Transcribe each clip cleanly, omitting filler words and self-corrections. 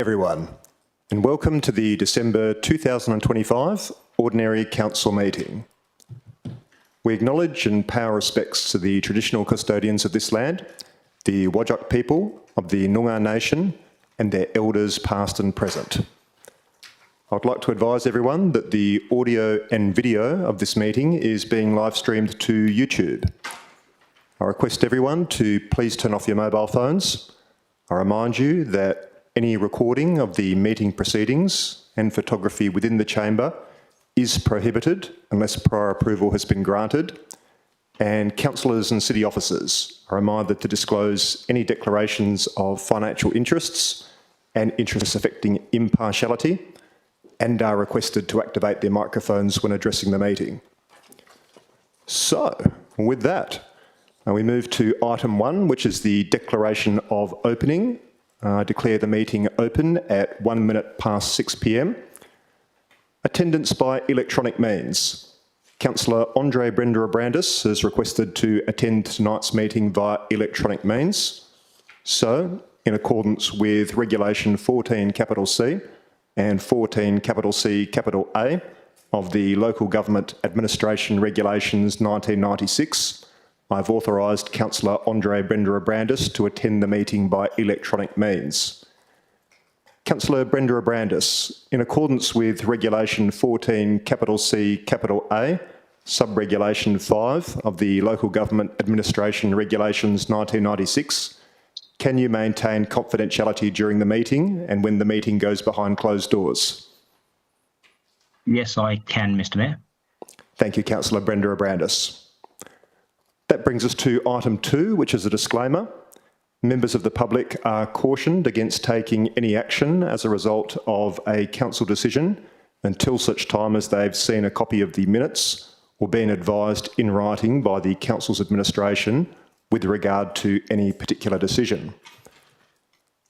everyone, and welcome to the December 2025 Ordinary Council meeting. We acknowledge and pay our respects to the traditional custodians of this land, the Whadjuk people of the Noongar Nation, and their elders past and present. I'd like to advise everyone that the audio and video of this meeting is being live streamed to YouTube. I request everyone to please turn off your mobile phones. I remind you that any recording of the meeting proceedings and photography within the chamber is prohibited unless prior approval has been granted, and councillors and city officers are reminded to disclose any declarations of financial interests and interests affecting impartiality, and are requested to activate their microphones when addressing the meeting. So, with that, we move to item 1, which is the declaration of opening. I declare the meeting open at 1 minute past 6 p.m. Attendance by electronic means. Councillor Andre Brender-Abrandis has requested to attend tonight's meeting via electronic means. So, in accordance with Regulation 14(c) and 14(c)(a) of the Local Government Administration Regulations 1996, I've authorised Councillor Andre Brender-Abrandis to attend the meeting by electronic means. Councillor Brender-Abrandis, in accordance with Regulation 14(c)(a), Sub-Regulation 5 of the Local Government Administration Regulations 1996, can you maintain confidentiality during the meeting and when the meeting goes behind closed doors? Yes, I can, Mr. Mayor. Thank you, Councillor Brender-Abrandis. That brings us to item 2, which is a disclaimer. Members of the public are cautioned against taking any action as a result of a council decision until such time as they've seen a copy of the minutes or been advised in writing by the council's administration with regard to any particular decision.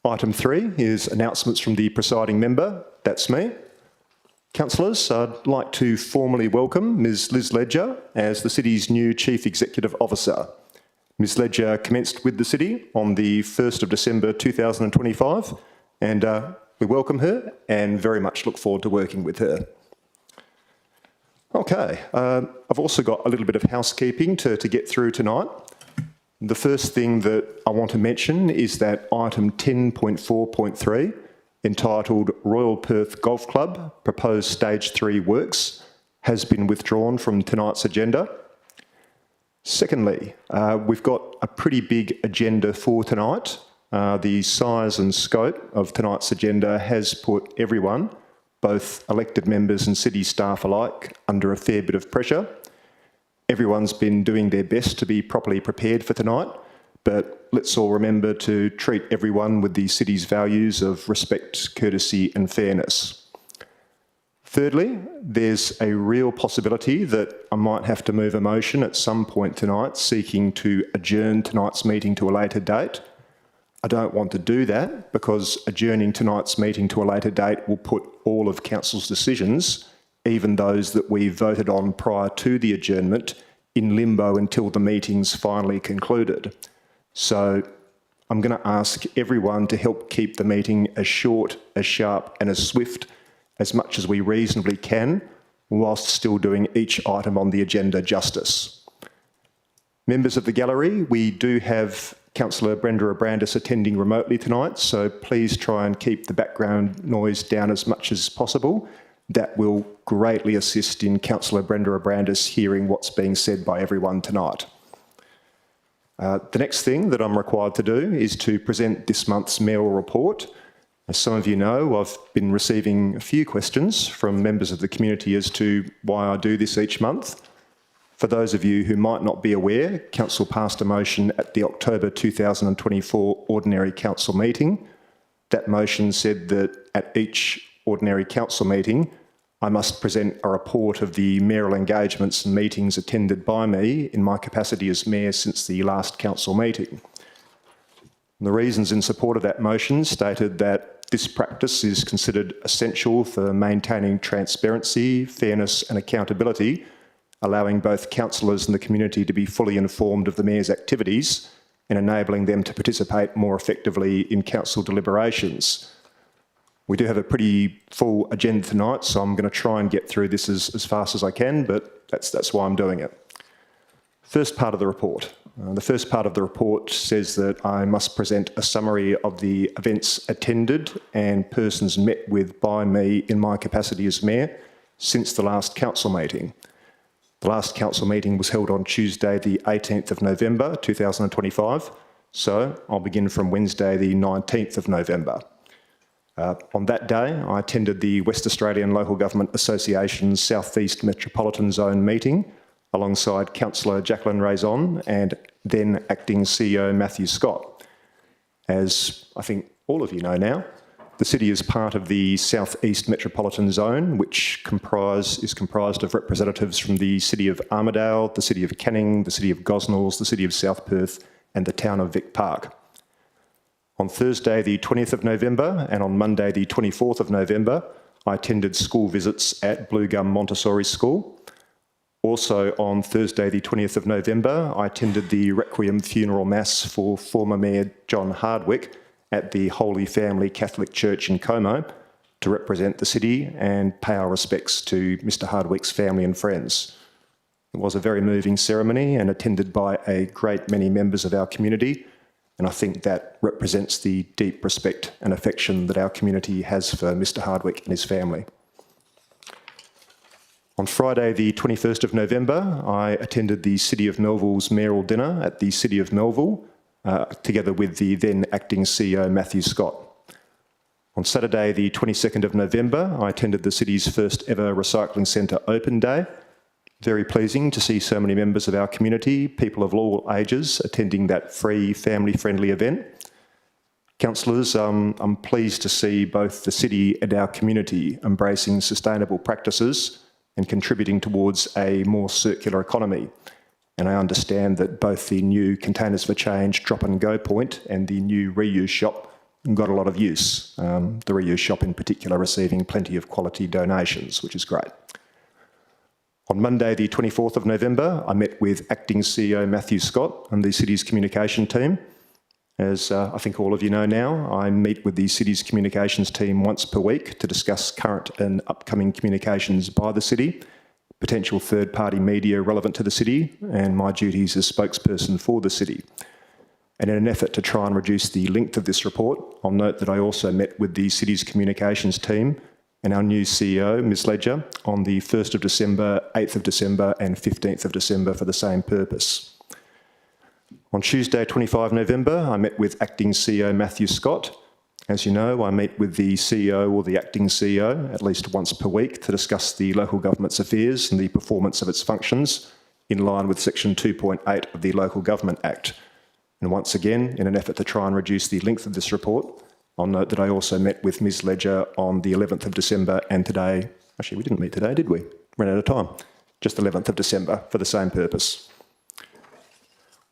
Item 3 is announcements from the presiding member. That's me. Councillors, I'd like to formally welcome Ms Liz Ledger as the City's new Chief Executive Officer. Ms Ledger commenced with the City on the 1st of December 2025, and we welcome her and very much look forward to working with her. Okay, I've also got a little bit of housekeeping to get through tonight. The first thing that I want to mention is that item 10.4.3, entitled Royal Perth Golf Club Proposed Stage 3 Works, has been withdrawn from tonight's agenda. Secondly, we've got a pretty big agenda for tonight. The size and scope of tonight's agenda has put everyone, both elected members and city staff alike, under a fair bit of pressure. Everyone's been doing their best to be properly prepared for tonight, but let's all remember to treat everyone with the city's values of respect, courtesy and fairness. Thirdly, there's a real possibility that I might have to move a motion at some point tonight seeking to adjourn tonight's meeting to a later date. I don't want to do that because adjourning tonight's meeting to a later date will put all of Council's decisions, even those that we voted on prior to the adjournment, in limbo until the meeting's finally concluded. So I'm going to ask everyone to help keep the meeting as short, as sharp and as swift as much as we reasonably can, whilst still doing each item on the agenda justice. Members of the gallery, we do have Councillor Brender-Abrandis attending remotely tonight, so please try and keep the background noise down as much as possible. That will greatly assist in Councillor Brender-Abrandis hearing what's being said by everyone tonight. The next thing that I'm required to do is to present this month's mayoral report. As some of you know, I've been receiving a few questions from members of the community as to why I do this each month. For those of you who might not be aware, Council passed a motion at the October 2024 Ordinary Council meeting. That motion said that at each Ordinary Council meeting, I must present a report of the mayoral engagements and meetings attended by me in my capacity as Mayor since the last Council meeting. And the reasons in support of that motion stated that this practice is considered essential for maintaining transparency, fairness and accountability, allowing both councillors and the community to be fully informed of the Mayor's activities and enabling them to participate more effectively in council deliberations. We do have a pretty full agenda tonight, so I'm going to try and get through this as fast as I can, but that's why I'm doing it. First part of the report. The first part of the report says that I must present a summary of the events attended and persons met with by me in my capacity as Mayor since the last council meeting. The last council meeting was held on Tuesday the 18th of November 2025, so I'll begin from Wednesday the 19th of November. On that day, I attended the West Australian Local Government Association's South East Metropolitan Zone meeting alongside Councillor Jacqueline Raison and then Acting CEO Matthew Scott. As I think all of you know now, the city is part of the South East Metropolitan Zone, which is comprised of representatives from the City of Armidale, the City of Canning, the City of Gosnells, the City of South Perth and the town of Vic Park. On Thursday the 20th of November and on Monday the 24th of November, I attended school visits at Blue Gum Montessori School. Also on Thursday the 20th of November, I attended the Requiem Funeral Mass for former Mayor John Hardwick at the Holy Family Catholic Church in Como to represent the city and pay our respects to Mr Hardwick's family and friends. It was a very moving ceremony and attended by a great many members of our community, and I think that represents the deep respect and affection that our community has for Mr Hardwick and his family. On Friday the 21st of November, I attended the City of Melville's mayoral dinner at the City of Melville, together with the then Acting CEO Matthew Scott. On Saturday the 22nd of November, I attended the city's first ever recycling centre open day. Very pleasing to see so many members of our community, people of all ages, attending that free, family-friendly event. Councillors, I'm pleased to see both the city and our community embracing sustainable practices and contributing towards a more circular economy. And I understand that both the new Containers for Change drop and go point and the new reuse shop got a lot of use. The reuse shop in particular receiving plenty of quality donations, which is great. On Monday, the 24th of November, I met with Acting CEO Matthew Scott and the city's communication team. As I think all of you know now, I meet with the city's communications team once per week to discuss current and upcoming communications by the city, potential third-party media relevant to the city, and my duties as spokesperson for the city. And in an effort to try and reduce the length of this report, I'll note that I also met with the city's communications team and our new CEO, Ms Ledger, on the 1st of December, 8th of December and 15th of December for the same purpose. On Tuesday, 25 November, I met with Acting CEO Matthew Scott. As you know, I meet with the CEO or the Acting CEO at least once per week to discuss the local government's affairs and the performance of its functions in line with Section 2.8 of the Local Government Act. And once again, in an effort to try and reduce the length of this report, I'll note that I also met with Ms Ledger on the 11th of December and today. Actually, we didn't meet today, did we? Ran out of time. Just 11th of December for the same purpose.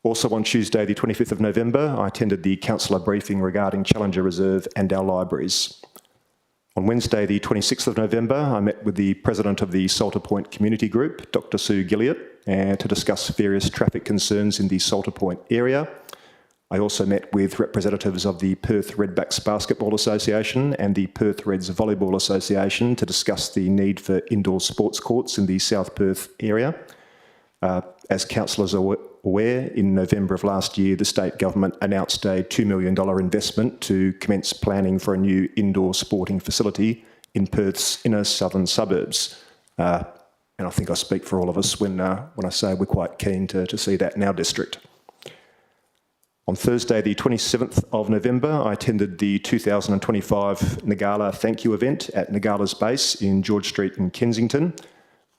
Also on Tuesday, the 25th of November, I attended the councillor briefing regarding Challenger Reserve and our libraries. On Wednesday, the 26th of November, I met with the president of the Salter Point Community Group, Dr Sue Gilliott, to discuss various traffic concerns in the Salter Point area. I also met with representatives of the Perth Redbacks Basketball Association and the Perth Reds Volleyball Association to discuss the need for indoor sports courts in the South Perth area. As councillors are aware, in November of last year, the state government announced a $2 million investment to commence planning for a new indoor sporting facility in Perth's inner southern suburbs. And I think I speak for all of us when I say we're quite keen to see that in our district. On Thursday, the 27th of November, I attended the 2025 Ngala Thank You event at Ngala's base in George Street in Kensington.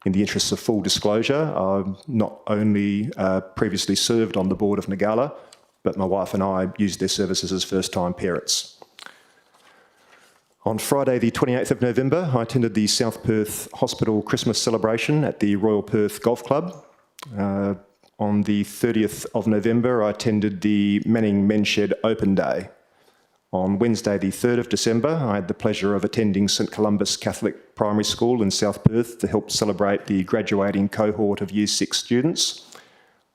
In the interests of full disclosure, I've not only previously served on the board of Ngala, but my wife and I used their services as first-time parents. On Friday, the 28th of November, I attended the South Perth Hospital Christmas celebration at the Royal Perth Golf Club. On the 30th of November, I attended the Manning Men's Shed Open Day. On Wednesday, the 3rd of December, I had the pleasure of attending St Columba's Catholic Primary School in South Perth to help celebrate the graduating cohort of Year 6 students.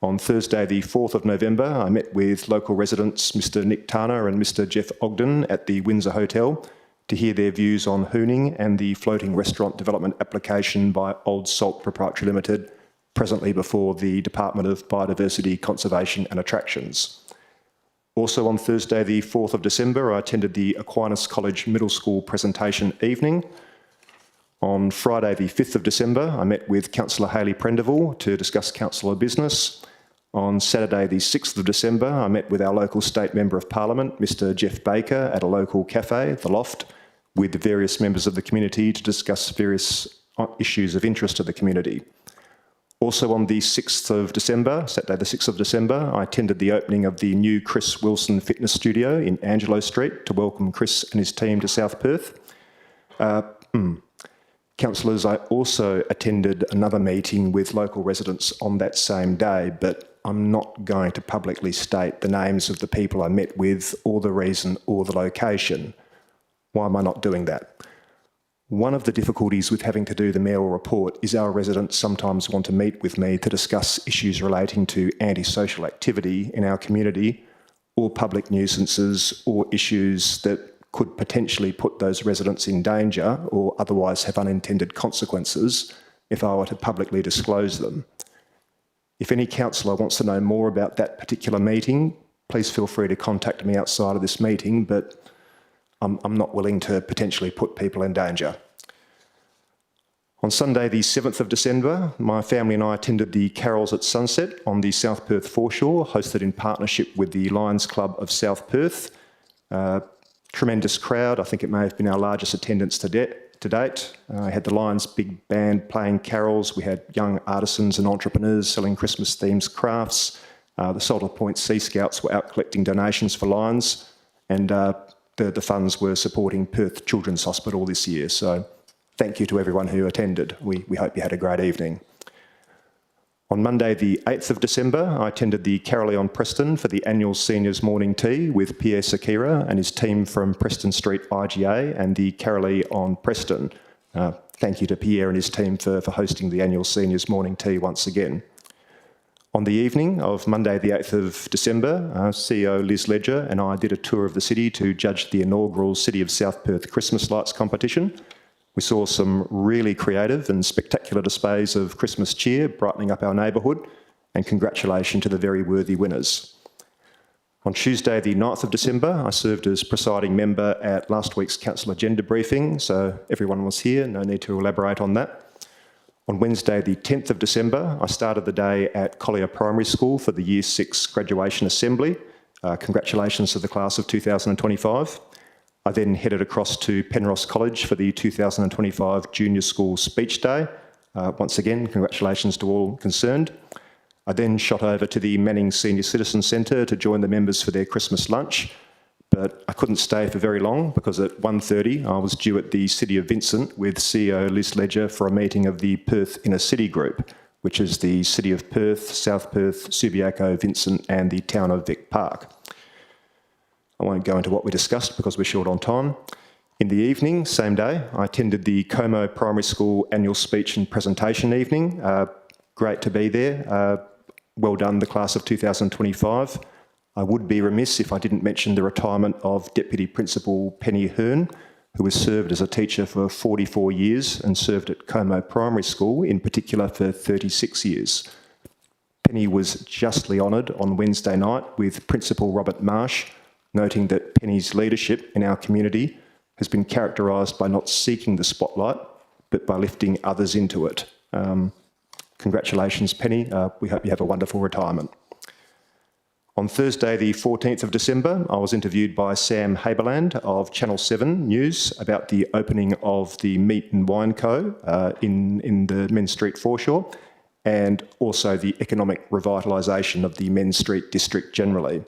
On Thursday, the 4th of November, I met with local residents Mr Nick Turner and Mr Jeff Ogden at the Windsor Hotel to hear their views on Hooning and the floating restaurant development application by Old Salt Proprietary Limited, presently before the Department of Biodiversity, Conservation and Attractions. Also on Thursday, the 4th of December, I attended the Aquinas College Middle School presentation evening. On Friday, the 5th of December, I met with Councillor Hayley Prendeville to discuss councillor business. On Saturday, the 6th of December, I met with our local State Member of Parliament, Mr Jeff Baker, at a local cafe, The Loft, with various members of the community to discuss various issues of interest to the community. Also on the 6th of December, Saturday the 6th of December, I attended the opening of the new Chris Wilson Fitness Studio in Angelo Street to welcome Chris and his team to South Perth. Councillors, I also attended another meeting with local residents on that same day, but I'm not going to publicly state the names of the people I met with, or the reason, or the location. Why am I not doing that? One of the difficulties with having to do the mayoral report is our residents sometimes want to meet with me to discuss issues relating to antisocial activity in our community, or public nuisances, or issues that could potentially put those residents in danger or otherwise have unintended consequences if I were to publicly disclose them. If any councillor wants to know more about that particular meeting, please feel free to contact me outside of this meeting, but I'm not willing to potentially put people in danger. On Sunday, the 7th of December, my family and I attended the Carols at Sunset on the South Perth foreshore, hosted in partnership with the Lions Club of South Perth. Tremendous crowd. I think it may have been our largest attendance to date. I had the Lions big band playing carols. We had young artisans and entrepreneurs selling Christmas-themed crafts. The Salter Point Sea Scouts were out collecting donations for Lions, and the funds were supporting Perth Children's Hospital this year. So thank you to everyone who attended. We hope you had a great evening. On Monday, the 8th of December, I attended the Carolee on Preston for the annual Seniors Morning Tea with Pierre Sakira and his team from Preston Street IGA and the Carolee on Preston. Thank you to Pierre and his team for hosting the annual Seniors Morning Tea once again. On the evening of Monday, the 8th of December, CEO Liz Ledger and I did a tour of the city to judge the inaugural City of South Perth Christmas Lights competition. We saw some really creative and spectacular displays of Christmas cheer brightening up our neighbourhood, and congratulations to the very worthy winners. On Tuesday, the 9th of December, I served as presiding member at last week's council agenda briefing, so everyone was here, no need to elaborate on that. On Wednesday, the 10th of December, I started the day at Collier Primary School for the Year 6 graduation assembly. Congratulations to the class of 2025. I then headed across to Penrose College for the 2025 Junior School Speech Day. Once again, congratulations to all concerned. I then shot over to the Manning Senior Citizen Centre to join the members for their Christmas lunch, but I couldn't stay for very long because at 1:30 I was due at the City of Vincent with CEO Liz Ledger for a meeting of the Perth Inner City Group, which is the City of Perth, South Perth, Subiaco, Vincent and the town of Vic Park. I won't go into what we discussed because we're short on time. In the evening, same day, I attended the Como Primary School annual speech and presentation evening. Great to be there. Well done, the class of 2025. I would be remiss if I didn't mention the retirement of Deputy Principal Penny Hearn, who has served as a teacher for 44 years and served at Como Primary School in particular for 36 years. Penny was justly honoured on Wednesday night with Principal Robert Marsh, noting that Penny's leadership in our community has been characterised by not seeking the spotlight, but by lifting others into it. Congratulations, Penny. We hope you have a wonderful retirement. On Thursday, the 14th of December, I was interviewed by Sam Haberland of Channel 7 News about the opening of the Meat and Wine Co. in the Men's Street foreshore, and also the economic revitalisation of the Men's Street district generally.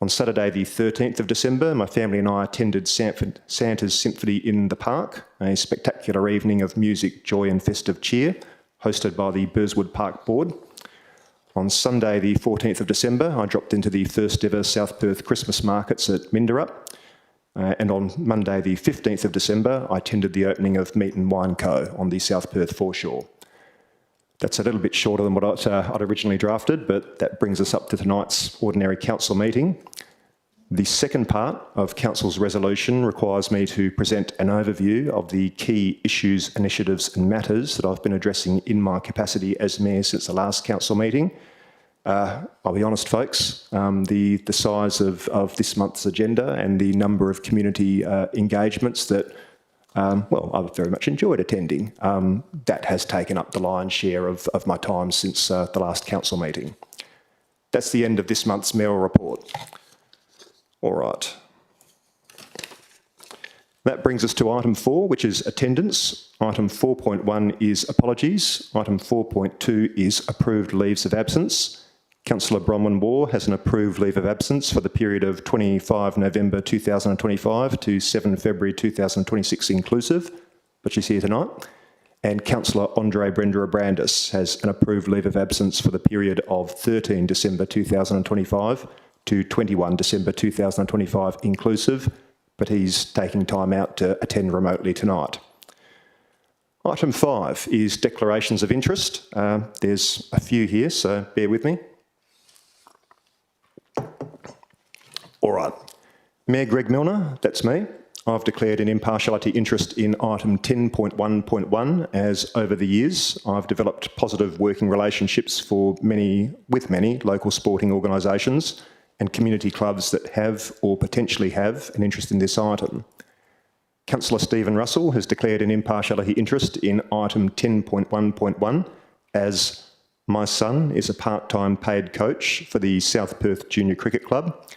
On Saturday, the 13th of December, my family and I attended Santa's Symphony in the Park, a spectacular evening of music, joy and festive cheer, hosted by the Burswood Park Board. On Sunday, the 14th of December, I dropped into the first ever South Perth Christmas markets at Minderup. And on Monday, the 15th of December, I attended the opening of Meat and Wine Co. on the South Perth foreshore. That's a little bit shorter than what I'd originally drafted, but that brings us up to tonight's ordinary council meeting. The second part of Council's resolution requires me to present an overview of the key issues, initiatives and matters that I've been addressing in my capacity as Mayor since the last Council meeting. I'll be honest, folks, the size of this month's agenda and the number of community engagements that, well, I've very much enjoyed attending, that has taken up the lion's share of my time since the last Council meeting. That's the end of this month's mayoral report. All right. That brings us to item 4, which is attendance. Item 4.1 is apologies. Item 4.2 is approved leaves of absence. Councillor Bronwyn Waugh has an approved leave of absence for the period of 25 November 2025 to 7 February 2026 inclusive, but she's here tonight. And Councillor Andre Brenda Brandis has an approved leave of absence for the period of 13 December 2025 to 21 December 2025 inclusive, but he's taking time out to attend remotely tonight. Item 5 is declarations of interest. There's a few here, so bear with me. All right. Mayor Greg Milner, that's me. I've declared an impartiality interest in item 10.1.1 as over the years I've developed positive working relationships with many local sporting organisations and community clubs that have or potentially have an interest in this item. Councillor Stephen Russell has declared an impartiality interest in item 10.1.1 as my son is a part-time paid coach for the South Perth Junior Cricket Club.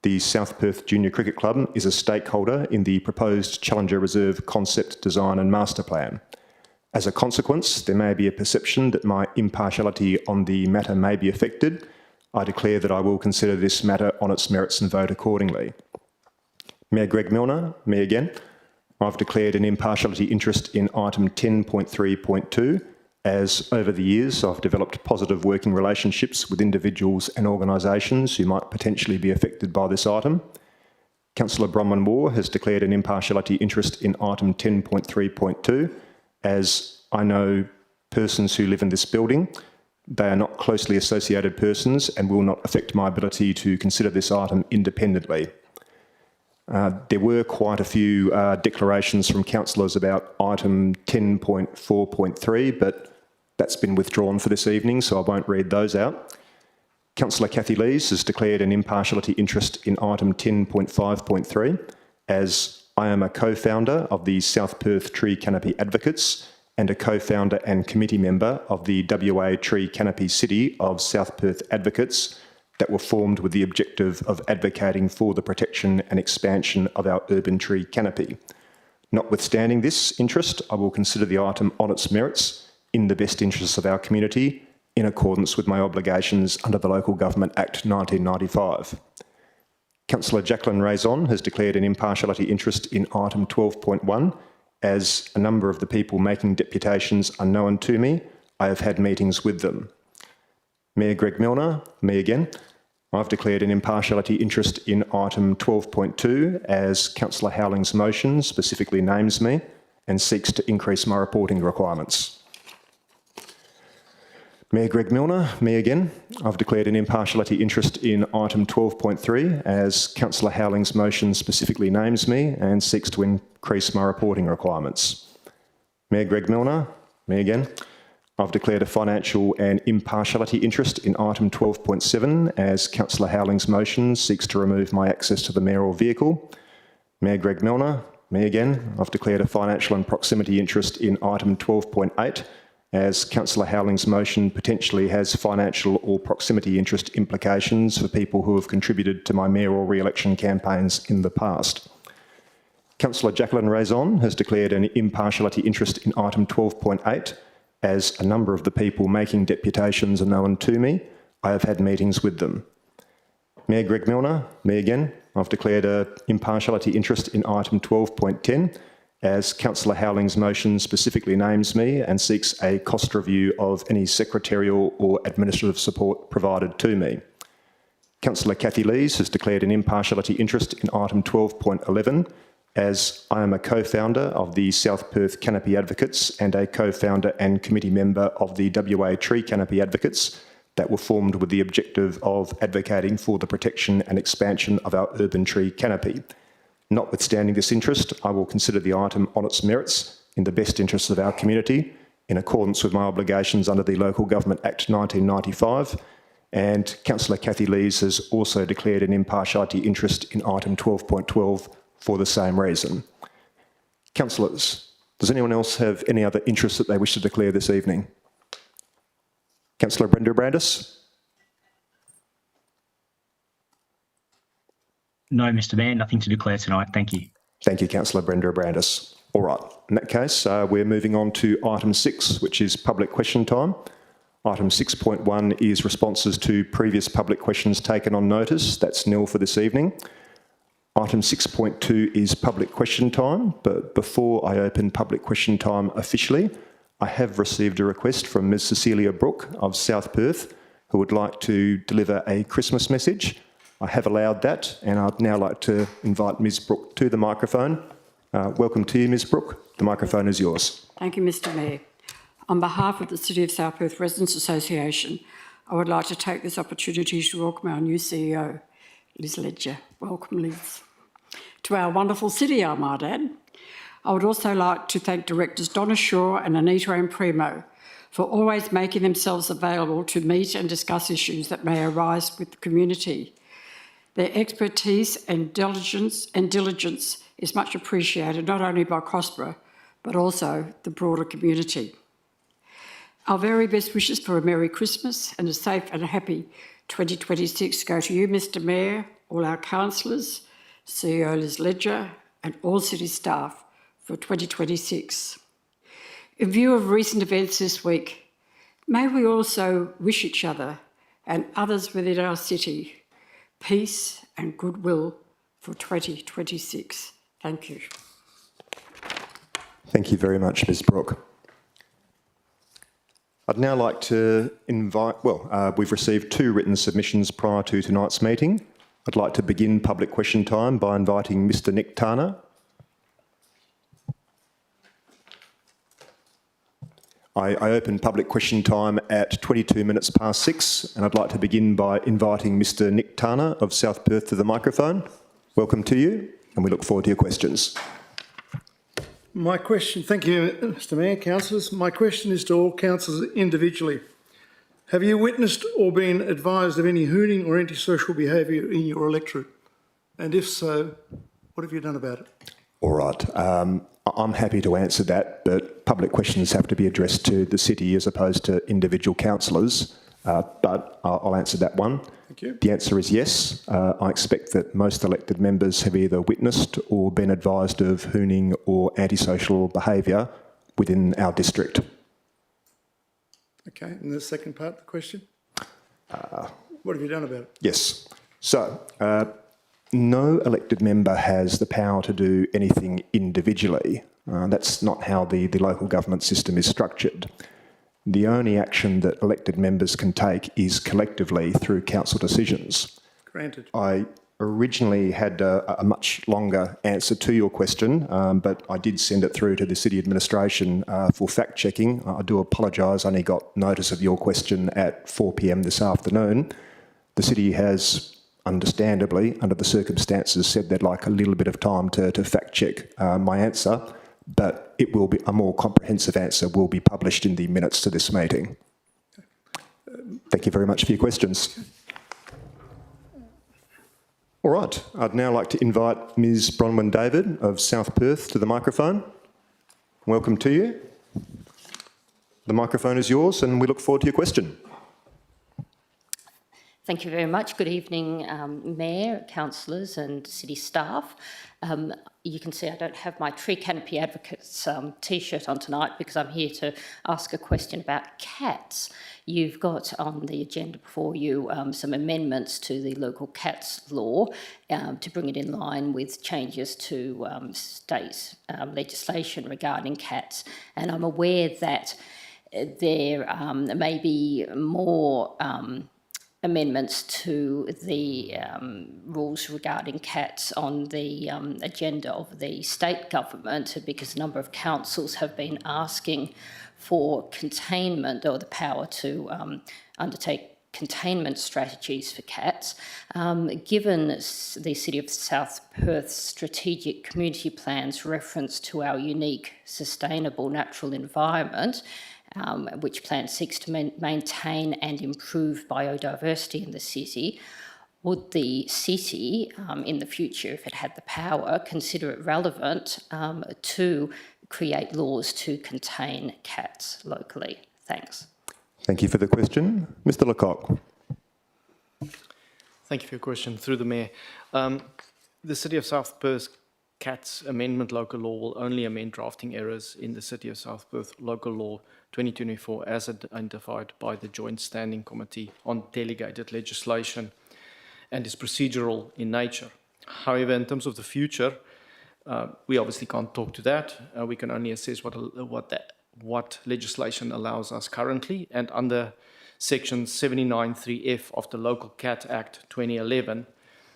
The South Perth Junior Cricket Club is a stakeholder in the proposed Challenger Reserve concept, design and master plan. As a consequence, there may be a perception that my impartiality on the matter may be affected. I declare that I will consider this matter on its merits and vote accordingly. Mayor Greg Milner, me again. I've declared an impartiality interest in item 10.3.2 as over the years I've developed positive working relationships with individuals and organisations who might potentially be affected by this item. Councillor Bronwyn Waugh has declared an impartiality interest in item 10.3.2 as I know persons who live in this building. They are not closely associated persons and will not affect my ability to consider this item independently. There were quite a few declarations from councillors about item 10.4.3, but that's been withdrawn for this evening, so I won't read those out. Councillor Kathy Lees has declared an impartiality interest in item 10.5.3 as I am a co-founder of the South Perth Tree Canopy Advocates and a co-founder and committee member of the WA Tree Canopy City of South Perth Advocates that were formed with the objective of advocating for the protection and expansion of our urban tree canopy. Notwithstanding this interest, I will consider the item on its merits in the best interests of our community in accordance with my obligations under the Local Government Act 1995. Councillor Jacqueline Raison has declared an impartiality interest in item 12.1 as a number of the people making deputations are known to me. I have had meetings with them. Mayor Greg Milner, me again. I've declared an impartiality interest in item 12.2 as Councillor Howling's motion specifically names me and seeks to increase my reporting requirements. Mayor Greg Milner, me again. I've declared an impartiality interest in item 12.3 as Councillor Howling's motion specifically names me and seeks to increase my reporting requirements. Mayor Greg Milner, me again. I've declared a financial and impartiality interest in item 12.7 as Councillor Howling's motion seeks to remove my access to the mayoral vehicle. Mayor Greg Milner, me again. I've declared a financial and proximity interest in item 12.8 as Councillor Howling's motion potentially has financial or proximity interest implications for people who have contributed to my mayoral re-election campaigns in the past. Councillor Jacqueline Raison has declared an impartiality interest in item 12.8 as a number of the people making deputations are known to me. I have had meetings with them. Mayor Greg Milner, me again. I've declared an impartiality interest in item 12.10 as Councillor Howling's motion specifically names me and seeks a cost review of any secretarial or administrative support provided to me. Councillor Kathy Lees has declared an impartiality interest in item 12.11 as I am a co-founder of the South Perth Canopy Advocates and a co-founder and committee member of the WA Tree Canopy Advocates that were formed with the objective of advocating for the protection and expansion of our urban tree canopy. Notwithstanding this interest, I will consider the item on its merits in the best interests of our community, in accordance with my obligations under the Local Government Act 1995, and Councillor Kathy Lees has also declared an impartiality interest in item 12.12 for the same reason. Councillors, does anyone else have any other interest that they wish to declare this evening? Councillor Brendan-Brandis? No, Mr. Mayor, nothing to declare tonight. Thank you. Thank you, Councillor Brendan-Brandis. All right, in that case, we're moving on to item 6, which is public question time. Item 6.1 is responses to previous public questions taken on notice. That's nil for this evening. Item 6.2 is public question time, but before I open public question time officially, I have received a request from Ms Cecilia Brooke of South Perth, who would like to deliver a Christmas message. I have allowed that, and I'd now like to invite Ms Brooke to the microphone. Welcome to you, Ms Brooke. The microphone is yours. Thank you, Mr. Mayor. On behalf of the City of South Perth Residents Association, I would like to take this opportunity to welcome our new CEO, Liz Ledger. Welcome, Liz. To our wonderful city, I might add. I would also like to thank directors Donna Shaw and Anita Imprimo for always making themselves available to meet and discuss issues that may arise with the community. Their expertise and diligence is much appreciated, not only by Crossborough, but also the broader community. Our very best wishes for a Merry Christmas and a safe and a happy 2026 go to you, Mr. Mayor, all our councillors, CEO Liz Ledger, and all city staff for 2026. In view of recent events this week, may we also wish each other and others within our city peace and goodwill for 2026. Thank you. Thank you very much, Ms Brooke. I'd now like to invite, we've received 2 written submissions prior to tonight's meeting. I'd like to begin public question time by inviting Mr Nick Tana. I open public question time at 22 minutes past 6, and I'd like to begin by inviting Mr Nick Tana of South Perth to the microphone. Welcome to you, and we look forward to your questions. My question, thank you, Mr Mayor, councillors. My question is to all councillors individually. Have you witnessed or been advised of any hooning or antisocial behaviour in your electorate? And if so, what have you done about it? All right. I'm happy to answer that, but public questions have to be addressed to the city as opposed to individual councillors. But I'll answer that one. Thank you. The answer is yes. I expect that most elected members have either witnessed or been advised of hooning or antisocial behaviour within our district. Okay, and the second part of the question? What have you done about it? Yes. So, no elected member has the power to do anything individually. That's not how the local government system is structured. The only action that elected members can take is collectively through council decisions. Granted. I originally had a much longer answer to your question, but I did send it through to the city administration for fact checking. I do apologise, I only got notice of your question at 4 p.m. this afternoon. The city has, understandably, under the circumstances, said they'd like a little bit of time to fact check my answer, but it will be a more comprehensive answer will be published in the minutes to this meeting. Thank you very much for your questions. All right, I'd now like to invite Ms Bronwyn David of South Perth to the microphone. Welcome to you. The microphone is yours and we look forward to your question. Thank you very much. Good evening, Mayor, councillors and city staff. You can see I don't have my Tree Canopy Advocates T-shirt on tonight because I'm here to ask a question about cats. You've got on the agenda before you some amendments to the local cats law to bring it in line with changes to state legislation regarding cats. And I'm aware that there may be more amendments to the rules regarding cats on the agenda of the state government, because a number of councils have been asking for containment or the power to undertake containment strategies for cats. Given the City of South Perth's strategic community plan's reference to our unique, sustainable natural environment, which plan seeks to maintain and improve biodiversity in the city, would the city, in the future, if it had the power, consider it relevant to create laws to contain cats locally? Thanks. Thank you for the question. Mr Lecoq. Thank you for your question. Through the Mayor. The City of South Perth Cats Amendment Local Law will only amend drafting errors in the City of South Perth Local Law 2024 as identified by the Joint Standing Committee on Delegated Legislation and is procedural in nature. However, in terms of the future, we obviously can't talk to that. We can only assess what legislation allows us currently, and under Section 79(3)(f) of the Local Cat Act 2011,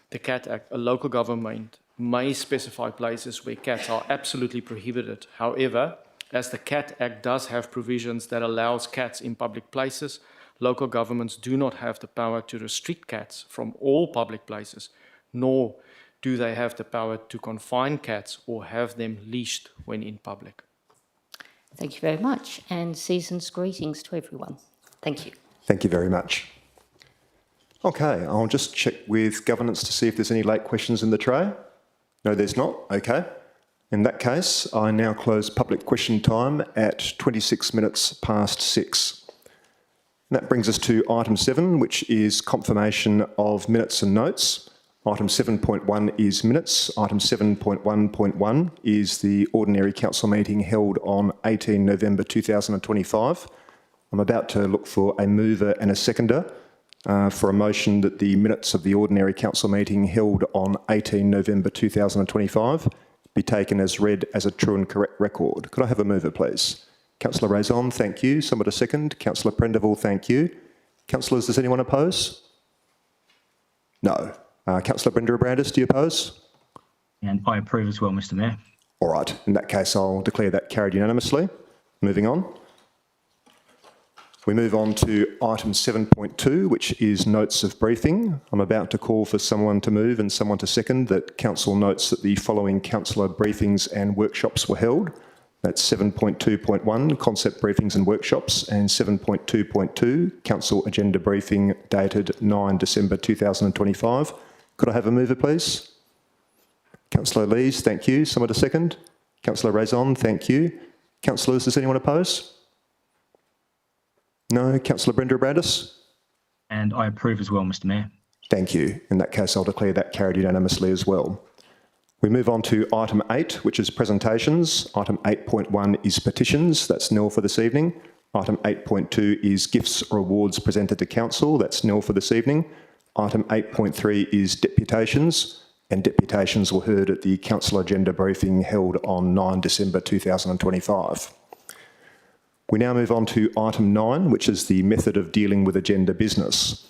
the Cat Act, a local government may specify places where cats are absolutely prohibited. However, as the Cat Act does have provisions that allows cats in public places, local governments do not have the power to restrict cats from all public places, nor do they have the power to confine cats or have them leashed when in public. Thank you very much, and season's greetings to everyone. Thank you. Thank you very much. Okay, I'll just check with governance to see if there's any late questions in the tray. No, there's not. Okay. In that case, I now close public question time at 26 minutes past 6. And that brings us to item 7, which is confirmation of minutes and notes. Item 7.1 is minutes. Item 7.1.1 is the ordinary council meeting held on 18 November 2025. I'm about to look for a mover and a seconder for a motion that the minutes of the ordinary council meeting held on 18 November 2025 be taken as read as a true and correct record. Could I have a mover, please? Councillor Raison, thank you. Someone to second. Councillor Prendeville, thank you. Councillors, does anyone oppose? No. Councillor Brender-Abrandis, do you oppose? And I approve as well, Mr Mayor. All right. In that case, I'll declare that carried unanimously. Moving on. We move on to item 7.2, which is notes of briefing. I'm about to call for someone to move and someone to second that council notes that the following councillor briefings and workshops were held. That's 7.2.1, concept briefings and workshops, and 7.2.2, council agenda briefing dated 9 December 2025. Could I have a mover, please? Councillor Lees, thank you. Someone to second. Councillor Raison, thank you. Councillors, does anyone oppose? No. Councillor Brender-Abrandis? And I approve as well, Mr Mayor. Thank you. In that case, I'll declare that carried unanimously as well. We move on to item 8, which is presentations. Item 8.1 is petitions. That's nil for this evening. Item 8.2 is gifts or awards presented to council. That's nil for this evening. Item 8.3 is deputations, and deputations were heard at the council agenda briefing held on 9 December 2025. We now move on to item 9, which is the method of dealing with agenda business.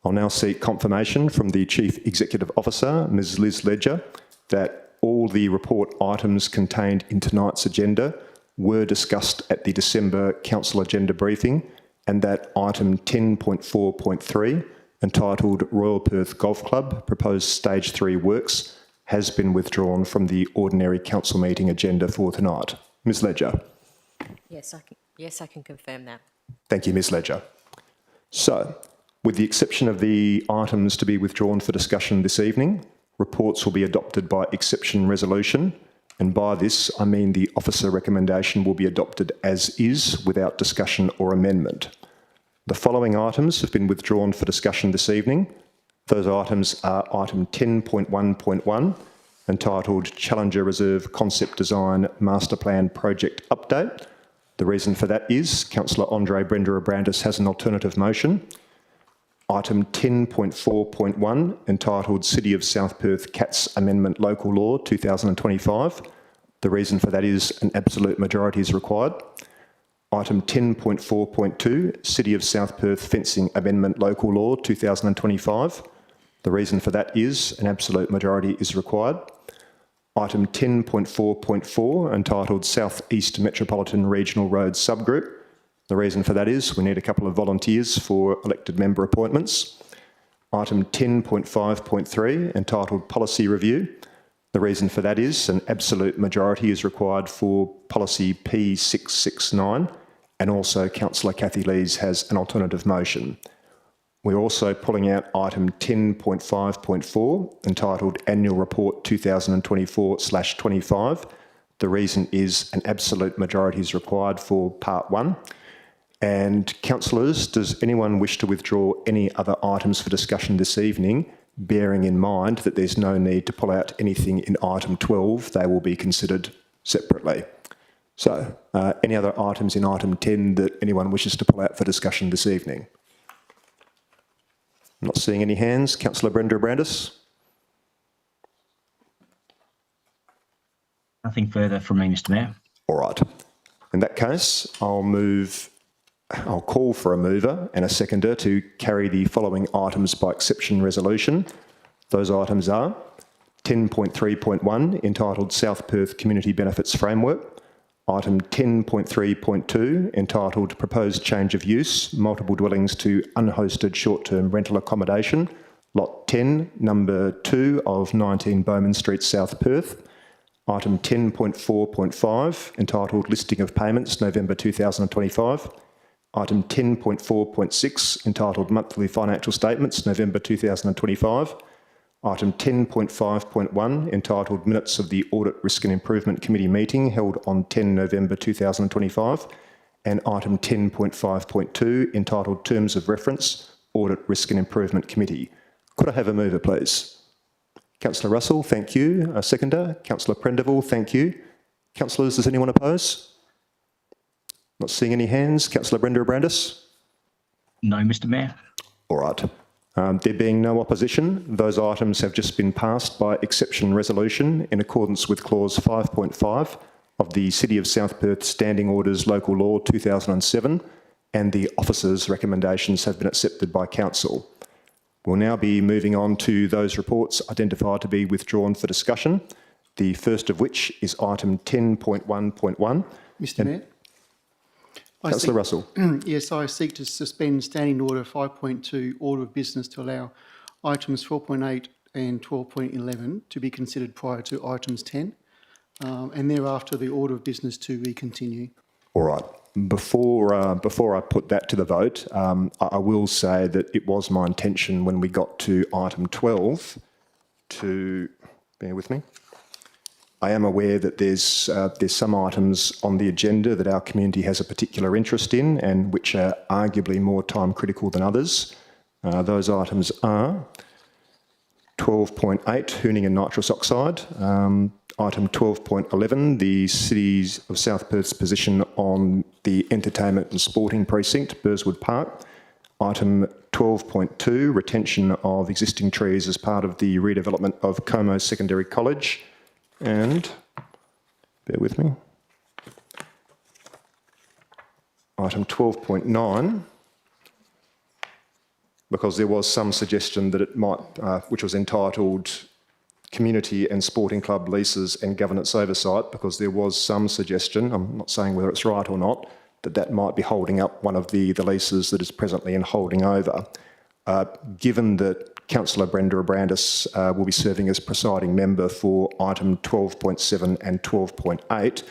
I'll now seek confirmation from the Chief Executive Officer, Ms Liz Ledger, that all the report items contained in tonight's agenda were discussed at the December council agenda briefing, and that item 10.4.3, entitled Royal Perth Golf Club Proposed Stage 3 Works, has been withdrawn from the ordinary council meeting agenda for tonight. Ms Ledger. Yes, I can confirm that. Thank you, Ms Ledger. So, with the exception of the items to be withdrawn for discussion this evening, reports will be adopted by exception resolution, and by this I mean the officer recommendation will be adopted as is without discussion or amendment. The following items have been withdrawn for discussion this evening. Those items are item 10.1.1, entitled Challenger Reserve Concept Design Master Plan Project Update. The reason for that is Councillor Andre Brender-Abrandis has an alternative motion. Item 10.4.1, entitled City of South Perth Cats Amendment Local Law 2025. The reason for that is an absolute majority is required. Item 10.4.2, City of South Perth Fencing Amendment Local Law 2025. The reason for that is an absolute majority is required. Item 10.4.4, entitled South East Metropolitan Regional Roads Subgroup. The reason for that is we need a couple of volunteers for elected member appointments. Item 10.5.3, entitled Policy Review. The reason for that is an absolute majority is required for policy P669, and also Councillor Kathy Lees has an alternative motion. We're also pulling out item 10.5.4, entitled Annual Report 2024/25. The reason is an absolute majority is required for part 1. And councillors, does anyone wish to withdraw any other items for discussion this evening, bearing in mind that there's no need to pull out anything in item 12, they will be considered separately. So, any other items in item 10 that anyone wishes to pull out for discussion this evening? I'm not seeing any hands. Councillor Brenda Abrandis? Nothing further from me, Mr Mayor. All right. In that case, I'll call for a mover and a seconder to carry the following items by exception resolution. Those items are 10.3.1, entitled South Perth Community Benefits Framework. Item 10.3.2, entitled Proposed Change of Use, Multiple Dwellings to Unhosted Short-Term Rental Accommodation, Lot 10, Number 2 of 19 Bowman Street, South Perth. Item 10.4.5, entitled Listing of Payments, November 2025. Item 10.4.6, entitled Monthly Financial Statements, November 2025. Item 10.5.1, entitled Minutes of the Audit Risk and Improvement Committee meeting held on 10 November 2025. And item 10.5.2, entitled Terms of Reference, Audit Risk and Improvement Committee. Could I have a mover, please? Councillor Russell, thank you. A seconder. Councillor Prendeville, thank you. Councillors, does anyone oppose? Not seeing any hands. Councillor Brenda Abrandis? No, Mr Mayor. All right. There being no opposition, those items have just been passed by exception resolution in accordance with clause 5.5 of the City of South Perth Standing Orders Local Law 2007, and the officers' recommendations have been accepted by council. We'll now be moving on to those reports identified to be withdrawn for discussion, the first of which is item 10.1.1. Mr Mayor? Councillor Russell. Yes, I seek to suspend Standing Order 5.2, Order of Business, to allow items 4.8 and 12.11 to be considered prior to items 10, and thereafter the Order of Business to be continued. All right. Before I put that to the vote, I will say that it was my intention when we got to item 12 to, bear with me, I am aware that there's some items on the agenda that our community has a particular interest in and which are arguably more time critical than others. Those items are 12.8, hooning and nitrous oxide. Item 12.11, the City of South Perth's position on the entertainment and sporting precinct, Burswood Park. Item 12.2, retention of existing trees as part of the redevelopment of Como Secondary College. And, bear with me, item 12.9, because there was some suggestion that it might, which was entitled Community and Sporting Club Leases and Governance Oversight, because there was some suggestion, I'm not saying whether it's right or not, that that might be holding up one of the leases that is presently in holding over. Given that Councillor Brenda Abrandis will be serving as presiding member for item 12.7 and 12.8,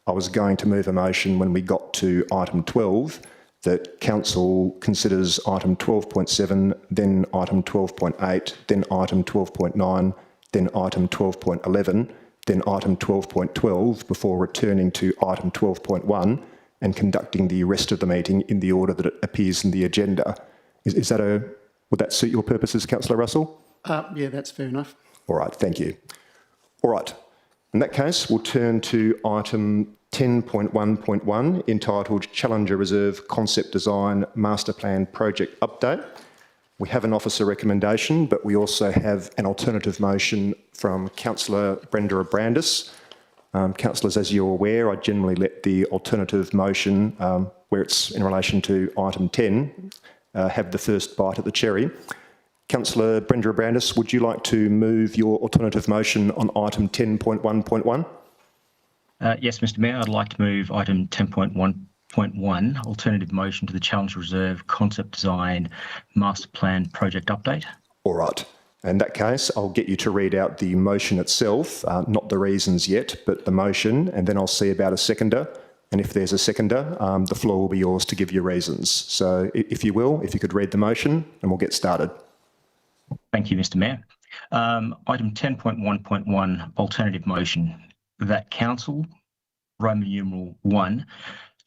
I was going to move a motion when we got to item 12 that Council considers item 12.7, then item 12.8, then item 12.9, then item 12.11, then item 12.12 before returning to item 12.1 and conducting the rest of the meeting in the order that it appears in the agenda. Is that would that suit your purposes, Councillor Russell? Yeah, that's fair enough. All right, thank you. All right, in that case, we'll turn to item 10.1.1, entitled Challenger Reserve Concept Design Master Plan Project Update. We have an officer recommendation, but we also have an alternative motion from Councillor Brenda Abrandis. Councillors, as you're aware, I generally let the alternative motion, where it's in relation to item 10, have the first bite at the cherry. Councillor Brenda Abrandis, would you like to move your alternative motion on item 10.1.1? Yes, Mr Mayor, I'd like to move item 10.1 10.1, alternative motion to the Challenger Reserve Concept Design Master Plan Project Update. All right. In that case, I'll get you to read out the motion itself, not the reasons yet, but the motion, and then I'll see about a seconder. And if there's a seconder, the floor will be yours to give your reasons. So if you will, if you could read the motion, and we'll get started. Thank you, Mr. Mayor. Item 10.1.1, alternative motion, that Council, Roman numeral 1,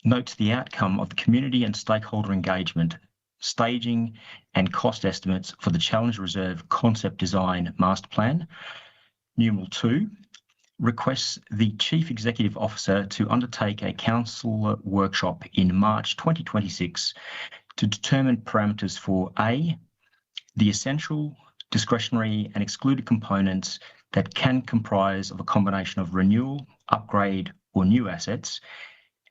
notes the outcome of the community and stakeholder engagement, staging and cost estimates for the Challenger Reserve Concept Design Master Plan. Numeral 2, requests the Chief Executive Officer to undertake a council workshop in March 2026 to determine parameters for A, the essential, discretionary and excluded components that can comprise of a combination of renewal, upgrade or new assets,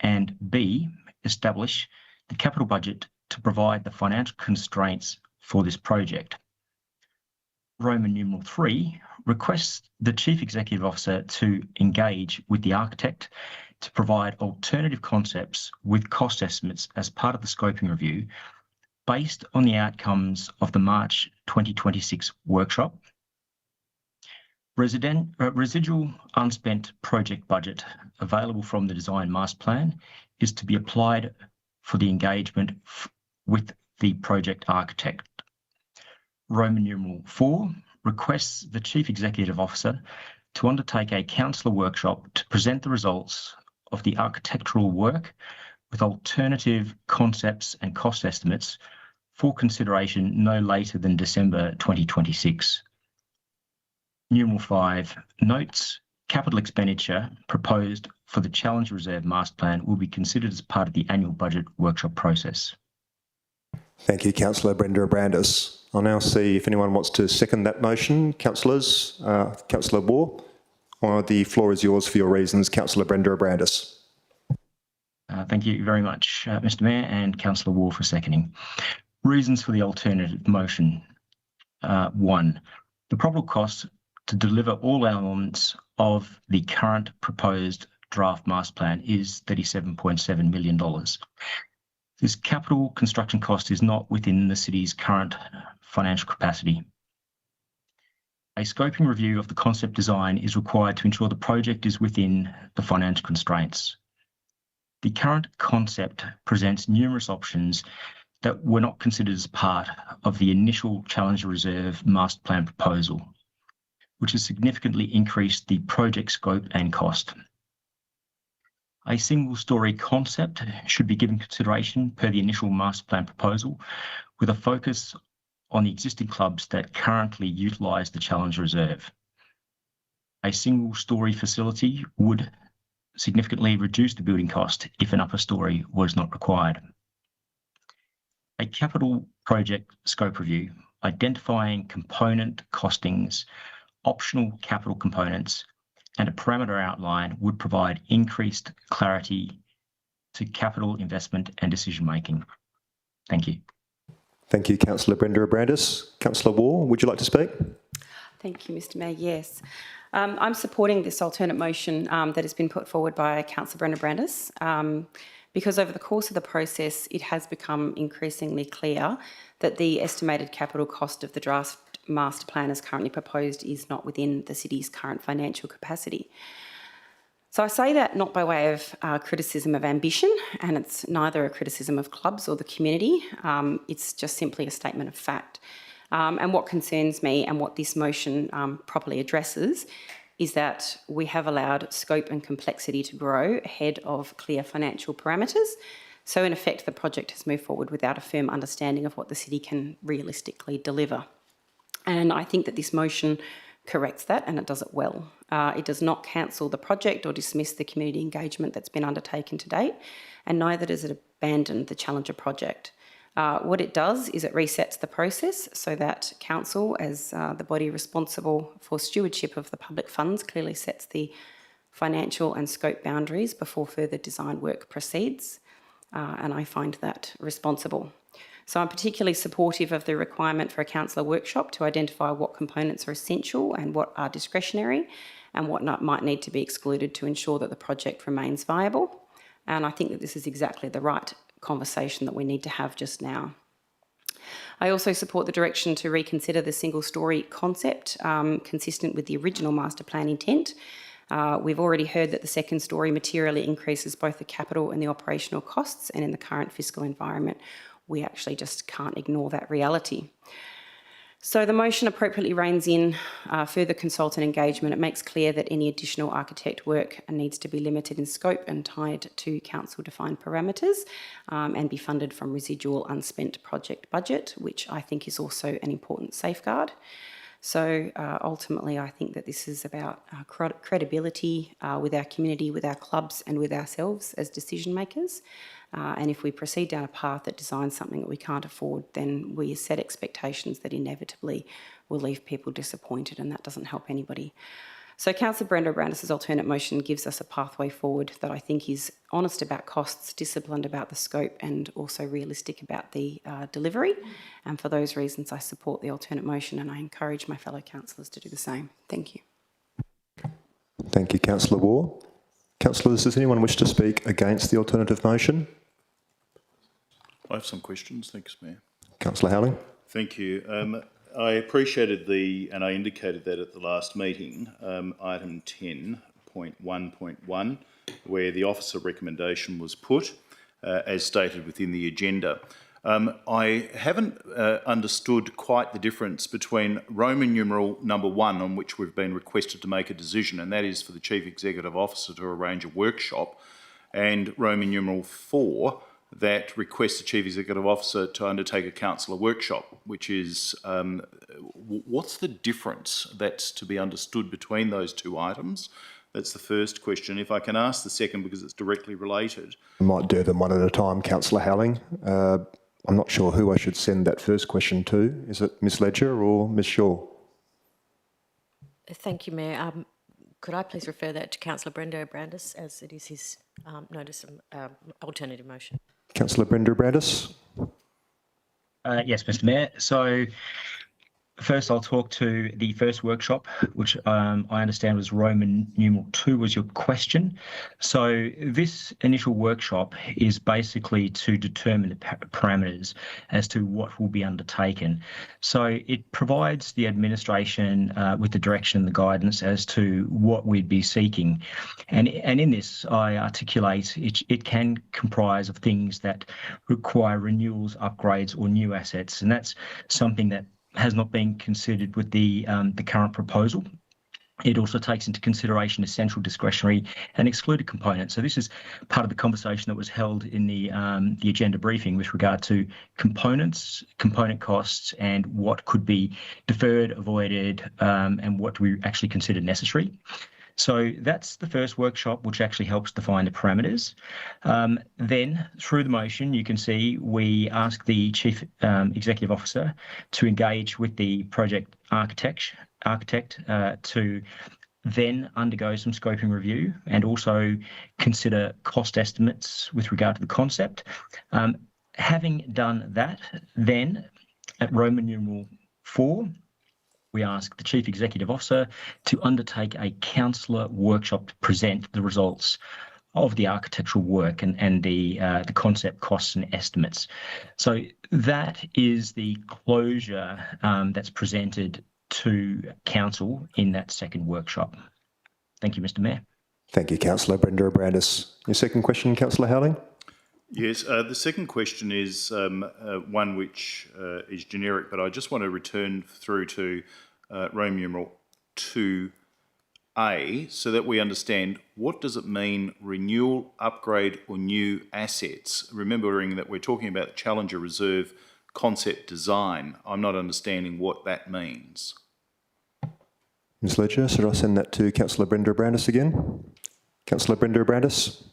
and B, establish the capital budget to provide the financial constraints for this project. Roman numeral 3 requests the Chief Executive Officer to engage with the architect to provide alternative concepts with cost estimates as part of the scoping review based on the outcomes of the March 2026 workshop. Residual unspent project budget available from the design master plan is to be applied for the engagement with the project architect. Roman numeral 4 requests the Chief Executive Officer to undertake a councillor workshop to present the results of the architectural work with alternative concepts and cost estimates for consideration no later than December 2026. Numeral 5 notes capital expenditure proposed for the Challenger Reserve Master Plan will be considered as part of the annual budget workshop process. Thank you, Councillor Brenda Abrandis. I'll now see if anyone wants to second that motion. Councillors, Councillor Waugh, the floor is yours for your reasons. Councillor Brenda Abrandis. Thank you very much, Mr. Mayor, and Councillor Waugh for seconding. Reasons for the alternative motion. 1, the probable cost to deliver all elements of the current proposed draft master plan is $37.7 million. This capital construction cost is not within the city's current financial capacity. A scoping review of the concept design is required to ensure the project is within the financial constraints. The current concept presents numerous options that were not considered as part of the initial Challenger Reserve Master Plan proposal, which has significantly increased the project scope and cost. A single-storey concept should be given consideration per the initial master plan proposal, with a focus on the existing clubs that currently utilise the Challenger Reserve. A single-storey facility would significantly reduce the building cost if an upper storey was not required. A capital project scope review identifying component costings, optional capital components, and a parameter outline would provide increased clarity to capital investment and decision making. Thank you. Thank you, Councillor Brenda Abrandis. Councillor Waugh, would you like to speak? Thank you, Mr. Mayor. Yes. I'm supporting this alternate motion that has been put forward by Councillor Brenda Abrandis because over the course of the process, it has become increasingly clear that the estimated capital cost of the draft master plan as currently proposed is not within the city's current financial capacity. So I say that not by way of criticism of ambition, and it's neither a criticism of clubs or the community. It's just simply a statement of fact. And what concerns me and what this motion properly addresses is that we have allowed scope and complexity to grow ahead of clear financial parameters. So in effect, the project has moved forward without a firm understanding of what the city can realistically deliver. And I think that this motion corrects that, and it does it well. It does not cancel the project or dismiss the community engagement that's been undertaken to date, and neither does it abandon the Challenger project. What it does is it resets the process so that council, as the body responsible for stewardship of the public funds, clearly sets the financial and scope boundaries before further design work proceeds, and I find that responsible. So I'm particularly supportive of the requirement for a councillor workshop to identify what components are essential and what are discretionary and what might need to be excluded to ensure that the project remains viable. And I think that this is exactly the right conversation that we need to have just now. I also support the direction to reconsider the single-storey concept, consistent with the original master plan intent. We've already heard that the second storey materially increases both the capital and the operational costs, and in the current fiscal environment, we actually just can't ignore that reality. So the motion appropriately reins in further consultant engagement. It makes clear that any additional architect work needs to be limited in scope and tied to council-defined parameters and be funded from residual unspent project budget, which I think is also an important safeguard. So ultimately, I think that this is about credibility with our community, with our clubs and with ourselves as decision makers. And if we proceed down a path that designs something that we can't afford, then we set expectations that inevitably will leave people disappointed, and that doesn't help anybody. So Councillor Brenda Brandis' alternate motion gives us a pathway forward that I think is honest about costs, disciplined about the scope, and also realistic about the delivery. And for those reasons, I support the alternate motion, and I encourage my fellow councillors to do the same. Thank you. Thank you, Councillor Waugh. Councillors, does anyone wish to speak against the alternative motion? I have some questions. Thanks, Mayor. Councillor Howling. Thank you. I appreciated and I indicated that at the last meeting, item 10.1.1, where the officer recommendation was put, as stated within the agenda. I haven't understood quite the difference between Roman numeral number 1, on which we've been requested to make a decision, and that is for the Chief Executive Officer to arrange a workshop, and Roman numeral 4, that requests the Chief Executive Officer to undertake a councillor workshop, which is, what's the difference that's to be understood between those two items? That's the first question. If I can ask the second, because it's directly related. I might do them one at a time, Councillor Howling. I'm not sure who I should send that first question to. Is it Ms Ledger or Ms Shaw? Thank you, Mayor. Could I please refer that to Councillor Brenda Brandis, as it is his notice of alternative motion? Councillor Brenda Brandis. Yes, Mr. Mayor. So first, I'll talk to the first workshop, which I understand was Roman numeral 2 was your question. So this initial workshop is basically to determine the parameters as to what will be undertaken. So it provides the administration with the direction and the guidance as to what we'd be seeking. And in this, I articulate it can comprise of things that require renewals, upgrades, or new assets. And that's something that has not been considered with the current proposal. It also takes into consideration essential, discretionary and excluded components. So this is part of the conversation that was held in the agenda briefing with regard to components, component costs, and what could be deferred, avoided, and what do we actually consider necessary. So that's the first workshop, which actually helps define the parameters. Then through the motion, you can see we ask the Chief Executive Officer to engage with the project architect to then undergo some scoping review and also consider cost estimates with regard to the concept. Having done that, then at Roman numeral 4, we ask the Chief Executive Officer to undertake a councillor workshop to present the results of the architectural work and the concept costs and estimates. So that is the closure that's presented to council in that second workshop. Thank you, Mr. Mayor. Thank you, Councillor Brenda Brandis. Your second question, Councillor Howling? Yes, the second question is one which is generic, but I just want to return through to Roman numeral 2A so that we understand what does it mean renewal, upgrade or new assets, remembering that we're talking about the Challenger Reserve concept design. I'm not understanding what that means. Ms Ledger, should I send that to Councillor Brenda Brandis again? Councillor Brenda Brandis.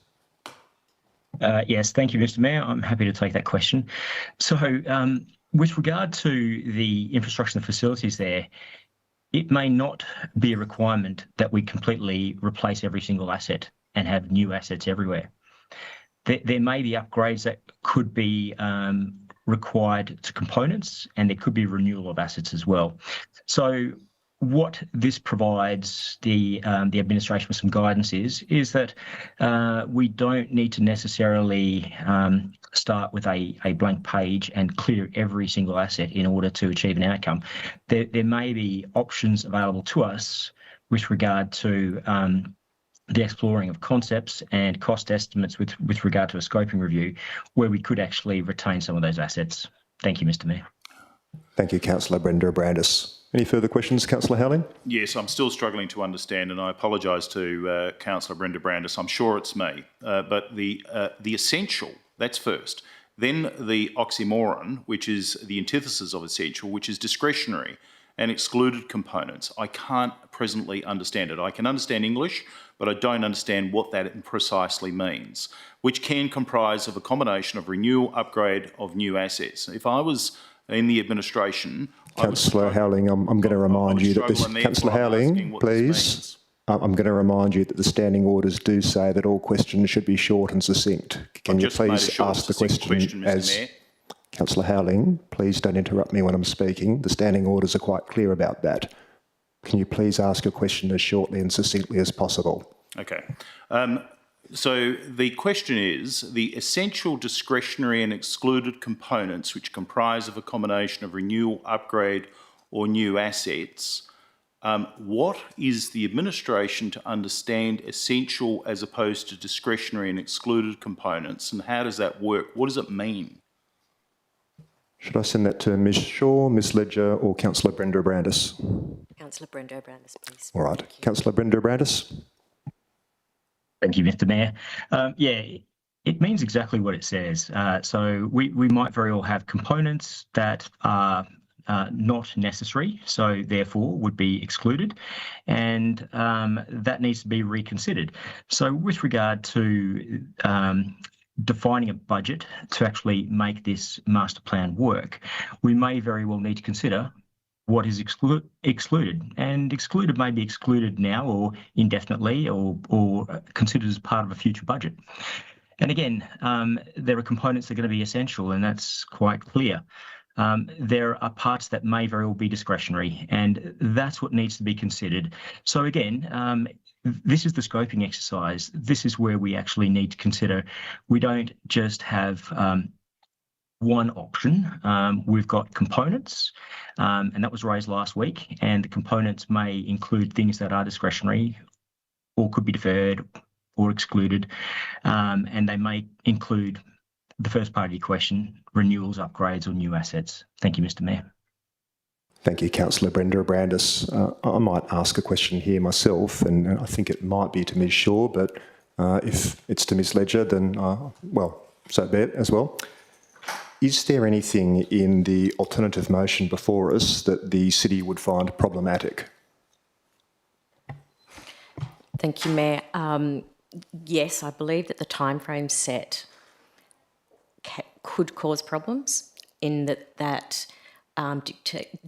Yes, thank you, Mr. Mayor. I'm happy to take that question. So with regard to the infrastructure and facilities there, it may not be a requirement that we completely replace every single asset and have new assets everywhere. There may be upgrades that could be required to components, and there could be renewal of assets as well. So what this provides the administration with some guidance is that we don't need to necessarily start with a blank page and clear every single asset in order to achieve an outcome. There may be options available to us with regard to the exploring of concepts and cost estimates with regard to a scoping review, where we could actually retain some of those assets. Thank you, Mr. Mayor. Thank you, Councillor Brender-Brandis. Any further questions, Councillor Howling? Yes, I'm still struggling to understand, and I apologise to Councillor Brender-Brandis. I'm sure it's me, but the essential, that's first. Then the oxymoron, which is the antithesis of essential, which is discretionary and excluded components. I can't presently understand it. I can understand English, but I don't understand what that precisely means, which can comprise of a combination of renewal, upgrade of new assets. If I was in the administration, Councillor Howling, I'm going to remind you that this, Councillor Howling, please, I'm going to remind you that the standing orders do say that all questions should be short and succinct. Can you please ask the question as... Councillor Howling, please don't interrupt me when I'm speaking. The standing orders are quite clear about that. Can you please ask a question as shortly and succinctly as possible? Okay. So the question is, the essential, discretionary and excluded components which comprise of a combination of renewal, upgrade or new assets, what is the administration to understand essential as opposed to discretionary and excluded components, and how does that work? What does it mean? Should I send that to Ms Shaw, Ms Ledger or Councillor Brender-Brandis? Councillor Brender-Brandis, please. All right. Councillor Brender-Brandis? Thank you, Mr. Mayor. Yeah, it means exactly what it says. So we might very well have components that are not necessary, so therefore would be excluded, and that needs to be reconsidered. So with regard to defining a budget to actually make this master plan work, we may very well need to consider what is excluded, and excluded may be excluded now or indefinitely or considered as part of a future budget. And again, there are components that are going to be essential, and that's quite clear. There are parts that may very well be discretionary, and that's what needs to be considered. So again, this is the scoping exercise. This is where we actually need to consider. We don't just have one option. We've got components, and that was raised last week, and the components may include things that are discretionary or could be deferred or excluded, and they may include the first part of your question, renewals, upgrades or new assets. Thank you, Mr. Mayor. Thank you, Councillor Brender-Brandis. I might ask a question here myself, and I think it might be to Ms Shaw, but if it's to Ms Ledger, then, well, so be it as well. Is there anything in the alternative motion before us that the City would find problematic? Thank you, Mayor. Yes, I believe that the timeframe set could cause problems in that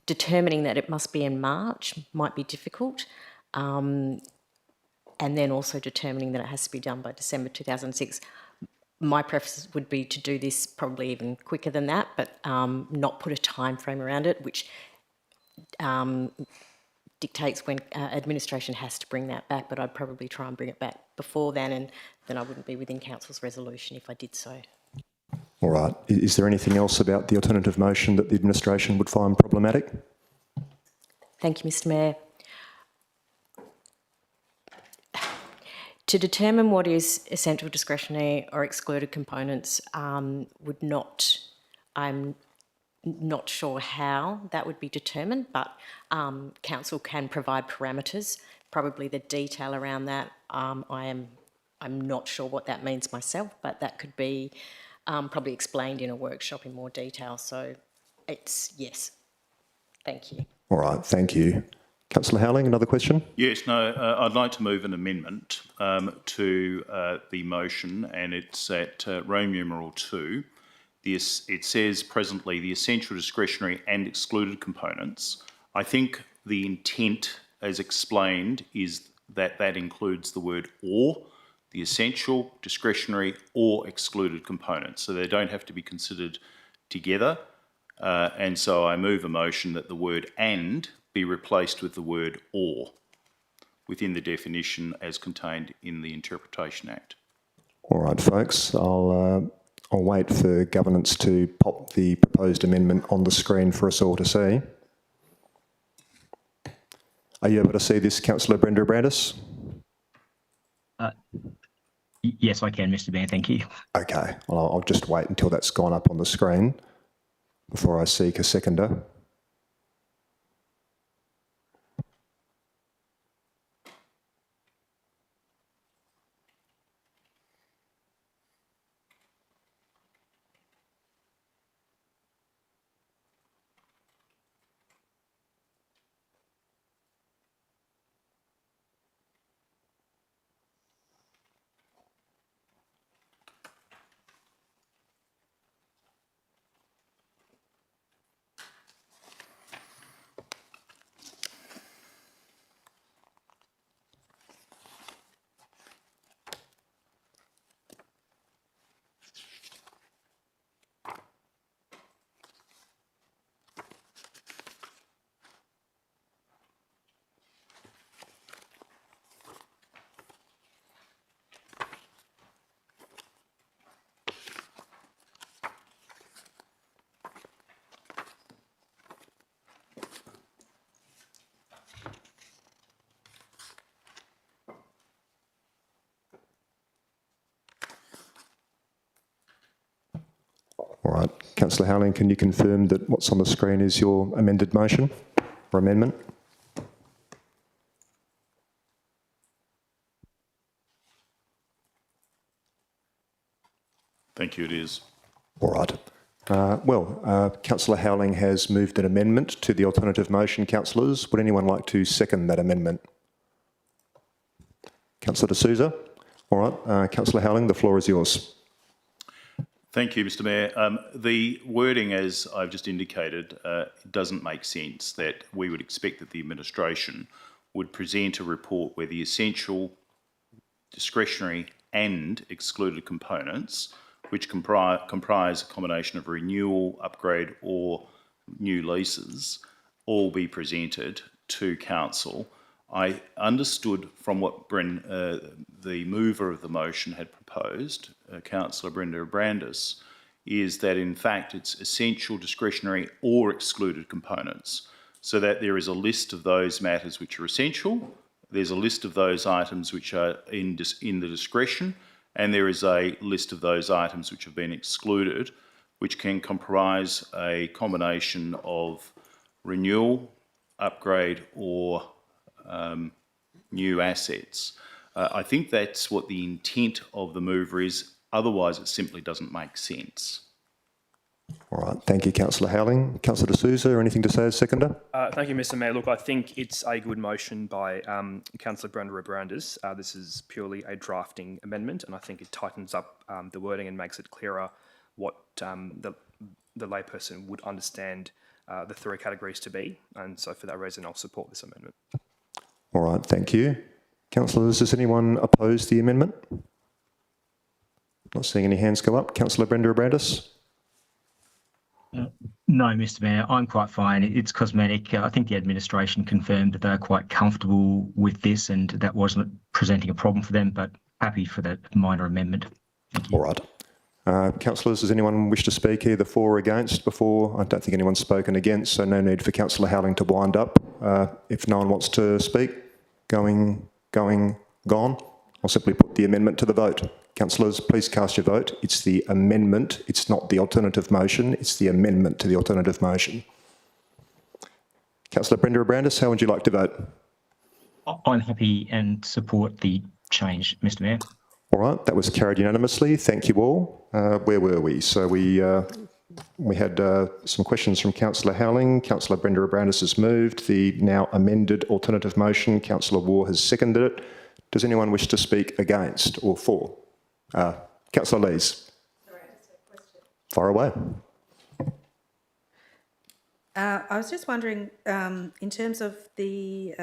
determining that it must be in March might be difficult, and then also determining that it has to be done by December 2006. My preference would be to do this probably even quicker than that, but not put a time frame around it, which dictates when administration has to bring that back, but I'd probably try and bring it back before then, and then I wouldn't be within Council's resolution if I did so. All right. Is there anything else about the alternative motion that the administration would find problematic? Thank you, Mr. Mayor. To determine what is essential, discretionary or excluded components I'm not sure how that would be determined, but Council can provide parameters. Probably the detail around that, I'm not sure what that means myself, but that could be probably explained in a workshop in more detail. So it's yes. Thank you. All right, thank you. Councillor Howling, another question? Yes, no, I'd like to move an amendment to the motion, and it's at Roman numeral 2. It says presently the essential, discretionary and excluded components. I think the intent, as explained, is that that includes the word or, the essential, discretionary or excluded components. So they don't have to be considered together. And so I move a motion that the word and be replaced with the word or within the definition as contained in the Interpretation Act. All right, folks, I'll wait for governance to pop the proposed amendment on the screen for us all to see. Are you able to see this, Councillor Brenda Brandis? Yes, I can, Mr. Mayor. Thank you. Okay, well, I'll just wait until that's gone up on the screen before I seek a seconder. All right, Councillor Howling, can you confirm that what's on the screen is your amended motion or amendment? Thank you, it is. All right. Councillor Howling has moved an amendment to the alternative motion. Councillors, would anyone like to second that amendment? Councillor D'Souza? All right, Councillor Howling, the floor is yours. Thank you, Mr. Mayor. The wording, as I've just indicated, doesn't make sense. That we would expect that the administration would present a report where the essential, discretionary and excluded components, which comprise a combination of renewal, upgrade or new leases, all be presented to council. I understood from what the mover of the motion had proposed, Councillor Brenda Brandis, is that in fact it's essential, discretionary or excluded components, so that there is a list of those matters which are essential, there's a list of those items which are in the discretion, and there is a list of those items which have been excluded, which can comprise a combination of renewal, upgrade or new assets. I think that's what the intent of the mover is, otherwise it simply doesn't make sense. All right, thank you, Councillor Howling. Councillor D'Souza, anything to say as seconder? Thank you, Mr. Mayor. Look, I think it's a good motion by Councillor Brenda Brandis. This is purely a drafting amendment, and I think it tightens up the wording and makes it clearer what the layperson would understand the three categories to be. And so for that reason, I'll support this amendment. All right, thank you. Councillors, does anyone oppose the amendment? Not seeing any hands go up. Councillor Brenda Brandis? No, Mr. Mayor, I'm quite fine. It's cosmetic. I think the administration confirmed that they're quite comfortable with this and that wasn't presenting a problem for them, but happy for that minor amendment. Thank you. All right. Councillors, does anyone wish to speak either for or against before? I don't think anyone's spoken against, so no need for Councillor Howling to wind up. If no one wants to speak, gone, I'll simply put the amendment to the vote. Councillors, please cast your vote. It's the amendment. It's not the alternative motion. It's the amendment to the alternative motion. Councillor Brenda Brandis, how would you like to vote? I'm happy and support the change, Mr. Mayor. All right, that was carried unanimously. Thank you all. Where were we? So we had some questions from Councillor Howling. Councillor Brenda Brandis has moved the now amended alternative motion. Councillor Waugh has seconded it. Does anyone wish to speak against or for? Councillor Lees. Sorry, I just have a question. Far away. I was just wondering, in terms of the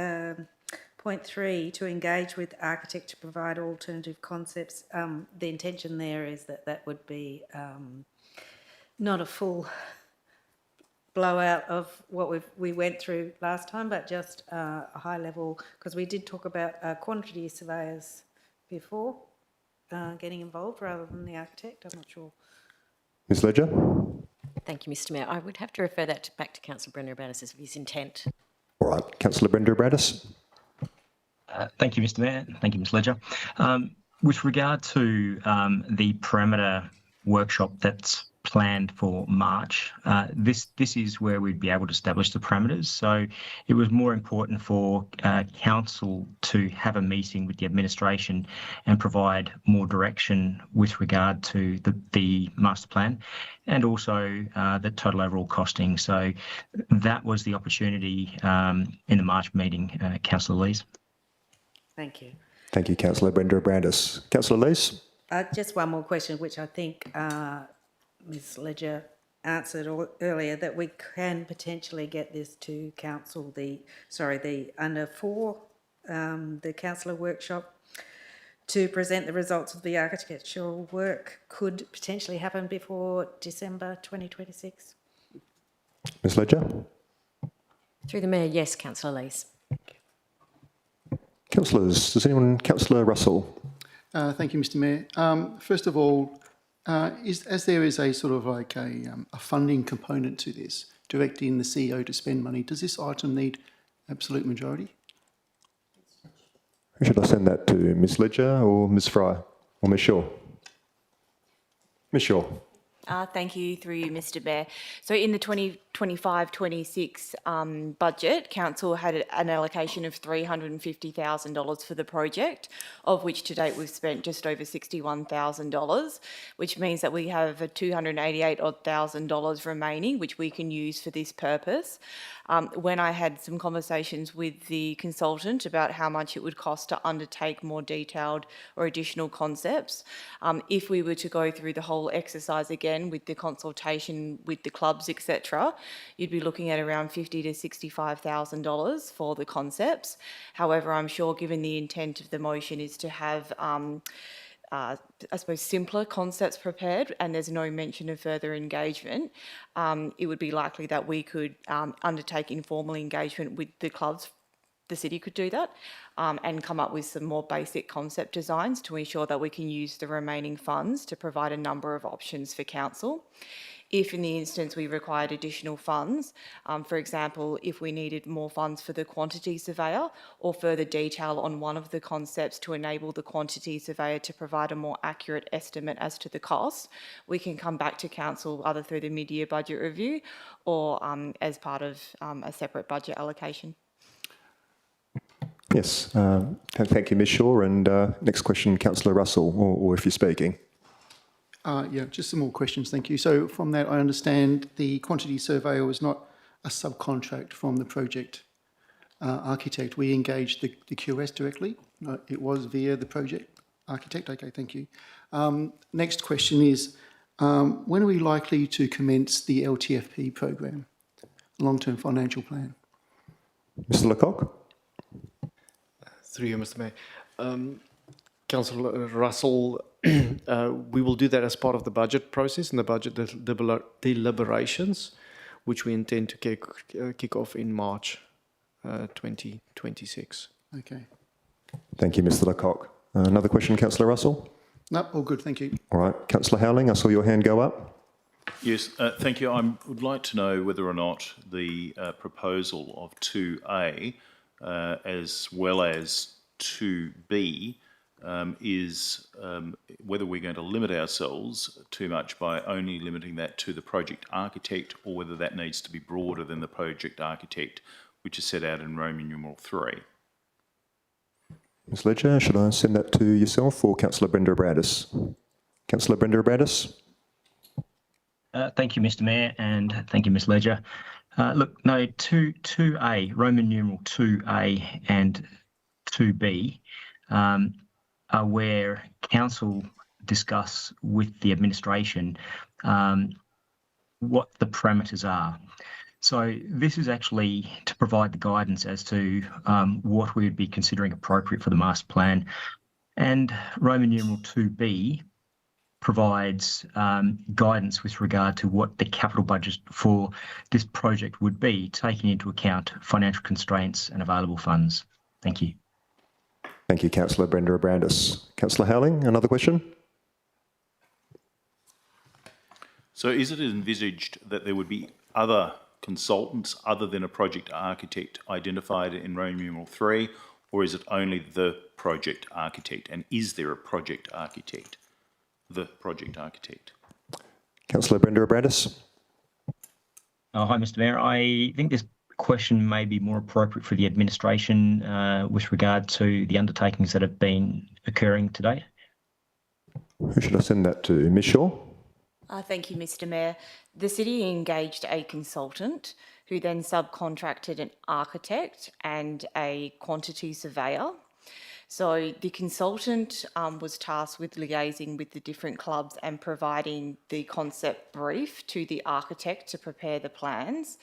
point 3, to engage with architect to provide alternative concepts, the intention there is that that would be not a full blowout of what we went through last time, but just a high level, because we did talk about quantity surveyors before getting involved rather than the architect. I'm not sure. Ms Ledger? Thank you, Mr Mayor. I would have to refer that back to Councillor Brenda-Abrandis as of his intent. All right, Councillor Brenda-Abrandis. Thank you, Mr Mayor. Thank you, Ms Ledger. With regard to the parameter workshop that's planned for March, this is where we'd be able to establish the parameters. So it was more important for council to have a meeting with the administration and provide more direction with regard to the master plan and also the total overall costing. So that was the opportunity in the March meeting, Councillor Lees. Thank you. Thank you, Councillor Brenda-Abrandis. Councillor Lees? Just one more question, which I think Ms Ledger answered earlier, that we can potentially get this to council, the under 4, the councillor workshop, to present the results of the architectural work could potentially happen before December 2026. Ms Ledger? Through the Mayor, yes, Councillor Lees. Councillors, does anyone? Councillor Russell? Thank you, Mr Mayor. First of all, as there is a sort of like a funding component to this, directing the CEO to spend money, does this item need absolute majority? Should I send that to Ms Ledger or Ms Fry or Ms Shaw? Ms Shaw. Thank you, through you, Mr Mayor. So in the 2025-26 budget, Council had an allocation of $350,000 for the project, of which to date we've spent just over $61,000, which means that we have a $288,000 remaining, which we can use for this purpose. When I had some conversations with the consultant about how much it would cost to undertake more detailed or additional concepts, if we were to go through the whole exercise again with the consultation with the clubs, etc., you'd be looking at around $50,000 to $65,000 for the concepts. However, I'm sure given the intent of the motion is to have I suppose, simpler concepts prepared and there's no mention of further engagement, it would be likely that we could undertake informal engagement with the clubs. The city could do that and come up with some more basic concept designs to ensure that we can use the remaining funds to provide a number of options for council. If in the instance we required additional funds, for example, if we needed more funds for the quantity surveyor or further detail on one of the concepts to enable the quantity surveyor to provide a more accurate estimate as to the cost, we can come back to council either through the mid-year budget review or as part of a separate budget allocation. Yes, thank you, Ms Shaw. And next question, Councillor Russell, or if you're speaking. Yeah, just some more questions, thank you. So from that, I understand the quantity surveyor was not a subcontract from the project architect. We engaged the QS directly. It was via the project architect. Okay, thank you. Next question is, when are we likely to commence the LTFP program, long-term financial plan? Mr Lecoq? Through you, Mr Mayor. Councillor Russell, we will do that as part of the budget process and the budget deliberations, which we intend to kick off in March 2026. Okay. Thank you, Mr Lecoq. Another question, Councillor Russell? No, all good, thank you. All right, Councillor Howling, I saw your hand go up. Yes, thank you. I would like to know whether or not the proposal of 2A as well as 2B is whether we're going to limit ourselves too much by only limiting that to the project architect, or whether that needs to be broader than the project architect, which is set out in Roman numeral 3. Ms Ledger, should I send that to yourself or Councillor Brenda-Abrandis? Councillor Brenda-Abrandis? Thank you, Mr Mayor, and thank you, Ms Ledger. Look, no, 2A, Roman numeral 2A and 2B are where council discuss with the administration what the parameters are. So this is actually to provide the guidance as to what we would be considering appropriate for the master plan. And Roman numeral 2B provides guidance with regard to what the capital budget for this project would be, taking into account financial constraints and available funds. Thank you. Thank you, Councillor Brenda Abrandis. Councillor Howling, another question? So is it envisaged that there would be other consultants other than a project architect identified in Roman numeral 3, or is it only the project architect? And is there a project architect? The project architect. Councillor Brenda Abrandis. Hi, Mr. Mayor. I think this question may be more appropriate for the administration with regard to the undertakings that have been occurring to date. Who should I send that to? Ms Shaw? Thank you, Mr. Mayor. The city engaged a consultant who then subcontracted an architect and a quantity surveyor. So the consultant was tasked with liaising with the different clubs and providing the concept brief to the architect to prepare the plans.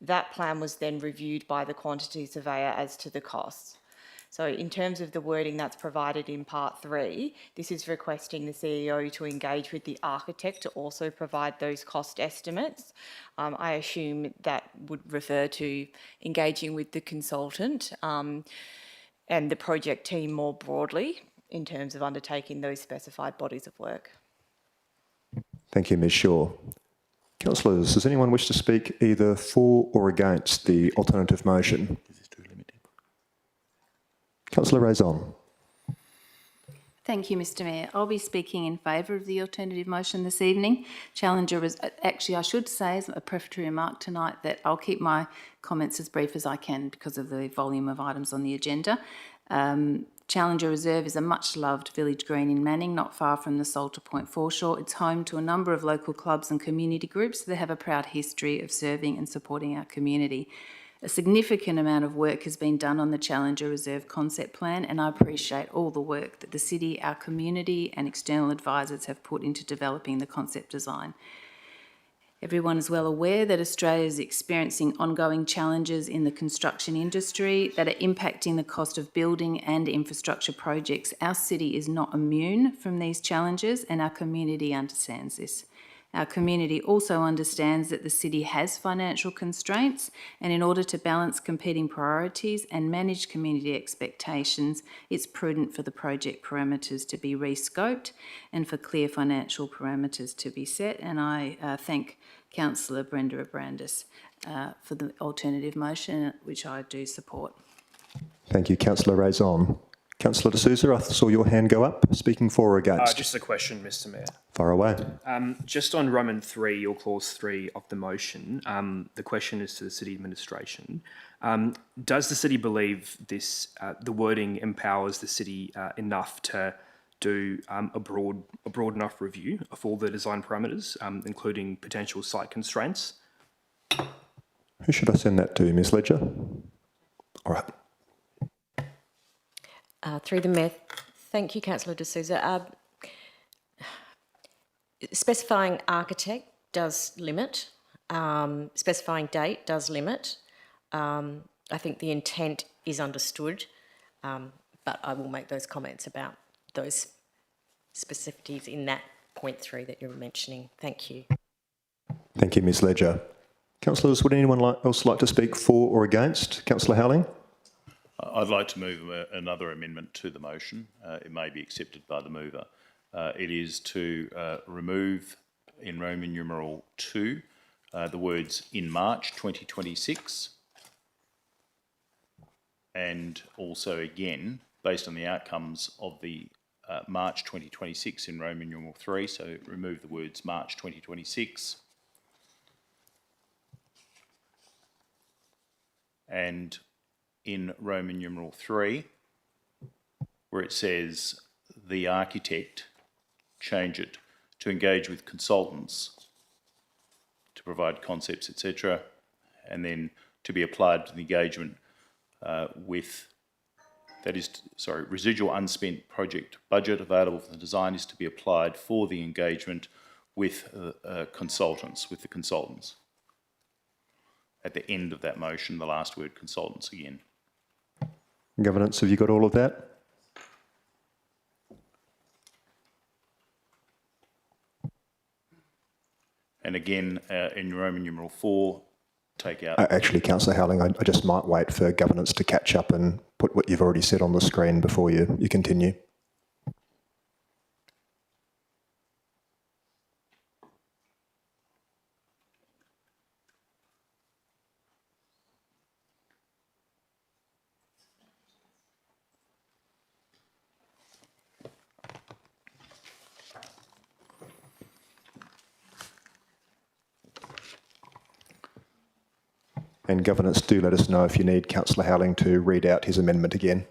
That plan was then reviewed by the quantity surveyor as to the costs. So in terms of the wording that's provided in part 3, this is requesting the CEO to engage with the architect to also provide those cost estimates. I assume that would refer to engaging with the consultant and the project team more broadly in terms of undertaking those specified bodies of work. Thank you, Ms Shaw. Councillors, does anyone wish to speak either for or against the alternative motion? Councillor Raison. Thank you, Mr. Mayor. I'll be speaking in favour of the alternative motion this evening. Challenger was actually, I should say, as a prefatory remark tonight, that I'll keep my comments as brief as I can because of the volume of items on the agenda. Challenger Reserve is a much-loved village green in Manning, not far from the Salter Point foreshore. It's home to a number of local clubs and community groups that have a proud history of serving and supporting our community. A significant amount of work has been done on the Challenger Reserve concept plan, and I appreciate all the work that the city, our community and external advisors have put into developing the concept design. Everyone is well aware that Australia is experiencing ongoing challenges in the construction industry that are impacting the cost of building and infrastructure projects. Our city is not immune from these challenges, and our community understands this. Our community also understands that the city has financial constraints, and in order to balance competing priorities and manage community expectations, it's prudent for the project parameters to be rescoped and for clear financial parameters to be set. And I thank Councillor Brenda Abrandis for the alternative motion, which I do support. Thank you, Councillor Raison. Councillor De Souza, I saw your hand go up. Speaking for or against? Just a question, Mr. Mayor. Far away. Just on Roman 3, or clause 3 of the motion, the question is to the city administration. Does the city believe this, the wording empowers the city enough to do a broad enough review of all the design parameters, including potential site constraints? Who should I send that to, Ms Ledger? All right. Through the Mayor, thank you, Councillor De Souza. Specifying architect does limit, specifying date does limit. I think the intent is understood, but I will make those comments about those specificities in that point 3 that you're mentioning. Thank you. Thank you, Ms Ledger. Councillors, would anyone else like to speak for or against? Councillor Howling? I'd like to move another amendment to the motion. It may be accepted by the mover. It is to remove in Roman numeral 2 the words "in March 2026", and also again, based on the outcomes of the March 2026 in Roman numeral 3, so remove the words March 2026, and in Roman numeral 3, where it says the architect, change it to engage with consultants to provide concepts, etc., and then to be applied to the engagement with, that is, sorry, residual unspent project budget available for the design is to be applied for the engagement with consultants, with the consultants. At the end of that motion, the last word consultants again. Governance, have you got all of that? And again, in Roman numeral 4, take out. Actually, Councillor Howling, I just might wait for governance to catch up and put what you've already said on the screen before you continue. And governance, do let us know if you need Councillor Howling to read out his amendment again.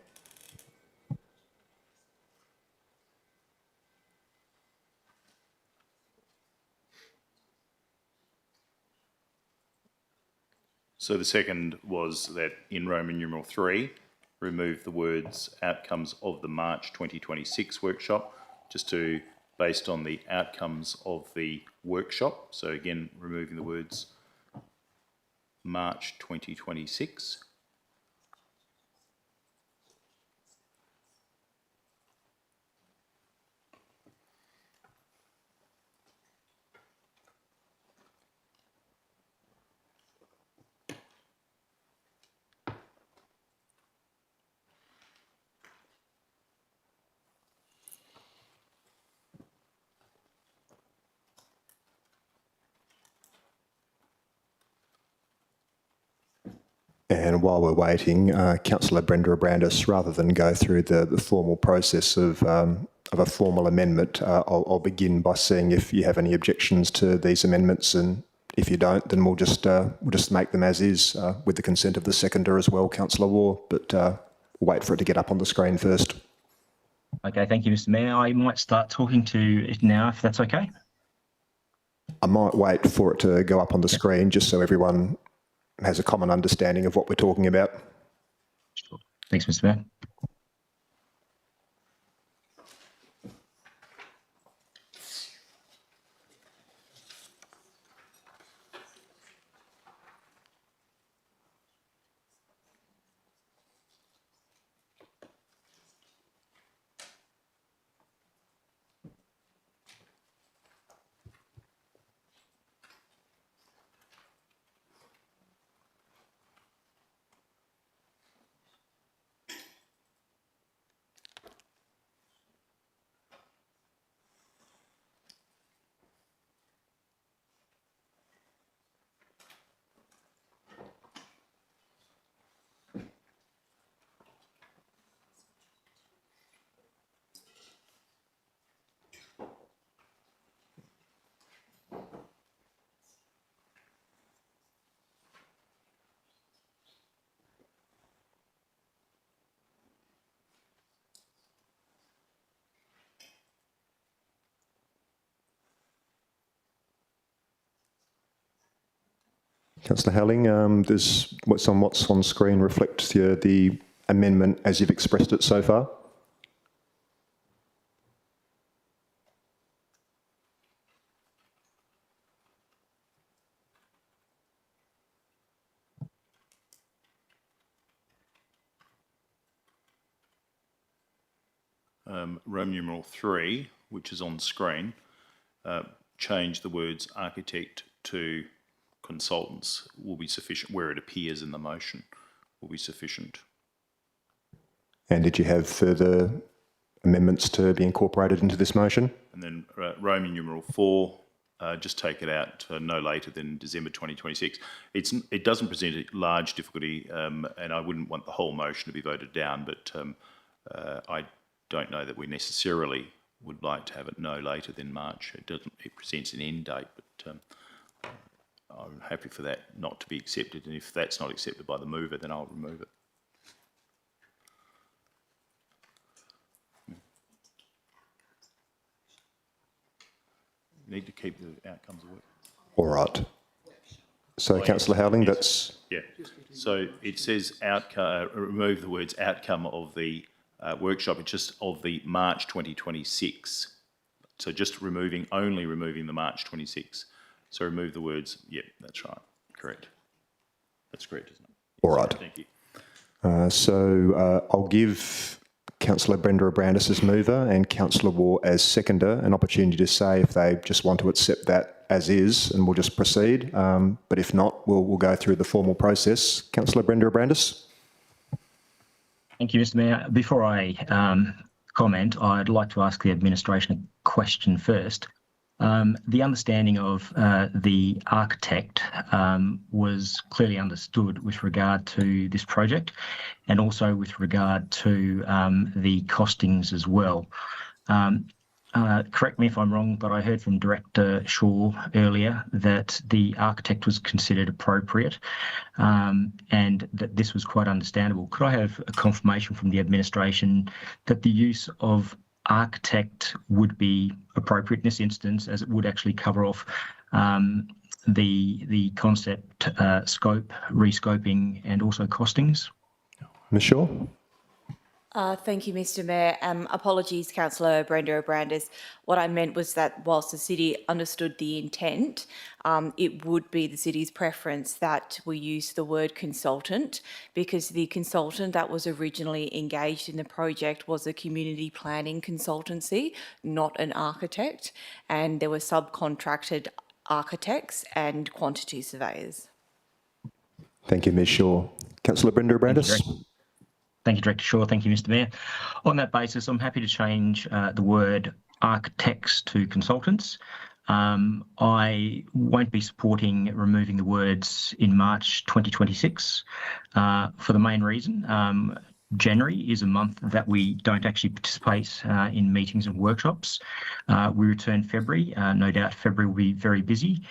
So the second was that in Roman numeral 3, remove the words outcomes of the March 2026 workshop, just to based on the outcomes of the workshop. So again, removing the words March 2026. And while we're waiting, Councillor Brenda Abrandis, rather than go through the formal process of a formal amendment, I'll begin by seeing if you have any objections to these amendments, and if you don't, then we'll just make them as is with the consent of the seconder as well, Councillor Waugh. But we'll wait for it to get up on the screen first. Okay, thank you, Mr. Mayor. I might start talking to it now, if that's okay. I might wait for it to go up on the screen just so everyone has a common understanding of what we're talking about. Sure. Thanks, Mr. Mayor. Councillor Howling, does what's on screen reflect the amendment as you've expressed it so far? Roman numeral 3, which is on screen, change the words architect to consultants will be sufficient, where it appears in the motion will be sufficient. And did you have further amendments to be incorporated into this motion? And then Roman numeral 4, just take it out to no later than December 2026. It doesn't present a large difficulty, and I wouldn't want the whole motion to be voted down, but I don't know that we necessarily would like to have it no later than March. It presents an end date, but I'm happy for that not to be accepted, and if that's not accepted by the mover, then I'll remove it. Need to keep the outcomes of work. All right. So, Councillor Howling, that's... Yeah. So it says remove the words outcome of the workshop. It's just of the March 2026. So just only removing the March 26. So remove the words, yep, that's right, correct. That's correct, isn't it? All right. Thank you. So I'll give Councillor Brenda Abrandis as mover and Councillor Waugh as seconder an opportunity to say if they just want to accept that as is and we'll just proceed. But if not, we'll go through the formal process. Councillor Brenda Abrandis. Thank you, Mr. Mayor. Before I comment, I'd like to ask the administration a question first. The understanding of the architect was clearly understood with regard to this project and also with regard to the costings as well. Correct me if I'm wrong, but I heard from Director Shaw earlier that the architect was considered appropriate and that this was quite understandable. Could I have a confirmation from the administration that the use of architect would be appropriate in this instance, as it would actually cover off the concept, scope, rescoping, and also costings? Ms Shaw? Thank you, Mr. Mayor. Apologies, Councillor Brenda Abrandis. What I meant was that whilst the city understood the intent, it would be the city's preference that we use the word consultant, because the consultant that was originally engaged in the project was a community planning consultancy, not an architect, and there were subcontracted architects and quantity surveyors. Thank you, Ms Shaw. Councillor Brenda Abrandis. Thank you, Director Shaw. Thank you, Mr. Mayor. On that basis, I'm happy to change the word architects to consultants. I won't be supporting removing the words in March 2026 for the main reason. January is a month that we don't actually participate in meetings and workshops. We return February. No doubt February will be very busy.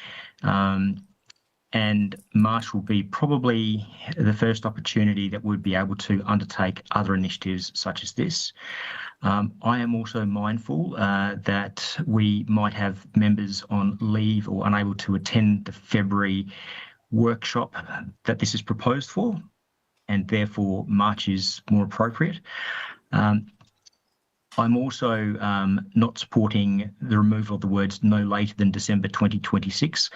And March will be probably the first opportunity that we'd be able to undertake other initiatives such as this. I am also mindful that we might have members on leave or unable to attend the February workshop that this is proposed for, and therefore March is more appropriate. I'm also not supporting the removal of the words no later than December 2026.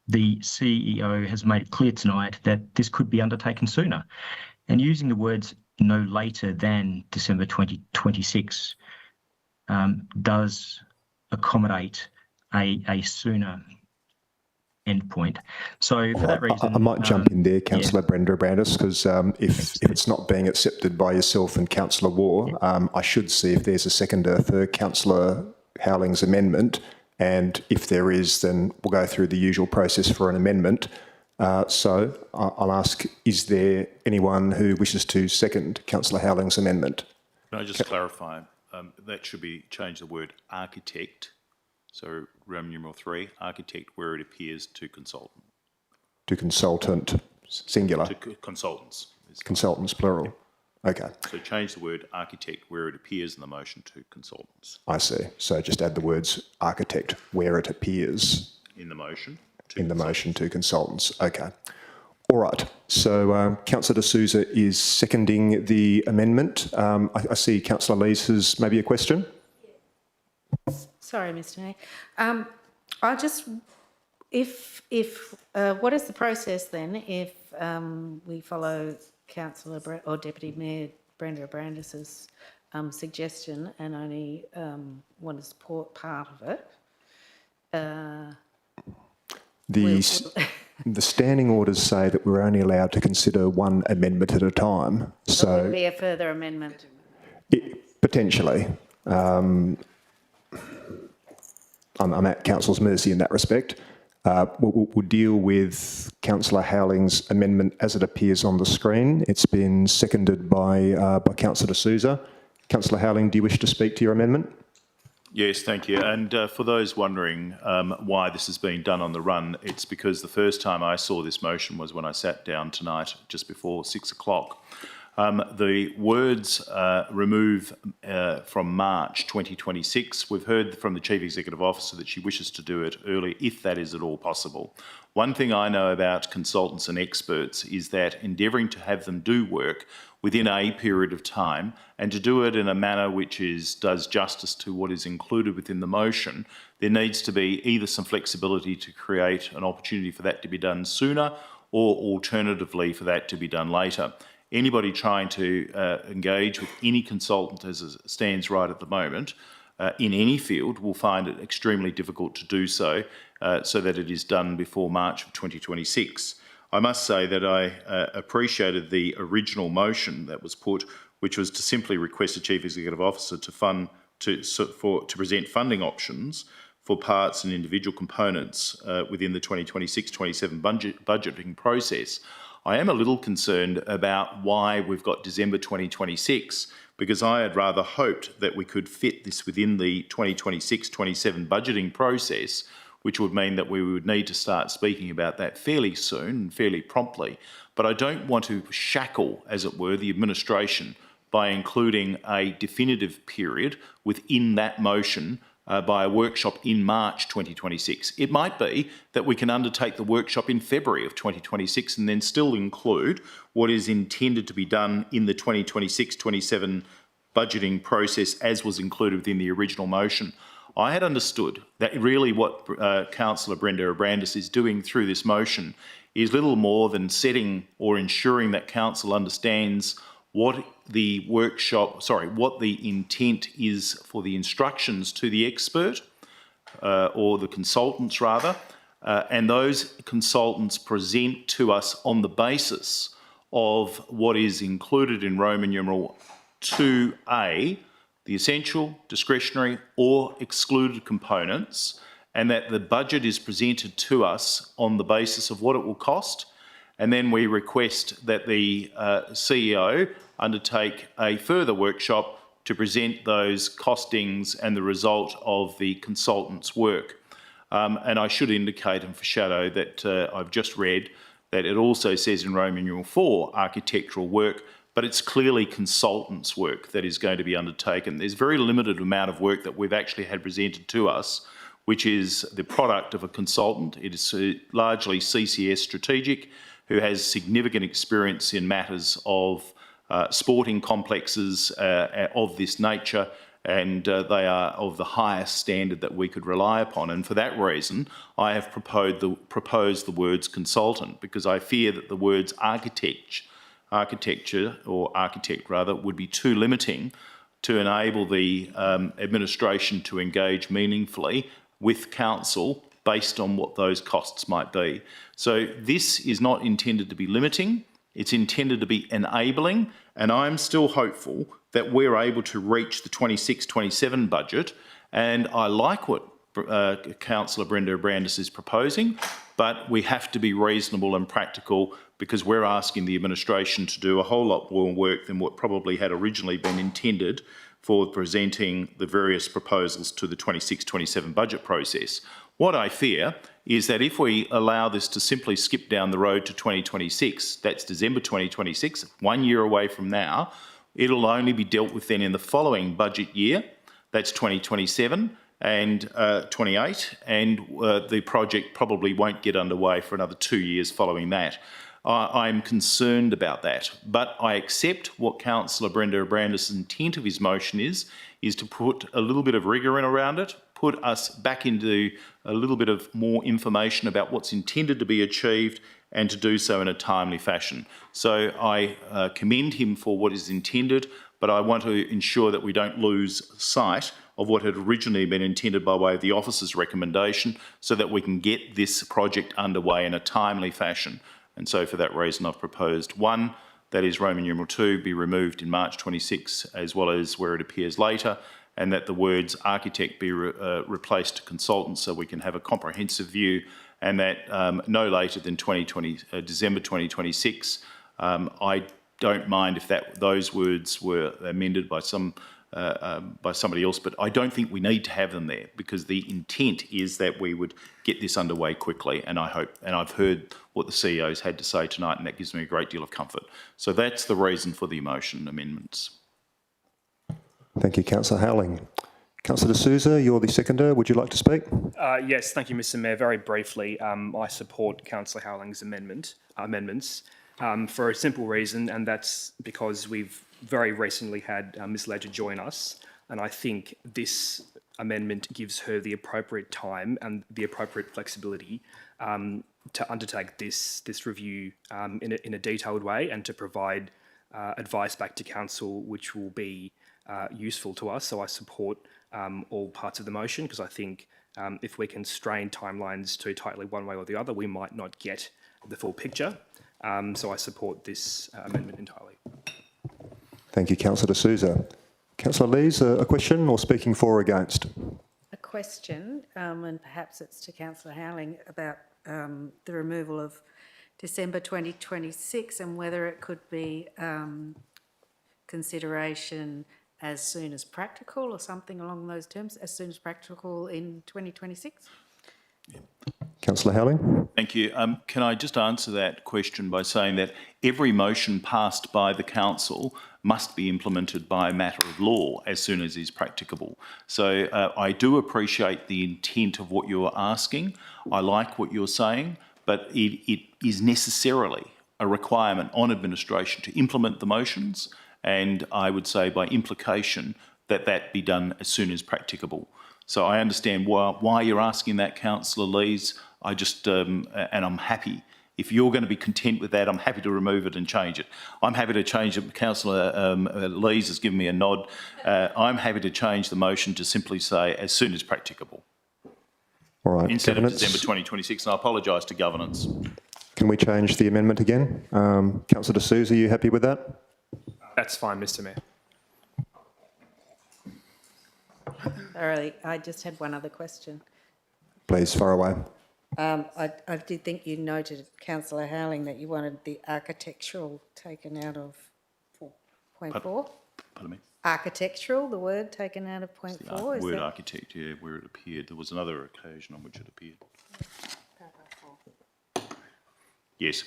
The CEO has made it clear tonight that this could be undertaken sooner. And using the words no later than December 2026 does accommodate a sooner endpoint. So for that reason... I might jump in there, Councillor Brenda Abrandis, because if it's not being accepted by yourself and Councillor Waugh, I should see if there's a seconder for Councillor Howling's amendment. And if there is, then we'll go through the usual process for an amendment. So I'll ask, is there anyone who wishes to second Councillor Howling's amendment? Can I just clarify? That should be change the word architect. So Roman numeral 3, architect where it appears to consultant. To consultant, singular. To consultants. Consultants, plural. Okay. So change the word architect where it appears in the motion to consultants. I see. So just add the words architect where it appears. In the motion. In the motion to consultants. Okay. All right. So Councillor De Souza is seconding the amendment. I see Councillor Lees has maybe a question. Sorry, Mr. Mayor. I just, what is the process then if we follow Councillor or Deputy Mayor Brenda Abrandis's suggestion and only want to support part of it? The standing orders say that we're only allowed to consider one amendment at a time. So there will be a further amendment. Potentially. I'm at Council's mercy in that respect. We'll deal with Councillor Howling's amendment as it appears on the screen. It's been seconded by Councillor De Souza. Councillor Howling, do you wish to speak to your amendment? Yes, thank you. And for those wondering why this is being done on the run, it's because the first time I saw this motion was when I sat down tonight just before 6 o'clock. The words remove from March 2026. We've heard from the Chief Executive Officer that she wishes to do it early, if that is at all possible. One thing I know about consultants and experts is that endeavouring to have them do work within a period of time and to do it in a manner which does justice to what is included within the motion, there needs to be either some flexibility to create an opportunity for that to be done sooner or alternatively for that to be done later. Anybody trying to engage with any consultant as it stands right at the moment in any field will find it extremely difficult to do so, so that it is done before March of 2026. I must say that I appreciated the original motion that was put, which was to simply request the Chief Executive Officer to present funding options for parts and individual components within the 2026-27 budgeting process. I am a little concerned about why we've got December 2026, because I had rather hoped that we could fit this within the 2026-27 budgeting process, which would mean that we would need to start speaking about that fairly soon and fairly promptly. But I don't want to shackle, as it were, the administration by including a definitive period within that motion by a workshop in March 2026. It might be that we can undertake the workshop in February of 2026 and then still include what is intended to be done in the 2026-27 budgeting process as was included within the original motion. I had understood that really what Councillor Brenda Abrandis is doing through this motion is little more than setting or ensuring that Council understands what the intent is for the instructions to the expert, or the consultants rather, and those consultants present to us on the basis of what is included in Roman numeral 2A, the essential, discretionary or excluded components, and that the budget is presented to us on the basis of what it will cost. And then we request that the CEO undertake a further workshop to present those costings and the result of the consultant's work. And I should indicate and foreshadow that I've just read that it also says in Roman numeral 4, architectural work, but it's clearly consultants' work that is going to be undertaken. There's very limited amount of work that we've actually had presented to us, which is the product of a consultant. It is largely CCS Strategic, who has significant experience in matters of sporting complexes of this nature, and they are of the highest standard that we could rely upon. And for that reason, I have proposed the words consultant, because I fear that the words architect would be too limiting to enable the administration to engage meaningfully with council based on what those costs might be. So this is not intended to be limiting, it's intended to be enabling, and I'm still hopeful that we're able to reach the 26-27 budget, and I like what Councillor Brenda Abrandis is proposing, but we have to be reasonable and practical, because we're asking the administration to do a whole lot more work than what probably had originally been intended for presenting the various proposals to the 26-27 budget process. What I fear is that if we allow this to simply skip down the road to 2026, that's December 2026, 1 year away from now, it'll only be dealt with then in the following budget year, that's 2027 and 28, and the project probably won't get underway for another 2 years following that. I'm concerned about that, but I accept what Councillor Brenda Abrandis' intent of his motion is to put a little bit of rigour in around it, put us back into a little bit of more information about what's intended to be achieved, and to do so in a timely fashion. So I commend him for what is intended, but I want to ensure that we don't lose sight of what had originally been intended by way of the officer's recommendation, so that we can get this project underway in a timely fashion. And so for that reason, I've proposed 1, that is Roman numeral 2, be removed in March 26, as well as where it appears later, and that the words architect be replaced to consultant, so we can have a comprehensive view, and that no later than December 2026. I don't mind if those words were amended by somebody else, but I don't think we need to have them there, because the intent is that we would get this underway quickly, and I've heard what the CEO's had to say tonight, and that gives me a great deal of comfort. So that's the reason for the motion amendments. Thank you, Councillor Howling. Councillor D'Souza, you're the seconder. Would you like to speak? Yes, thank you, Mr. Mayor. Very briefly, I support Councillor Howling's amendments for a simple reason, and that's because we've very recently had Ms. Ledger join us, and I think this amendment gives her the appropriate time and the appropriate flexibility to undertake this review in a detailed way, and to provide advice back to council which will be useful to us. So I support all parts of the motion, because I think if we constrain timelines too tightly one way or the other, we might not get the full picture. So I support this amendment entirely. Thank you, Councillor D'Souza. Councillor Lees, a question or speaking for or against? A question, and perhaps it's to Councillor Howling, about the removal of December 2026 and whether it could be consideration as soon as practical or something along those terms, as soon as practical in 2026? Councillor Howling? Thank you. Can I just answer that question by saying that every motion passed by the council must be implemented by a matter of law as soon as is practicable. So I do appreciate the intent of what you're asking. I like what you're saying, but it is necessarily a requirement on administration to implement the motions, and I would say by implication that that be done as soon as practicable. So I understand why you're asking that, Councillor Lees. I just, and I'm happy. If you're going to be content with that, I'm happy to remove it and change it. I'm happy to change it. Councillor Lees has given me a nod. I'm happy to change the motion to simply say as soon as practicable. All right. Instead of Governance. December 2026, and I apologise to governance. Can we change the amendment again? Councillor D'Souza, are you happy with that? That's fine, Mr. Mayor. Thoroughly, I just had one other question. Please, far away. I did think you noted, Councillor Howling, that you wanted the architectural taken out of point 4. Pardon me? Architectural, the word taken out of point 4. Word architect, yeah, where it appeared. There was another occasion on which it appeared. Yes,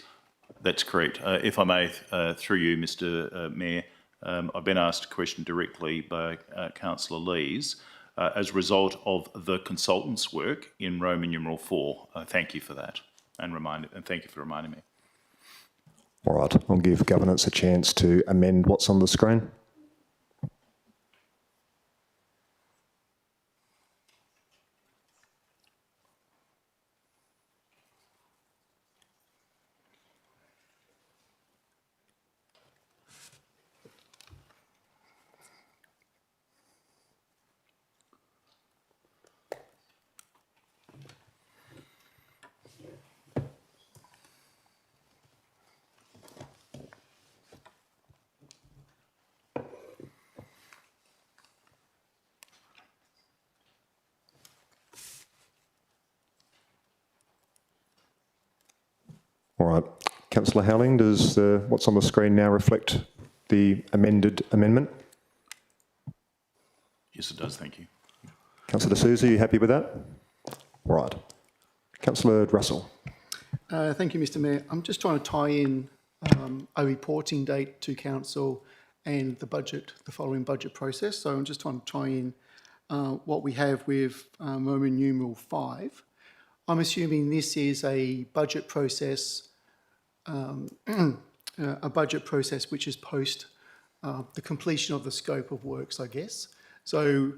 that's correct. If I may, through you, Mr. Mayor, I've been asked a question directly by Councillor Lees as a result of the consultants' work in Roman numeral 4. Thank you for that, and thank you for reminding me. All right, I'll give governance a chance to amend what's on the screen. All right. Councillor Howling, does what's on the screen now reflect the amended amendment? Yes, it does. Thank you. Councillor D'Souza, are you happy with that? All right. Councillor Russell. Thank you, Mr. Mayor. I'm just trying to tie in a reporting date to council and the budget, the following budget process. So I'm just trying to tie in what we have with Roman numeral 5. I'm assuming this is a budget process, which is post the completion of the scope of works, I guess. So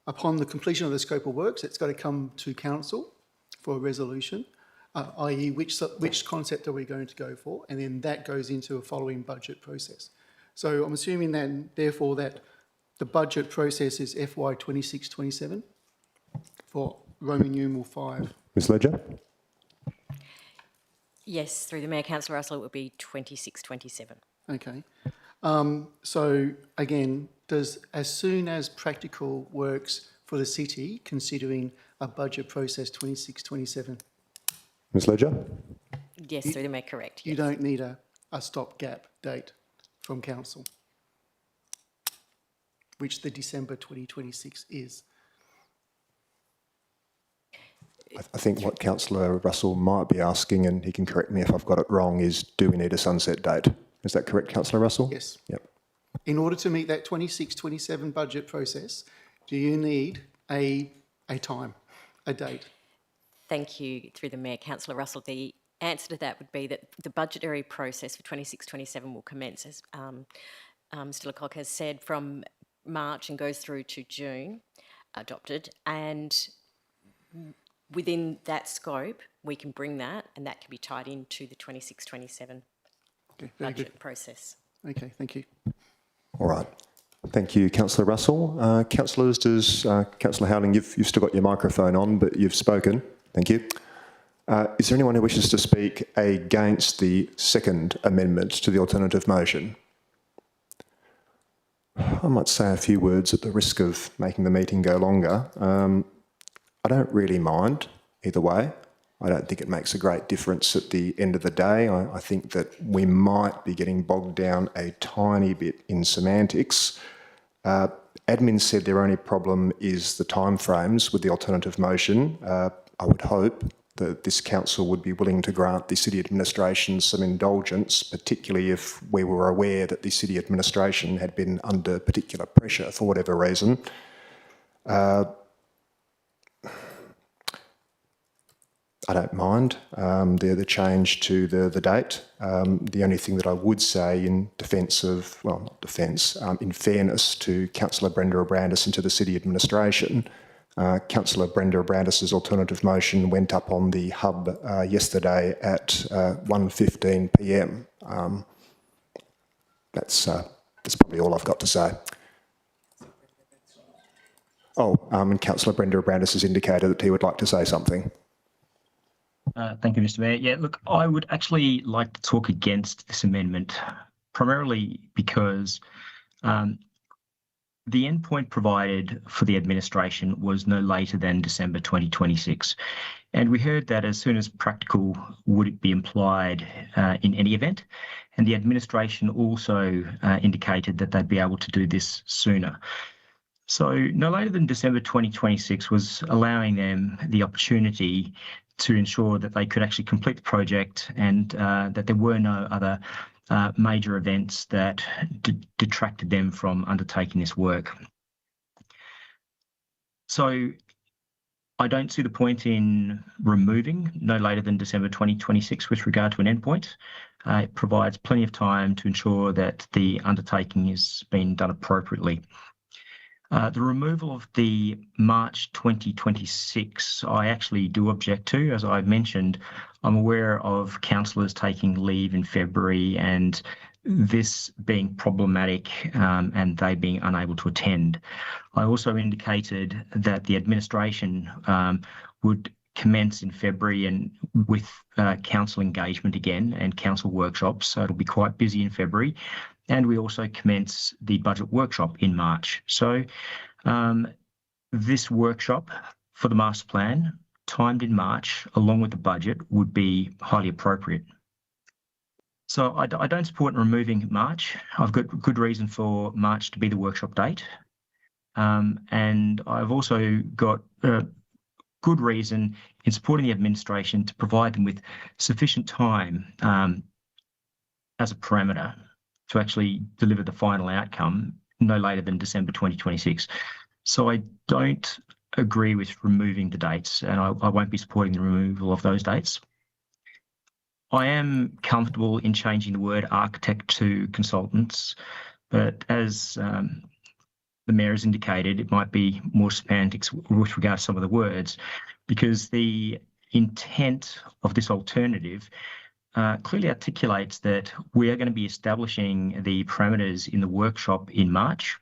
upon the completion of the scope of works, it's got to come to council for a resolution, i.e. which concept are we going to go for, and then that goes into a following budget process. So I'm assuming then, therefore, that the budget process is FY 26-27 for Roman numeral 5. Ms Ledger? Yes, through the Mayor, Councillor Russell, it would be 26-27. Okay. So again, does as soon as practical works for the city, considering a budget process 26-27? Ms Ledger? Yes, through the Mayor, correct. You Yes. don't need a stopgap date from council, which the December 2026 is. I think what Councillor Russell might be asking, and he can correct me if I've got it wrong, is do we need a sunset date? Is that correct, Councillor Russell? Yes. Yep. In order to meet that 26-27 budget process, do you need a time, a date? Thank you, through the Mayor, Councillor Russell. The answer to that would be that the budgetary process for 26-27 will commence, as Mr Lecoq has said, from March and goes through to June, adopted, and within that scope, we can bring that, and that can be tied into the 26-27 Okay, very budget good. process. Okay, thank you. All right. Thank you, Councillor Russell. Councillors, does Councillor Howling, you've still got your microphone on, but you've spoken. Thank you. Is there anyone who wishes to speak against the second amendment to the alternative motion? I might say a few words at the risk of making the meeting go longer. I don't really mind either way. I don't think it makes a great difference at the end of the day. I think that we might be getting bogged down a tiny bit in semantics. Admin said their only problem is the timeframes with the alternative motion. I would hope that this council would be willing to grant the city administration some indulgence, particularly if we were aware that the city administration had been under particular pressure for whatever reason. I don't mind the change to the date. The only thing that I would say in defence of, well, not defence, in fairness to Councillor Brenda Abrandis and to the city administration, Councillor Brenda Abrandis's alternative motion went up on the hub yesterday at 1:15 p.m. That's probably all I've got to say. Oh, and Councillor Brenda Abrandis has indicated that he would like to say something. Thank you, Mr. Mayor. Yeah, look, I would actually like to talk against this amendment, primarily because the endpoint provided for the administration was no later than December 2026. And we heard that as soon as practical would it be implied in any event. And the administration also indicated that they'd be able to do this sooner. So no later than December 2026 was allowing them the opportunity to ensure that they could actually complete the project and that there were no other major events that detracted them from undertaking this work. So I don't see the point in removing no later than December 2026 with regard to an endpoint. It provides plenty of time to ensure that the undertaking is being done appropriately. The removal of the March 2026, I actually do object to. As I mentioned, I'm aware of councillors taking leave in February and this being problematic and they being unable to attend. I also indicated that the administration would commence in February and with council engagement again and council workshops, so it'll be quite busy in February. And we also commence the budget workshop in March. So this workshop for the master plan, timed in March, along with the budget, would be highly appropriate. So I don't support removing March. I've got good reason for March to be the workshop date. And I've also got good reason in supporting the administration to provide them with sufficient time as a parameter to actually deliver the final outcome no later than December 2026. So I don't agree with removing the dates, and I won't be supporting the removal of those dates. I am comfortable in changing the word architect to consultants, but as the Mayor has indicated, it might be more semantics with regard to some of the words, because the intent of this alternative clearly articulates that we are going to be establishing the parameters in the workshop in March,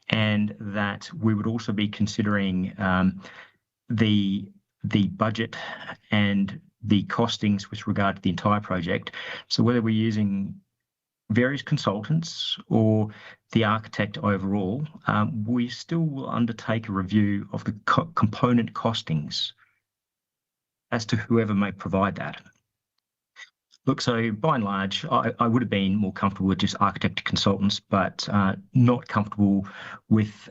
and that we would also be considering the budget and the costings with regard to the entire project. So whether we're using various consultants or the architect overall, we still will undertake a review of the component costings as to whoever may provide that. Look, so by and large, I would have been more comfortable with just architect consultants, but not comfortable with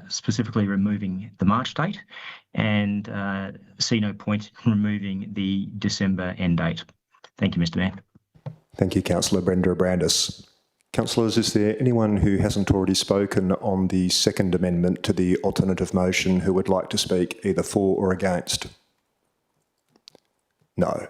specifically removing the March date and see no point in removing the December end date. Thank you, Mr. Mayor. Thank you, Councillor Brenda Abrandis. Councillors, is there anyone who hasn't already spoken on the second amendment to the alternative motion who would like to speak either for or against? No.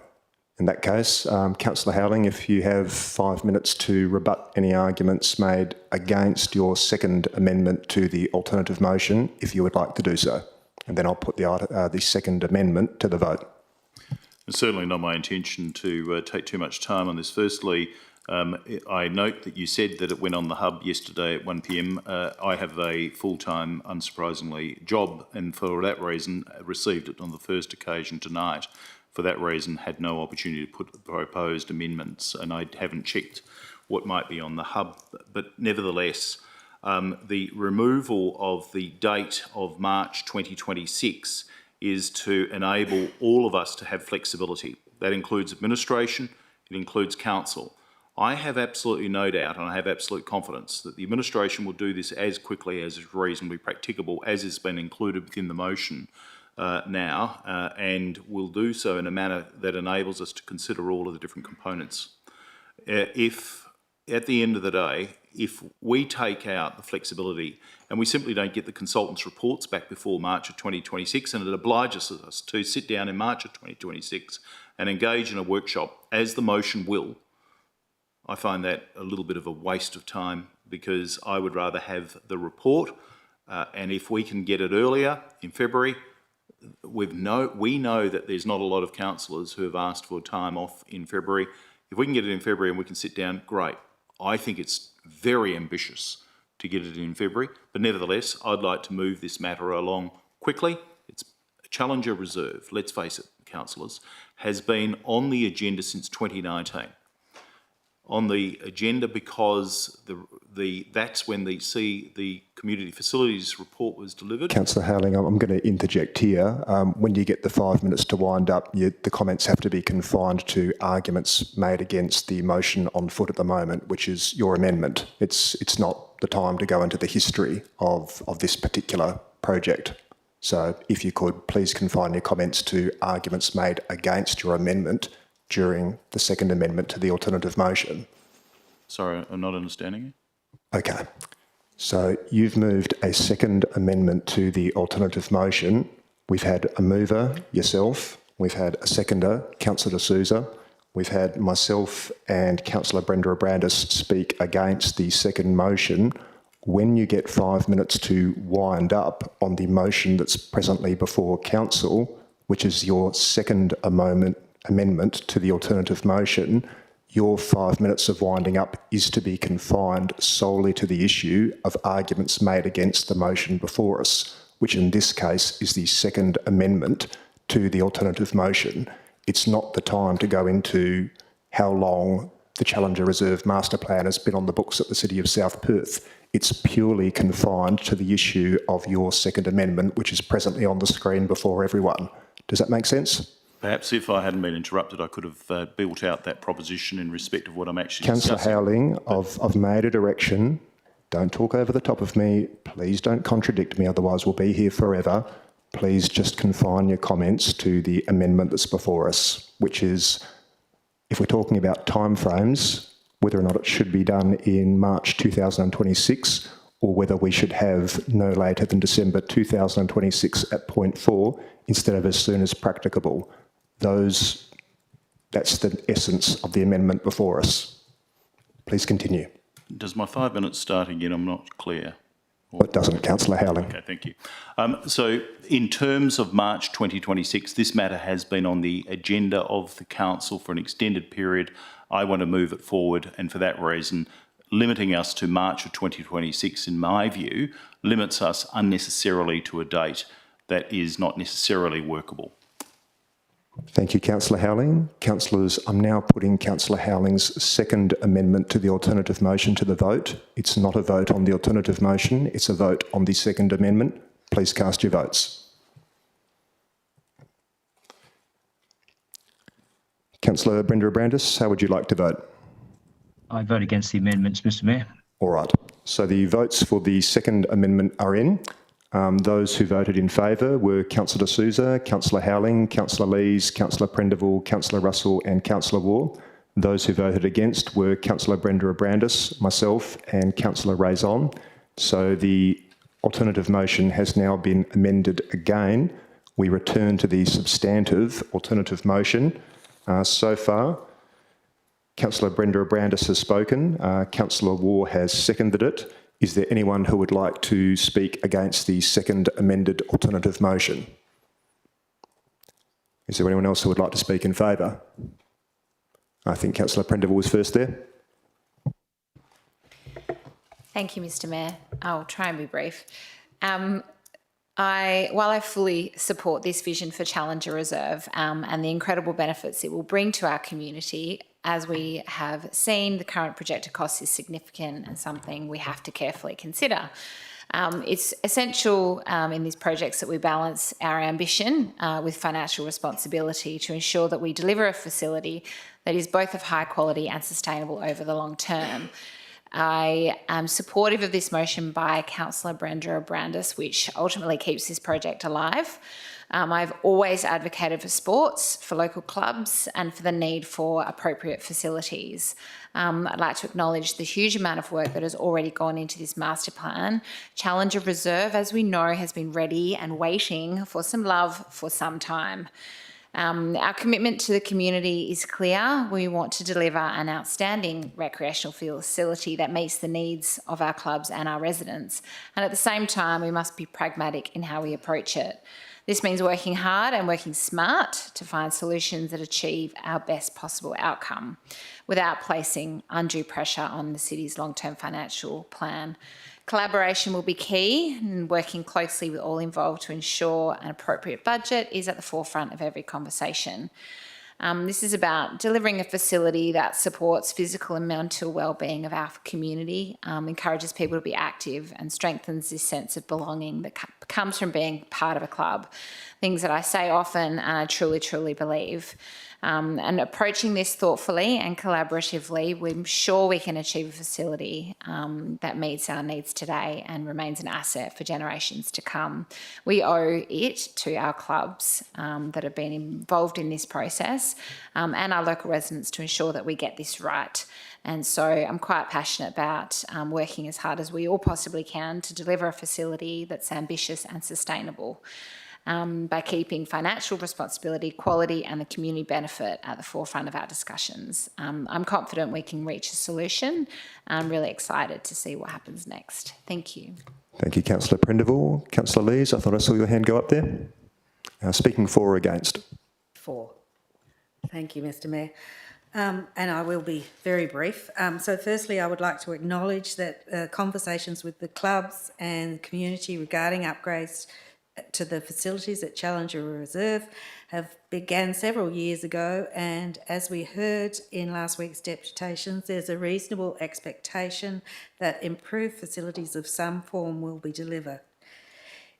In that case, Councillor Howling, if you have 5 minutes to rebut any arguments made against your second amendment to the alternative motion, if you would like to do so. And then I'll put the second amendment to the vote. It's certainly not my intention to take too much time on this. Firstly, I note that you said that it went on the hub yesterday at 1 p.m. I have a full-time, unsurprisingly, job, and for that reason received it on the first occasion tonight. For that reason, had no opportunity to put proposed amendments, and I haven't checked what might be on the hub. But nevertheless, the removal of the date of March 2026 is to enable all of us to have flexibility. That includes administration, it includes council. I have absolutely no doubt, and I have absolute confidence, that the administration will do this as quickly as is reasonably practicable, as has been included within the motion now, and will do so in a manner that enables us to consider all of the different components. If, at the end of the day, if we take out the flexibility and we simply don't get the consultants' reports back before March of 2026, and it obliges us to sit down in March of 2026 and engage in a workshop, as the motion will, I find that a little bit of a waste of time, because I would rather have the report, and if we can get it earlier in February, we know that there's not a lot of councillors who have asked for time off in February. If we can get it in February and we can sit down, great. I think it's very ambitious to get it in February, but nevertheless, I'd like to move this matter along quickly. It's Challenger Reserve, let's face it, councillors, has been on the agenda since 2019. On the agenda because that's when the community facilities report was delivered. Councillor Howling, I'm going to interject here. When you get the 5 minutes to wind up, the comments have to be confined to arguments made against the motion on foot at the moment, which is your amendment. It's not the time to go into the history of this particular project. So if you could, please confine your comments to arguments made against your amendment during the second amendment to the alternative motion. Sorry, I'm not understanding you. Okay. So you've moved a second amendment to the alternative motion. We've had a mover, yourself. We've had a seconder, Councillor D'Souza. We've had myself and Councillor Brenda Abrandis speak against the second motion. When you get 5 minutes to wind up on the motion that's presently before Council, which is your second amendment to the alternative motion, your 5 minutes of winding up is to be confined solely to the issue of arguments made against the motion before us, which in this case is the second amendment to the alternative motion. It's not the time to go into how long the Challenger Reserve Master Plan has been on the books at the City of South Perth. It's purely confined to the issue of your second amendment, which is presently on the screen before everyone. Does that make sense? Perhaps if I hadn't been interrupted, I could have built out that proposition in respect of what I'm actually Councillor discussing. Howling, I've made a direction. Don't talk over the top of me. Please don't contradict me, otherwise we'll be here forever. Please just confine your comments to the amendment that's before us, which is, if we're talking about timeframes, whether or not it should be done in March 2026, or whether we should have no later than December 2026 at point 4 instead of as soon as practicable. That's the essence of the amendment before us. Please continue. Does my 5 minutes start again? I'm not clear. It doesn't, Councillor Howling. Okay, thank you. So in terms of March 2026, this matter has been on the agenda of the council for an extended period. I want to move it forward, and for that reason, limiting us to March of 2026, in my view, limits us unnecessarily to a date that is not necessarily workable. Thank you, Councillor Howling. Councillors, I'm now putting Councillor Howling's second amendment to the alternative motion to the vote. It's not a vote on the alternative motion, it's a vote on the second amendment. Please cast your votes. Councillor Brenda Abrandis, how would you like to vote? I vote against the amendments, Mr Mayor. All right. So the votes for the second amendment are in. Those who voted in favour were Councillor D'Souza, Councillor Howling, Councillor Lees, Councillor Prendeville, Councillor Russell and Councillor Waugh. Those who voted against were Councillor Brenda Abrandis, myself and Councillor Raison. So the alternative motion has now been amended again. We return to the substantive alternative motion. So far, Councillor Brenda Abrandis has spoken. Councillor Waugh has seconded it. Is there anyone who would like to speak against the second amended alternative motion? Is there anyone else who would like to speak in favour? I think Councillor Prendeville was first there. Thank you, Mr. Mayor. I'll try and be brief. While I fully support this vision for Challenger Reserve and the incredible benefits it will bring to our community, as we have seen, the current projected cost is significant and something we have to carefully consider. It's essential in these projects that we balance our ambition with financial responsibility to ensure that we deliver a facility that is both of high quality and sustainable over the long term. I am supportive of this motion by Councillor Brenda Brandis, which ultimately keeps this project alive. I've always advocated for sports, for local clubs, and for the need for appropriate facilities. I'd like to acknowledge the huge amount of work that has already gone into this master plan. Challenger Reserve, as we know, has been ready and waiting for some love for some time. Our commitment to the community is clear. We want to deliver an outstanding recreational facility that meets the needs of our clubs and our residents. And at the same time, we must be pragmatic in how we approach it. This means working hard and working smart to find solutions that achieve our best possible outcome without placing undue pressure on the city's long-term financial plan. Collaboration will be key, and working closely with all involved to ensure an appropriate budget is at the forefront of every conversation. This is about delivering a facility that supports physical and mental well-being of our community, encourages people to be active and strengthens this sense of belonging that comes from being part of a club. Things that I say often and I truly, truly believe. And approaching this thoughtfully and collaboratively, we're sure we can achieve a facility that meets our needs today and remains an asset for generations to come. We owe it to our clubs that have been involved in this process and our local residents to ensure that we get this right. And so I'm quite passionate about working as hard as we all possibly can to deliver a facility that's ambitious and sustainable. By keeping financial responsibility, quality and the community benefit at the forefront of our discussions. I'm confident we can reach a solution. I'm really excited to see what happens next. Thank you. Thank you, Councillor Prendeville. Councillor Lees, I thought I saw your hand go up there. Speaking for or against? For. Thank you, Mr. Mayor. And I will be very brief. So firstly, I would like to acknowledge that conversations with the clubs and community regarding upgrades to the facilities at Challenger Reserve have began several years ago, and as we heard in last week's deputations, there's a reasonable expectation that improved facilities of some form will be delivered.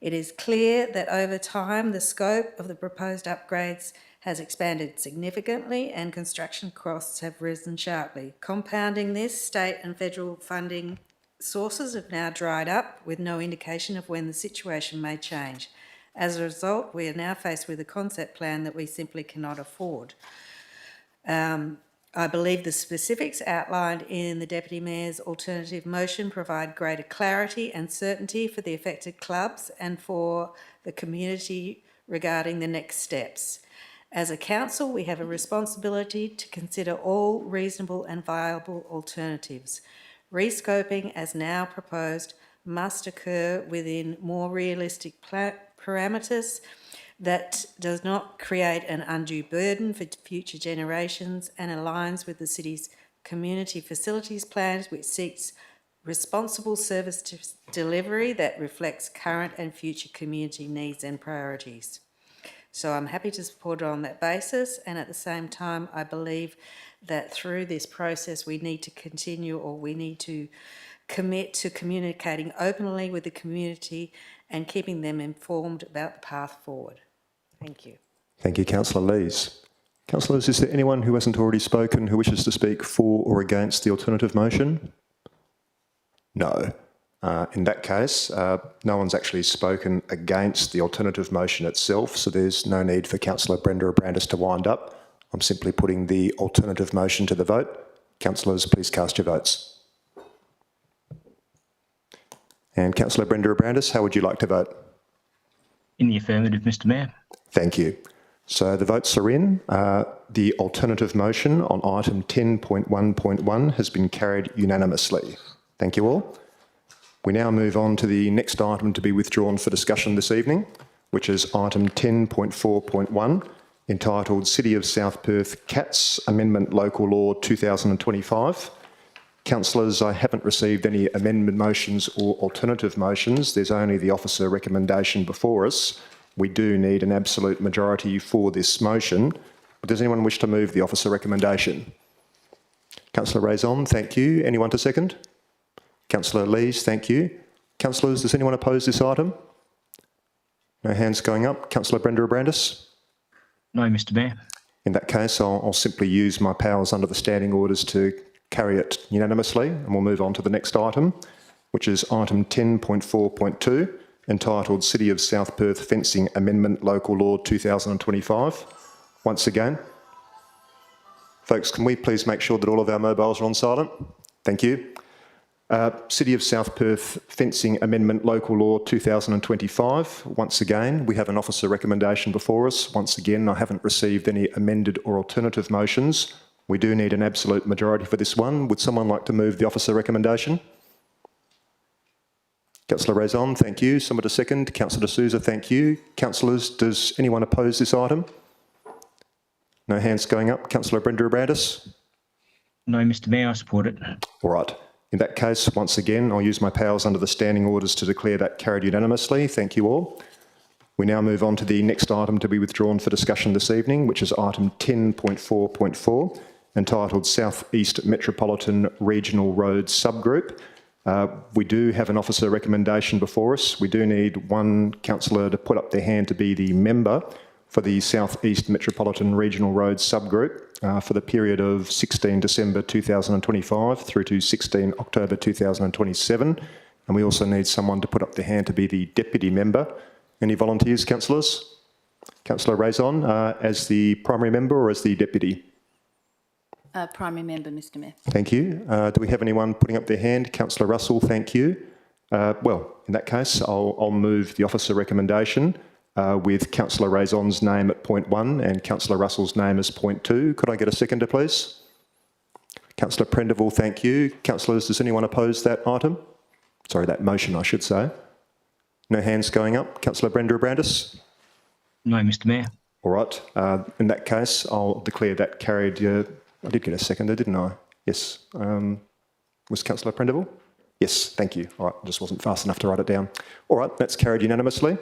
It is clear that over time the scope of the proposed upgrades has expanded significantly and construction costs have risen sharply. Compounding this, state and federal funding sources have now dried up with no indication of when the situation may change. As a result, we are now faced with a concept plan that we simply cannot afford. I believe the specifics outlined in the Deputy Mayor's alternative motion provide greater clarity and certainty for the affected clubs and for the community regarding the next steps. As a council, we have a responsibility to consider all reasonable and viable alternatives. Rescoping, as now proposed, must occur within more realistic parameters that does not create an undue burden for future generations and aligns with the city's community facilities plans, which seeks responsible service delivery that reflects current and future community needs and priorities. So I'm happy to support it on that basis, and at the same time I believe that through this process we need to continue, or we need to commit to communicating openly with the community and keeping them informed about the path forward. Thank you. Thank you, Councillor Lees. Councillors, is there anyone who hasn't already spoken who wishes to speak for or against the alternative motion? No. In that case, no one's actually spoken against the alternative motion itself, so there's no need for Councillor Brenda Brandis to wind up. I'm simply putting the alternative motion to the vote. Councillors, please cast your votes. And Councillor Brenda Brandis, how would you like to vote? In the affirmative, Mr. Mayor. Thank you. So the votes are in. The alternative motion on item 10.1.1 has been carried unanimously. Thank you all. We now move on to the next item to be withdrawn for discussion this evening, which is item 10.4.1, entitled City of South Perth Cats Amendment Local Law 2025. Councillors, I haven't received any amendment motions or alternative motions. There's only the officer recommendation before us. We do need an absolute majority for this motion. But does anyone wish to move the officer recommendation? Councillor Raison, thank you. Anyone to second? Councillor Lees, thank you. Councillors, does anyone oppose this item? No hands going up. Councillor Brenda Abrandis? No, Mr Mayor. In that case, I'll simply use my powers under the standing orders to carry it unanimously, and we'll move on to the next item, which is item 10.4.2, entitled City of South Perth Fencing Amendment Local Law 2025. Once again, folks, can we please make sure that all of our mobiles are on silent? Thank you. City of South Perth Fencing Amendment Local Law 2025. Once again, we have an officer recommendation before us. Once again, I haven't received any amended or alternative motions. We do need an absolute majority for this one. Would someone like to move the officer recommendation? Councillor Raison, thank you. Someone to second. Councillor D'Souza, thank you. Councillors, does anyone oppose this item? No hands going up. Councillor Brenda Abrandis? No, Mr Mayor, I support it. All right. In that case, once again, I'll use my powers under the standing orders to declare that carried unanimously. Thank you all. We now move on to the next item to be withdrawn for discussion this evening, which is item 10.4.4, entitled South East Metropolitan Regional Roads Subgroup. We do have an officer recommendation before us. We do need one councillor to put up their hand to be the member for the South East Metropolitan Regional Roads Subgroup for the period of 16 December 2025 through to 16 October 2027. And we also need someone to put up their hand to be the deputy member. Any volunteers, councillors? Councillor Raison, as the primary member or as the deputy? Primary member, Mr Mayor. Thank you. Do we have anyone putting up their hand? Councillor Russell, thank you. Well, in that case, I'll move the officer recommendation with Councillor Raison's name at point 1 and Councillor Russell's name as point 2. Could I get a seconder, please? Councillor Prendeville, thank you. Councillors, does anyone oppose that item? Sorry, that motion, I should say. No hands going up. Councillor Brenda Abrandis? No, Mr Mayor. All right. In that case, I'll declare that carried. I did get a seconder, didn't I? Yes. Was Councillor Prendeville? Yes, thank you. All right, just wasn't fast enough to write it down. All right, that's carried unanimously.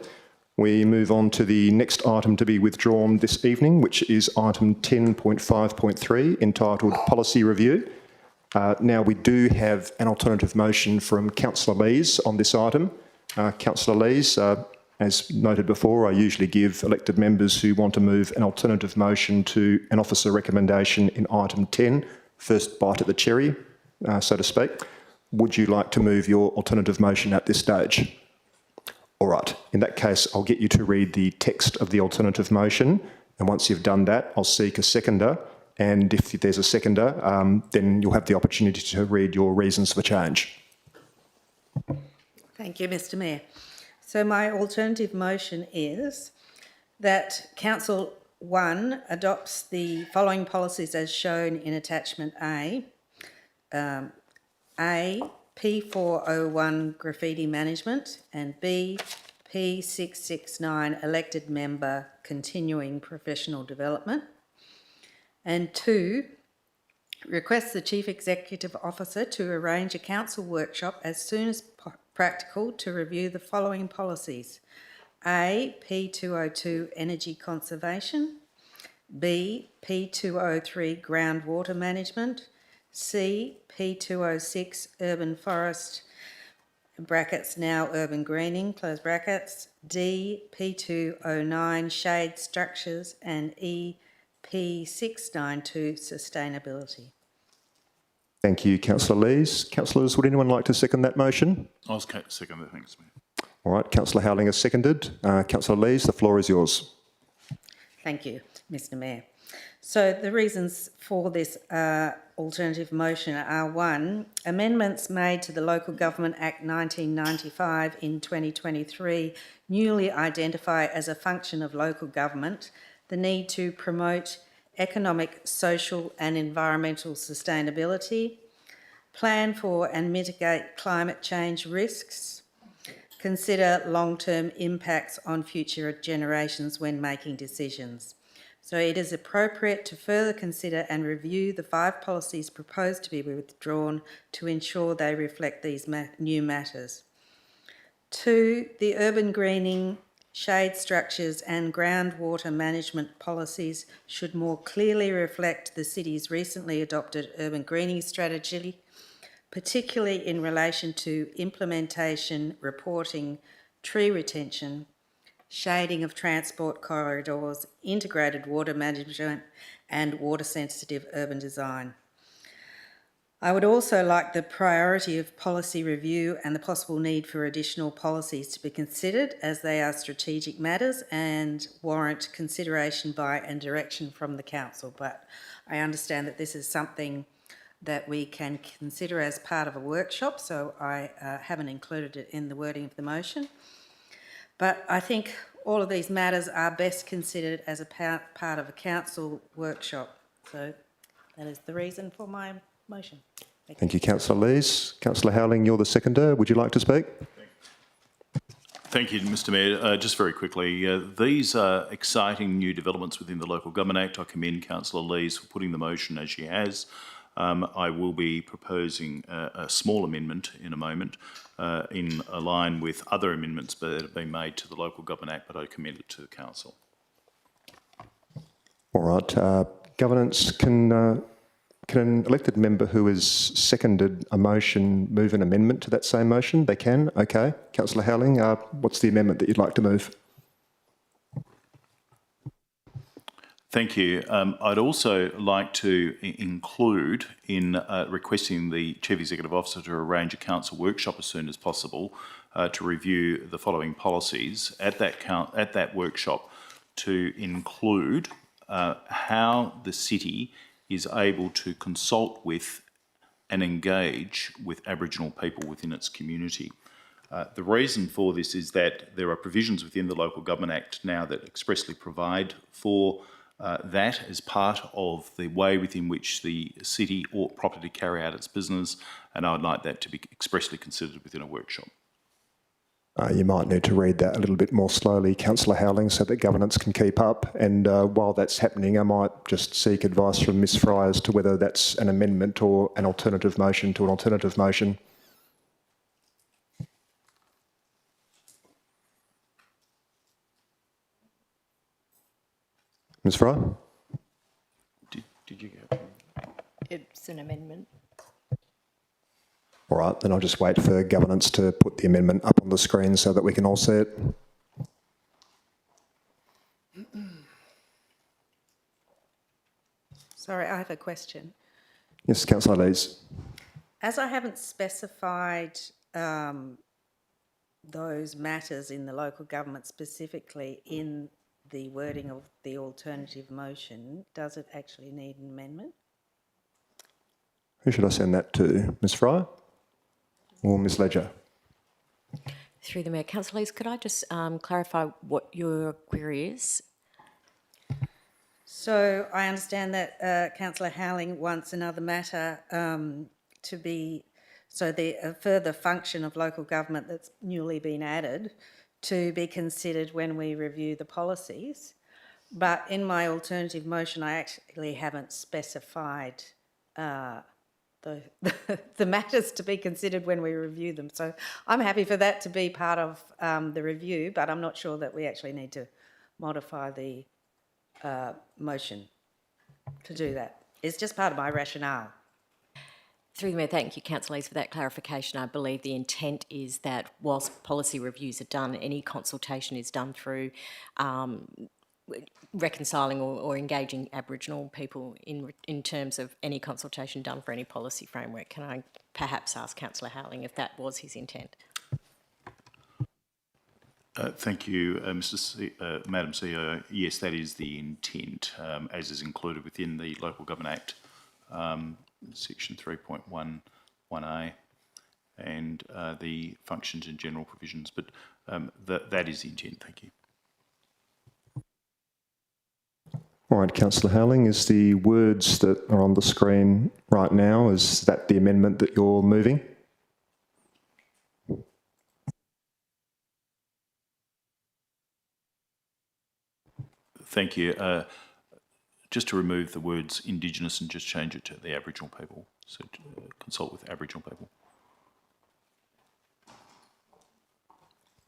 We move on to the next item to be withdrawn this evening, which is item 10.5.3, entitled Policy Review. Now, we do have an alternative motion from Councillor Lees on this item. Councillor Lees, as noted before, I usually give elected members who want to move an alternative motion to an officer recommendation in item 10, first bite at the cherry, so to speak. Would you like to move your alternative motion at this stage? All right. In that case, I'll get you to read the text of the alternative motion, and once you've done that, I'll seek a seconder, and if there's a seconder, then you'll have the opportunity to read your reasons for change. Thank you, Mr Mayor. So my alternative motion is that Council 1 adopts the following policies as shown in attachment A. A, P401 graffiti management, and B, P669 elected member continuing professional development. And 2, request the Chief Executive Officer to arrange a council workshop as soon as practical to review the following policies. A, P202 energy conservation. B, P203 groundwater management. C, P206 urban forest, brackets now urban greening, close brackets. D, P209 shade structures, and E, P692 sustainability. Thank you, Councillor Lees. Councillors, would anyone like to second that motion? I'll second that, thanks, Mayor. All right, Councillor Howling has seconded. Councillor Lees, the floor is yours. Thank you, Mr Mayor. So the reasons for this alternative motion are 1, amendments made to the Local Government Act 1995 in 2023 newly identify as a function of local government the need to promote economic, social and environmental sustainability, plan for and mitigate climate change risks, consider long-term impacts on future generations when making decisions, So it is appropriate to further consider and review the 5 policies proposed to be withdrawn to ensure they reflect these new matters. 2, the urban greening, shade structures and groundwater management policies should more clearly reflect the city's recently adopted urban greening strategy, particularly in relation to implementation, reporting, tree retention, shading of transport corridors, integrated water management and water-sensitive urban design. I would also like the priority of policy review and the possible need for additional policies to be considered, as they are strategic matters and warrant consideration by and direction from the council. But I understand that this is something that we can consider as part of a workshop, so I haven't included it in the wording of the motion. But I think all of these matters are best considered as a part of a council workshop. So that is the reason for my motion. Thank you, Councillor Lees. Councillor Howling, you're the seconder. Would you like to speak? Thank you, Mr Mayor. Just very quickly, these are exciting new developments within the Local Government Act. I commend Councillor Lees for putting the motion as she has. I will be proposing a small amendment in a moment in line with other amendments that have been made to the Local Government Act, but I commend it to the Council. All right. Governance, can an elected member who has seconded a motion move an amendment to that same motion? They can. Okay. Councillor Howling, what's the amendment that you'd like to move? Thank you. I'd also like to include in requesting the Chief Executive Officer to arrange a council workshop as soon as possible to review the following policies at that workshop, to include how the city is able to consult with and engage with Aboriginal people within its community. The reason for this is that there are provisions within the Local Government Act now that expressly provide for that as part of the way within which the city ought properly to carry out its business, and I would like that to be expressly considered within a workshop. You might need to read that a little bit more slowly, Councillor Howling, so that governance can keep up. And while that's happening, I might just seek advice from Ms Fry as to whether that's an amendment or an alternative motion to an alternative motion. Ms Fry? Did you go? It's an amendment. All right, then I'll just wait for governance to put the amendment up on the screen so that we can all see it. Sorry, I have a question. Yes, Councillor Lees. As I haven't specified those matters in the local government specifically in the wording of the alternative motion, does it actually need an amendment? Who should I send that to? Ms Fry or Ms Ledger? Through the Mayor. Councillor Lees, could I just clarify what your query is? So I understand that Councillor Howling wants another matter to be, so the further function of local government that's newly been added to be considered when we review the policies. But in my alternative motion, I actually haven't specified the matters to be considered when we review them. So I'm happy for that to be part of the review, but I'm not sure that we actually need to modify the motion to do that. It's just part of my rationale. Through the Mayor, thank you, Councillor Lees, for that clarification. I believe the intent is that whilst policy reviews are done, any consultation is done through reconciling or engaging Aboriginal people in terms of any consultation done for any policy framework. Can I perhaps ask Councillor Howling if that was his intent? Thank you, Madam CEO. Yes, that is the intent, as is included within the Local Government Act, section 3.11A, and the functions and general provisions. But that is the intent. Thank you. All right, Councillor Howling, is the words that are on the screen right now, is that the amendment that you're moving? Thank you. just to remove the words Indigenous and just change it to the Aboriginal people. So consult with Aboriginal people.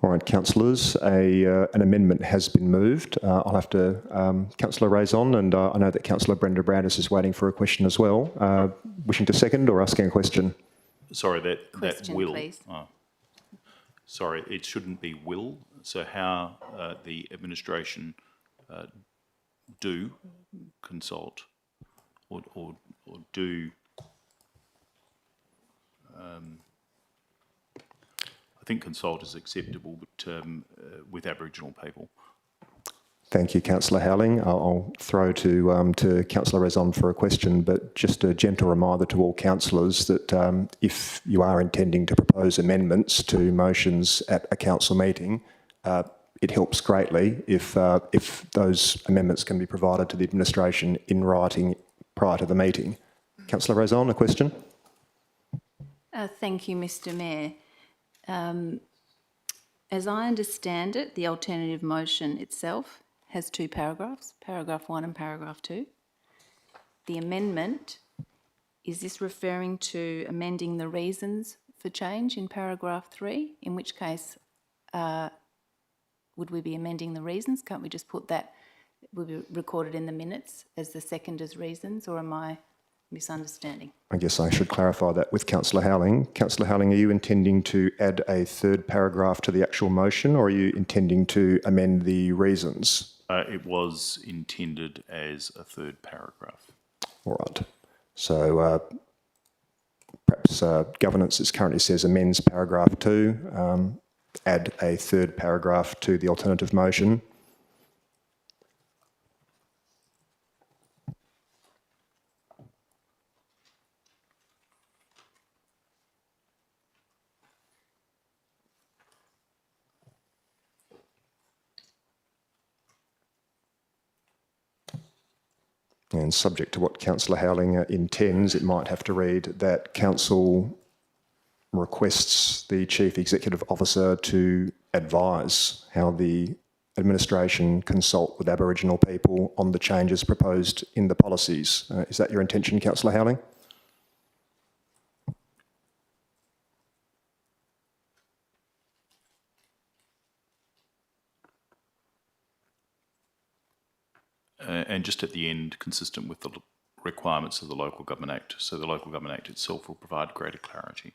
All right, councillors, an amendment has been moved. I'll have to, Councillor Raison, and I know that Councillor Brenda Brandis is waiting for a question as well. Wishing to second or asking a question? Sorry, that Question, will. please. Oh, sorry, it shouldn't be will. So how the administration do consult or do. I think consult is acceptable, but with Aboriginal people. Thank you, Councillor Howling. I'll throw to Councillor Raison for a question, but just a gentle reminder to all councillors that if you are intending to propose amendments to motions at a council meeting, it helps greatly if those amendments can be provided to the administration in writing prior to the meeting. Councillor Raison, a question? Thank you, Mr Mayor. As I understand it, the alternative motion itself has two paragraphs, paragraph 1 and paragraph 2. The amendment, is this referring to amending the reasons for change in paragraph 3? In which case, would we be amending the reasons? Can't we just put that, will be recorded in the minutes as the seconder's reasons, or am I misunderstanding? I guess I should clarify that with Councillor Howling. Councillor Howling, are you intending to add a third paragraph to the actual motion, or are you intending to amend the reasons? It was intended as a third paragraph. All right. So perhaps governance, as currently says, amends paragraph 2, add a third paragraph to the alternative motion. And subject to what Councillor Howling intends, it might have to read that Council requests the Chief Executive Officer to advise how the administration consult with Aboriginal people on the changes proposed in the policies. Is that your intention, Councillor Howling? And just at the end, consistent with the requirements of the Local Government Act. So the Local Government Act itself will provide greater clarity.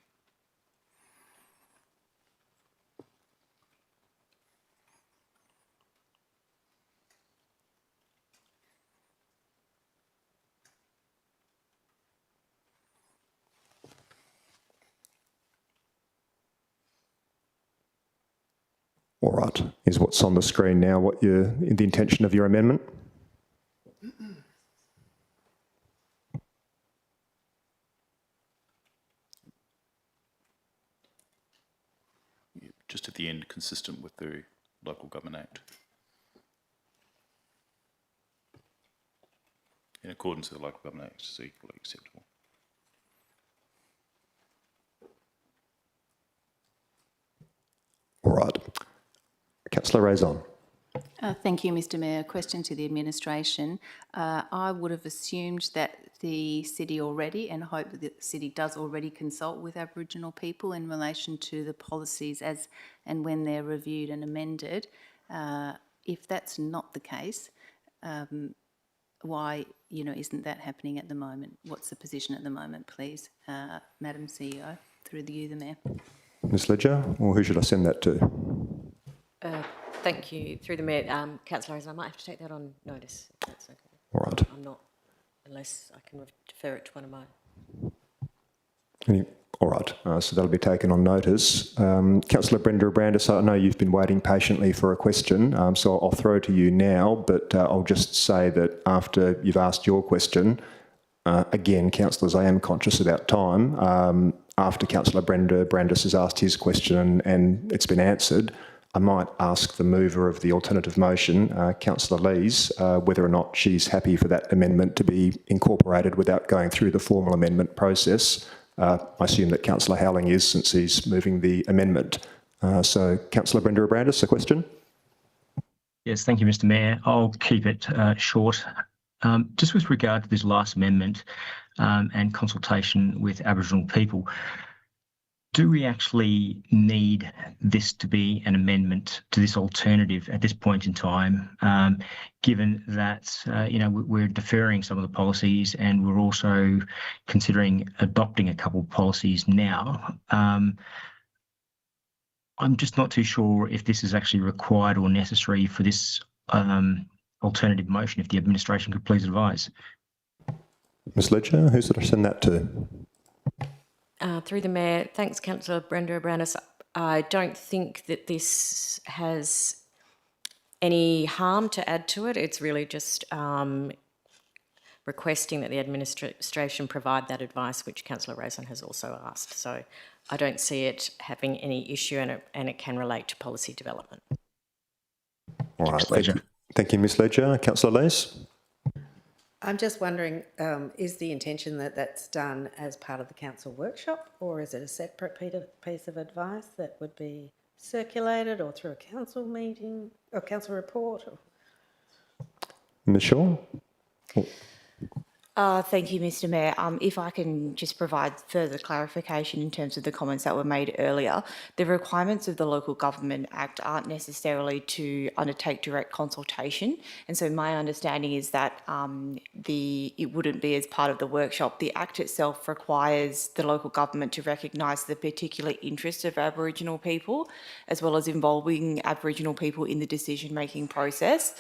All right. Is what's on the screen now what the intention of your amendment? Just at the end, consistent with the Local Government Act. In accordance with the Local Government Act, is equally acceptable. All right. Councillor Raison. Thank you, Mr Mayor. Question to the administration. I would have assumed that the city already, and hope that the city does already consult with Aboriginal people in relation to the policies as and when they're reviewed and amended. If that's not the case, why isn't that happening at the moment? What's the position at the moment, please, Madam CEO, through you, the Mayor? Ms Ledger, or who should I send that to? Thank you. Through the Mayor, Councillor Raison, I might have to take that on notice, if that's okay. All right. I'm not, unless I can defer it to one of my... All right, so that'll be taken on notice. Councillor Brenda Brandis, I know you've been waiting patiently for a question, so I'll throw to you now, but I'll just say that after you've asked your question, again, councillors, I am conscious about time. After Councillor Brenda Brandis has asked his question and it's been answered, I might ask the mover of the alternative motion, Councillor Lees, whether or not she's happy for that amendment to be incorporated without going through the formal amendment process. I assume that Councillor Howling is, since he's moving the amendment. So, Councillor Brenda Brandis, a question? Yes, thank you, Mr Mayor. I'll keep it short. Just with regard to this last amendment and consultation with Aboriginal people, do we actually need this to be an amendment to this alternative at this point in time, given that, we're deferring some of the policies and we're also considering adopting a couple of policies now? I'm just not too sure if this is actually required or necessary for this alternative motion, if the administration could please advise. Ms Ledger, who should I send that to? Through the Mayor, thanks Councillor Brenda O'Brien. I don't think that this has any harm to add to it. It's really just requesting that the administration provide that advice, which Councillor Rosen has also asked. So I don't see it having any issue, and it can relate to policy development. All right, thank you, Ms Ledger. Councillor Lees? I'm just wondering, is the intention that that's done as part of the council workshop, or is it a separate piece of advice that would be circulated or through a council meeting or council report? Ms Shaw? Thank you, Mr. Mayor. If I can just provide further clarification in terms of the comments that were made earlier, the requirements of the Local Government Act aren't necessarily to undertake direct consultation. And so my understanding is that it wouldn't be as part of the workshop. The Act itself requires the local government to recognise the particular interests of Aboriginal people, as well as involving Aboriginal people in the decision-making process.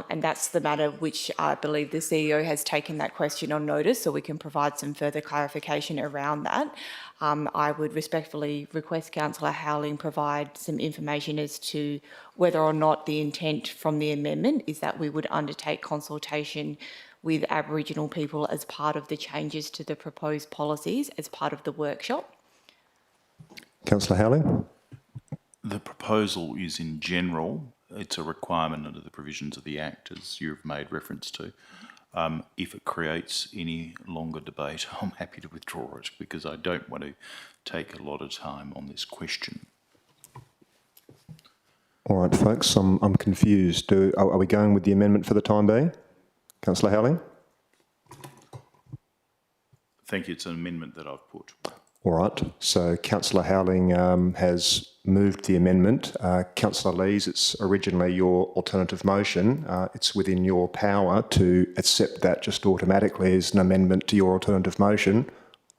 And that's the matter which I believe the CEO has taken that question on notice, so we can provide some further clarification around that. I would respectfully request Councillor Howling provide some information as to whether or not the intent from the amendment is that we would undertake consultation with Aboriginal people as part of the changes to the proposed policies as part of the workshop. Councillor Howling? The proposal is in general. It's a requirement under the provisions of the Act, as you've made reference to. If it creates any longer debate, I'm happy to withdraw it because I don't want to take a lot of time on this question. All right, folks, I'm confused. Are we going with the amendment for the time being? Councillor Howling? Thank you. It's an amendment that I've put. All right, so Councillor Howling has moved the amendment. Councillor Lees, it's originally your alternative motion. It's within your power to accept that just automatically as an amendment to your alternative motion,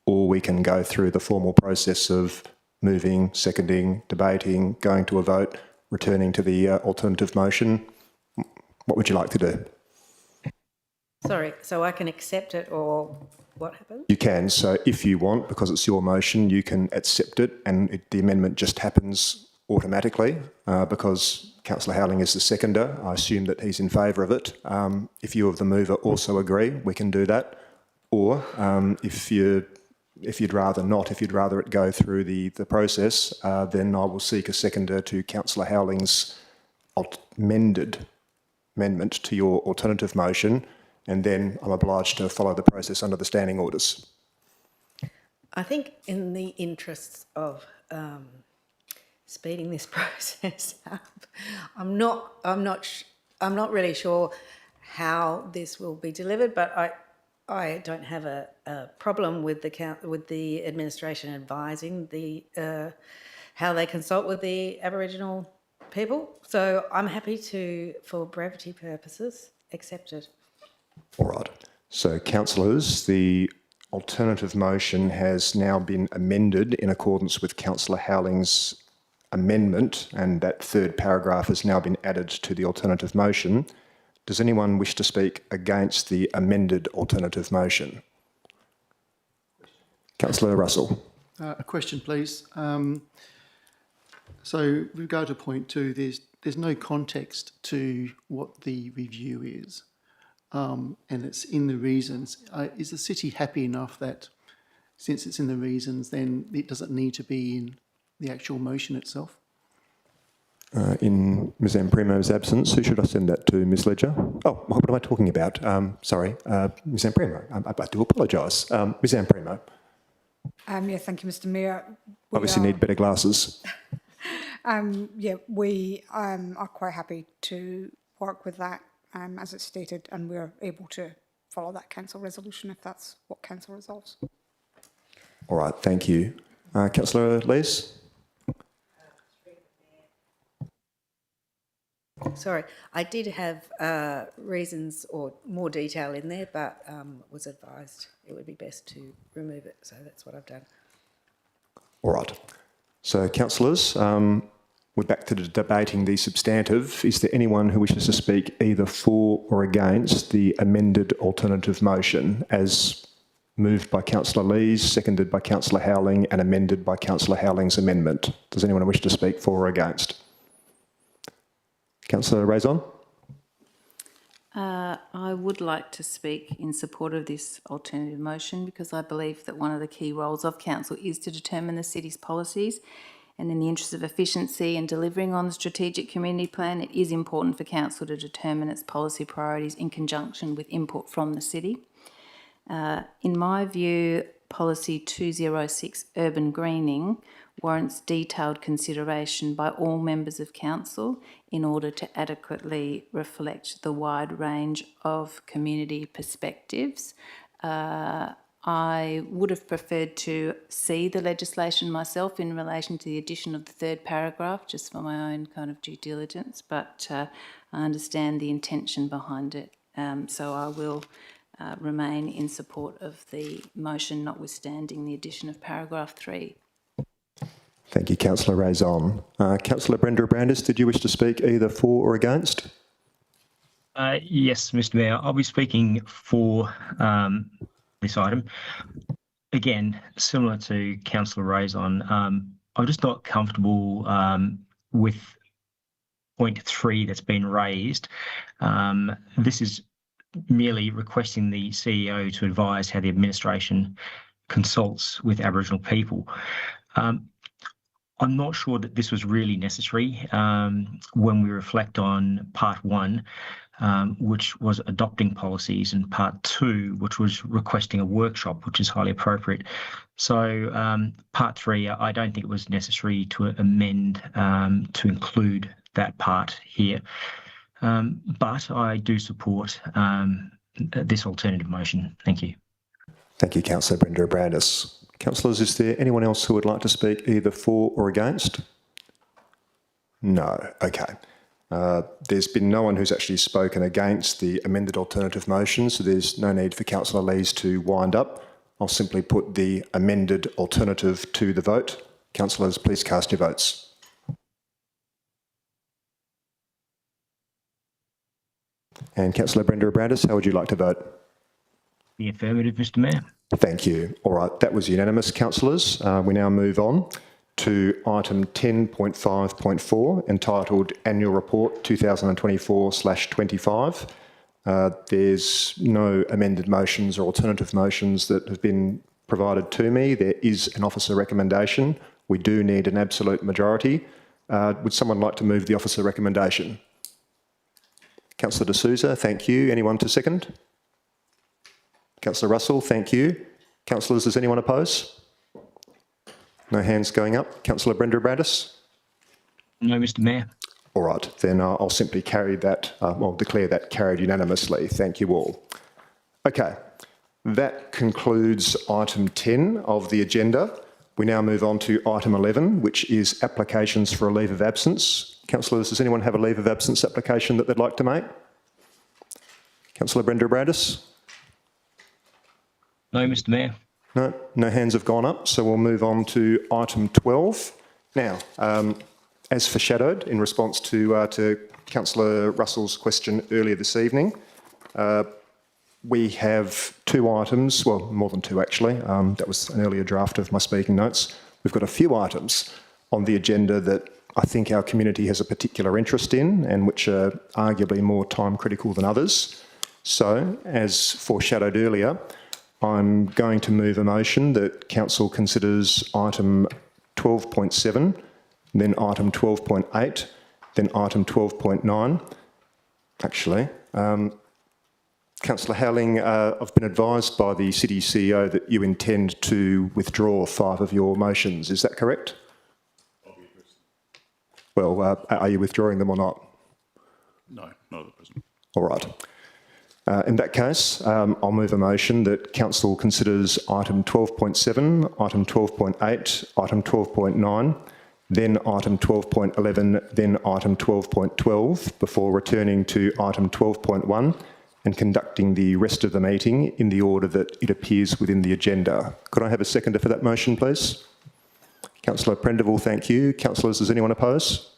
or we can go through the formal process of moving, seconding, debating, going to a vote, returning to the alternative motion. What would you like to do? Sorry, so I can accept it, or what happens? You can. So if you want, because it's your motion, you can accept it and the amendment just happens automatically because Councillor Howling is the seconder. I assume that he's in favour of it. If you of the mover also agree, we can do that. Or if you'd rather not, if you'd rather it go through the process, then I will seek a seconder to Councillor Howling's amended amendment to your alternative motion, and then I'm obliged to follow the process under the standing orders. I think in the interests of speeding this process up, I'm not really sure how this will be delivered, but I don't have a problem with the administration advising how they consult with the Aboriginal people. So I'm happy to, for brevity purposes, accept it. All right. So, councillors, the alternative motion has now been amended in accordance with Councillor Howling's amendment, and that third paragraph has now been added to the alternative motion. Does anyone wish to speak against the amended alternative motion? Councillor Russell. A question, please. So, with regard to point 2, there's no context to what the review is. And it's in the reasons. Is the city happy enough that since it's in the reasons, then it doesn't need to be in the actual motion itself? In Ms Amprimo's absence, who should I send that to? Ms Ledger? Oh, what am I talking about? Sorry, Ms Amprimo. I do apologise. Ms Amprimo. Yeah, thank you, Mr Mayor. Obviously need better glasses. Yeah, we are quite happy to work with that as it's stated, and we're able to follow that council resolution if that's what council resolves. All right, thank you. Councillor Lees? Sorry, I did have reasons or more detail in there, but was advised it would be best to remove it, so that's what I've done. All right. So, councillors, we're back to debating the substantive. Is there anyone who wishes to speak either for or against the amended alternative motion as moved by Councillor Lees, seconded by Councillor Howling and amended by Councillor Howling's amendment? Does anyone wish to speak for or against? Councillor Raison? I would like to speak in support of this alternative motion because I believe that one of the key roles of council is to determine the city's policies, and in the interest of efficiency and delivering on the strategic community plan, it is important for council to determine its policy priorities in conjunction with input from the city. In my view, policy 206 urban greening warrants detailed consideration by all members of council in order to adequately reflect the wide range of community perspectives. I would have preferred to see the legislation myself in relation to the addition of the third paragraph, just for my own kind of due diligence, but I understand the intention behind it. So I will remain in support of the motion, notwithstanding the addition of paragraph 3. Thank you, Councillor Raison. Councillor Brenda Brandis, did you wish to speak either for or against? Yes, Mr. Mayor, I'll be speaking for this item. Again, similar to Councillor Raison, I'm just not comfortable with point 3 that's been raised. This is merely requesting the CEO to advise how the administration consults with Aboriginal people. I'm not sure that this was really necessary when we reflect on part 1, which was adopting policies, and part 2, which was requesting a workshop, which is highly appropriate. So part 3, I don't think it was necessary to amend to include that part here. But I do support this alternative motion. Thank you. Thank you, Councillor Brenda Brandis. Councillors, is there anyone else who would like to speak either for or against? No. Okay. There's been no one who's actually spoken against the amended alternative motion, so there's no need for Councillor Lees to wind up. I'll simply put the amended alternative to the vote. Councillors, please cast your votes. And Councillor Brenda Brandis, how would you like to vote? The affirmative, Mr. Mayor. Thank you. All right, that was unanimous, councillors. We now move on to item 10.5.4, entitled Annual Report 2024/25. There's no amended motions or alternative motions that have been provided to me. There is an officer recommendation. We do need an absolute majority. Would someone like to move the officer recommendation? Councillor D'Souza, thank you. Anyone to second? Councillor Russell, thank you. Councillors, does anyone oppose? No hands going up. Councillor Brenda Brandis? No, Mr. Mayor. All right, then I'll simply carry that, declare that carried unanimously. Thank you all. Okay, that concludes item 10 of the agenda. We now move on to item 11, which is applications for a leave of absence. Councillors, does anyone have a leave of absence application that they'd like to make? Councillor Brenda Brandis? No, Mr. Mayor. No, no hands have gone up, so we'll move on to item 12. Now, as foreshadowed in response to Councillor Russell's question earlier this evening, we have 2 items, well, more than 2 actually. That was an earlier draft of my speaking notes. We've got a few items on the agenda that I think our community has a particular interest in and which are arguably more time critical than others. So, as foreshadowed earlier, I'm going to move a motion that Council considers item 12.7, then item 12.8, then item 12.9. Actually, Councillor Howling, I've been advised by the City CEO that you intend to withdraw 5 of your motions. Is that correct? Well, are you withdrawing them or not? No, not at present. All right. In that case, I'll move a motion that Council considers item 12.7, item 12.8, item 12.9, then item 12.11, then item 12.12, before returning to item 12.1 and conducting the rest of the meeting in the order that it appears within the agenda. Could I have a seconder for that motion, please? Councillor Prendiville, thank you. Councillors, does anyone oppose?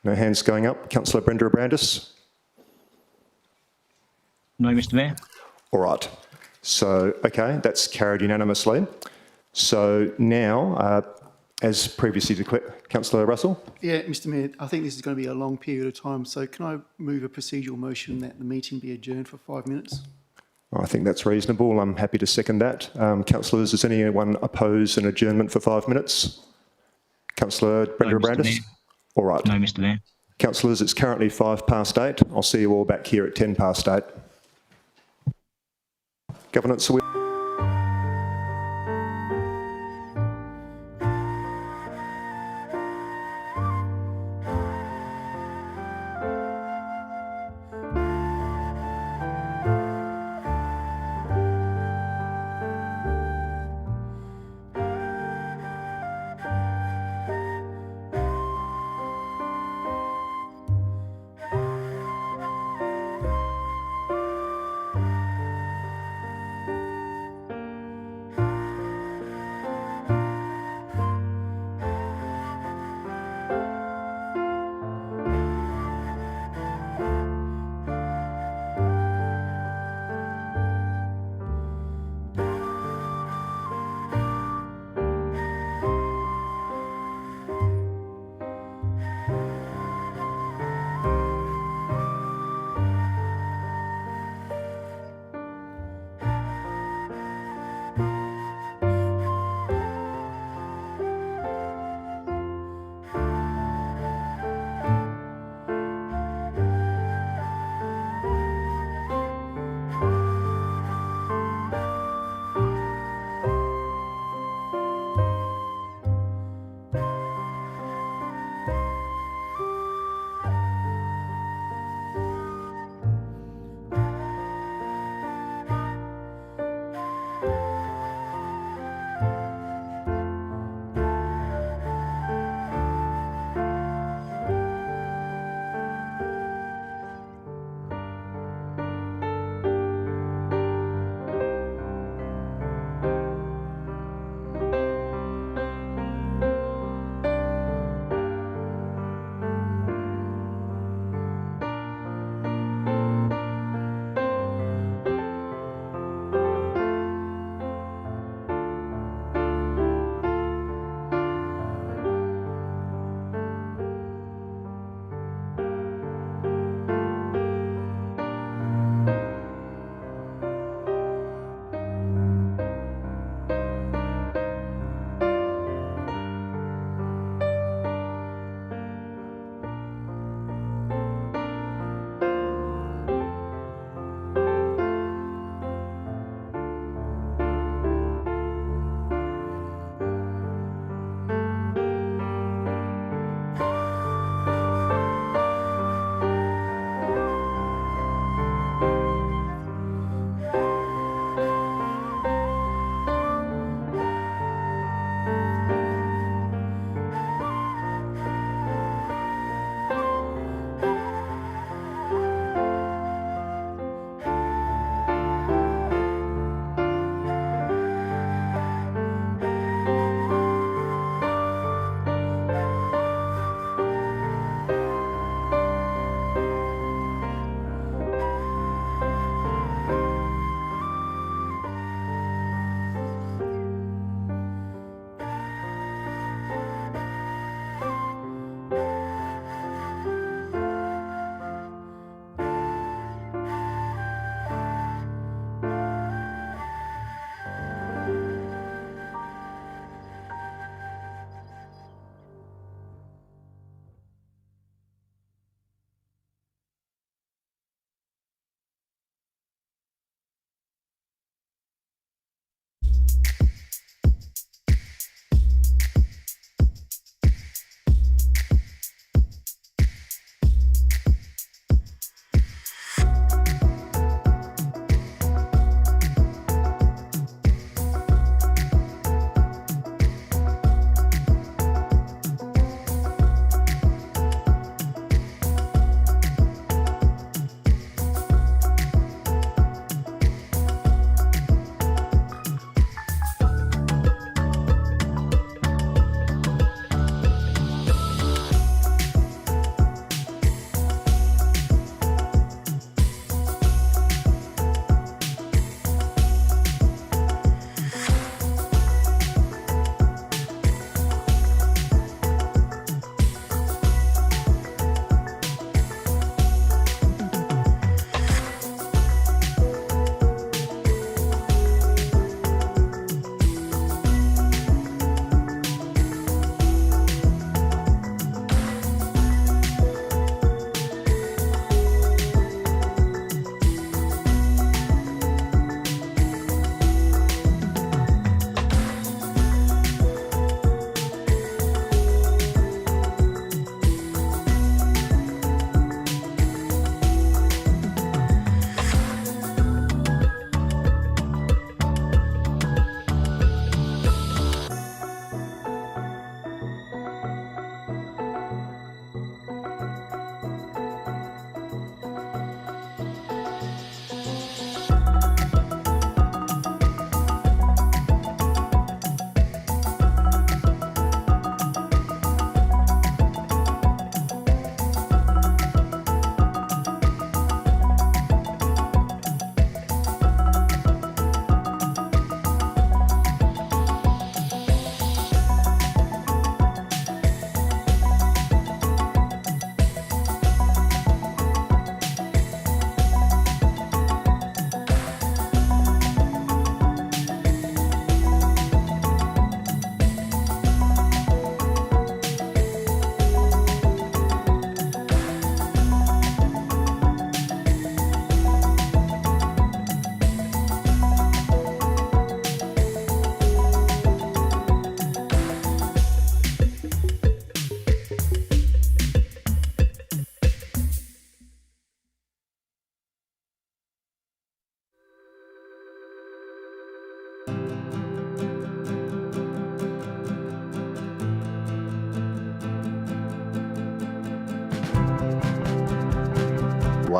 No hands going up. Councillor Brenda Abrandis? No, Mr Mayor. All right. So, okay, that's carried unanimously. So now, as previously declared, Councillor Russell? Yeah, Mr Mayor, I think this is going to be a long period of time, so can I move a procedural motion that the meeting be adjourned for 5 minutes? I think that's reasonable. I'm happy to second that. Councillors, does anyone oppose an adjournment for 5 minutes? Councillor Brenda No, Mr. Abrandis? Mayor. All right. No, Mr Mayor. Councillors, it's currently 8:05. I'll see you all back here at 8:10. Governance, are we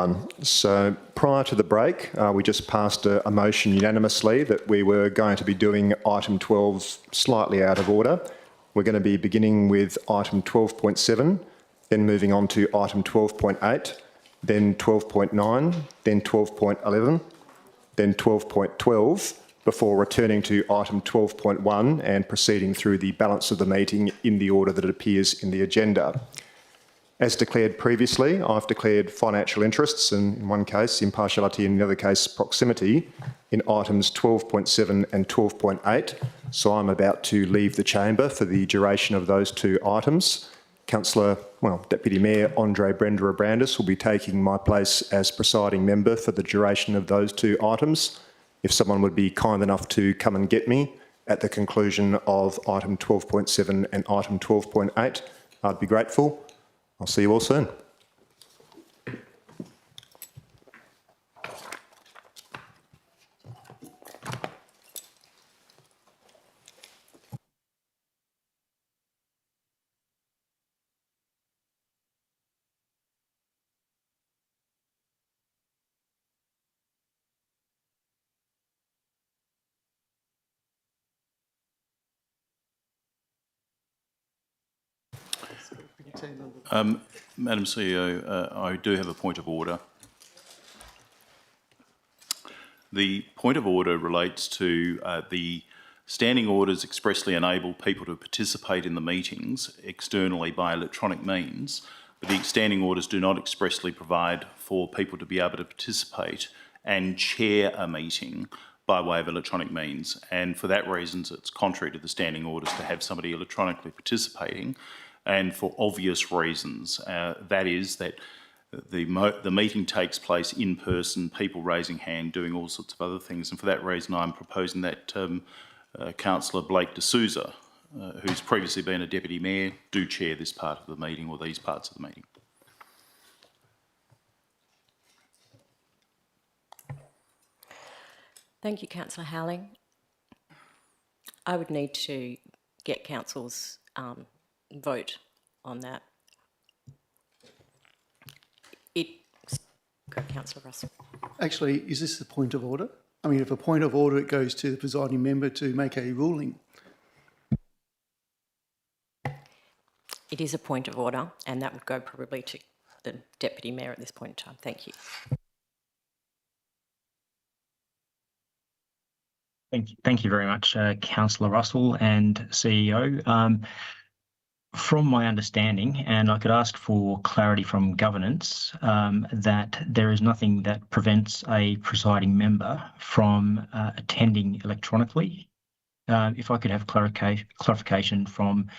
everyone. So prior to the break, we just passed a motion unanimously that we were going to be doing item 12 slightly out of order. We're going to be beginning with item 12.7, then moving on to item 12.8, then 12.9, then 12.11, then 12.12, before returning to item 12.1 and proceeding through the balance of the meeting in the order that it appears in the agenda. As declared previously, I've declared financial interests, and in one case impartiality, in the other case proximity, in items 12.7 and 12.8. So I'm about to leave the chamber for the duration of those two items. Deputy Mayor Andre Brender-Abrandis will be taking my place as presiding member for the duration of those two items. If someone would be kind enough to come and get me at the conclusion of item 12.7 and item 12.8, I'd be grateful. I'll see you all soon. Madam CEO, I do have a point of order. The point of order relates to the standing orders expressly enable people to participate in the meetings externally by electronic means, but the standing orders do not expressly provide for people to be able to participate and chair a meeting by way of electronic means. And for that reason, it's contrary to the standing orders to have somebody electronically participating, and for obvious reasons. That is that the meeting takes place in person, people raising hand, doing all sorts of other things. And for that reason, I'm proposing that Councillor Blake D'Souza, who's previously been a Deputy Mayor, do chair this part of the meeting, or these parts of the meeting. Thank you, Councillor Howling. I would need to get Council's vote on that. Go, Councillor Russell. Actually, is this the point of order? I mean, if a point of order, it goes to the presiding member to make a ruling. It is a point of order, and that would go probably to the Deputy Mayor at this point in time. Thank you. Thank you very much, Councillor Russell and CEO. From my understanding, and I could ask for clarity from governance, that there is nothing that prevents a presiding member from attending electronically. If I could have clarification from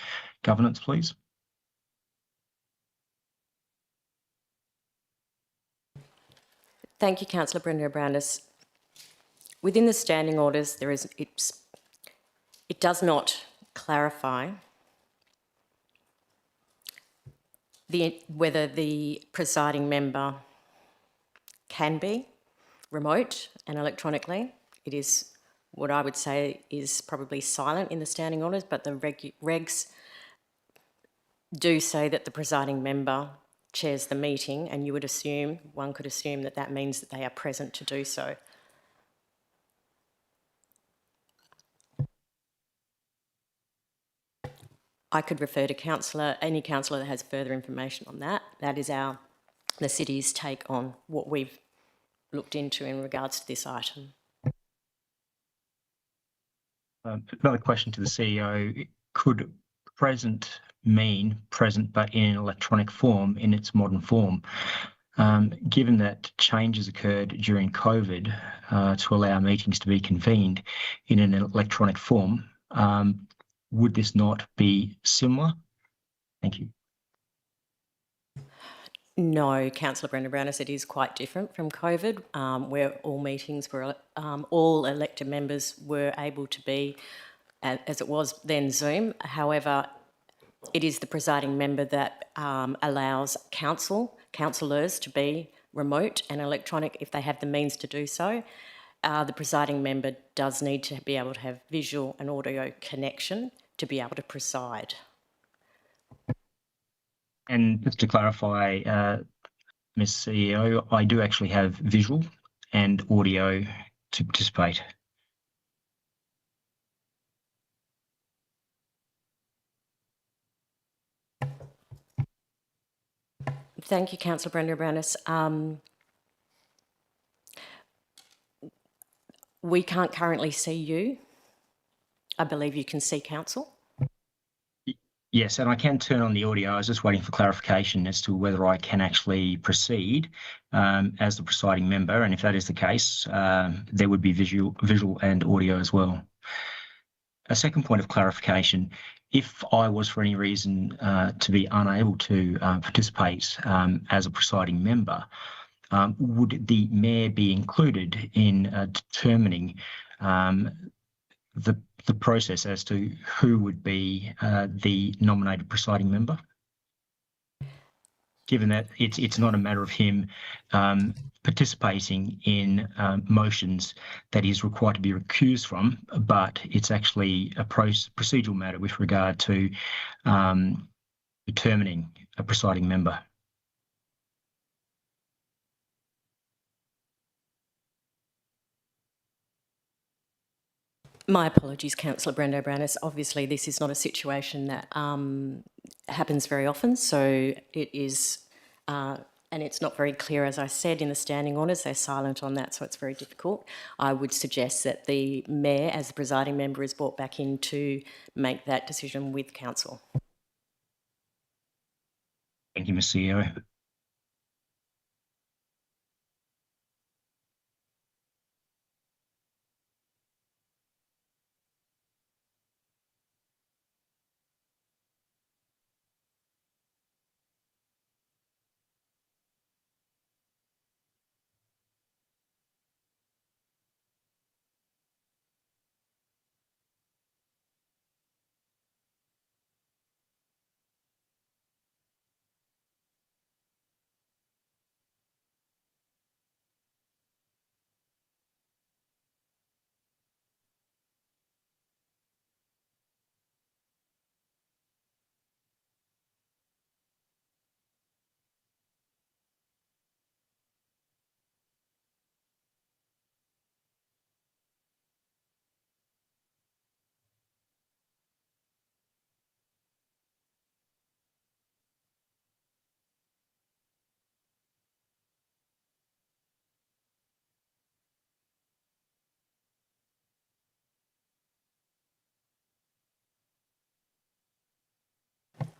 governance, please. Thank you, Councillor Brender-Abrandis. Within the standing orders, it does not clarify whether the presiding member can be remote and electronically. It is what I would say is probably silent in the standing orders, but the regs do say that the presiding member chairs the meeting, and one could assume that that means that they are present to do so. I could refer to any councillor that has further information on that. That is the city's take on what we've looked into in regards to this item. Another question to the CEO. Could present mean present but in an electronic form, in its modern form? Given that changes occurred during COVID to allow meetings to be convened in an electronic form, would this not be similar? Thank you. No, Councillor Brender-Abrandis, it is quite different from COVID, where all meetings were, all elected members were able to be, as it was then, Zoom. However, it is the presiding member that allows councillors to be remote and electronic if they have the means to do so. The presiding member does need to be able to have visual and audio connection to be able to preside. And just to clarify, Ms. CEO, I do actually have visual and audio to participate. Thank you, Councillor Brendan-Browness. We can't currently see you. I believe you can see council. Yes, and I can turn on the audio. I was just waiting for clarification as to whether I can actually proceed as the presiding member, and if that is the case, there would be visual and audio as well. A second point of clarification: if I was for any reason to be unable to participate as a presiding member, would the mayor be included in determining the process as to who would be the nominated presiding member? Given that it's not a matter of him participating in motions that he's required to be recused from, but it's actually a procedural matter with regard to determining a presiding member. My apologies, Councillor Brendan-Browness. Obviously, this is not a situation that happens very often, so it is, and it's not very clear, as I said, in the standing orders. They're silent on that, so it's very difficult. I would suggest that the mayor, as the presiding member, is brought back in to make that decision with council. Thank you, Ms. CEO.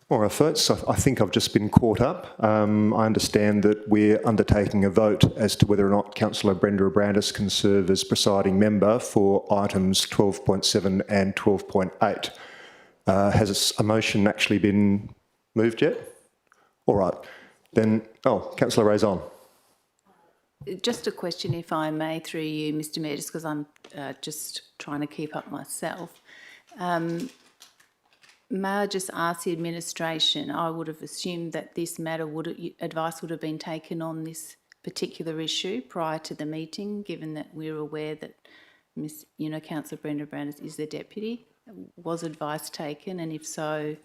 All right, folks, I think I've just been caught up. I understand that we're undertaking a vote as to whether or not Councillor Brenda Abrandis can serve as presiding member for items 12.7 and 12.8. Has a motion actually been moved yet? All right, then, Councillor Raison. Just a question, if I may, through you, Mr Mayor, just because I'm just trying to keep up myself. May I just ask the administration, I would have assumed that this matter advice would have been taken on this particular issue prior to the meeting, given that we're aware that Councillor Brenda Abrandis is the deputy. Was advice taken, and if so,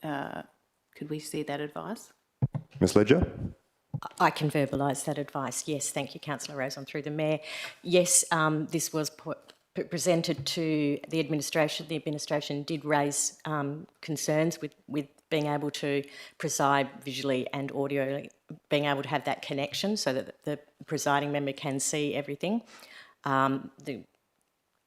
could we see that advice? Ms Ledger? I can verbalise that advice. Yes, thank you, Councillor Raison, through the mayor. Yes, this was presented to the administration. The administration did raise concerns with being able to preside visually and audio, being able to have that connection so that the presiding member can see everything. The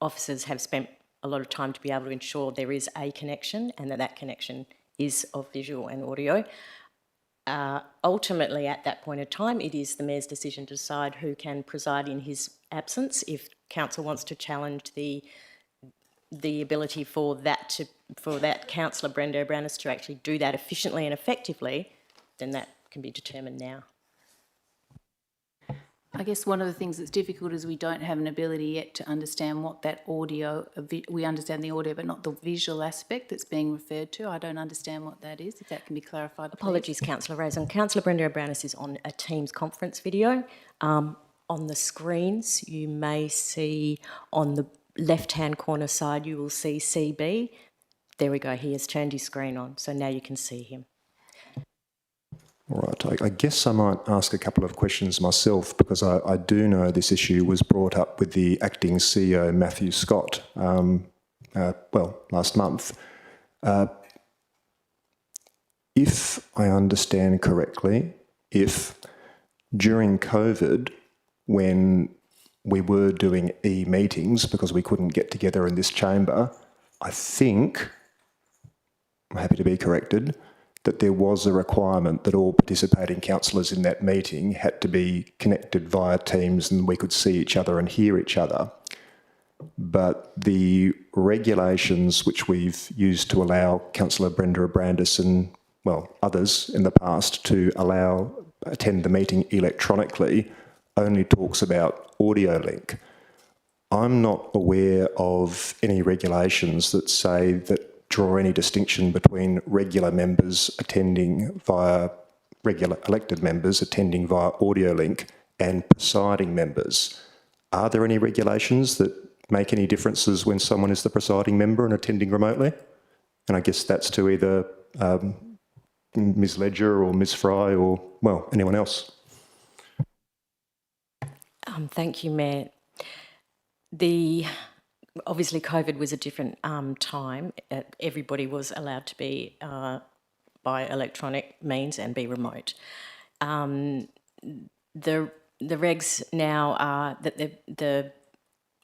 officers have spent a lot of time to be able to ensure there is a connection and that connection is of visual and audio. Ultimately, at that point of time, it is the mayor's decision to decide who can preside in his absence. If council wants to challenge the ability for that Councillor Brenda Abrandis to actually do that efficiently and effectively, then that can be determined now. I guess one of the things that's difficult is we don't have an ability yet to understand what that audio, we understand the audio but not the visual aspect that's being referred to. I don't understand what that is, if that can be clarified, please. Apologies, Councillor Raison. Councillor Brenda Abrandis is on a Teams conference video. On the screens, you may see on the left-hand corner side, you will see CB. There we go, he has turned his screen on, so now you can see him. All right, I guess I might ask a couple of questions myself, because I do know this issue was brought up with the acting CEO, Matthew Scott, last month. If I understand correctly, if during COVID, when we were doing e-meetings because we couldn't get together in this chamber, I think, I'm happy to be corrected, that there was a requirement that all participating councillors in that meeting had to be connected via Teams and we could see each other and hear each other. But the regulations which we've used to allow Councillor Brenda Abrandis and, well, others in the past to attend the meeting electronically only talks about audio link. I'm not aware of any regulations that say that draw any distinction between regular members attending via regular elected members attending via audio link and presiding members. Are there any regulations that make any differences when someone is the presiding member and attending remotely? And I guess that's to either Ms Ledger or Ms Fry or, well, anyone else. Thank you, Mayor. Obviously, COVID was a different time. Everybody was allowed to be by electronic means and be remote. The regs now are that the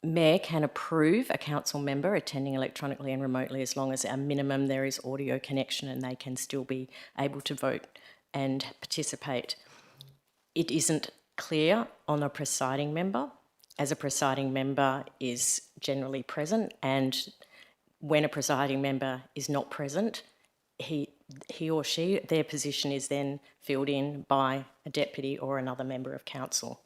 Mayor can approve a council member attending electronically and remotely as long as at a minimum there is audio connection and they can still be able to vote and participate. It isn't clear on a presiding member, as a presiding member is generally present, and when a presiding member is not present, he or she, their position is then filled in by a deputy or another member of council.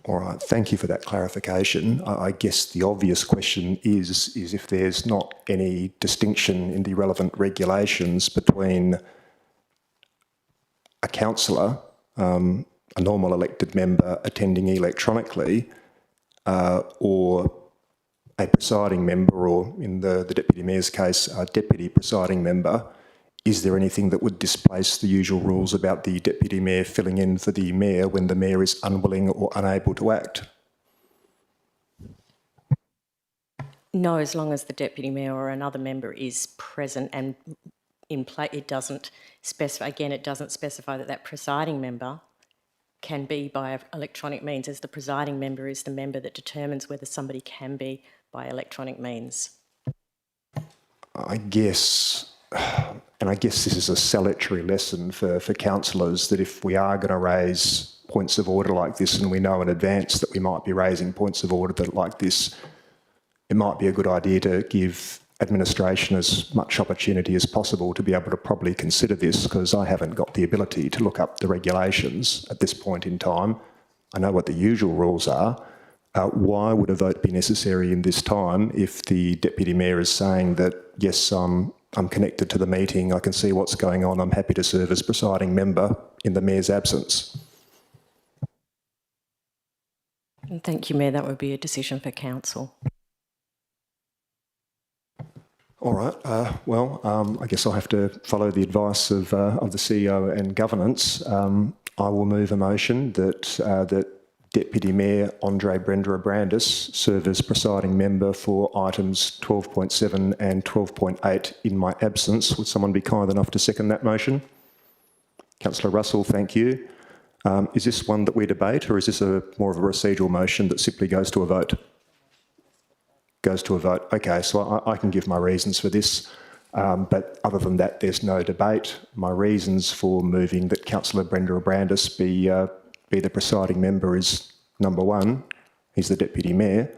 All right, thank you for that clarification. I guess the obvious question is if there's not any distinction in the relevant regulations between a councillor, a normal elected member attending electronically, or a presiding member, or in the Deputy Mayor's case, a deputy presiding member, is there anything that would displace the usual rules about the Deputy Mayor filling in for the Mayor when the Mayor is unwilling or unable to act? No, as long as the Deputy Mayor or another member is present and in play, it doesn't specify, again, it doesn't specify that presiding member can be by electronic means, as the presiding member is the member that determines whether somebody can be by electronic means. I guess this is a salutary lesson for councillors, that if we are going to raise points of order like this, and we know in advance that we might be raising points of order like this, it might be a good idea to give administration as much opportunity as possible to be able to properly consider this, because I haven't got the ability to look up the regulations at this point in time. I know what the usual rules are. Why would a vote be necessary in this time if the Deputy Mayor is saying that, yes, I'm connected to the meeting, I can see what's going on, I'm happy to serve as presiding member in the Mayor's absence? Thank you, Mayor. That would be a decision for council. All right. I guess I'll have to follow the advice of the CEO and governance. I will move a motion that Deputy Mayor Andre Brenda Abrandis serve as presiding member for items 12.7 and 12.8 in my absence. Would someone be kind enough to second that motion? Councillor Russell, thank you. Is this one that we debate, or is this more of a procedural motion that simply goes to a vote? Goes to a vote. Okay, so I can give my reasons for this, but other than that, there's no debate. My reasons for moving that Councillor Brenda Abrandis be the presiding member is, number one, he's the Deputy Mayor,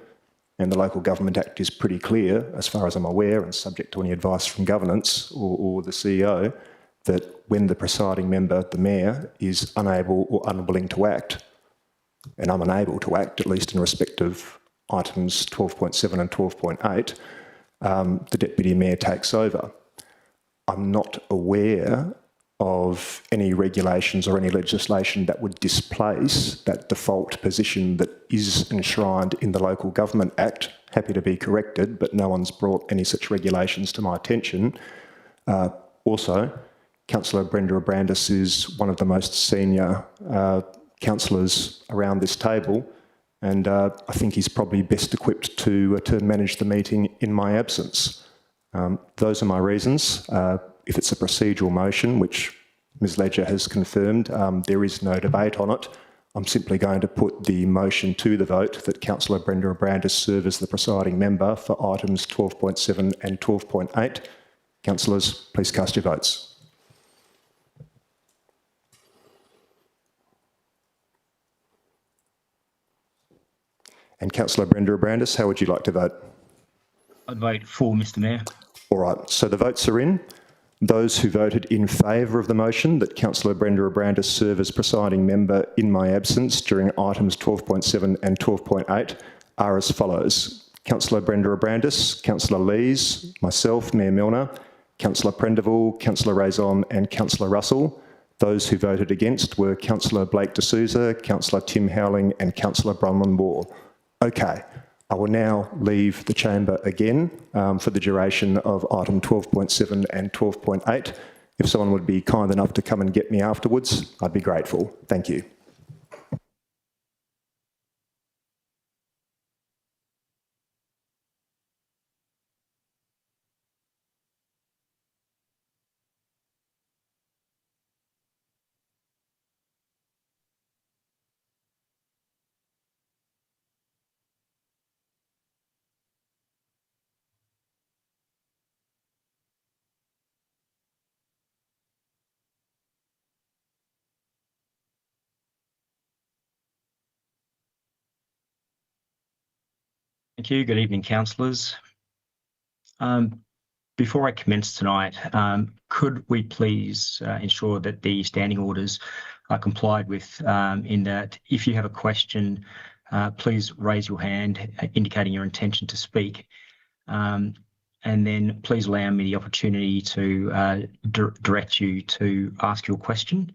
and the Local Government Act is pretty clear, as far as I'm aware, and subject to any advice from governance or the CEO, that when the presiding member, the Mayor, is unable or unwilling to act, and I'm unable to act, at least in respect of items 12.7 and 12.8, the Deputy Mayor takes over. I'm not aware of any regulations or any legislation that would displace that default position that is enshrined in the Local Government Act. Happy to be corrected, but no one's brought any such regulations to my attention. Also, Councillor Brenda Abrandis is one of the most senior councillors around this table, and I think he's probably best equipped to manage the meeting in my absence. Those are my reasons. If it's a procedural motion, which Ms Ledger has confirmed, there is no debate on it. I'm simply going to put the motion to the vote that Councillor Brenda Abrandis serve as the presiding member for items 12.7 and 12.8. Councillors, please cast your votes. And Councillor Brenda Abrandis, how would you like to vote? I'd vote for, Mr Mayor. All right, so the votes are in. Those who voted in favour of the motion that Councillor Brenda Abrandis serve as presiding member in my absence during items 12.7 and 12.8 are as follows. Councillor Brenda Abrandis, Councillor Lees, myself, Mayor Milner, Councillor Prendeville, Councillor Raison and Councillor Russell. Those who voted against were Councillor Blake D'Souza, Councillor Tim Howling and Councillor Bronwyn Moore. Okay. I will now leave the chamber again for the duration of item 12.7 and 12.8. If someone would be kind enough to come and get me afterwards, I'd be grateful. Thank you. Thank you. Good evening, councillors. Before I commence tonight, could we please ensure that the standing orders are complied with, in that if you have a question, please raise your hand indicating your intention to speak, and then please allow me the opportunity to direct you to ask your question.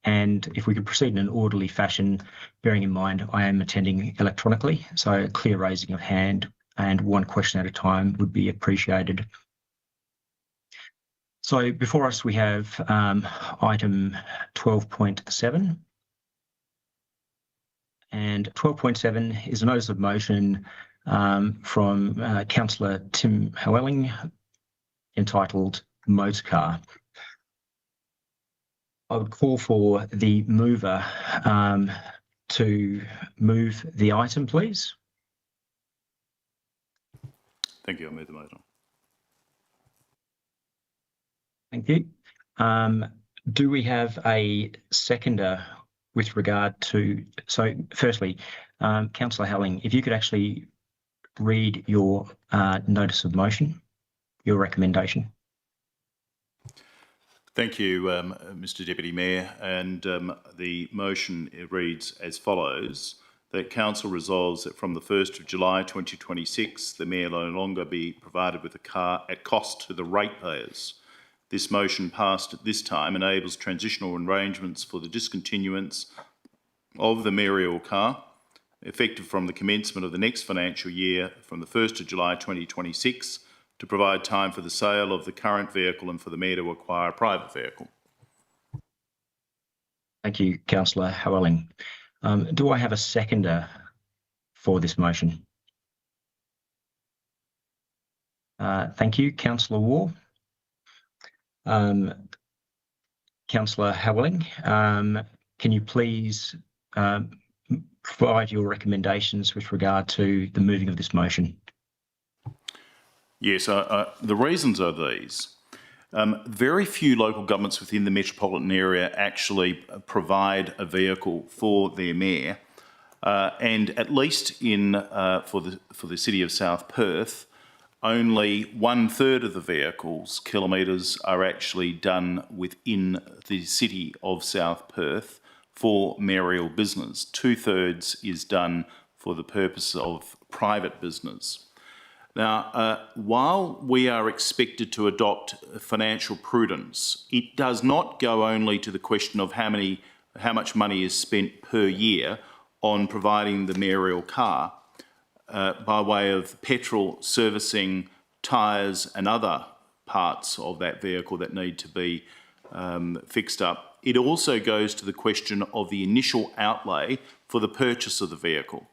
And if we could proceed in an orderly fashion, bearing in mind I am attending electronically, so clear raising of hand and one question at a time would be appreciated. So before us we have item 12.7. And 12.7 is a notice of motion from Councillor Tim Howling entitled Motorcar. I would call for the mover to move the item, please. Thank you. I'll move the motion. Thank you. Do we have a seconder with regard to... So firstly, Councillor Howling, if you could actually read your notice of motion, your recommendation. Thank you, Mr Deputy Mayor, and the motion reads as follows: that Council resolves that from the 1st of July 2026 the Mayor no longer be provided with a car at cost to the ratepayers. This motion passed at this time enables transitional arrangements for the discontinuance of the mayoral car, effective from the commencement of the next financial year from the 1st of July 2026, to provide time for the sale of the current vehicle and for the Mayor to acquire a private vehicle. Thank you, Councillor Howling. Do I have a seconder for this motion? Thank you, Councillor Waugh. Councillor Howling, can you please provide your recommendations with regard to the moving of this motion? Yes, the reasons are these. Very few local governments within the metropolitan area actually provide a vehicle for their mayor, and at least in for the city of South Perth, only 1/3 of the vehicles kilometres are actually done within the city of South Perth for mayoral business. 2/3 is done for the purpose of private business. Now, while we are expected to adopt financial prudence, it does not go only to the question of how much money is spent per year on providing the mayoral car by way of petrol, servicing, tyres and other parts of that vehicle that need to be fixed up. It also goes to the question of the initial outlay for the purchase of the vehicle.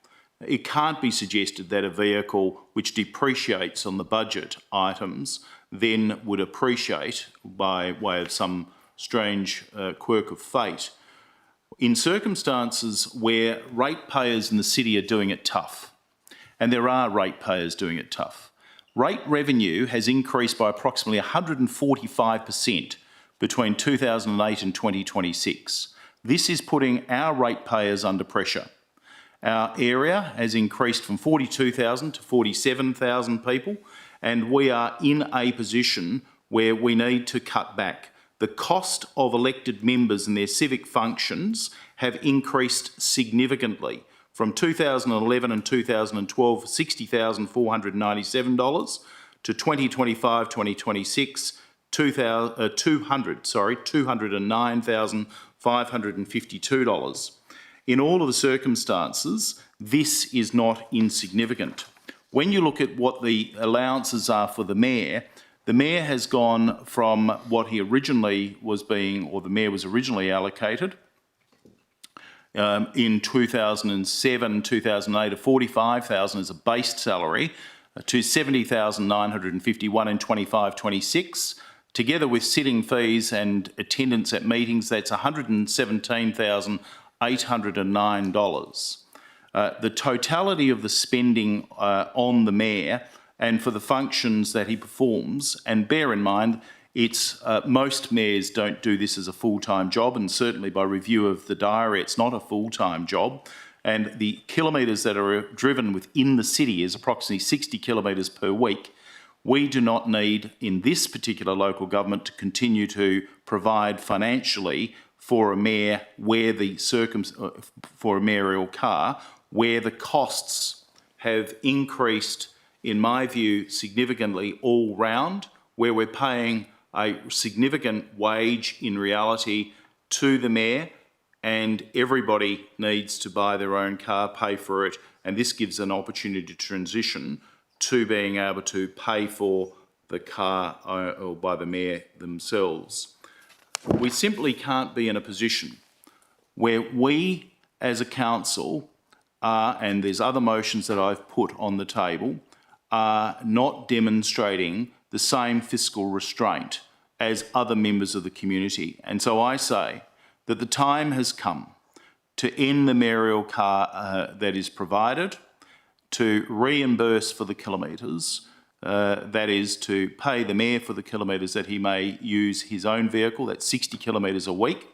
It can't be suggested that a vehicle which depreciates on the budget items then would appreciate by way of some strange quirk of fate. In circumstances where ratepayers in the city are doing it tough, and there are ratepayers doing it tough, rate revenue has increased by approximately 145% between 2008 and 2026. This is putting our ratepayers under pressure. Our area has increased from 42,000 to 47,000 people, and we are in a position where we need to cut back. The cost of elected members and their civic functions have increased significantly from 2011 and 2012, $60,497 to 2025-2026, $209,552. In all of the circumstances, this is not insignificant. When you look at what the allowances are for the mayor has gone from what he originally was being, or the mayor was originally allocated in 2007, 2008 of $45,000 as a base salary to $70,951 in 25-26. Together with sitting fees and attendance at meetings, that's $117,809. The totality of the spending on the mayor and for the functions that he performs, and bear in mind, it's most mayors don't do this as a full-time job, and certainly by review of the diary, it's not a full-time job. And the kilometres that are driven within the city is approximately 60 kilometres per week. We do not need, in this particular local government, to continue to provide financially for a mayor where the for a mayoral car, where the costs have increased, in my view, significantly all round, where we're paying a significant wage in reality to the mayor, and everybody needs to buy their own car, pay for it, and this gives an opportunity to transition to being able to pay for the car or by the mayor themselves. We simply can't be in a position where we as a council are, and there's other motions that I've put on the table, are not demonstrating the same fiscal restraint as other members of the community. And so I say that the time has come to end the mayoral car that is provided, to reimburse for the kilometres, that is to pay the mayor for the kilometres that he may use his own vehicle, that's 60 kilometres a week.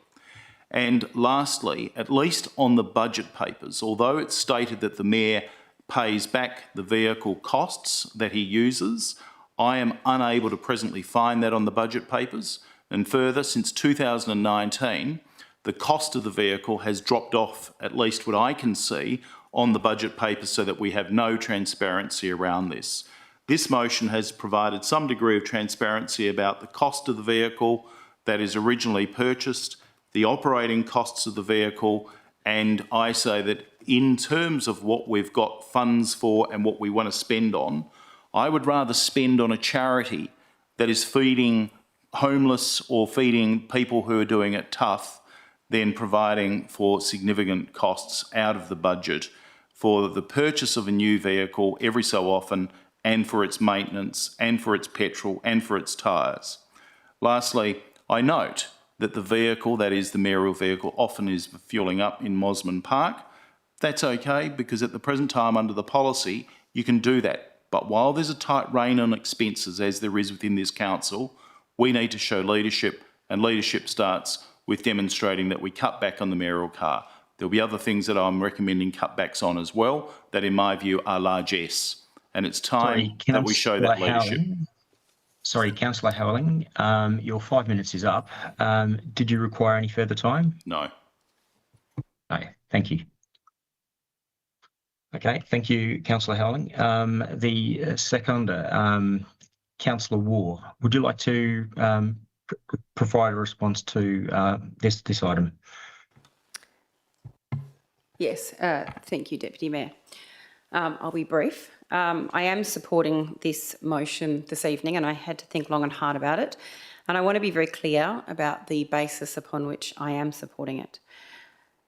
And lastly, at least on the budget papers, although it's stated that the mayor pays back the vehicle costs that he uses, I am unable to presently find that on the budget papers. And further, since 2019, the cost of the vehicle has dropped off, at least what I can see, on the budget papers, so that we have no transparency around this. This motion has provided some degree of transparency about the cost of the vehicle that is originally purchased, the operating costs of the vehicle, and I say that in terms of what we've got funds for and what we want to spend on, I would rather spend on a charity that is feeding homeless or feeding people who are doing it tough than providing for significant costs out of the budget for the purchase of a new vehicle every so often, and for its maintenance, and for its petrol, and for its tyres. Lastly, I note that the vehicle, that is the mayoral vehicle, often is fuelling up in Mosman Park. That's okay, because at the present time under the policy, you can do that. But while there's a tight rein on expenses, as there is within this council, we need to show leadership, and leadership starts with demonstrating that we cut back on the mayoral car. There'll be other things that I'm recommending cutbacks on as well, that in my view are largesse. And it's time that we show that leadership. Sorry, Councillor Howling, your 5 minutes is up. Did you require any further time? No. No, thank you. Okay, thank you, Councillor Howling. The seconder, Councillor Waugh, would you like to provide a response to this item? Yes, thank you, Deputy Mayor. I'll be brief. I am supporting this motion this evening, and I had to think long and hard about it. And I want to be very clear about the basis upon which I am supporting it.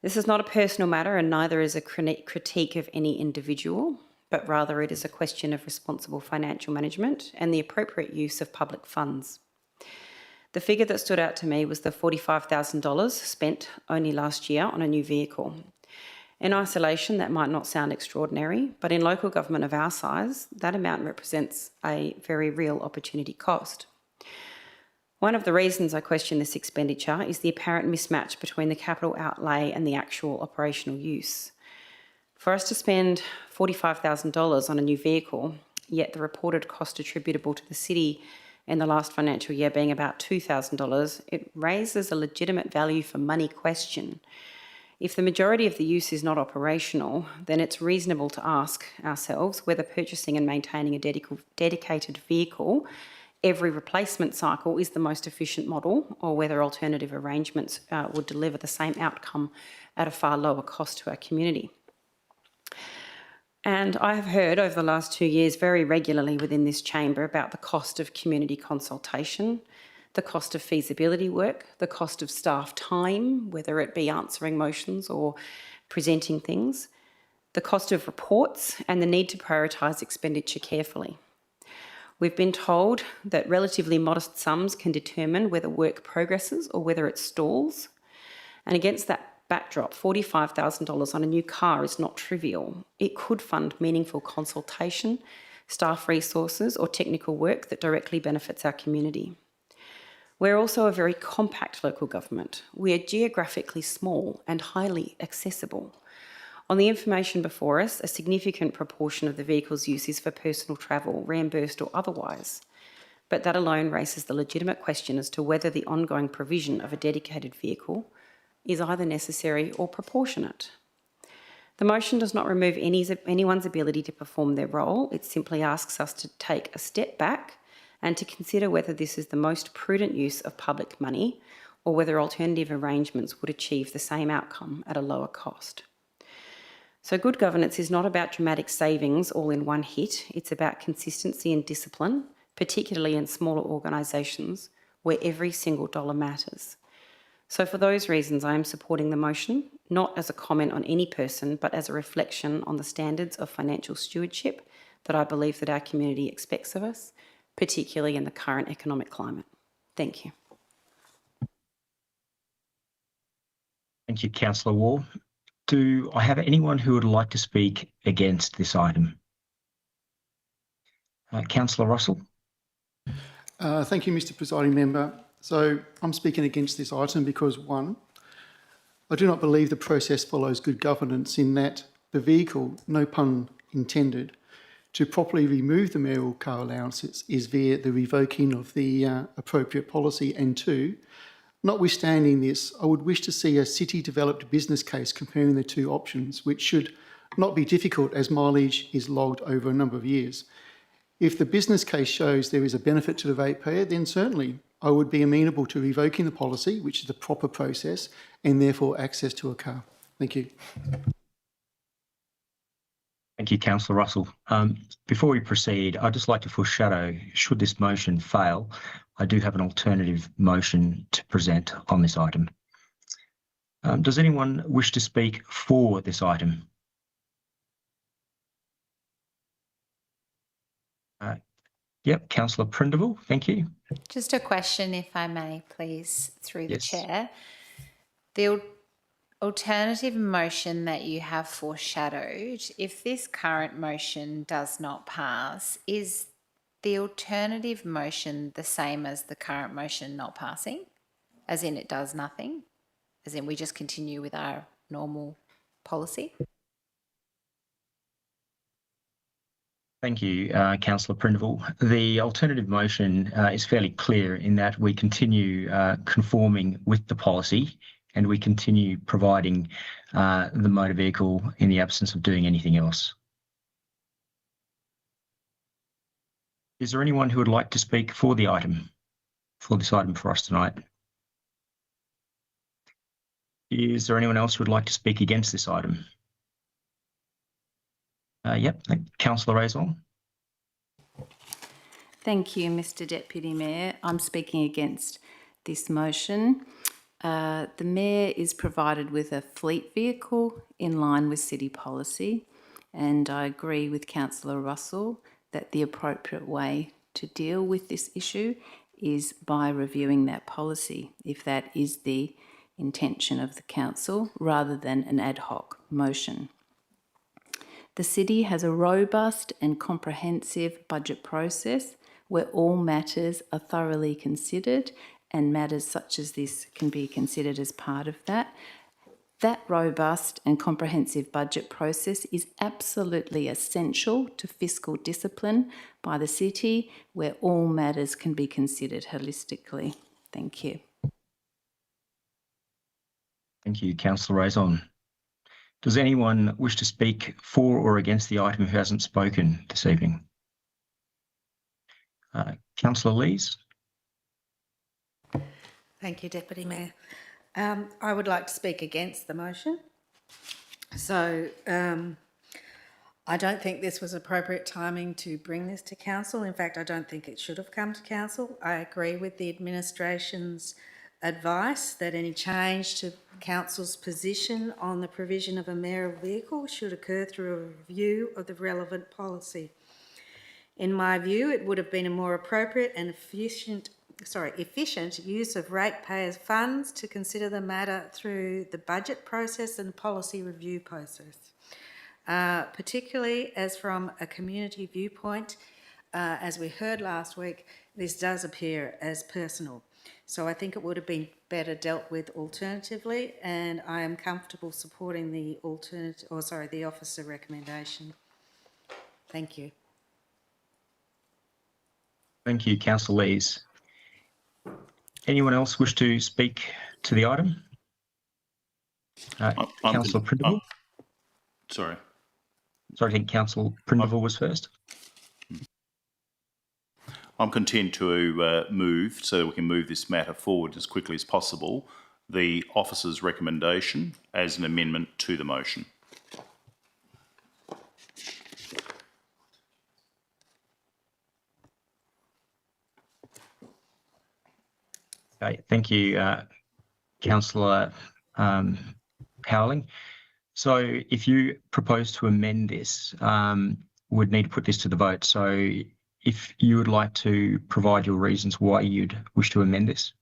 This is not a personal matter, and neither is a critique of any individual, but rather it is a question of responsible financial management and the appropriate use of public funds. The figure that stood out to me was the $45,000 spent only last year on a new vehicle. In isolation, that might not sound extraordinary, but in local government of our size, that amount represents a very real opportunity cost. One of the reasons I question this expenditure is the apparent mismatch between the capital outlay and the actual operational use. For us to spend $45,000 on a new vehicle, yet the reported cost attributable to the city in the last financial year being about $2,000, it raises a legitimate value for money question. If the majority of the use is not operational, then it's reasonable to ask ourselves whether purchasing and maintaining a dedicated vehicle every replacement cycle is the most efficient model, or whether alternative arrangements would deliver the same outcome at a far lower cost to our community. And I have heard over the last 2 years very regularly within this chamber about the cost of community consultation, the cost of feasibility work, the cost of staff time, whether it be answering motions or presenting things, the cost of reports, and the need to prioritise expenditure carefully. We've been told that relatively modest sums can determine whether work progresses or whether it stalls. And against that backdrop, $45,000 on a new car is not trivial. It could fund meaningful consultation, staff resources, or technical work that directly benefits our community. We're also a very compact local government. We are geographically small and highly accessible. On the information before us, a significant proportion of the vehicle's use is for personal travel, reimbursed or otherwise. But that alone raises the legitimate question as to whether the ongoing provision of a dedicated vehicle is either necessary or proportionate. The motion does not remove anyone's ability to perform their role. It simply asks us to take a step back and to consider whether this is the most prudent use of public money, or whether alternative arrangements would achieve the same outcome at a lower cost. So good governance is not about dramatic savings all in one hit. It's about consistency and discipline, particularly in smaller organisations where every single dollar matters. So for those reasons, I am supporting the motion, not as a comment on any person, but as a reflection on the standards of financial stewardship that I believe that our community expects of us, particularly in the current economic climate. Thank you. Thank you, Councillor Wall. Do I have anyone who would like to speak against this item? Councillor Russell. Thank you, Mr. Presiding Member. So I'm speaking against this item because, one, I do not believe the process follows good governance in that the vehicle, no pun intended, to properly remove the mayoral car allowances is via the revoking of the appropriate policy. And two, notwithstanding this, I would wish to see a city-developed business case comparing the two options, which should not be difficult as mileage is logged over a number of years. If the business case shows there is a benefit to the ratepayer, then certainly I would be amenable to revoking the policy, which is the proper process, and therefore access to a car. Thank you. Thank you, Councillor Russell. Before we proceed, I'd just like to foreshadow, should this motion fail, I do have an alternative motion to present on this item. Does anyone wish to speak for this item? Yep, Councillor Prindiville, thank you. Just a question, if I may, please, through the Yes. chair. The alternative motion that you have foreshadowed, if this current motion does not pass, is the alternative motion the same as the current motion not passing? As in it does nothing? As in we just continue with our normal policy? Thank you, Councillor Prindiville. The alternative motion is fairly clear in that we continue conforming with the policy and we continue providing the motor vehicle in the absence of doing anything else. Is there anyone who would like to speak for the item, for this item for us tonight? Is there anyone else who would like to speak against this item? Yep. Councillor Razor. Thank you, Mr Deputy Mayor. I'm speaking against this motion. The Mayor is provided with a fleet vehicle in line with city policy, and I agree with Councillor Russell that the appropriate way to deal with this issue is by reviewing that policy, if that is the intention of the council, rather than an ad hoc motion. The city has a robust and comprehensive budget process where all matters are thoroughly considered, and matters such as this can be considered as part of that. That robust and comprehensive budget process is absolutely essential to fiscal discipline by the city, where all matters can be considered holistically. Thank you. Thank you, Councillor Razon. Does anyone wish to speak for or against the item who hasn't spoken this evening? Councillor Lees. Thank you, Deputy Mayor. I would like to speak against the motion. So I don't think this was appropriate timing to bring this to council. In fact, I don't think it should have come to council. I agree with the administration's advice that any change to council's position on the provision of a mayoral vehicle should occur through a review of the relevant policy. In my view, it would have been a more appropriate and efficient use of ratepayers' funds to consider the matter through the budget process and policy review process, particularly as from a community viewpoint, as we heard last week, this does appear as personal. So I think it would have been better dealt with alternatively, and I am comfortable supporting the the officer recommendation. Thank you. Thank you, Councillor Lees. Anyone else wish to speak to the item? Councillor Prindiville. Sorry. Sorry, I think Councillor Prindiville was first. I'm content to move so that we can move this matter forward as quickly as possible. The officer's recommendation as an amendment to the motion. Okay, thank you, Councillor Howling. So if you propose to amend this, we'd need to put this to the vote. So if you would like to provide your reasons why you'd wish to amend this.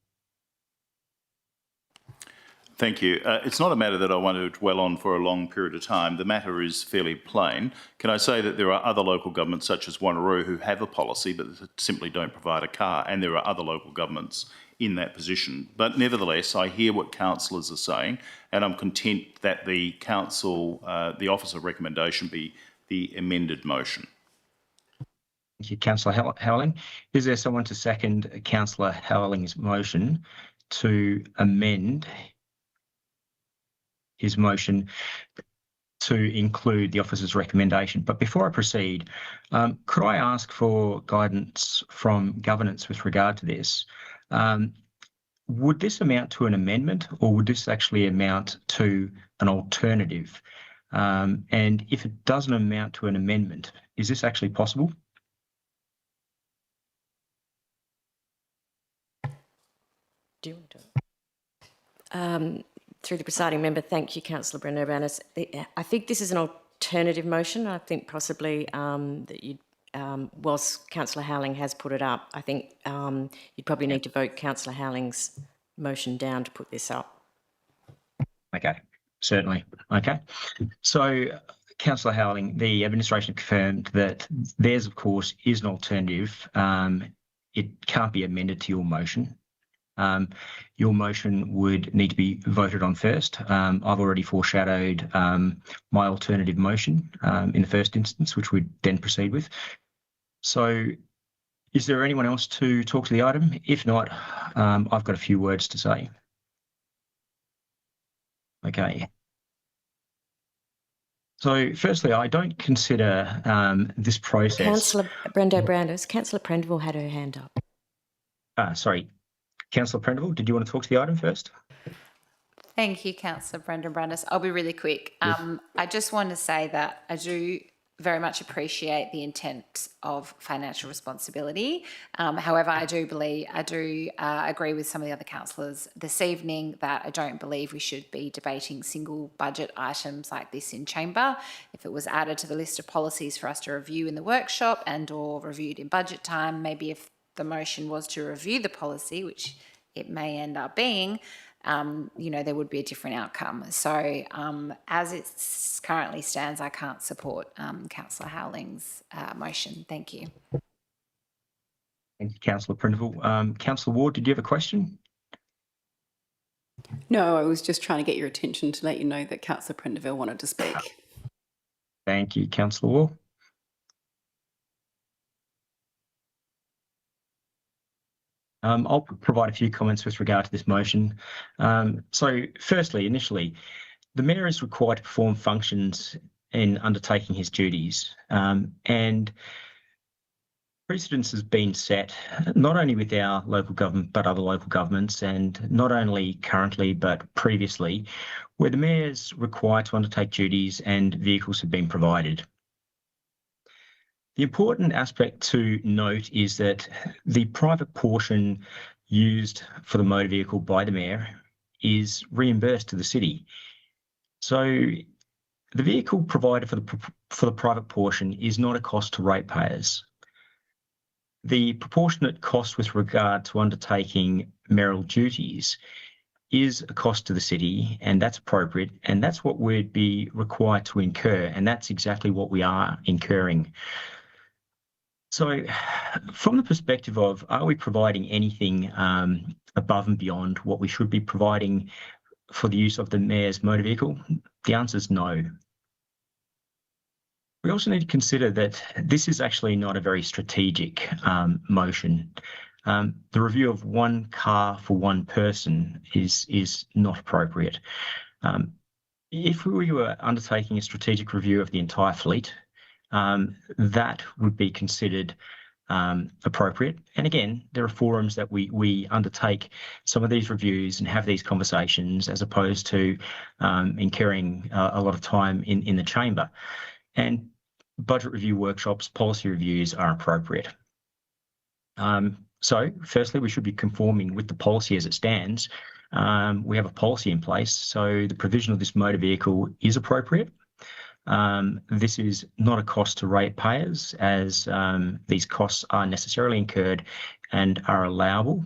Thank you. It's not a matter that I want to dwell on for a long period of time. The matter is fairly plain. Can I say that there are other local governments such as Wanneroo who have a policy but simply don't provide a car, and there are other local governments in that position. But nevertheless, I hear what councillors are saying, and I'm content that the council, the officer recommendation be the amended motion. Thank you, Councillor Howling. Is there someone to second Councillor Howling's motion to amend his motion to include the officer's recommendation? But before I proceed, could I ask for guidance from governance with regard to this? Would this amount to an amendment, or would this actually amount to an alternative? And if it doesn't amount to an amendment, is this actually possible? Do you want to? Through the presiding member, thank you, Councillor Brendan-O'Bannis. I think this is an alternative motion. I think possibly that you, whilst Councillor Howling has put it up, I think you'd probably need to vote Councillor Howling's motion down to put this up. Okay, certainly. Okay. So, Councillor Howling, the administration confirmed that theirs, of course, is an alternative. It can't be amended to your motion. Your motion would need to be voted on first. I've already foreshadowed my alternative motion in the first instance, which we'd then proceed with. So is there anyone else to talk to the item? If not, I've got a few words to say. Okay. So firstly, I don't consider this process... Councillor Brendan-O'Bannis, Councillor Prindiville had her hand up. Sorry. Councillor Prindiville, did you want to talk to the item first? Thank you, Councillor Brendan-O'Bannis. I'll be really quick. I just want to say that I do very much appreciate the intent of financial responsibility. However, I do agree with some of the other councillors this evening that I don't believe we should be debating single budget items like this in chamber. If it was added to the list of policies for us to review in the workshop and or reviewed in budget time, maybe if the motion was to review the policy, which it may end up being, there would be a different outcome. So as it currently stands, I can't support Councillor Howling's motion. Thank you. Thank you, Councillor Prindiville. Councillor Ward, did you have a question? No, I was just trying to get your attention to let you know that Councillor Prindiville wanted to speak. Thank you, Councillor Ward. I'll provide a few comments with regard to this motion. So firstly, initially, the Mayor is required to perform functions in undertaking his duties, and precedence has been set not only with our local government but other local governments, and not only currently but previously, where the Mayor is required to undertake duties and vehicles have been provided. The important aspect to note is that the private portion used for the motor vehicle by the Mayor is reimbursed to the city. So the vehicle provided for the private portion is not a cost to ratepayers. The proportionate cost with regard to undertaking mayoral duties is a cost to the city, and that's appropriate, and that's what we'd be required to incur, and that's exactly what we are incurring. So from the perspective of, are we providing anything above and beyond what we should be providing for the use of the Mayor's motor vehicle? The answer is no. We also need to consider that this is actually not a very strategic motion. The review of one car for one person is not appropriate. If we were undertaking a strategic review of the entire fleet, that would be considered appropriate. And again, there are forums that we undertake some of these reviews and have these conversations, as opposed to incurring a lot of time in the chamber. And budget review workshops, policy reviews are appropriate. So firstly, we should be conforming with the policy as it stands. We have a policy in place, so the provision of this motor vehicle is appropriate. This is not a cost to ratepayers, as these costs are necessarily incurred and are allowable.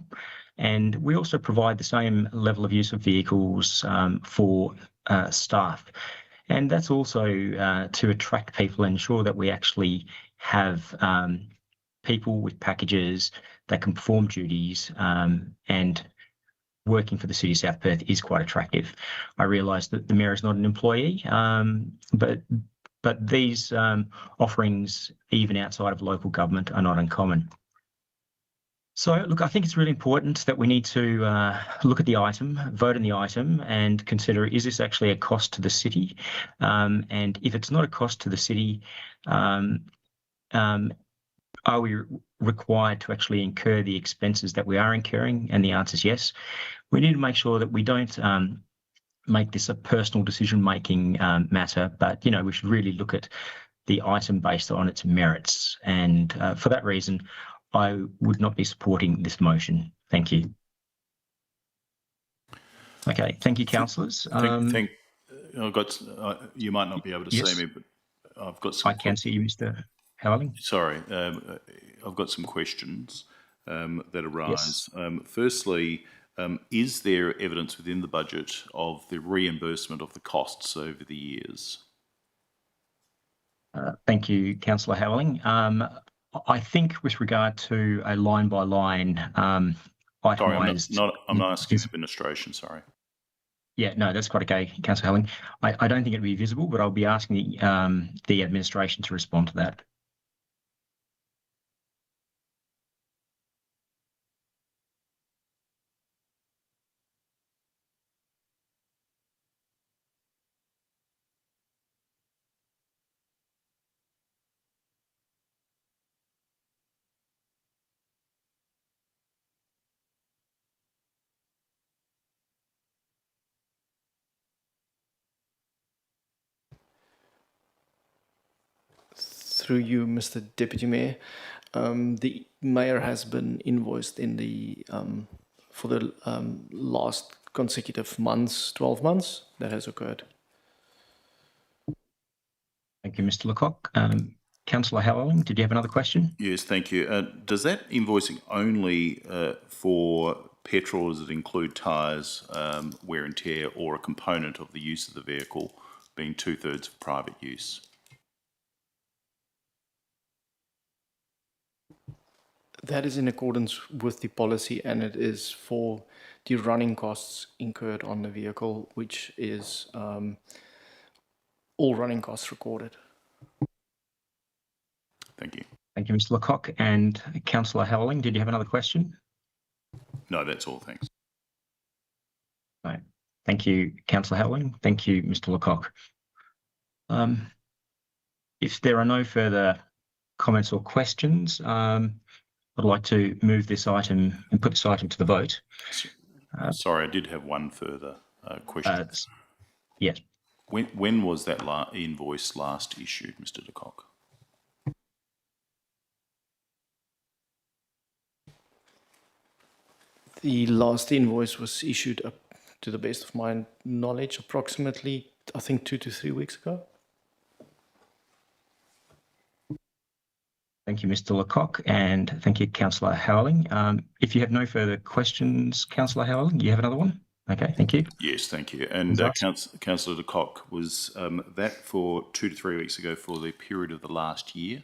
And we also provide the same level of use of vehicles for staff. And that's also to attract people and ensure that we actually have people with packages that can perform duties, and working for the City of South Perth is quite attractive. I realise that the Mayor is not an employee, but these offerings, even outside of local government, are not uncommon. So, look, I think it's really important that we need to look at the item, vote on the item, and consider, is this actually a cost to the city? And if it's not a cost to the city, are we required to actually incur the expenses that we are incurring? And the answer is yes. We need to make sure that we don't make this a personal decision-making matter, but, we should really look at the item based on its merits. And for that reason, I would not be supporting this motion. Thank you. Okay, thank you, councillors. I've got. You might not be able to see me, but I've got some. I can see you, Mr. Howling. Sorry, I've got some questions that arise. Yes. Firstly, is there evidence within the budget of the reimbursement of the costs over the years? Thank you, Councillor Howling. I think with regard to a line-by-line itemised... Sorry, I'm not asking administration, sorry. Yeah, no, that's quite okay, Councillor Howling. I don't think it'd be visible, but I'll be asking the administration to respond to that. Through you, Mr. Deputy Mayor, the mayor has been invoiced in the for the last consecutive months, 12 months. That has occurred. Thank you, Mr. Lecoq. Councillor Howling, did you have another question? Yes, thank you. Does that invoicing only for petrol, or does it include tyres, wear and tear, or a component of the use of the vehicle being 2/3 for private use? That is in accordance with the policy, and it is for the running costs incurred on the vehicle, which is all running costs recorded. Thank you. Thank you, Mr. Lecoq. And Councillor Howling, did you have another question? No, that's all. Thanks. Right. Thank you, Councillor Howling. Thank you, Mr. Lecoq. If there are no further comments or questions, I'd like to move this item and put this item to the vote. Sorry, I did have one further question. Yes. When was that invoice last issued, Mr. de Kock? The last invoice was issued, up to the best of my knowledge, approximately, I think, 2 to 3 weeks ago. Thank you, Mr. Lecoq, and thank you, Councillor Howling. If you have no further questions, Councillor Howling, you have another one? Okay, thank you. Yes, thank you. And Councillor de Kock, was that for 2 to 3 weeks ago for the period of the last year?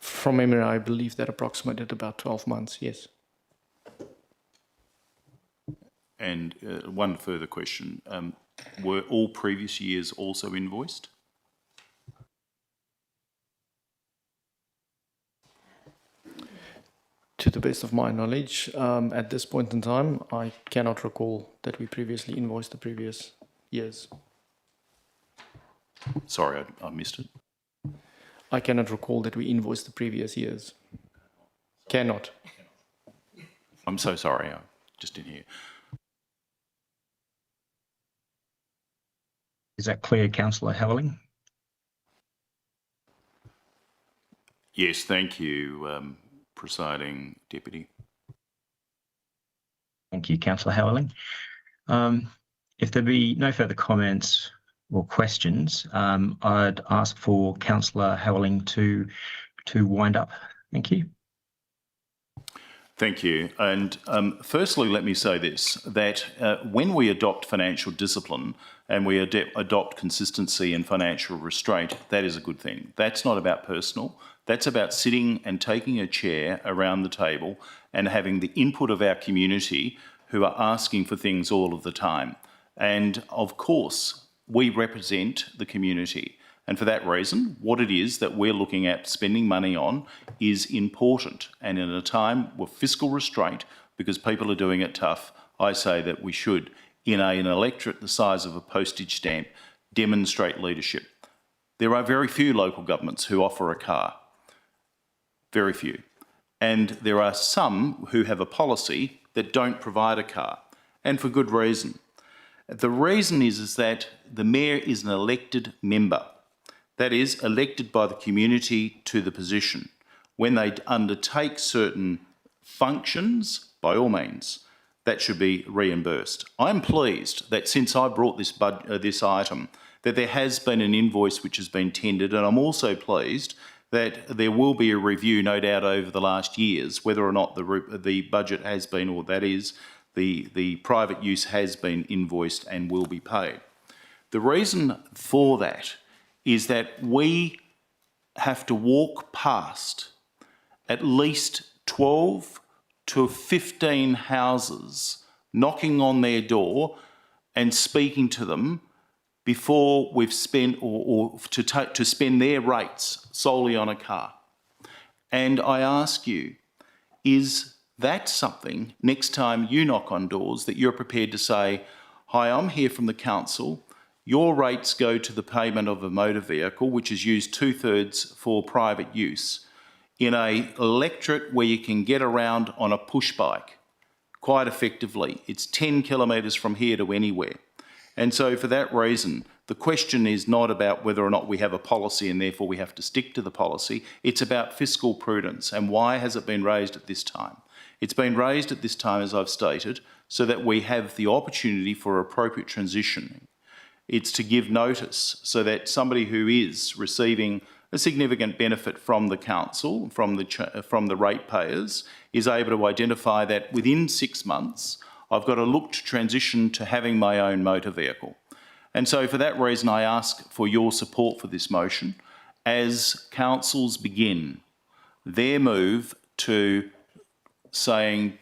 From memory, I believe that approximated about 12 months, yes. And one further question. Were all previous years also invoiced? To the best of my knowledge, at this point in time, I cannot recall that we previously invoiced the previous years. Sorry, I missed it. I cannot recall that we invoiced the previous years. Cannot. I'm so sorry, I just didn't hear. Is that clear, Councillor Howling? Yes, thank you, Presiding Deputy. Thank you, Councillor Howling. If there be no further comments or questions, I'd ask for Councillor Howling to wind up. Thank you. Thank you. And firstly, let me say this, that when we adopt financial discipline and we adopt consistency and financial restraint, that is a good thing. That's not about personal. That's about sitting and taking a chair around the table and having the input of our community who are asking for things all of the time. And of course, we represent the community. And for that reason, what it is that we're looking at spending money on is important. And in a time of fiscal restraint, because people are doing it tough, I say that we should, in an electorate the size of a postage stamp, demonstrate leadership. There are very few local governments who offer a car. Very few. And there are some who have a policy that don't provide a car, and for good reason. The reason is that the mayor is an elected member. That is, elected by the community to the position. When they undertake certain functions, by all means, that should be reimbursed. I'm pleased that since I brought this item, that there has been an invoice which has been tendered, and I'm also pleased that there will be a review, no doubt, over the last years, whether or not the budget has been, or that is, the private use has been invoiced and will be paid. The reason for that is that we have to walk past at least 12 to 15 houses, knocking on their door and speaking to them before we've spent or to spend their rates solely on a car. And I ask you, is that something, next time you knock on doors, that you're prepared to say, hi, I'm here from the council, your rates go to the payment of a motor vehicle, which is used 2/3 for private use, in an electorate where you can get around on a push bike quite effectively. It's 10 kilometres from here to anywhere. And so for that reason, The question is not about whether or not we have a policy and therefore we have to stick to the policy. It's about fiscal prudence. And why has it been raised at this time? It's been raised at this time, as I've stated, so that we have the opportunity for appropriate transition. It's to give notice so that somebody who is receiving a significant benefit from the council, from the ratepayers, is able to identify that within 6 months, I've got to look to transition to having my own motor vehicle. And so for that reason, I ask for your support for this motion as councils begin their move to saying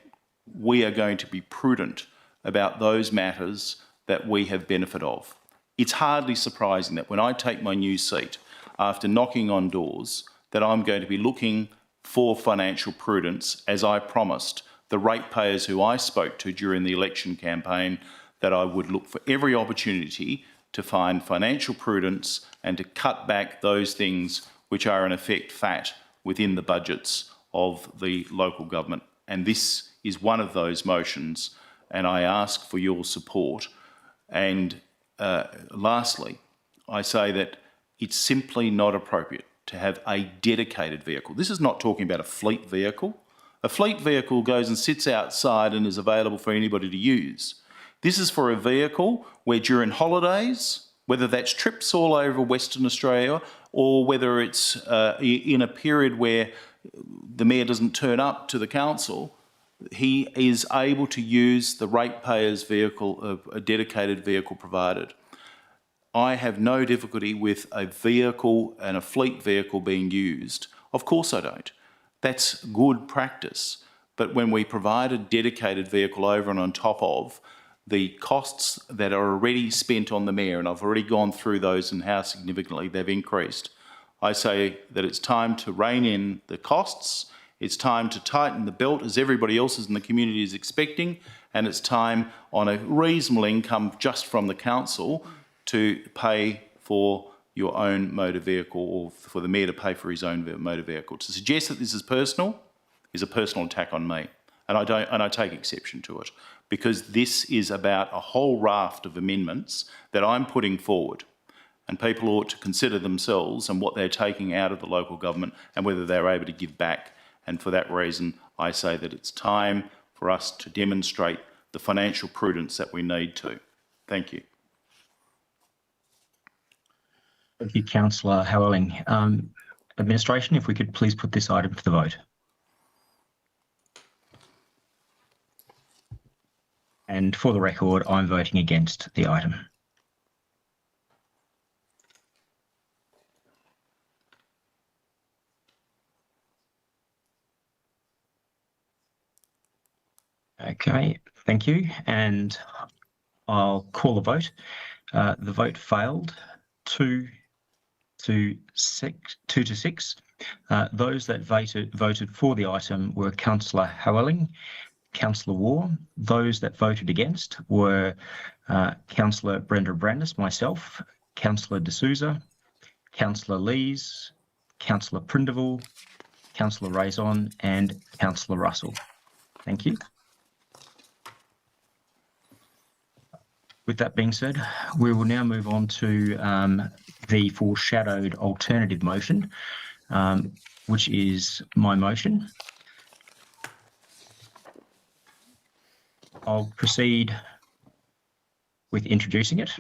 we are going to be prudent about those matters that we have benefit of. It's hardly surprising that when I take my new seat, after knocking on doors, that I'm going to be looking for financial prudence, as I promised the ratepayers who I spoke to during the election campaign, that I would look for every opportunity to find financial prudence and to cut back those things which are in effect fat within the budgets of the local government. And this is one of those motions, and I ask for your support. And lastly, I say that it's simply not appropriate to have a dedicated vehicle. This is not talking about a fleet vehicle. A fleet vehicle goes and sits outside and is available for anybody to use. This is for a vehicle where during holidays, whether that's trips all over Western Australia or whether it's in a period where the mayor doesn't turn up to the council, he is able to use the ratepayer's vehicle, a dedicated vehicle provided. I have no difficulty with a vehicle and a fleet vehicle being used. Of course I don't. That's good practice. But when we provide a dedicated vehicle over and on top of the costs that are already spent on the mayor, and I've already gone through those and how significantly they've increased, I say that it's time to rein in the costs, it's time to tighten the belt as everybody else in the community is expecting, and it's time on a reasonable income just from the council to pay for your own motor vehicle, or for the mayor to pay for his own motor vehicle. To suggest that this is personal is a personal attack on me, and I take exception to it, because this is about a whole raft of amendments that I'm putting forward, and people ought to consider themselves and what they're taking out of the local government and whether they're able to give back. And for that reason, I say that it's time for us to demonstrate the financial prudence that we need to. Thank you. Thank you, Councillor Howelling. Administration, if we could please put this item to the vote. And for the record, I'm voting against the item. Okay, thank you. And I'll call the vote. The vote failed 2 to 6. Those that voted for the item were Councillor Howelling, Councillor Waugh. Those that voted against were Councillor Brenda Brandis, myself, Councillor D'Souza, Councillor Lees, Councillor Prindiville, Councillor Raison, and Councillor Russell. Thank you. With that being said, we will now move on to the foreshadowed alternative motion, which is my motion. I'll proceed with introducing it.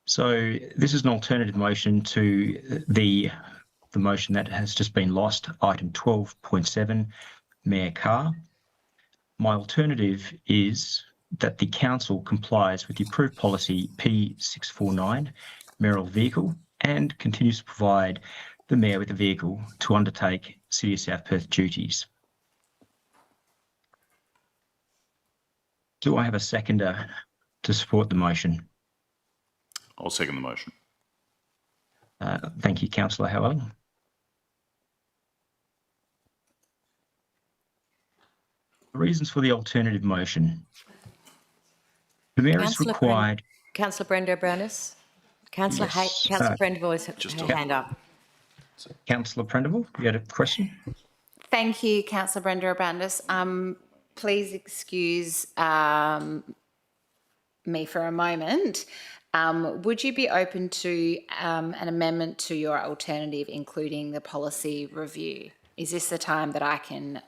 So this is an alternative motion to the motion that has just been lost, item 12.7, Mayor Carr. My alternative is that the council complies with the approved policy P649, mayoral vehicle, and continues to provide the mayor with a vehicle to undertake City of South Perth duties. Do I have a seconder to support the motion? I'll second the motion. Thank you, Councillor Howelling. The reasons for the alternative motion. The mayor is required. Councillor Brenda Brandis. Councillor Yes. Councillor Prendiville has her hand up. Councillor Prendiville, you had a question? Thank you, Councillor Brenda Brandis. Please excuse me for a moment. would you be open to an amendment to your alternative, including the policy review? Is this the time that I can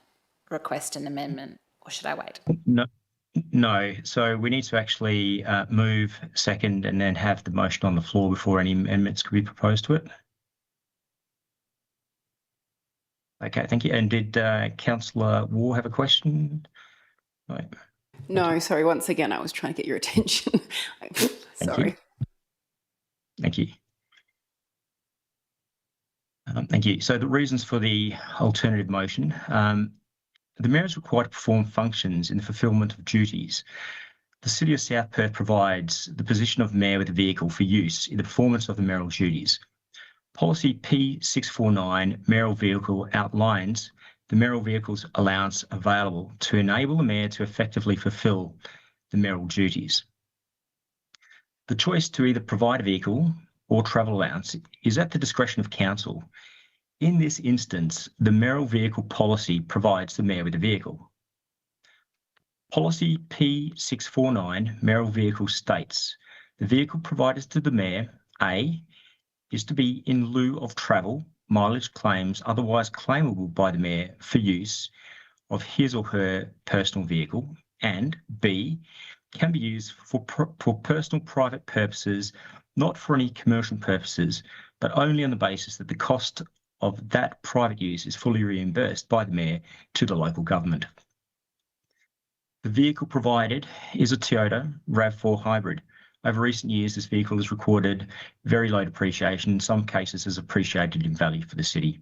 request an amendment, or should I wait? No. So we need to actually move, second, and then have the motion on the floor before any amendments could be proposed to it. Okay, thank you. And did Councillor Waugh have a question? Right. No, sorry. Once again, I was trying to get your attention. Sorry. Thank you. Thank you. So the reasons for the alternative motion. The Mayor is required to perform functions in the fulfilment of duties. The City of South Perth provides the position of Mayor with a vehicle for use in the performance of the mayoral duties. Policy P649, Mayoral Vehicle, outlines the mayoral vehicle's allowance available to enable the Mayor to effectively fulfil the mayoral duties. The choice to either provide a vehicle or travel allowance is at the discretion of Council. In this instance, the mayoral vehicle policy provides the Mayor with a vehicle. Policy P649, Mayoral Vehicle, states the vehicle provided to the Mayor, A, is to be in lieu of travel, mileage claims otherwise claimable by the Mayor for use of his or her personal vehicle, and B, can be used for personal private purposes, not for any commercial purposes, but only on the basis that the cost of that private use is fully reimbursed by the Mayor to the local government. The vehicle provided is a Toyota RAV4 hybrid. Over recent years, this vehicle has recorded very low depreciation, in some cases has appreciated in value for the city.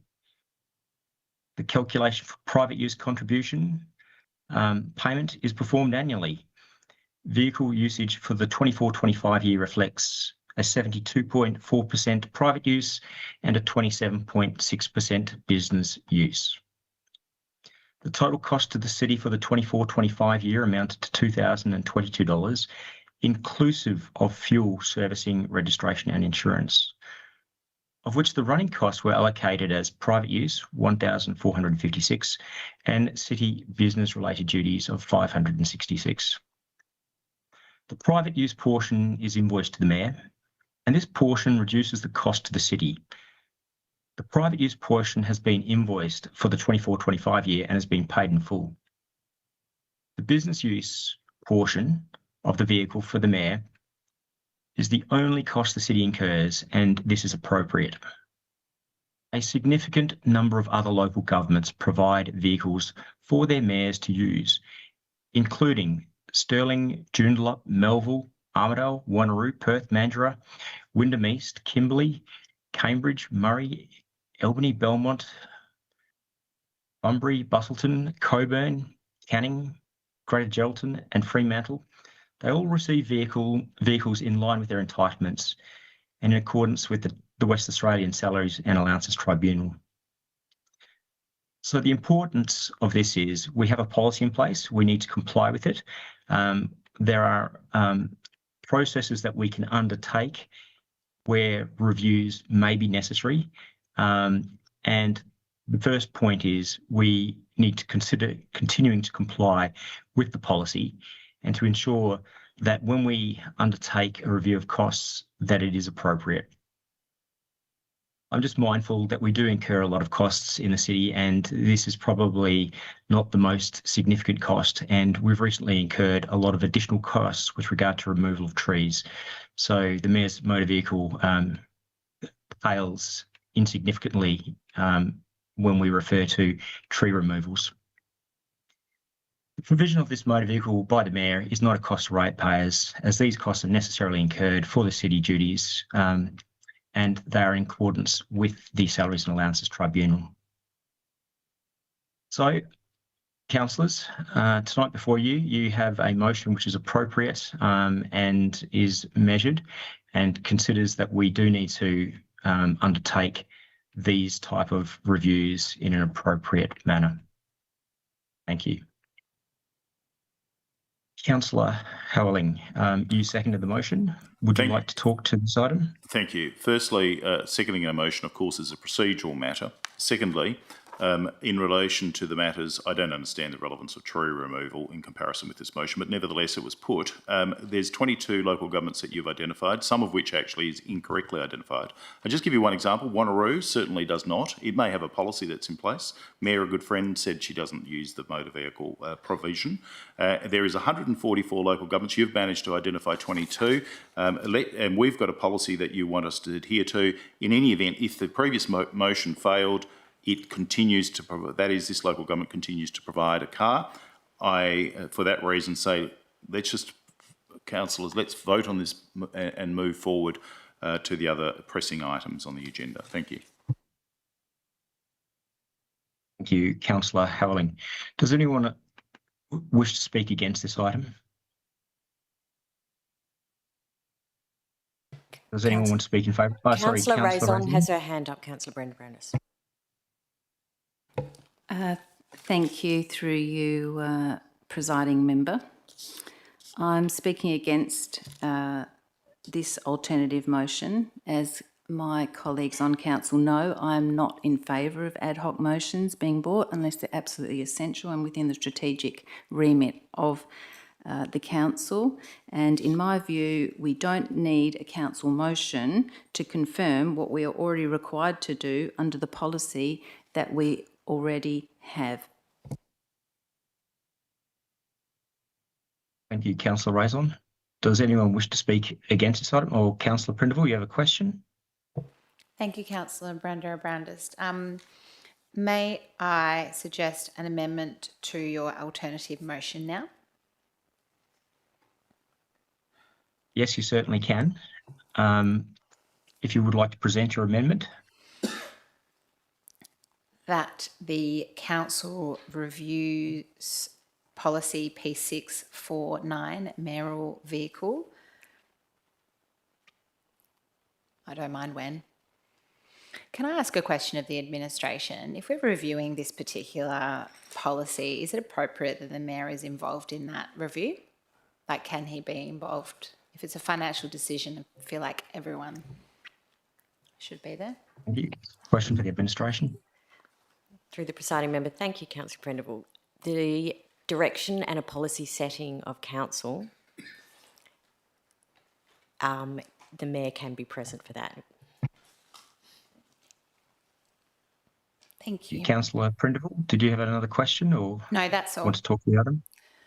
The calculation for private use contribution payment is performed annually. Vehicle usage for the 24-25 year reflects a 72.4% private use and a 27.6% business use. The total cost to the city for the 24-25 year amounted to $2,022, inclusive of fuel, servicing, registration and insurance, of which the running costs were allocated as private use, $1,456, and city business related duties of $566. The private use portion is invoiced to the Mayor, and this portion reduces the cost to the city. The private use portion has been invoiced for the 24-25 year and has been paid in full. The business use portion of the vehicle for the Mayor is the only cost the city incurs, and this is appropriate. A significant number of other local governments provide vehicles for their mayors to use, including Stirling, Joondalup, Melville, Armidale, Wanneroo, Perth, Mandurah, Wyndham East, Kimberley, Cambridge, Murray, Albany, Belmont, Bunbury, Busselton, Coburn, Canning, Greater Geraldton and Fremantle. They all receive vehicles in line with their entitlements and in accordance with the West Australian Salaries and Allowances Tribunal. So the importance of this is we have a policy in place, we need to comply with it. There are processes that we can undertake where reviews may be necessary. And the first point is we need to consider continuing to comply with the policy and to ensure that when we undertake a review of costs, that it is appropriate. I'm just mindful that we do incur a lot of costs in the city, and this is probably not the most significant cost. And we've recently incurred a lot of additional costs with regard to removal of trees. So the Mayor's motor vehicle pales insignificantly when we refer to tree removals. The provision of this motor vehicle by the Mayor is not a cost to ratepayers, as these costs are necessarily incurred for the city duties, and they are in accordance with the Salaries and Allowances Tribunal. So, councillors, tonight before you, you have a motion which is appropriate and is measured and considers that we do need to undertake these type of reviews in an appropriate manner. Thank you. Councillor Howling, you seconded the motion. Would you like to talk to this item? Thank you. Firstly, seconding a motion, of course, is a procedural matter. Secondly, In relation to the matters, I don't understand the relevance of tree removal in comparison with this motion, but nevertheless it was put. There's 22 local governments that you've identified, some of which actually is incorrectly identified. I'll just give you one example. Wanneroo certainly does not. It may have a policy that's in place. Mayor, a good friend, said she doesn't use the motor vehicle provision. There is 144 local governments. You've managed to identify 22, and we've got a policy that you want us to adhere to. In any event, if the previous motion failed, it continues to provide, that is, this local government continues to provide a car. I, for that reason, say, councillors, let's vote on this and move forward to the other pressing items on the agenda. Thank you. Thank you, Councillor Howling. Does anyone wish to speak against this item? Does anyone want to speak in favour? Councillor Raison has her hand up, Councillor Brenda Brandis. Thank you, through you, presiding member. I'm speaking against this alternative motion. As my colleagues on council know, I'm not in favour of ad hoc motions being brought unless they're absolutely essential and within the strategic remit of the council. And in my view, we don't need a council motion to confirm what we are already required to do under the policy that we already have. Thank you, Councillor Raison. Does anyone wish to speak against this item? Or Councillor Prindiville, you have a question? Thank you, Councillor Brenda Brandis. May I suggest an amendment to your alternative motion now? Yes, you certainly can. If you would like to present your amendment. That the council reviews policy P649, mayoral vehicle. I don't mind when. Can I ask a question of the administration? If we're reviewing this particular policy, is it appropriate that the mayor is involved in that review? Like, can he be involved? If it's a financial decision, I feel like everyone should be there. Thank you. Question for the administration. Through the presiding member, thank you, Councillor Prendiville. The direction and a policy setting of council, the mayor can be present for that. Thank you. Councillor Prendiville, did you have another question or? No, that's all. Want to talk to the item?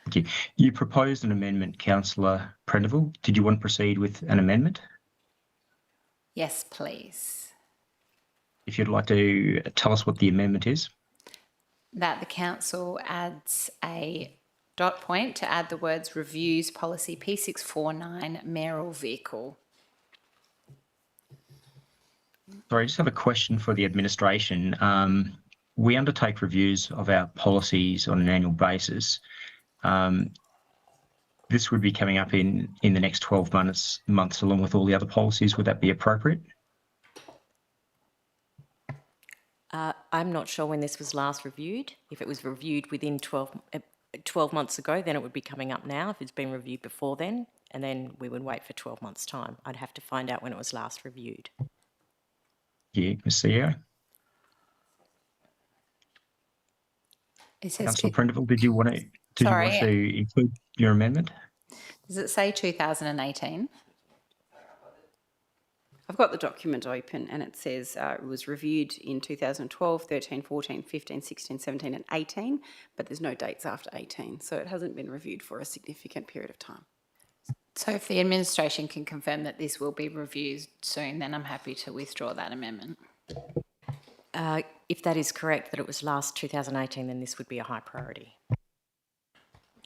Thank you. You proposed an amendment, Councillor Prendiville. Did you want to proceed with an amendment? Yes, please. If you'd like to tell us what the amendment is. That the council adds a dot point to add the words reviews policy P649 mayoral vehicle. Sorry, I just have a question for the administration. We undertake reviews of our policies on an annual basis. This would be coming up in the next 12 months along with all the other policies. Would that be appropriate? I'm not sure when this was last reviewed. If it was reviewed within 12 months ago, then it would be coming up now. If it's been reviewed before then, and then we would wait for 12 months' time. I'd have to find out when it was last reviewed. Thank you, Ms. CEO. Councillor Prendiville, did you want to include your amendment? Does it say 2018? I've got the document open and it says it was reviewed in 2012, 13, 14, 15, 16, 17 and 18, but there's no dates after 18. So it hasn't been reviewed for a significant period of time. So if the administration can confirm that this will be reviewed soon, then I'm happy to withdraw that amendment. If that is correct, that it was last 2018, then this would be a high priority.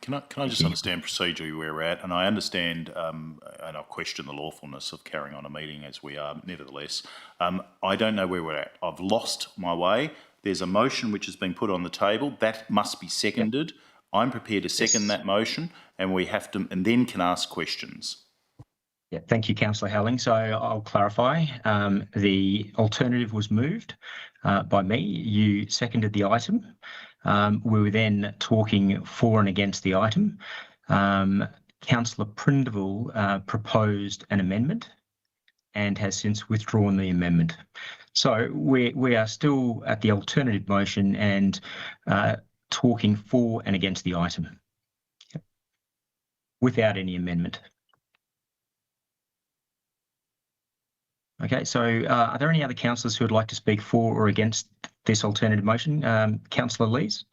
Can I just understand procedurally where we're at? And I understand, and I'll question the lawfulness of carrying on a meeting as we are, nevertheless. I don't know where we're at. I've lost my way. There's a motion which has been put on the table. That must be seconded. Yep. I'm prepared to second that motion, and we have to, and then can ask questions. Yeah, thank you, Councillor Howling. So I'll clarify. The alternative was moved by me. You seconded the item. We were then talking for and against the item. Councillor Prendiville proposed an amendment, and has since withdrawn the amendment. So we are still at the alternative motion and talking for and against the item without any amendment. Okay, so are there any other councillors who would like to speak for or against this alternative motion? Councillor Lees?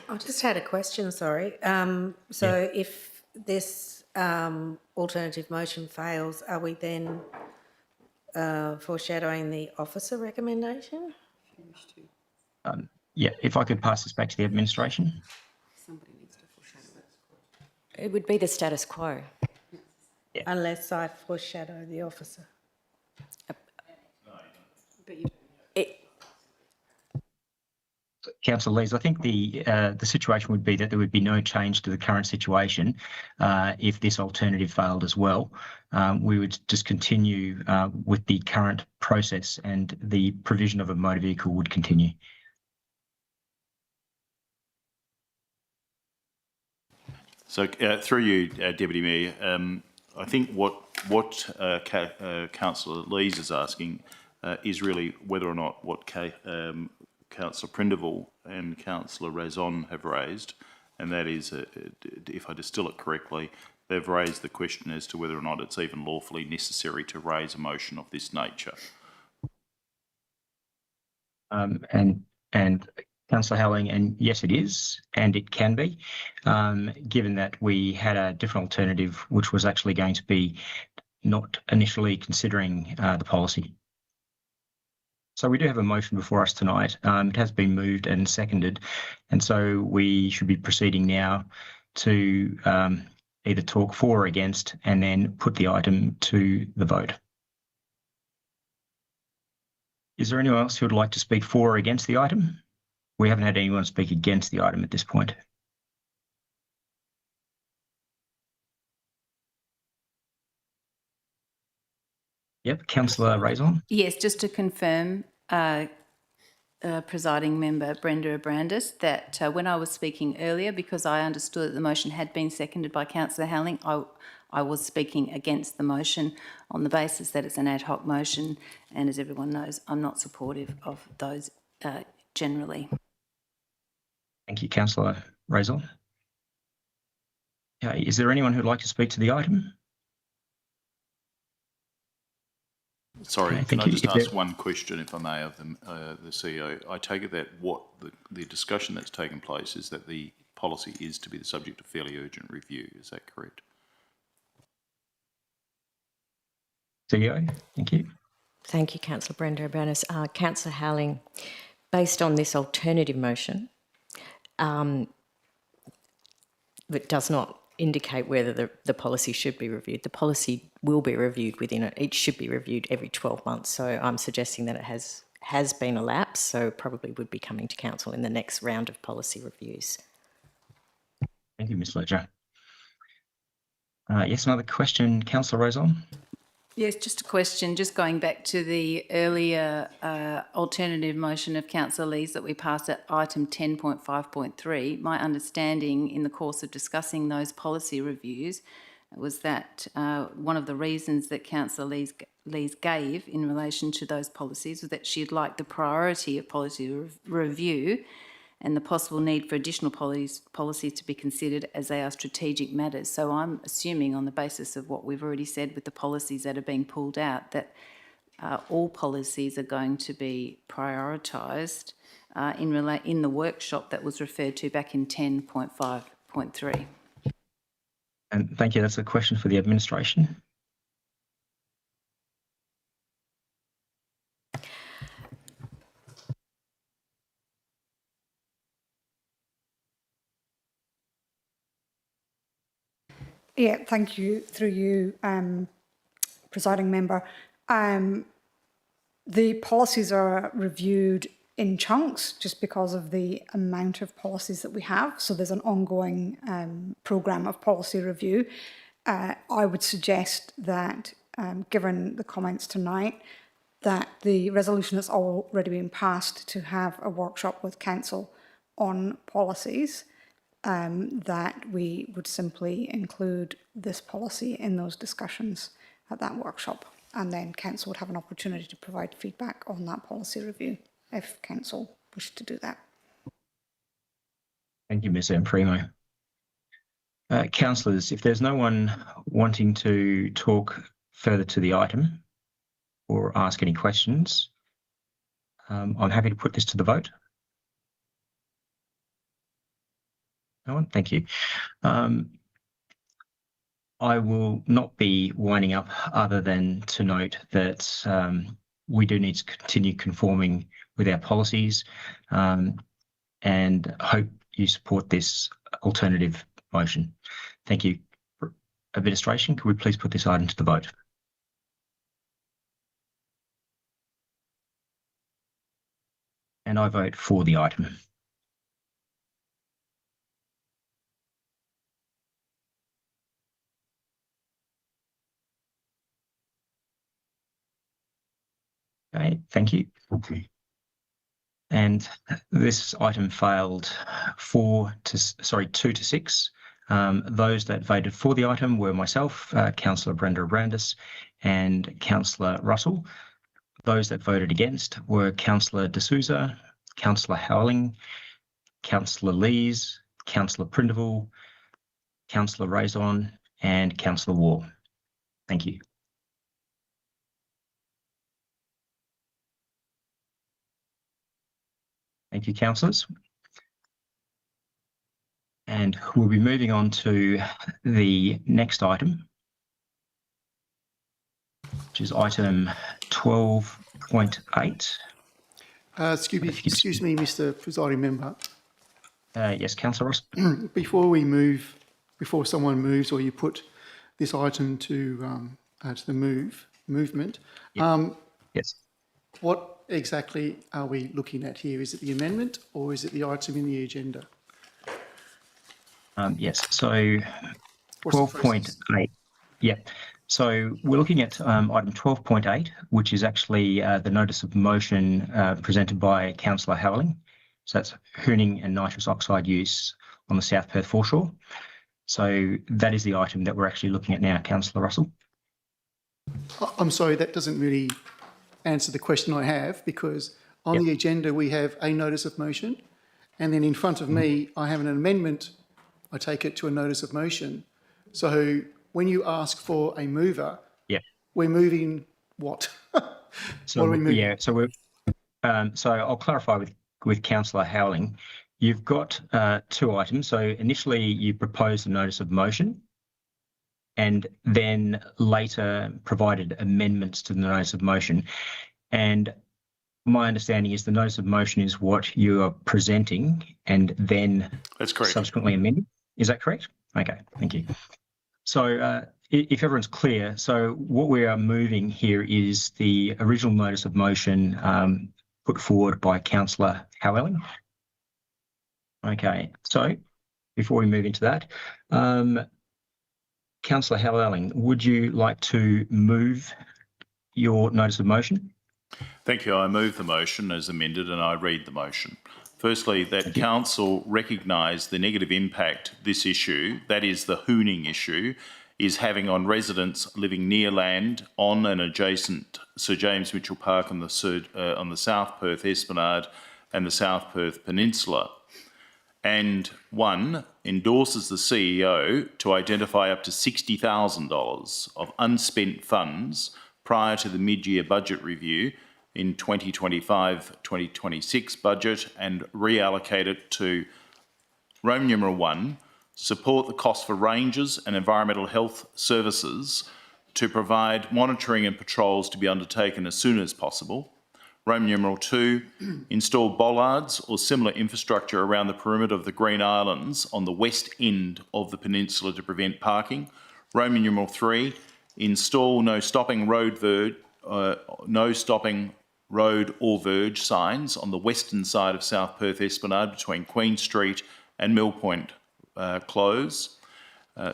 I just had a question, sorry. If this alternative motion fails, are we then foreshadowing the officer recommendation? Yeah, if I could pass this back to the administration. It would be the status quo. Yeah. Unless I foreshadow the officer. Councillor Lees, I think the situation would be that there would be no change to the current situation if this alternative failed as well. We would just continue with the current process and the provision of a motor vehicle would continue. So through you, Deputy Mayor, I think what Councillor Lees is asking is really whether or not what Councillor Prindiville and Councillor Razon have raised, and that is, if I distill it correctly, they've raised the question as to whether or not it's even lawfully necessary to raise a motion of this nature. And Councillor Howling, and yes, it is, and it can be, given that we had a different alternative, which was actually going to be not initially considering the policy. So we do have a motion before us tonight. It has been moved and seconded, and so we should be proceeding now to either talk for or against and then put the item to the vote. Is there anyone else who would like to speak for or against the item? We haven't had anyone speak against the item at this point. Yep, Councillor Razon. Yes, just to confirm, Presiding Member Brenda Abrandis, that when I was speaking earlier, because I understood that the motion had been seconded by Councillor Howling, I was speaking against the motion on the basis that it's an ad hoc motion, and as everyone knows, I'm not supportive of those generally. Thank you, Councillor Razon. Okay, is there anyone who'd like to speak to the item? Sorry, Okay, can I thank you. just If ask one question, if I may, of the CEO? I take it that what the discussion that's taken place is that the policy is to be the subject of fairly urgent review. Is that correct? CEO, thank you. Thank you, Councillor Brenda Abrandis. Councillor Howling, based on this alternative motion, it does not indicate whether the policy should be reviewed. The policy will be reviewed it should be reviewed every 12 months. So I'm suggesting that it has been elapsed, so probably would be coming to council in the next round of policy reviews. Thank you, Ms Ledger. Yes, another question, Councillor Razon. Yes, just a question, just going back to the earlier alternative motion of Councillor Lees that we passed at item 10.5.3. My understanding in the course of discussing those policy reviews was that one of the reasons that Councillor Lees gave in relation to those policies was that she'd like the priority of policy review and the possible need for additional policies to be considered as they are strategic matters. So I'm assuming on the basis of what we've already said with the policies that are being pulled out that all policies are going to be prioritised in the workshop that was referred to back in 10.5.3. And thank you. That's a question for the administration. Yeah, thank you. Through you, Presiding Member. The policies are reviewed in chunks just because of the amount of policies that we have. So there's an ongoing programme of policy review. I would suggest that, given the comments tonight, that the resolution that's already been passed to have a workshop with Council on policies, that we would simply include this policy in those discussions at that workshop. And then council would have an opportunity to provide feedback on that policy review if council wished to do that. Thank you, Ms Primo. Councillors, if there's no one wanting to talk further to the item or ask any questions, I'm happy to put this to the vote. No one? Thank you. I will not be winding up other than to note that we do need to continue conforming with our policies and hope you support this alternative motion. Thank you. Administration, could we please put this item to the vote? And I vote for the item. Okay, thank you. And this item failed 2 to 6. Those that voted for the item were myself, Councillor Brenda Abrandis, and Councillor Russell. Those that voted against were Councillor D'Souza, Councillor Howling, Councillor Lees, Councillor Prindiville, Councillor Raison, and Councillor Waugh. Thank you. Thank you, councillors. And we'll be moving on to the next item, which is item 12.8. Excuse me, Mr. Presiding Member. Yes, Councillor Ross. Before someone moves or you put this item to the movement, yes. What exactly are we looking at here? Is it the amendment or is it the item in the agenda? Yes, so 12.8. Yeah, so we're looking at item 12.8, which is actually the notice of motion presented by Councillor Howling. So that's hooning and nitrous oxide use on the South Perth foreshore. So that is the item that we're actually looking at now, Councillor Russell. I'm sorry, that doesn't really answer the question I have, because on the agenda we have a notice of motion, and then in front of me I have an amendment, I take it, to a notice of motion. So when you ask for a mover, we're moving what? So what are we moving? Yeah, so we're so I'll clarify with Councillor Howling. You've got 2 items. So initially you proposed a notice of motion, and then later provided amendments to the notice of motion. And my understanding is the notice of motion is what you are presenting and then That's correct. Subsequently amending. Is that correct? Okay, thank you. So if everyone's clear, so what we are moving here is the original notice of motion put forward by Councillor Howling. Okay, so before we move into that, Councillor Howling, would you like to move your notice of motion? Thank you. I move the motion as amended and I read the motion. Firstly, that council recognise the negative impact this issue, that is the hooning issue, is having on residents living near land on and adjacent Sir James Mitchell Park on the South Perth Esplanade and the South Perth Peninsula. And 1, endorses the CEO to identify up to $60,000 of unspent funds prior to the mid-year budget review in 2025-2026 budget and reallocate it to Roman numeral 1, support the cost for rangers and environmental health services to provide monitoring and patrols to be undertaken as soon as possible. Roman numeral 2, install bollards or similar infrastructure around the perimeter of the Green Islands on the west end of the peninsula to prevent parking. Roman numeral 3, install no stopping road or verge signs on the western side of South Perth Esplanade between Queen Street and Mill Point Close.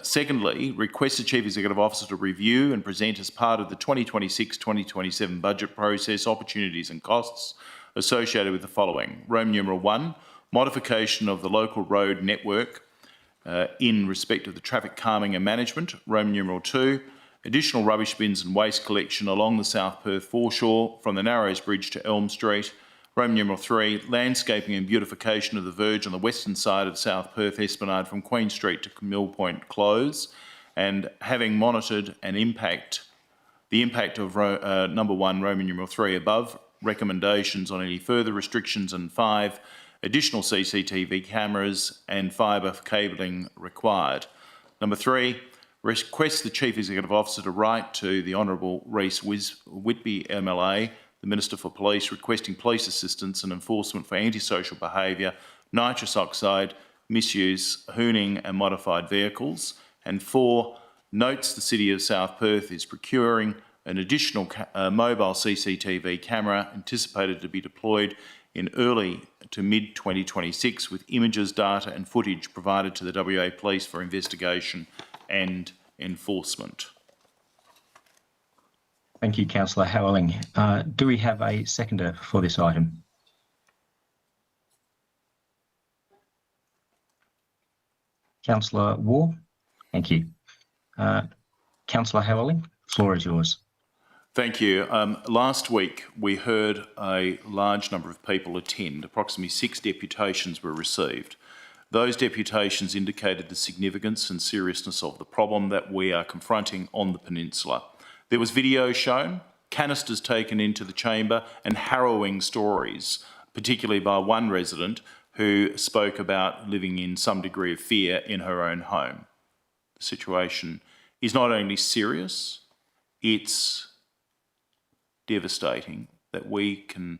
Secondly, request the Chief Executive Officer to review and present as part of the 2026-2027 budget process opportunities and costs associated with the following. Roman numeral 1, modification of the local road network in respect of the traffic calming and management. Roman numeral 2, additional rubbish bins and waste collection along the South Perth foreshore from the Narrows Bridge to Elm Street. Roman numeral 3, landscaping and beautification of the verge on the western side of South Perth Esplanade from Queen Street to Mill Point Close, and having monitored the impact of number 1, Roman numeral 3 above, recommendations on any further restrictions, and 5, additional CCTV cameras and fibre cabling required. Number 3, request the Chief Executive Officer to write to the Honourable Rhys Whitby MLA, the Minister for Police, requesting police assistance and enforcement for antisocial behaviour, nitrous oxide, misuse, hooning and modified vehicles. And 4, notes the City of South Perth is procuring an additional mobile CCTV camera anticipated to be deployed in early to mid-2026 with images, data and footage provided to the WA Police for investigation and enforcement. Thank you, Councillor Howling. Do we have a seconder for this item? Councillor Waugh? Thank you. Councillor Howling, the floor is yours. Thank you. Last week we heard a large number of people attend. Approximately 6 deputations were received. Those deputations indicated the significance and seriousness of the problem that we are confronting on the peninsula. There was video shown, canisters taken into the chamber, and harrowing stories, particularly by one resident who spoke about living in some degree of fear in her own home. The situation is not only serious, it's devastating that we can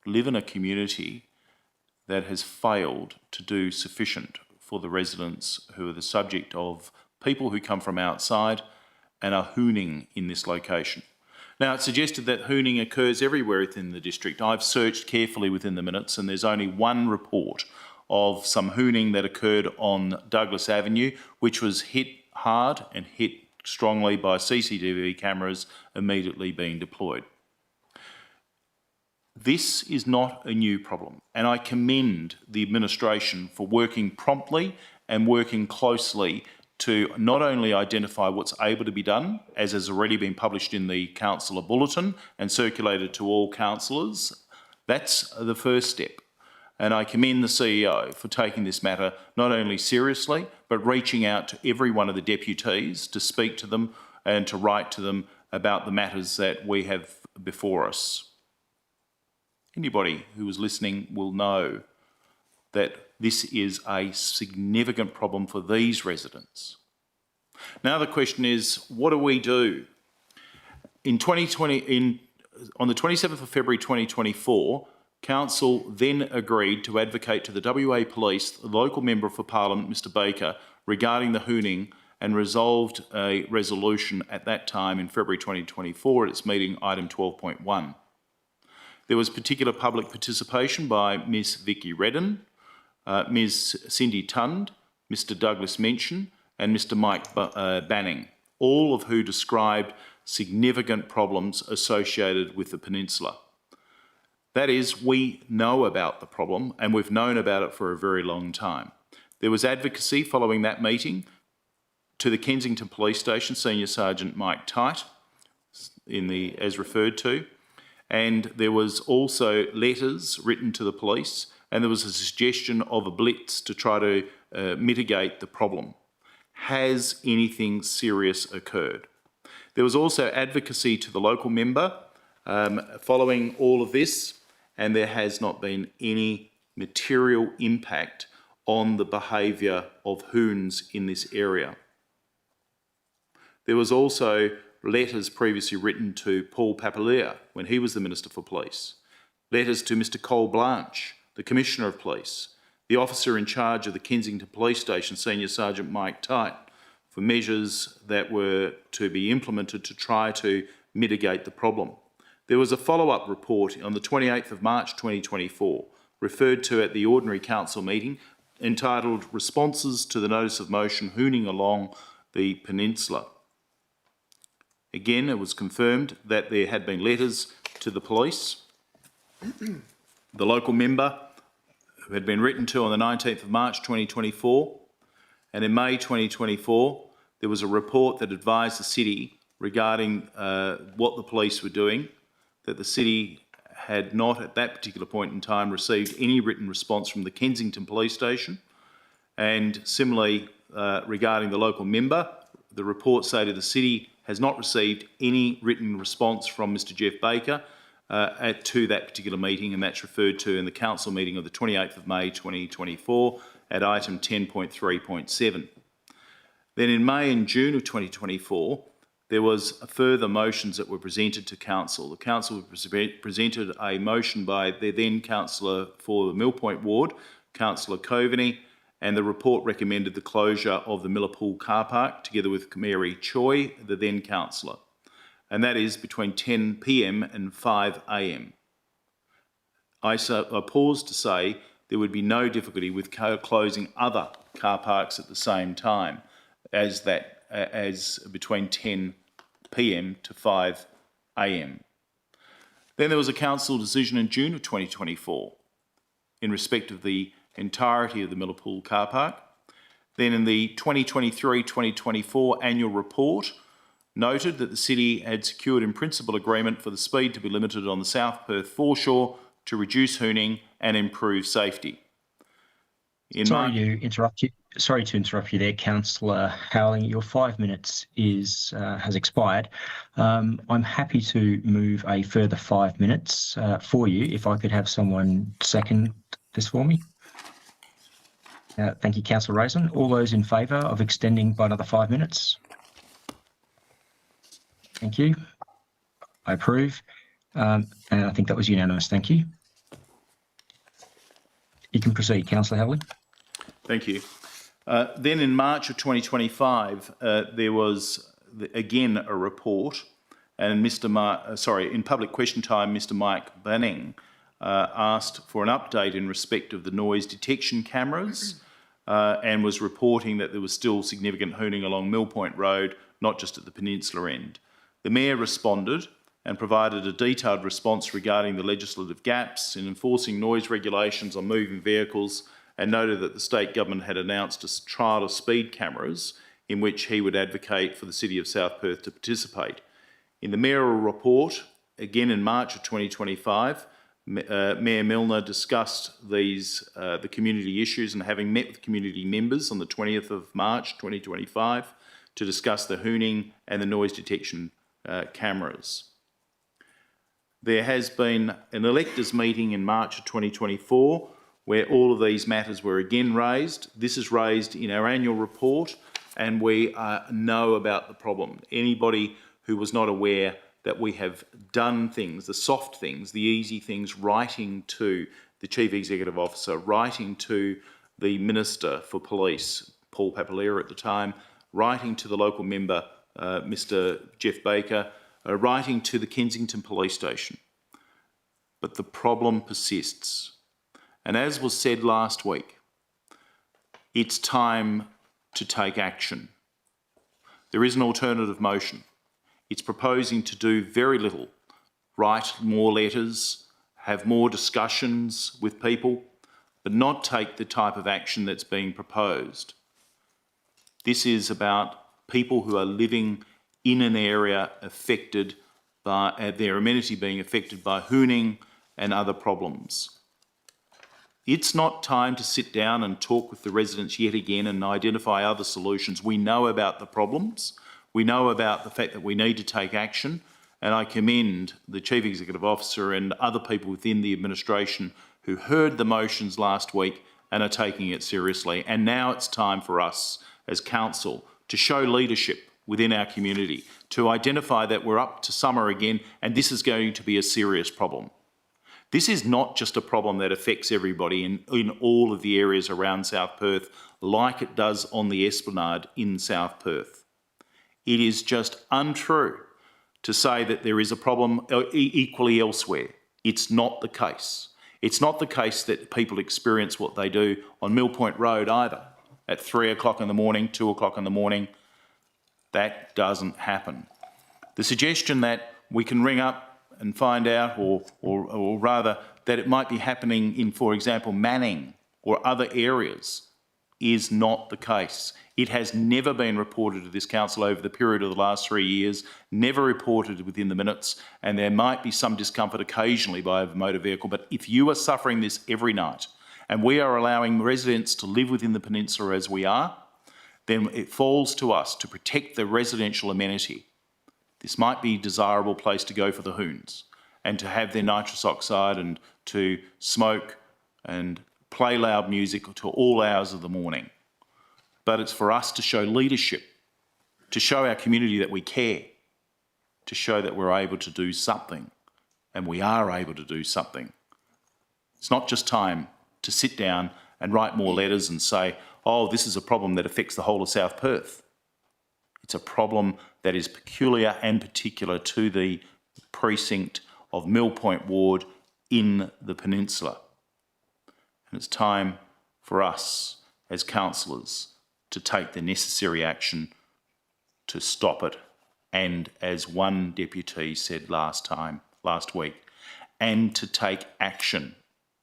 live in a community that has failed to do sufficient for the residents who are the subject of people who come from outside and are hooning in this location. Now, it's suggested that hooning occurs everywhere within the district. I've searched carefully within the minutes and there's only one report of some hooning that occurred on Douglas Avenue, which was hit hard and hit strongly by CCTV cameras immediately being deployed. This is not a new problem, and I commend the administration for working promptly and working closely to not only identify what's able to be done, as has already been published in the Councillor Bulletin and circulated to all councillors. That's the first step. And I commend the CEO for taking this matter not only seriously, but reaching out to every one of the deputies to speak to them and to write to them about the matters that we have before us. Anybody who is listening will know that this is a significant problem for these residents. Now the question is, what do we do? On the 27th of February 2024, Council then agreed to advocate to the WA Police, the local Member for Parliament, Mr Baker, regarding the hooning, and resolved a resolution at that time in February 2024 at its meeting, item 12.1. There was particular public participation by Ms Vicky Redden, Ms Cindy Tund, Mr Douglas Minchin and Mr Mike Banning, all of who described significant problems associated with the peninsula. That is, we know about the problem and we've known about it for a very long time. There was advocacy following that meeting to the Kensington Police Station, Senior Sergeant Mike Tite, as referred to, and there was also letters written to the police, and there was a suggestion of a blitz to try to mitigate the problem. Has anything serious occurred? There was also advocacy to the local member following all of this, and there has not been any material impact on the behaviour of hoons in this area. There was also letters previously written to Paul Papalia when he was the Minister for Police, letters to Mr Cole Blanche, the Commissioner of Police, the officer in charge of the Kensington Police Station, Senior Sergeant Mike Tite, for measures that were to be implemented to try to mitigate the problem. There was a follow-up report on the 28th of March 2024, referred to at the Ordinary Council meeting, entitled Responses to the Notice of Motion Hooning Along the Peninsula. Again, it was confirmed that there had been letters to the police. The local member who had been written to on the 19th of March 2024, and in May 2024, there was a report that advised the City regarding what the police were doing, that the city had not at that particular point in time received any written response from the Kensington Police Station. And similarly, regarding the local member, the reports say that the city has not received any written response from Mr Jeff Baker to that particular meeting, and that's referred to in the council meeting of the 28th of May 2024 at item 10.3.7. Then in May and June of 2024, there was further motions that were presented to council. The council presented a motion by the then councillor for the Mill Point ward, Councillor Coveney, and the report recommended the closure of the Miller Pool car park together with Mary Choi, the then councillor, and that is between 10 p.m. and 5 a.m. I pause to say there would be no difficulty with closing other car parks at the same time as between 10 p.m. to 5 a.m. Then there was a council decision in June of 2024 in respect of the entirety of the Miller Pool car park. Then in the 2023-2024 annual report noted that the city had secured in principle agreement for the speed to be limited on the South Perth foreshore to reduce hooning and improve safety. Sorry to interrupt you there, Councillor Howling. Your 5 minutes has expired. I'm happy to move a further 5 minutes for you. If I could have someone second this for me. Thank you, Councillor Raisin. All those in favour of extending by another 5 minutes? Thank you. I approve. And I think that was unanimous. Thank you. You can proceed, Councillor Howling. Thank you. Then in March of 2025, there was again a report, and in public question time, Mr. Mike Banning asked for an update in respect of the noise detection cameras and was reporting that there was still significant hooning along Mill Point Road, not just at the peninsula end. The Mayor responded and provided a detailed response regarding the legislative gaps in enforcing noise regulations on moving vehicles, and noted that the state government had announced a trial of speed cameras in which he would advocate for the City of South Perth to participate. In the mayoral report, again in March of 2025, Mayor Milner discussed the community issues, and having met with community members on the 20th of March 2025 to discuss the hooning and the noise detection cameras. There has been an electors meeting in March of 2024 where all of these matters were again raised. This is raised in our annual report, and we know about the problem. Anybody who was not aware that we have done things, the soft things, the easy things, writing to the Chief Executive Officer, writing to the Minister for Police, Paul Papalera at the time, writing to the local member, Mr Jeff Baker, writing to the Kensington Police Station. But the problem persists. And as was said last week, it's time to take action. There is an alternative motion. It's proposing to do very little, write more letters, have more discussions with people, but not take the type of action that's being proposed. This is about people who are living in an area affected by their amenity being affected by hooning and other problems. It's not time to sit down and talk with the residents yet again and identify other solutions. We know about the problems. We know about the fact that we need to take action, and I commend the Chief Executive Officer and other people within the administration who heard the motions last week and are taking it seriously. And now it's time for us as council to show leadership within our community, to identify that we're up to summer again and this is going to be a serious problem. This is not just a problem that affects everybody in all of the areas around South Perth like it does on the Esplanade in South Perth. It is just untrue to say that there is a problem equally elsewhere. It's not the case. It's not the case that people experience what they do on Mill Point Road either. At 3 o'clock in the morning, 2 o'clock in the morning, that doesn't happen. The suggestion that we can ring up and find out, or rather that it might be happening in, for example, Manning or other areas, is not the case. It has never been reported to this council over the period of the last 3 years, never reported within the minutes, and there might be some discomfort occasionally by a motor vehicle, but if you are suffering this every night, and we are allowing residents to live within the peninsula as we are, then it falls to us to protect the residential amenity. This might be a desirable place to go for the hoons and to have their nitrous oxide and to smoke and play loud music to all hours of the morning. But it's for us to show leadership, to show our community that we care, to show that we're able to do something, and we are able to do something. It's not just time to sit down and write more letters and say, oh, this is a problem that affects the whole of South Perth. It's a problem that is peculiar and particular to the precinct of Mill Point Ward in the peninsula. And it's time for us as councillors to take the necessary action to stop it. And as one deputy said last week, and to take action.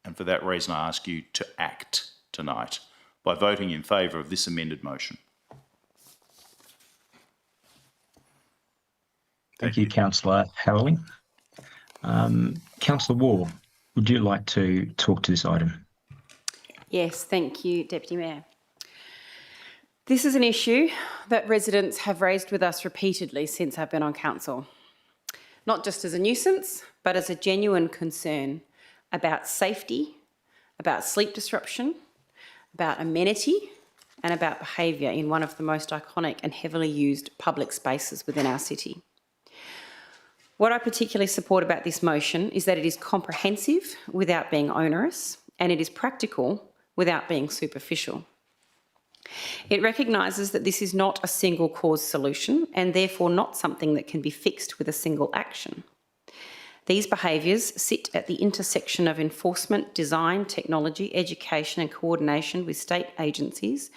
And for that reason, I ask you to act tonight by voting in favour of this amended motion. Thank you, Councillor Howling. Councillor Wall, would you like to talk to this item? Yes, thank you, Deputy Mayor. This is an issue that residents have raised with us repeatedly since I've been on council. Not just as a nuisance, but as a genuine concern about safety, about sleep disruption, about amenity, and about behaviour in one of the most iconic and heavily used public spaces within our city. What I particularly support about this motion is that it is comprehensive without being onerous, and it is practical without being superficial. It recognises that this is not a single cause solution and therefore not something that can be fixed with a single action. These behaviours sit at the intersection of enforcement, design, technology, education and coordination with state agencies,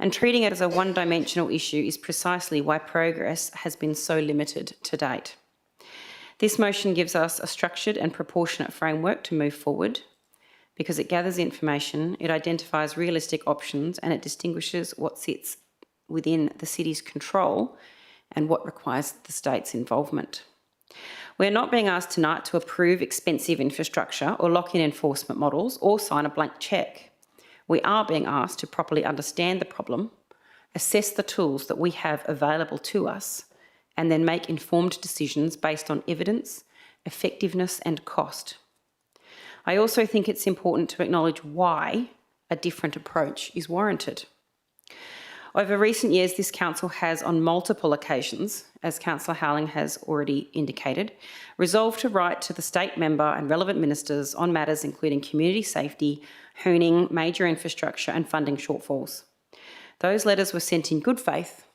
and treating it as a one-dimensional issue is precisely why progress has been so limited to date. This motion gives us a structured and proportionate framework to move forward because it gathers information, it identifies realistic options, and it distinguishes what sits within the city's control and what requires the state's involvement. We're not being asked tonight to approve expensive infrastructure or lock in enforcement models or sign a blank cheque. We are being asked to properly understand the problem, assess the tools that we have available to us, and then make informed decisions based on evidence, effectiveness and cost. I also think it's important to acknowledge why a different approach is warranted. Over recent years, this council has on multiple occasions, as Councillor Howling has already indicated, resolved to write to the state member and relevant ministers on matters including community safety, hooning, major infrastructure and funding shortfalls. Those letters were sent in good faith,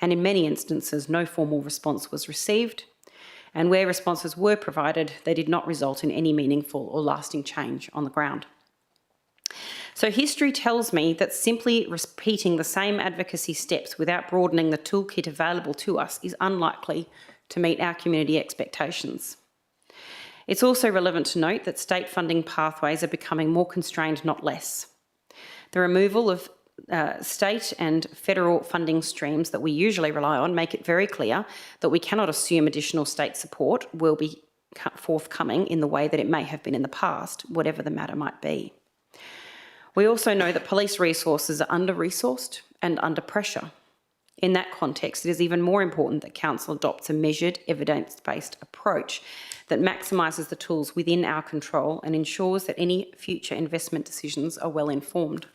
and in many instances no formal response was received, and where responses were provided, they did not result in any meaningful or lasting change on the ground. So history tells me that simply repeating the same advocacy steps without broadening the toolkit available to us is unlikely to meet our community expectations. It's also relevant to note that state funding pathways are becoming more constrained, not less. The removal of state and federal funding streams that we usually rely on make it very clear that we cannot assume additional state support will be forthcoming in the way that it may have been in the past, whatever the matter might be. We also know that police resources are under-resourced and under pressure. In that context, it is even more important that Council adopts a measured, evidence-based approach that maximises the tools within our control and ensures that any future investment decisions are well informed.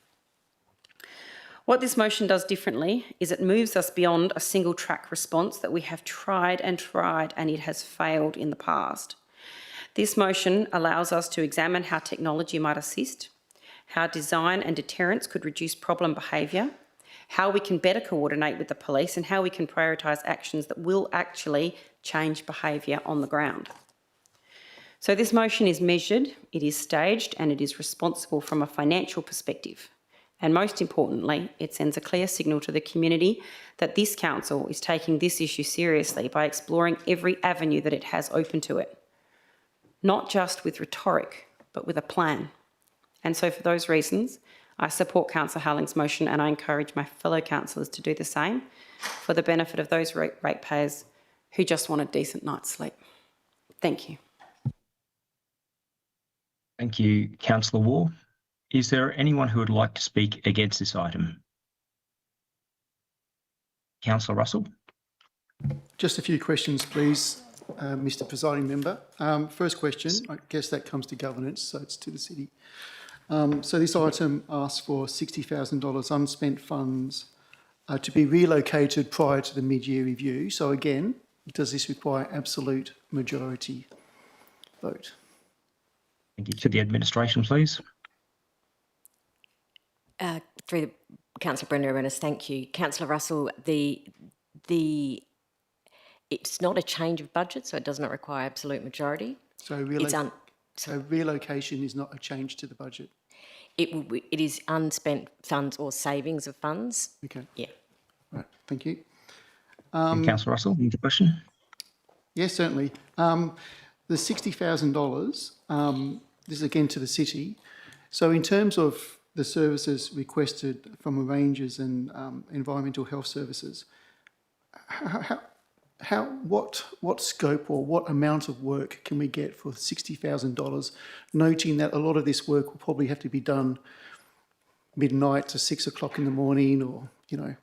What this motion does differently is it moves us beyond a single track response that we have tried and it has failed in the past. This motion allows us to examine how technology might assist, how design and deterrence could reduce problem behaviour, how we can better coordinate with the police and how we can prioritise actions that will actually change behaviour on the ground. So this motion is measured, it is staged and it is responsible from a financial perspective. And most importantly, it sends a clear signal to the community that this council is taking this issue seriously by exploring every avenue that it has open to it. Not just with rhetoric, but with a plan. And so for those reasons, I support Councillor Howling's motion and I encourage my fellow councillors to do the same for the benefit of those ratepayers who just want a decent night's sleep. Thank you. Thank you, Councillor Waugh. Is there anyone who would like to speak against this item? Councillor Russell. Just a few questions, please, Mr. Presiding Member. First question, I guess that comes to governance, so it's to the city. So this item asks for $60,000 unspent funds to be relocated prior to the mid-year review. So again, does this require absolute majority vote? Thank you. To the administration, please. Through the Councillor Brenda Arenas, thank you. Councillor Russell, it's not a change of budget, so it does not require absolute majority. So relocation is not a change to the budget? It is unspent funds or savings of funds. Okay. Yeah. Right, thank you. Councillor Russell, you have a question? Yes, certainly. The $60,000, this is again to the city. So in terms of the services requested from rangers and environmental health services, what scope or what amount of work can we get for $60,000, noting that a lot of this work will probably have to be done midnight to 6 o'clock in the morning, or, you know,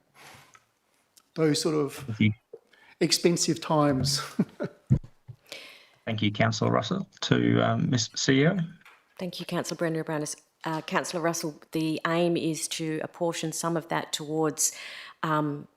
those sort of expensive times. Thank you, Councillor Russell. To Ms. CEO. Thank you, Councillor Brenda Arenas. Councillor Russell, the aim is to apportion some of that towards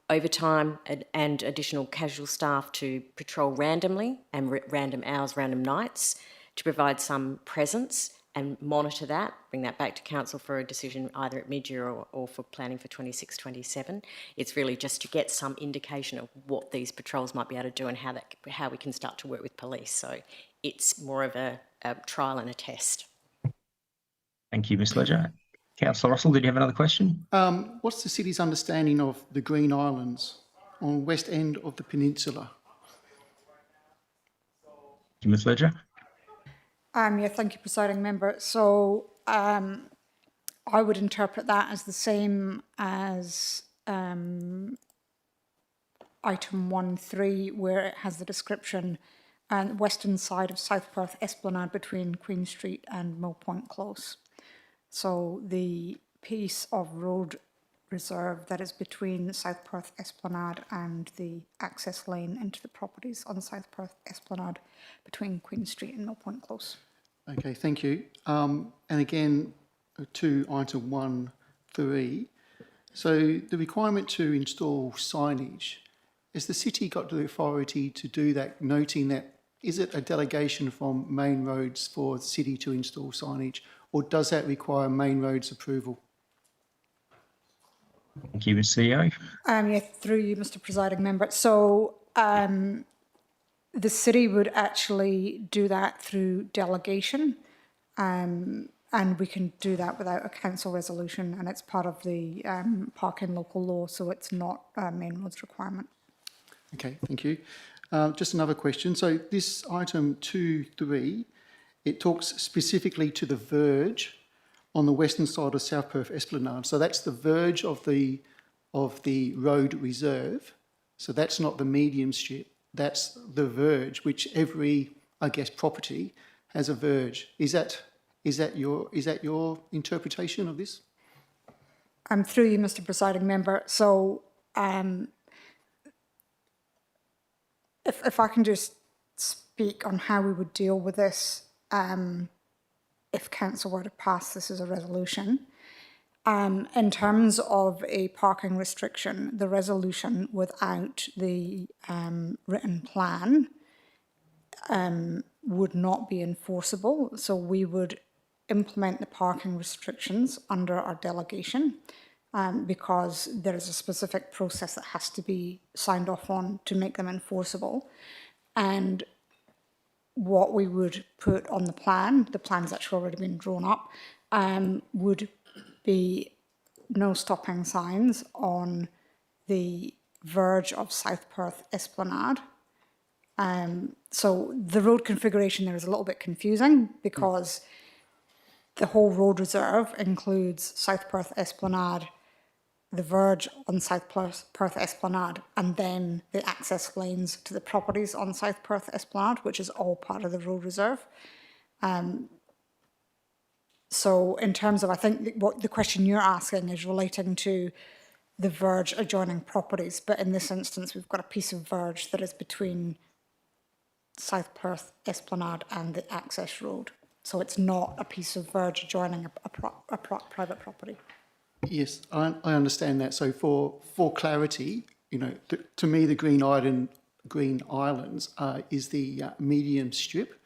overtime and additional casual staff to patrol randomly and random hours, random nights, to provide some presence and monitor that, bring that back to council for a decision either at mid-year or for planning for 26-27. It's really just to get some indication of what these patrols might be able to do and how we can start to work with police. So it's more of a trial and a test. Thank you, Ms. Ledger. Councillor Russell, did you have another question? What's the city's understanding of the Green Islands on west end of the peninsula? Thank you, Ms. Ledger. Yeah, thank you, Presiding Member. So I would interpret that as the same as item 1.3, where it has the description and western side of South Perth Esplanade between Queen Street and Mill Point Close. So the piece of road reserve that is between South Perth Esplanade and the access lane into the properties on South Perth Esplanade between Queen Street and Mill Point Close. Okay, thank you. And again, to item 1.3. So the requirement to install signage, has the city got the authority to do that, noting that, is it a delegation from Main Roads for the city to install signage, or does that require Main Roads approval? Thank you, Ms. CEO. Yeah, through you, Mr. Presiding Member. So the city would actually do that through delegation, and we can do that without a council resolution, and it's part of the parking local law, so it's not a Main Roads requirement. Okay, thank you. Just another question. So this item 2.3, it talks specifically to the verge on the western side of South Perth Esplanade. So that's the verge of the road reserve. So that's not the medium strip. That's the verge, which every, I guess, property has a verge. Is that your interpretation of this? I'm through you, Mr. Presiding Member. So if I can just speak on how we would deal with this if council were to pass this as a resolution. In terms of a parking restriction, the resolution without the written plan would not be enforceable. So we would implement the parking restrictions under our delegation because there is a specific process that has to be signed off on to make them enforceable. And what we would put on the plan's actually already been drawn up, would be no stopping signs on the verge of South Perth Esplanade. So the road configuration there is a little bit confusing because the whole road reserve includes South Perth Esplanade, the verge on South Perth Esplanade, and then the access lanes to the properties on South Perth Esplanade, which is all part of the road reserve. So in terms of, I think what the question you're asking is relating to the verge adjoining properties, but in this instance, we've got a piece of verge that is between South Perth Esplanade and the access road. So it's not a piece of verge adjoining a private property. Yes, I understand that. So for clarity, you know, to me, the Green Islands is the medium strip.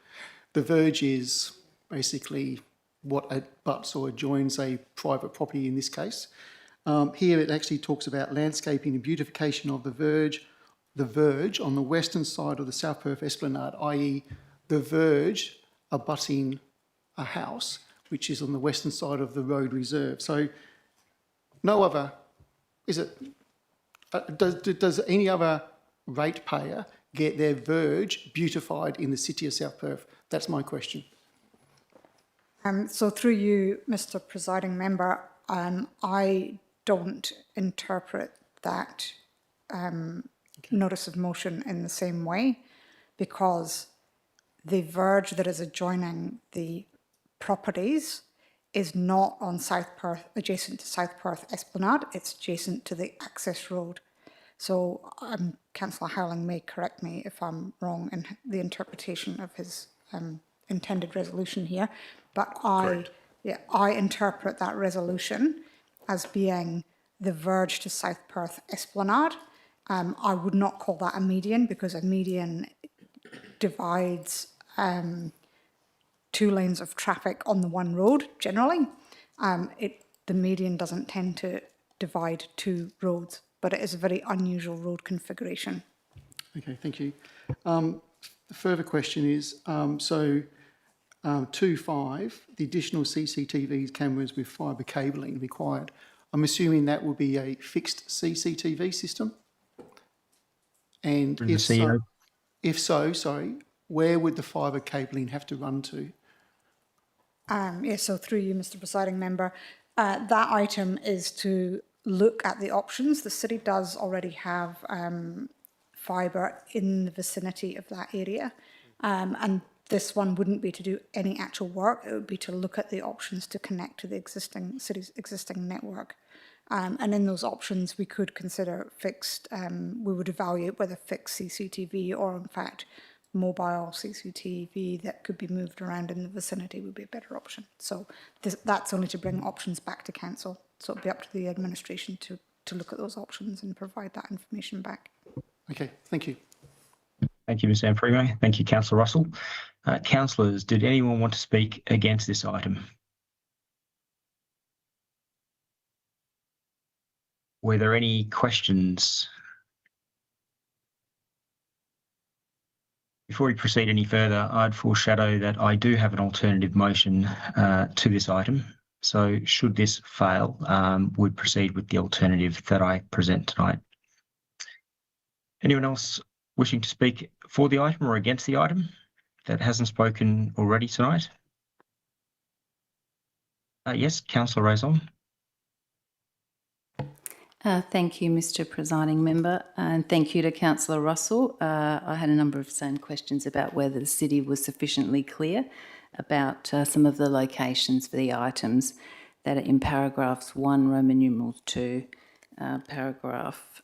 The verge is basically what abuts or adjoins a private property in this case. Here it actually talks about landscaping and beautification of the verge on the western side of the South Perth Esplanade, i.e. the verge abutting a house, which is on the western side of the road reserve. So no other, is it, does any other ratepayer get their verge beautified in the city of South Perth? That's my question. So through you, Mr. Presiding Member, I don't interpret that notice of motion in the same way, because the verge that is adjoining the properties is not on South Perth, adjacent to South Perth Esplanade, it's adjacent to the access road. So Councillor Howling may correct me if I'm wrong in the interpretation of his intended resolution here, but I interpret that resolution as being the verge to South Perth Esplanade. I would not call that a median, because a median divides two lanes of traffic on the one road generally. The median doesn't tend to divide two roads, but it is a very unusual road configuration. Okay, thank you. The further question is, 2.5, the additional CCTV cameras with fibre cabling required. I'm assuming that will be a fixed CCTV system? And if so, where would the fibre cabling have to run to? So through you, Mr. Presiding Member, that item is to look at the options. The city does already have fibre in the vicinity of that area, and this one wouldn't be to do any actual work. It would be to look at the options to connect to the city's existing network. And in those options, we could consider fixed, we would evaluate whether fixed CCTV or in fact mobile CCTV that could be moved around in the vicinity would be a better option. So that's only to bring options back to council. So it'll be up to the administration to look at those options and provide that information back. Okay, thank you. Thank you, Ms Amphrey. Thank you, Councillor Russell. Councillors, did anyone want to speak against this item? Were there any questions? Before we proceed any further, I'd foreshadow that I do have an alternative motion to this item. So should this fail, we'd proceed with the alternative that I present tonight. Anyone else wishing to speak for the item or against the item that hasn't spoken already tonight? Yes, Councillor Raison. Thank you, Mr. Presiding Member, and thank you to Councillor Russell. I had a number of same questions about whether the city was sufficiently clear about some of the locations for the items that are in paragraphs 1, Roman numeral 2, paragraph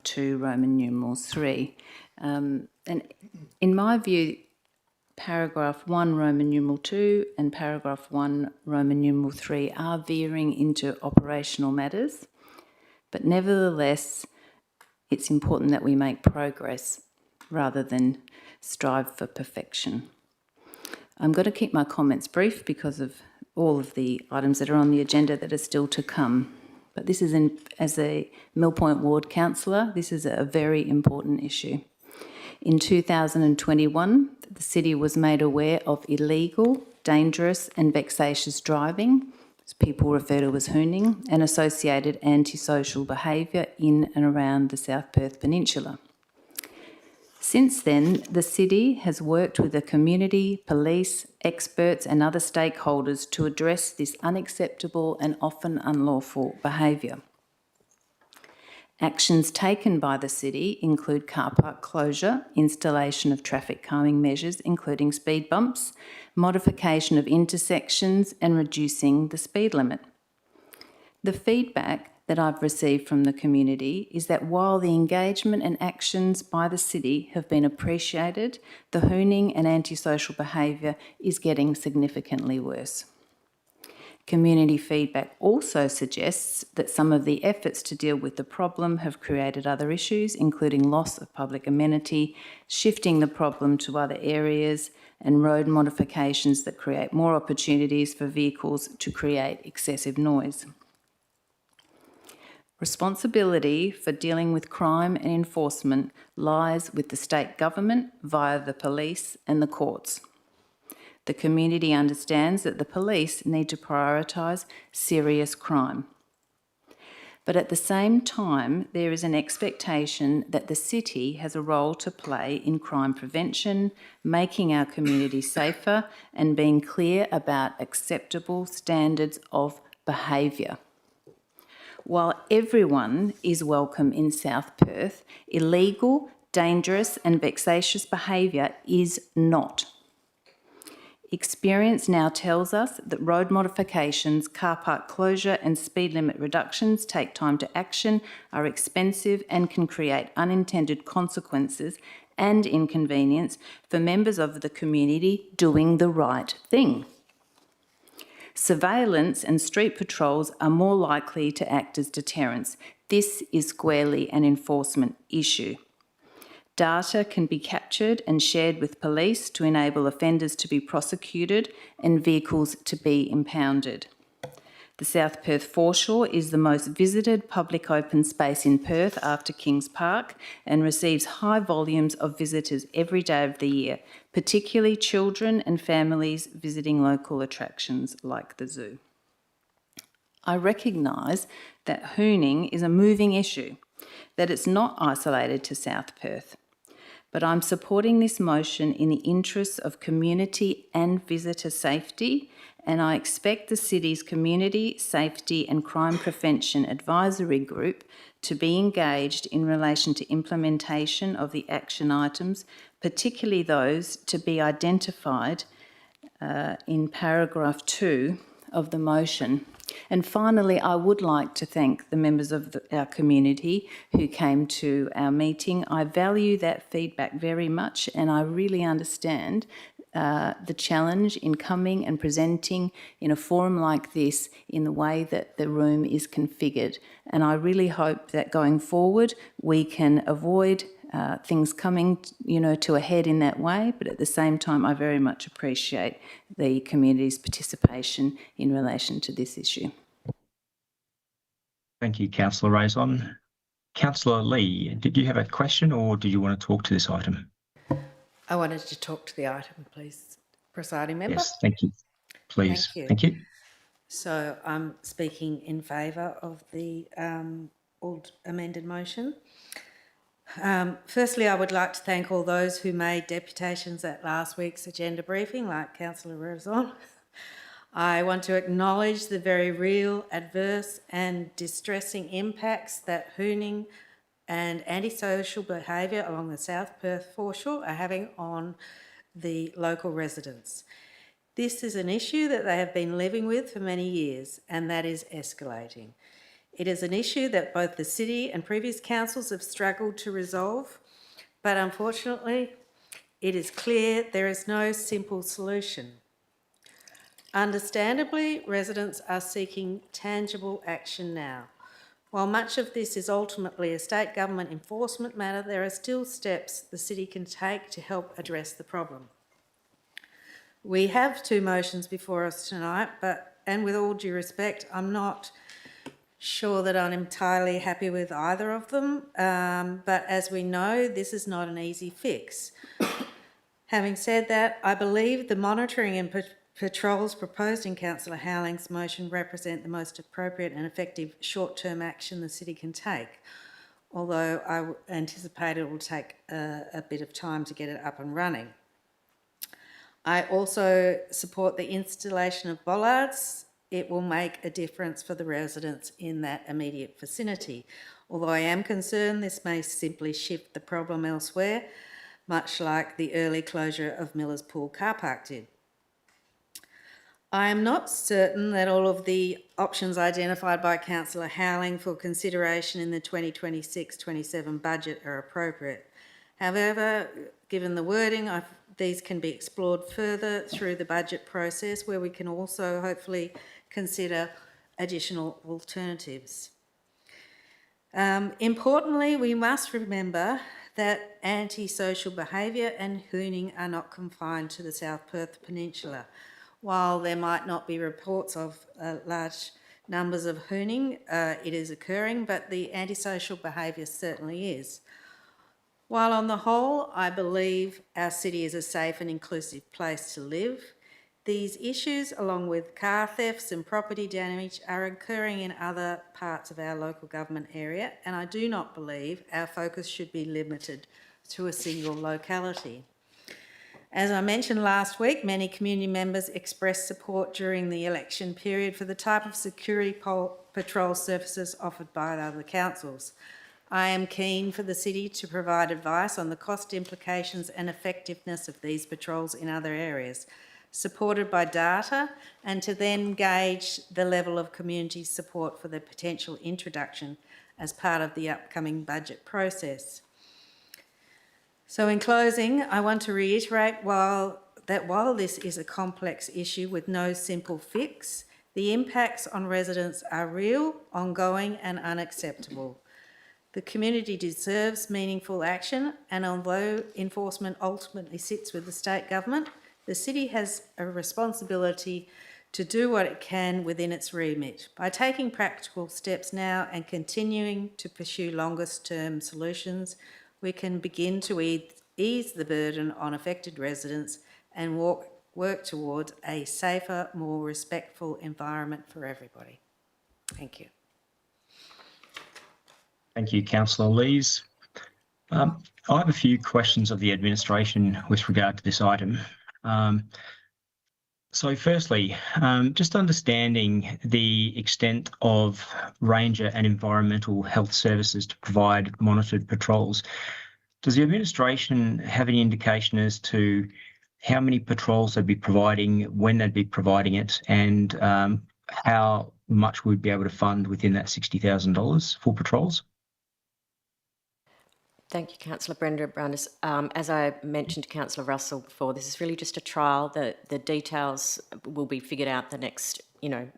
2, Roman numeral 3. And in my view, paragraph 1, Roman numeral 2 and paragraph 1, Roman numeral 3 are veering into operational matters. But nevertheless, it's important that we make progress rather than strive for perfection. I'm going to keep my comments brief because of all of the items that are on the agenda that are still to come. But this is, as a Mill Point Ward councillor, this is a very important issue. In 2021, the city was made aware of illegal, dangerous and vexatious driving, as people refer to as hooning, and associated antisocial behaviour in and around the South Perth Peninsula. Since then, the City has worked with the community, police, experts and other stakeholders to address this unacceptable and often unlawful behaviour. Actions taken by the City include car park closure, installation of traffic calming measures including speed bumps, modification of intersections and reducing the speed limit. The feedback that I've received from the community is that while the engagement and actions by the City have been appreciated, the hooning and antisocial behaviour is getting significantly worse. Community feedback also suggests that some of the efforts to deal with the problem have created other issues, including loss of public amenity, shifting the problem to other areas, and road modifications that create more opportunities for vehicles to create excessive noise. Responsibility for dealing with crime and enforcement lies with the state government via the police and the courts. The community understands that the police need to prioritise serious crime. But at the same time, there is an expectation that the City has a role to play in crime prevention, making our community safer and being clear about acceptable standards of behaviour. While everyone is welcome in South Perth, illegal, dangerous and vexatious behaviour is not. Experience now tells us that road modifications, car park closure and speed limit reductions take time to action, are expensive and can create unintended consequences and inconvenience for members of the community doing the right thing. Surveillance and street patrols are more likely to act as deterrents. This is squarely an enforcement issue. Data can be captured and shared with police to enable offenders to be prosecuted and vehicles to be impounded. The South Perth foreshore is the most visited public open space in Perth after Kings Park and receives high volumes of visitors every day of the year, particularly children and families visiting local attractions like the zoo. I recognise that hooning is a moving issue, that it's not isolated to South Perth. But I'm supporting this motion in the interests of community and visitor safety, and I expect the City's Community, Safety and Crime Prevention Advisory Group to be engaged in relation to implementation of the action items, particularly those to be identified in paragraph 2 of the motion. And finally, I would like to thank the members of our community who came to our meeting. I value that feedback very much, and I really understand the challenge in coming and presenting in a forum like this in the way that the room is configured. And I really hope that going forward we can avoid things coming, to a head in that way, but at the same time I very much appreciate the community's participation in relation to this issue. Thank you, Councillor Raison. Councillor Lee, did you have a question or do you want to talk to this item? I wanted to talk to the item, please, presiding member. Yes, thank you. Please. Thank you. Thank you. So I'm speaking in favour of the amended motion. Firstly, I would like to thank all those who made deputations at last week's agenda briefing, like Councillor Raison. I want to acknowledge the very real, adverse and distressing impacts that hooning and antisocial behaviour along the South Perth foreshore are having on the local residents. This is an issue that they have been living with for many years, and that is escalating. It is an issue that both the City and previous councils have struggled to resolve, but unfortunately, it is clear there is no simple solution. Understandably, residents are seeking tangible action now. While much of this is ultimately a state government enforcement matter, there are still steps the City can take to help address the problem. We have two motions before us tonight, and with all due respect, I'm not sure that I'm entirely happy with either of them, but as we know, this is not an easy fix. Having said that, I believe the monitoring and patrols proposed in Councillor Howling's motion represent the most appropriate and effective short-term action the City can take. although I anticipate it will take a bit of time to get it up and running. I also support the installation of bollards. It will make a difference for the residents in that immediate vicinity. Although I am concerned this may simply shift the problem elsewhere, much like the early closure of Millers Pool car park did. I am not certain that all of the options identified by Councillor Howling for consideration in the 2026-27 budget are appropriate. However, given the wording, these can be explored further through the budget process, where we can also hopefully consider additional alternatives. Importantly, we must remember that antisocial behaviour and hooning are not confined to the South Perth Peninsula. While there might not be reports of large numbers of hooning, it is occurring, but the antisocial behaviour certainly is. While on the whole, I believe our city is a safe and inclusive place to live, these issues, along with car thefts and property damage, are occurring in other parts of our local government area, and I do not believe our focus should be limited to a single locality. As I mentioned last week, many community members expressed support during the election period for the type of security patrol services offered by other councils. I am keen for the city to provide advice on the cost implications and effectiveness of these patrols in other areas, supported by data, and to then gauge the level of community support for the potential introduction as part of the upcoming budget process. So in closing, I want to reiterate while this is a complex issue with no simple fix, the impacts on residents are real, ongoing and unacceptable. The community deserves meaningful action, and although enforcement ultimately sits with the state government, the city has a responsibility to do what it can within its remit. By taking practical steps now and continuing to pursue longest term solutions, we can begin to ease the burden on affected residents and work towards a safer, more respectful environment for everybody. Thank you. Thank you, Councillor Lees. I have a few questions of the administration with regard to this item. So firstly, just understanding the extent of ranger and environmental health services to provide monitored patrols, does the administration have any indication as to how many patrols they'd be providing, when they'd be providing it, and how much we'd be able to fund within that $60,000 for patrols? Thank you, Councillor Brenda Brandis. As I mentioned to Councillor Russell before, this is really just a trial. The details will be figured out the next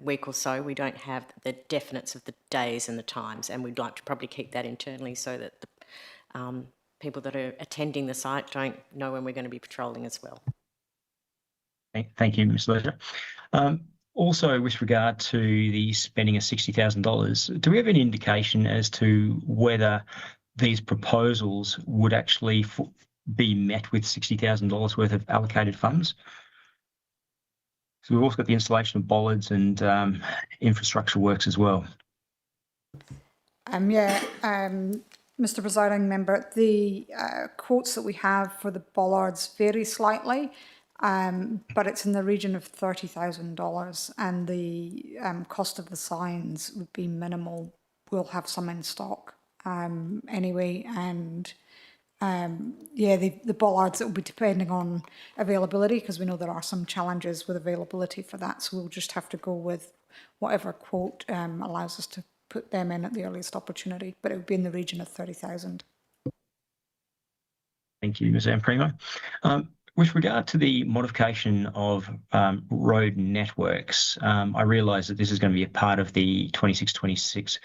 week or so. We don't have the definites of the days and the times, and we'd like to probably keep that internally so that the people that are attending the site don't know when we're going to be patrolling as well. Thank you, Ms. Ledger. Also, with regard to the spending of $60,000, do we have any indication as to whether these proposals would actually be met with $60,000 worth of allocated funds? So we've also got the installation of bollards and infrastructure works as well. Mr. Presiding Member, the quotes that we have for the bollards vary slightly, but it's in the region of $30,000, and the cost of the signs would be minimal. We'll have some in stock anyway, and the bollards, it will be depending on availability, because we know there are some challenges with availability for that, so we'll just have to go with whatever quote allows us to put them in at the earliest opportunity, but it would be in the region of 30,000. Thank you, Ms. Amprimo. With regard to the modification of road networks, I realise that this is going to be a part of the 26-26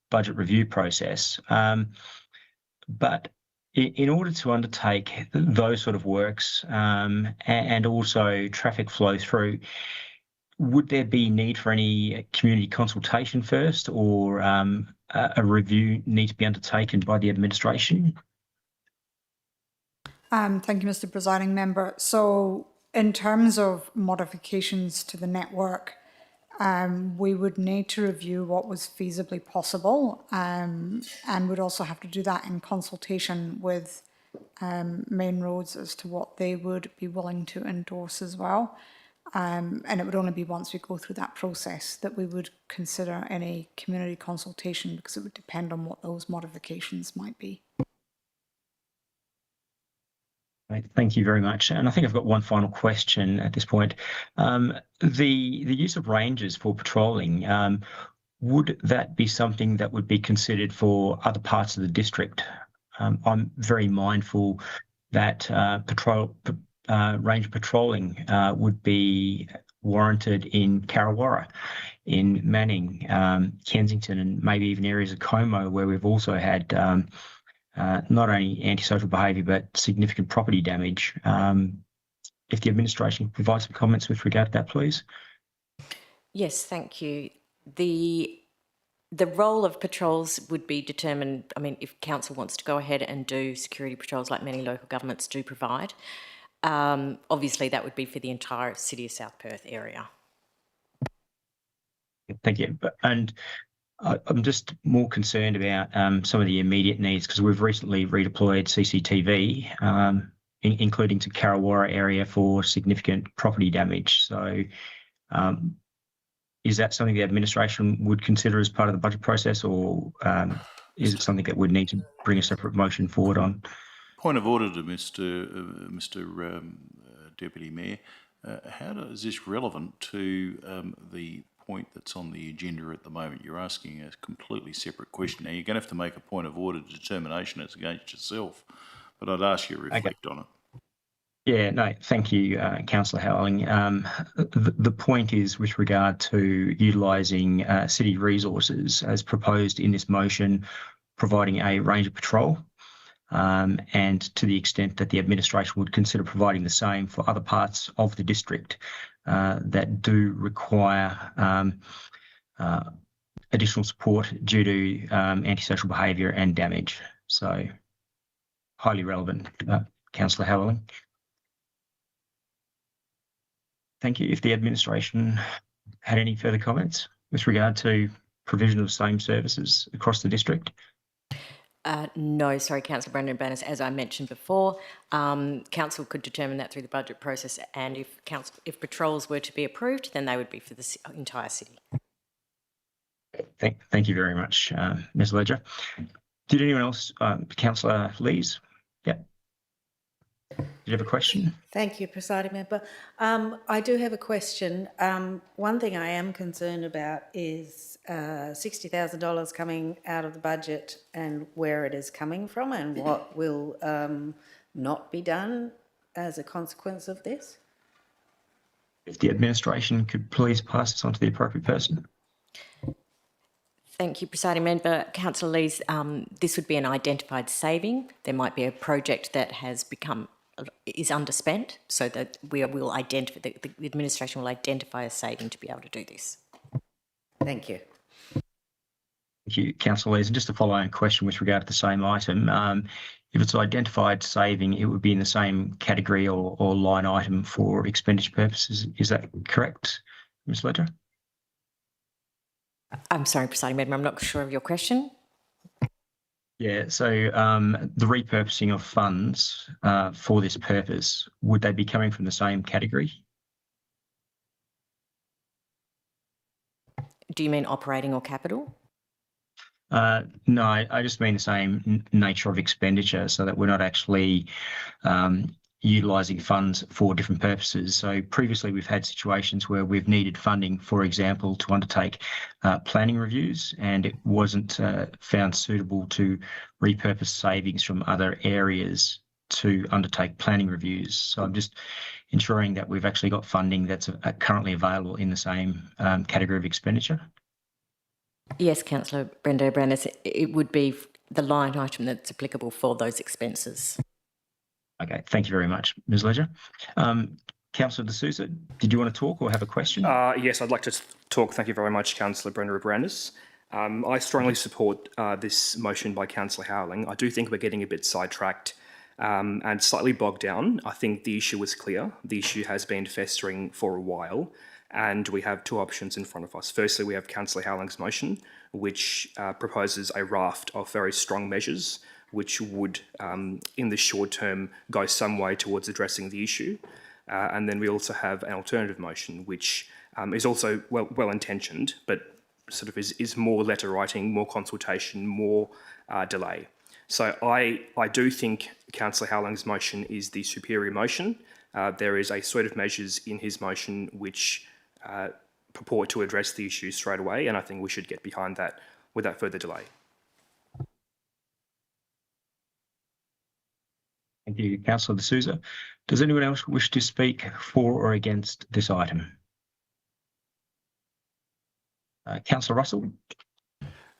budget review process, but in order to undertake those sort of works and also traffic flow through, would there be need for any community consultation first, or a review need to be undertaken by the administration? Thank you, Mr. Presiding Member. So in terms of modifications to the network, we would need to review what was feasibly possible, and would also have to do that in consultation with Main Roads as to what they would be willing to endorse as well. And it would only be once we go through that process that we would consider any community consultation, because it would depend on what those modifications might be. Right, thank you very much. And I think I've got one final question at this point. The use of rangers for patrolling, would that be something that would be considered for other parts of the district? I'm very mindful that ranger patrolling would be warranted in Carrawara, in Manning, Kensington, and maybe even areas of Como, where we've also had not only antisocial behaviour but significant property damage. If the administration could provide some comments with regard to that, please. Yes, thank you. The role of patrols would be determined, I mean, if council wants to go ahead and do security patrols like many local governments do provide, obviously that would be for the entire City of South Perth area. Thank you. And I'm just more concerned about some of the immediate needs, because we've recently redeployed CCTV, including to Carrawara area for significant property damage. So is that something the administration would consider as part of the budget process, or is it something that would need to bring a separate motion forward on? Point of order to Mr. Deputy Mayor. How is this relevant to the point that's on the agenda at the moment? You're asking a completely separate question. Now, you're going to have to make a point of order determination as against yourself, but I'd ask you to reflect on it. Yeah, no, thank you, Councillor Howling. The point is with regard to utilising city resources as proposed in this motion, providing a ranger patrol, and to the extent that the administration would consider providing the same for other parts of the district that do require additional support due to antisocial behaviour and damage. So, highly relevant, Councillor Howling. Thank you. If the administration had any further comments with regard to provision of same services across the district? No, sorry, Councillor Brendan-Bannis. As I mentioned before, council could determine that through the budget process, and if patrols were to be approved, then they would be for the entire city. Thank you very much, Ms. Ledger. Did anyone else, Councillor Lees? Yep. Did you have a question? Thank you, Presiding Member. I do have a question. One thing I am concerned about is $60,000 coming out of the budget and where it is coming from and what will not be done as a consequence of this. If the administration could please pass this on to the appropriate person. Thank you, Presiding Member. Councillor Lees, this would be an identified saving. There might be a project that is underspent, so that we will identify, the administration will identify a saving to be able to do this. Thank you. Thank you, Councillor Lees. And just a follow-on question with regard to the same item. If it's identified saving, it would be in the same category or line item for expenditure purposes. Is that correct, Ms. Ledger? I'm sorry, Presiding Member, I'm not sure of your question. Yeah, so the repurposing of funds for this purpose, would they be coming from the same category? Do you mean operating or capital? No, I just mean the same nature of expenditure, so that we're not actually utilising funds for different purposes. So previously we've had situations where we've needed funding, for example, to undertake planning reviews, and it wasn't found suitable to repurpose savings from other areas to undertake planning reviews. So I'm just ensuring that we've actually got funding that's currently available in the same category of expenditure. Yes, Councillor Brendan-Bannis, it would be the line item that's applicable for those expenses. Okay, thank you very much, Ms. Ledger. Councillor De Souza, did you want to talk or have a question? Yes, I'd like to talk. Thank you very much, Councillor Brendan-Brandis. I strongly support this motion by Councillor Howling. I do think we're getting a bit sidetracked and slightly bogged down. I think the issue was clear. The issue has been festering for a while. And we have two options in front of us. Firstly, we have Councillor Howling's motion, which proposes a raft of very strong measures, which would, in the short term, go some way towards addressing the issue. And then we also have an alternative motion, which is also well-intentioned, but sort of is more letter writing, more consultation, more delay. So I do think Councillor Howling's motion is the superior motion. There is a suite of measures in his motion which purport to address the issue straight away, and I think we should get behind that without further delay. Thank you, Councillor D'Souza. Does anyone else wish to speak for or against this item? Councillor Russell.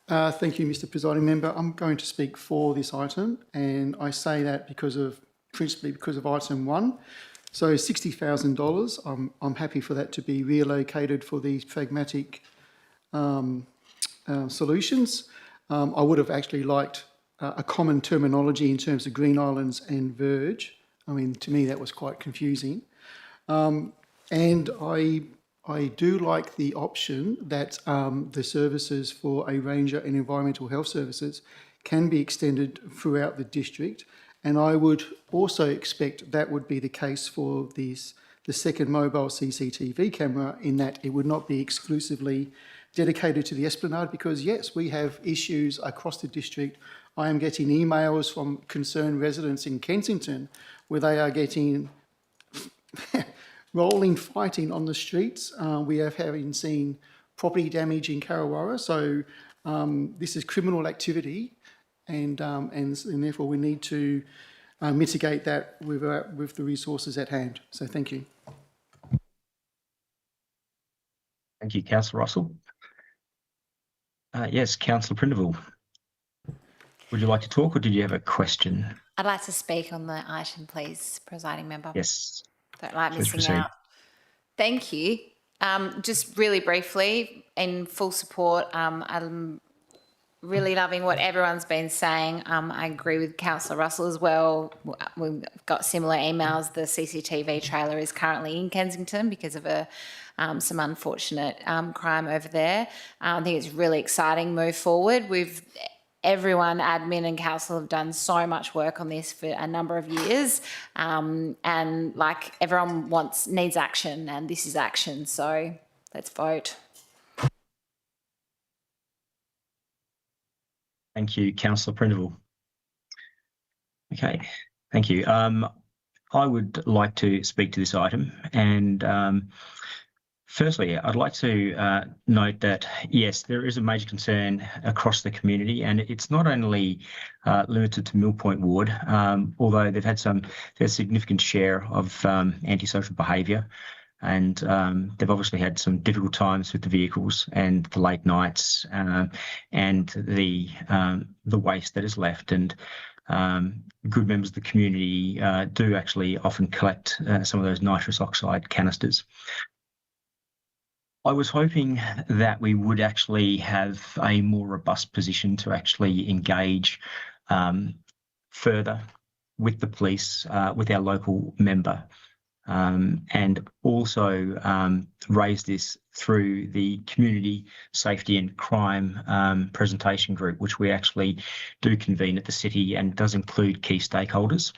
Thank you, Mr. Presiding Member. I'm going to speak for this item, and I say that principally because of item 1. So $60,000, I'm happy for that to be reallocated for these pragmatic solutions. I would have actually liked a common terminology in terms of Green Islands and Verge. I mean, to me, that was quite confusing. And I do like the option that the services for a ranger and environmental health services can be extended throughout the district. And I would also expect that would be the case for the second mobile CCTV camera, in that it would not be exclusively dedicated to the Esplanade, because yes, we have issues across the district. I am getting emails from concerned residents in Kensington where they are getting rolling fighting on the streets. We have seen property damage in Karawara. So this is criminal activity, and therefore we need to mitigate that with the resources at hand. So thank you. Thank you, Councillor Russell. Yes, Councillor Prindiville. Would you like to talk, or did you have a question? I'd like to speak on the item, please, Presiding Member. Yes. Don't like Please missing proceed. out. Thank you. Just really briefly, in full support, I'm really loving what everyone's been saying. I agree with Councillor Russell as well. We've got similar emails. The CCTV trailer is currently in Kensington because of some unfortunate crime over there. I think it's a really exciting move forward. Everyone, admin and council, have done so much work on this for a number of years, and like everyone needs action, and this is action. So let's vote. Thank you, Councillor Prindiville. Okay, thank you. I would like to speak to this item, and firstly, I'd like to note that, yes, there is a major concern across the community, and it's not only limited to Mill Point Ward, although they've had a significant share of antisocial behaviour, and they've obviously had some difficult times with the vehicles and the late nights and the waste that is left. And good members of the community do actually often collect some of those nitrous oxide canisters. I was hoping that we would actually have a more robust position to actually engage further with the police, with our local member, and also raise this through the Community Safety and Crime Presentation Group, which we actually do convene at the City and does include key stakeholders.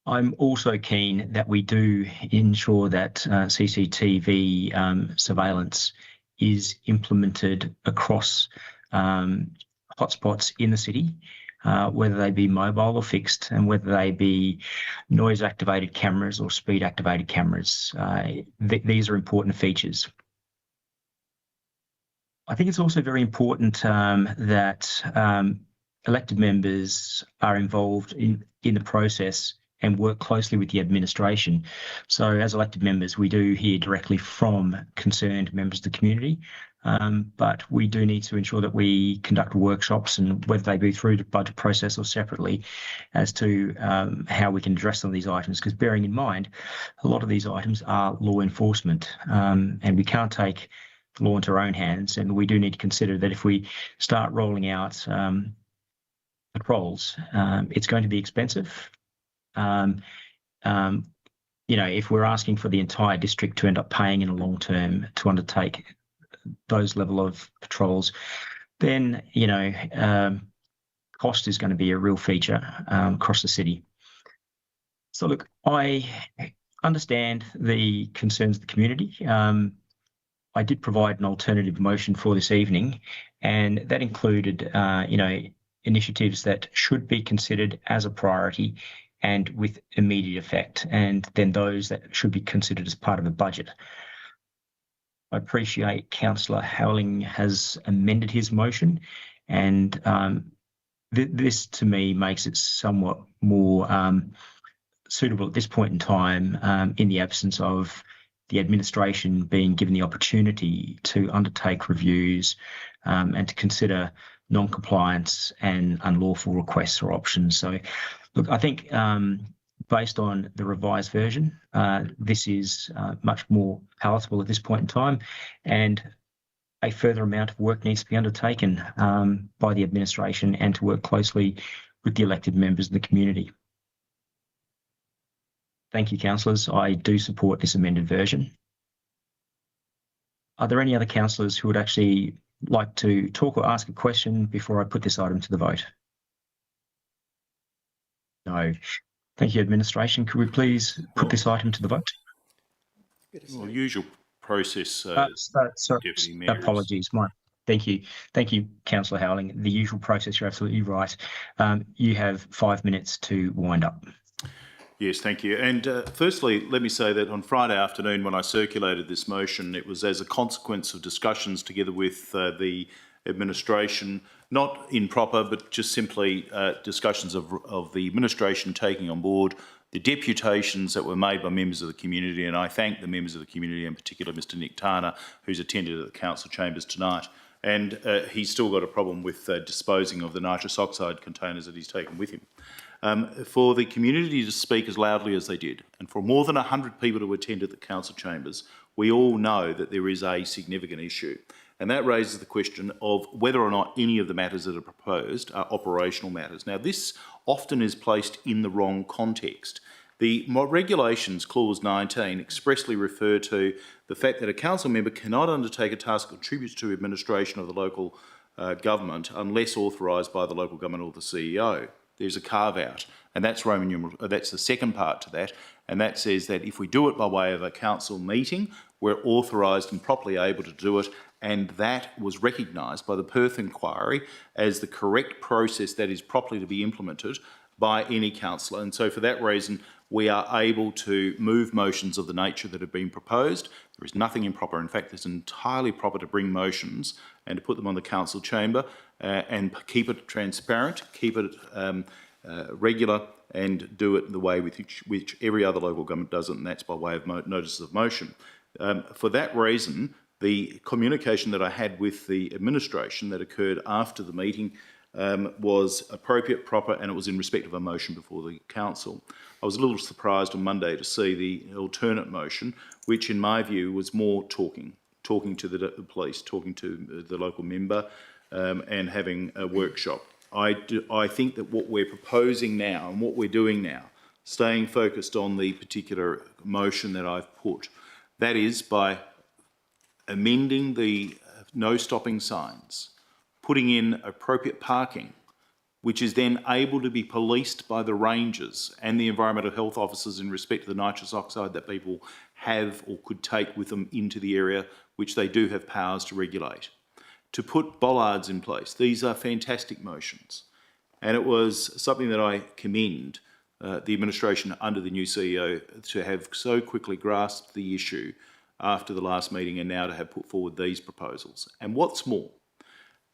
I'm also keen that we do ensure that CCTV surveillance is implemented across hotspots in the city, whether they be mobile or fixed, and whether they be noise-activated cameras or speed-activated cameras. These are important features. I think it's also very important that elected members are involved in the process and work closely with the administration. So as elected members, we do hear directly from concerned members of the community, but we do need to ensure that we conduct workshops, and whether they be through the budget process or separately, as to how we can address some of these items, because bearing in mind, a lot of these items are law enforcement, and we can't take the law into our own hands, and we do need to consider that if we start rolling out patrols, it's going to be expensive. if we're asking for the entire district to end up paying in a long term to undertake those level of patrols, then, cost is going to be a real feature across the city. So look, I understand the concerns of the community. I did provide an alternative motion for this evening, and that included, initiatives that should be considered as a priority and with immediate effect, and then those that should be considered as part of a budget. I appreciate Councillor Howling has amended his motion, and this to me makes it somewhat more suitable at this point in time, in the absence of the administration being given the opportunity to undertake reviews and to consider non-compliance and unlawful requests or options. So, look, I think based on the revised version, this is much more palatable at this point in time, and a further amount of work needs to be undertaken by the administration and to work closely with the elected members of the community. Thank you, councillors. I do support this amended version. Are there any other councillors who would actually like to talk or ask a question before I put this item to the vote? No. Thank you, administration. Could we please put this item to the vote? Well, usual process, Deputy Mayor. Apologies, thank you. Thank you, Councillor Howling. The usual process, you're absolutely right. You have 5 minutes to wind up. Yes, thank you. And firstly, let me say that on Friday afternoon when I circulated this motion, it was as a consequence of discussions together with the administration, not improper, but just simply discussions of the administration taking on board the deputations that were made by members of the community. And I thank the members of the community, in particular Mr Nick Tarner, who's attended at the council chambers tonight. And he's still got a problem with disposing of the nitrous oxide containers that he's taken with him. For the community to speak as loudly as they did, and for more than 100 people to attend at the council chambers, we all know that there is a significant issue. And that raises the question of whether or not any of the matters that are proposed are operational matters. Now, this often is placed in the wrong context. The regulations, clause 19, expressly refer to the fact that a council member cannot undertake a task that contributes to administration of the local government unless authorised by the local government or the CEO. There's a carve-out, and that's Roman numeral. That's the second part to that, and that says that if we do it by way of a council meeting, we're authorised and properly able to do it, and that was recognised by the Perth inquiry as the correct process that is properly to be implemented by any councillor. And so for that reason, we are able to move motions of the nature that have been proposed. There is nothing improper. In fact, it's entirely proper to bring motions and to put them on the council chamber and keep it transparent, keep it regular, and do it the way with which every other local government does it, and that's by way of notices of motion. For that reason, the communication that I had with the administration that occurred after the meeting was appropriate, proper, and it was in respect of a motion before the council. I was a little surprised on Monday to see the alternate motion, which in my view was more talking to the police, talking to the local member, and having a workshop. I think that what we're proposing now and what we're doing now, staying focused on the particular motion that I've put, that is by amending the no stopping signs, putting in appropriate parking, which is then able to be policed by the rangers and the environmental health officers in respect to the nitrous oxide that people have or could take with them into the area, which they do have powers to regulate. To put bollards in place, these are fantastic motions. And it was something that I commend the administration under the new CEO to have so quickly grasped the issue after the last meeting and now to have put forward these proposals. And what's more,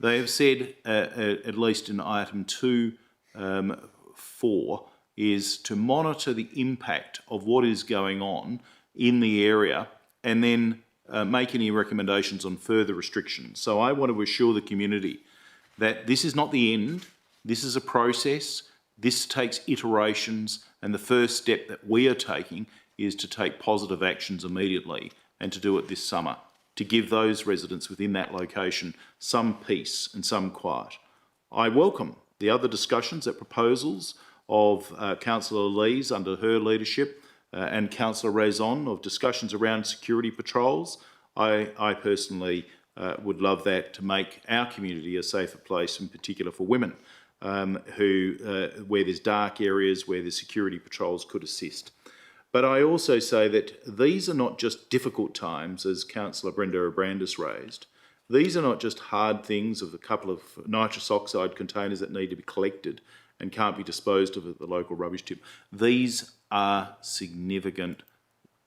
they have said, at least in item 2.4, is to monitor the impact of what is going on in the area and then make any recommendations on further restrictions. So I want to assure the community that this is not the end, this is a process, this takes iterations, and the first step that we are taking is to take positive actions immediately and to do it this summer, to give those residents within that location some peace and some quiet. I welcome the other discussions and proposals of Councillor Lees under her leadership and Councillor Raison of discussions around security patrols. I personally would love that to make our community a safer place, in particular for women, where there's dark areas where the security patrols could assist. But I also say that these are not just difficult times, as Councillor Brenda Abrandis raised. These are not just hard things of a couple of nitrous oxide containers that need to be collected and can't be disposed of at the local rubbish tip. These are significant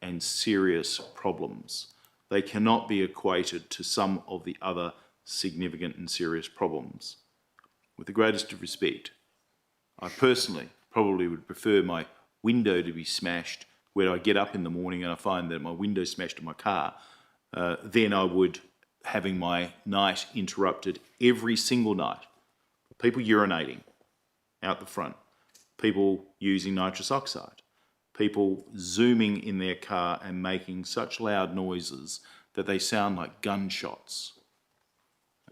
and serious problems. They cannot be equated to some of the other significant and serious problems. With the greatest of respect, I personally probably would prefer my window to be smashed where I get up in the morning and I find that my window's smashed in my car, then I would having my night interrupted every single night. People urinating out the front, people using nitrous oxide, people zooming in their car and making such loud noises that they sound like gunshots.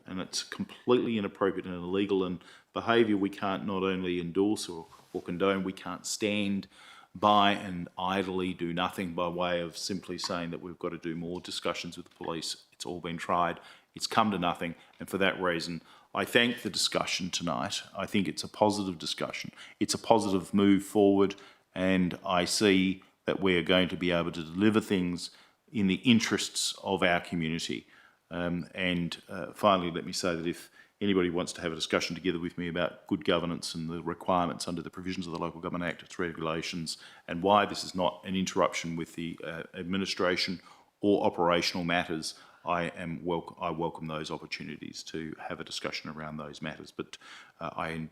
And it's completely inappropriate and illegal, and behaviour we can't not only endorse or condone, we can't stand by and idly do nothing by way of simply saying that we've got to do more discussions with the police. It's all been tried. It's come to nothing. And for that reason, I thank the discussion tonight. I think it's a positive discussion. It's a positive move forward, and I see that we're going to be able to deliver things in the interests of our community. Finally, let me say that if anybody wants to have a discussion together with me about good governance and the requirements under the provisions of the Local Government Act, its regulations, and why this is not an interruption with the administration or operational matters, I welcome those opportunities to have a discussion around those matters. But I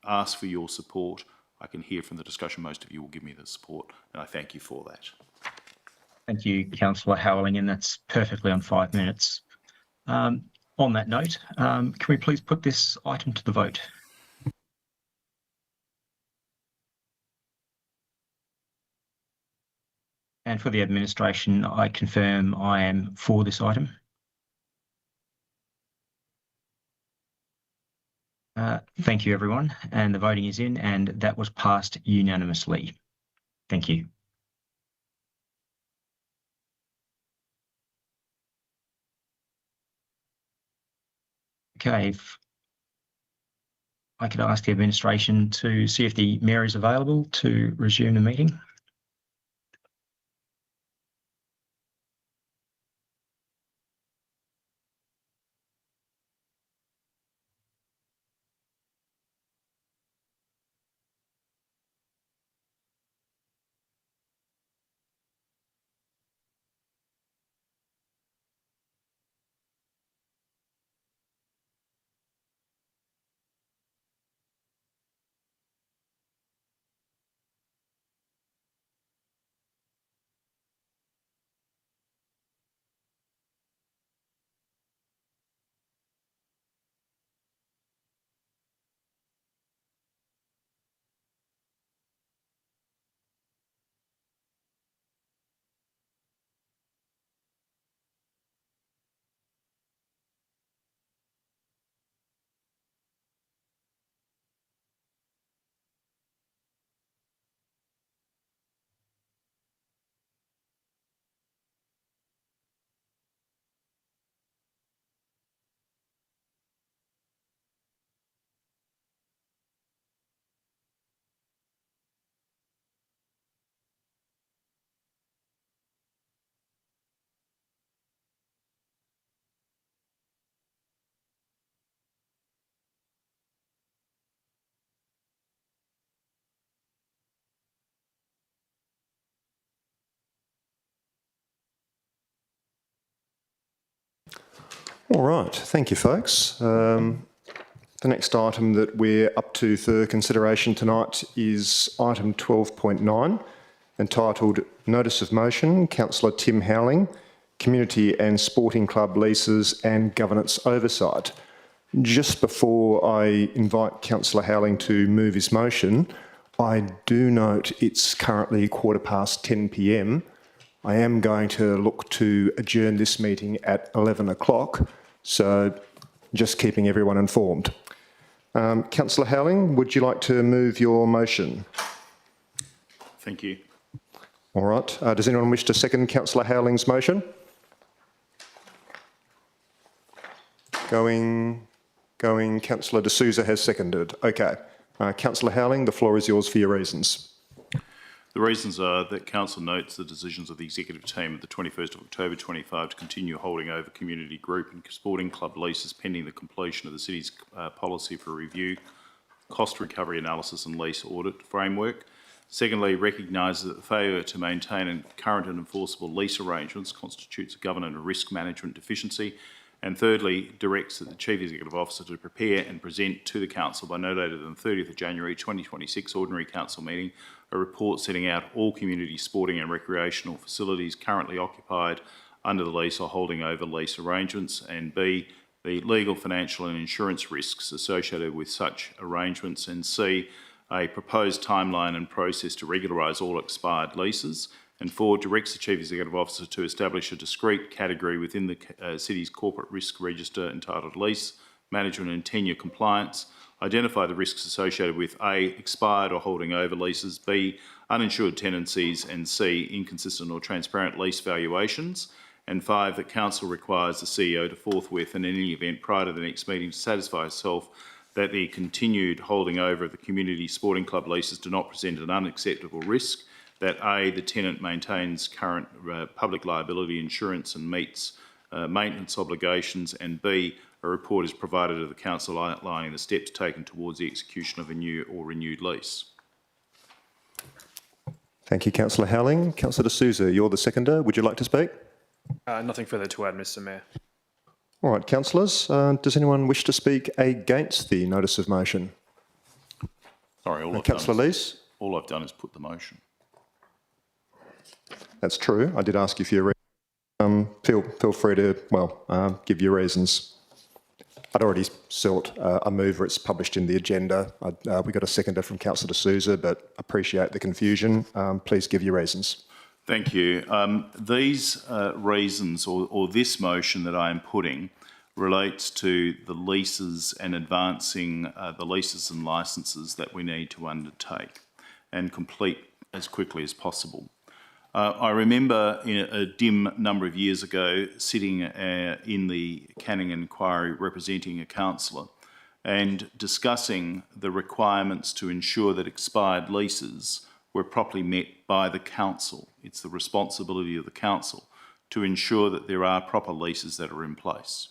ask for your support. I can hear from the discussion most of you will give me the support, and I thank you for that. Thank you, Councillor Howling, and that's perfectly on 5 minutes. On that note, can we please put this item to the vote? And for the administration, I confirm I am for this item. Thank you, everyone. And the voting is in, and that was passed unanimously. Thank you. Okay, if I could ask the administration to see if the Mayor is available to resume the meeting. All right, thank you, folks. The next item that we're up to for consideration tonight is item 12.9, entitled Notice of Motion, Councillor Tim Howling, Community and Sporting Club Leases and Governance Oversight. Just before I invite Councillor Howling to move his motion, I do note it's currently 10:15 p.m. I am going to look to adjourn this meeting at 11 o'clock, so just keeping everyone informed. Councillor Howling, would you like to move your motion? Thank you. All right. Does anyone wish to second Councillor Howling's motion? Going. Councillor De Souza has seconded. Okay. Councillor Howling, the floor is yours for your reasons. The reasons are that Council notes the decisions of the Executive Team of the 21st of October 25 to continue holding over community group and sporting club leases pending the completion of the City's policy for review, cost recovery analysis and lease audit framework. Secondly, recognises that the failure to maintain current and enforceable lease arrangements constitutes a governance and risk management deficiency. And thirdly, directs that the Chief Executive Officer to prepare and present to the Council by no later than 30th of January 2026 Ordinary Council meeting a report setting out all community sporting and recreational facilities currently occupied under the lease or holding over lease arrangements, and B, the legal, financial and insurance risks associated with such arrangements, and C, a proposed timeline and process to regularise all expired leases, and 4, directs the Chief Executive Officer to establish a discrete category within the City's corporate risk register entitled Lease, Management and Tenure Compliance, identify the risks associated with A, expired or holding over leases, B, uninsured tenancies, and C, inconsistent or transparent lease valuations, and 5, that Council requires the CEO to forthwith, in any event prior to the next meeting, to satisfy itself that the continued holding over of the community sporting club leases do not present an unacceptable risk, that A, the tenant maintains current public liability insurance and meets maintenance obligations, and B, a report is provided to the Council outlining the steps taken towards the execution of a new or renewed lease. Thank you, Councillor Howling. Councillor De Souza, you're the seconder. Would you like to speak? Nothing further to add, Mr Mayor. All right, councillors. Does anyone wish to speak against the notice of motion? Sorry, Councillor Lees? All I've done is put the motion. That's true. I did ask you for your reasons. Feel free to, give your reasons. I'd already sought a move where it's published in the agenda. We got a seconder from Councillor De Souza, but appreciate the confusion. Please give your reasons. Thank you. These reasons, or this motion that I am putting, relates to the leases and advancing the leases and licences that we need to undertake and complete as quickly as possible. I remember a dim number of years ago sitting in the Canning Inquiry representing a councillor and discussing the requirements to ensure that expired leases were properly met by the council. It's the responsibility of the council to ensure that there are proper leases that are in place.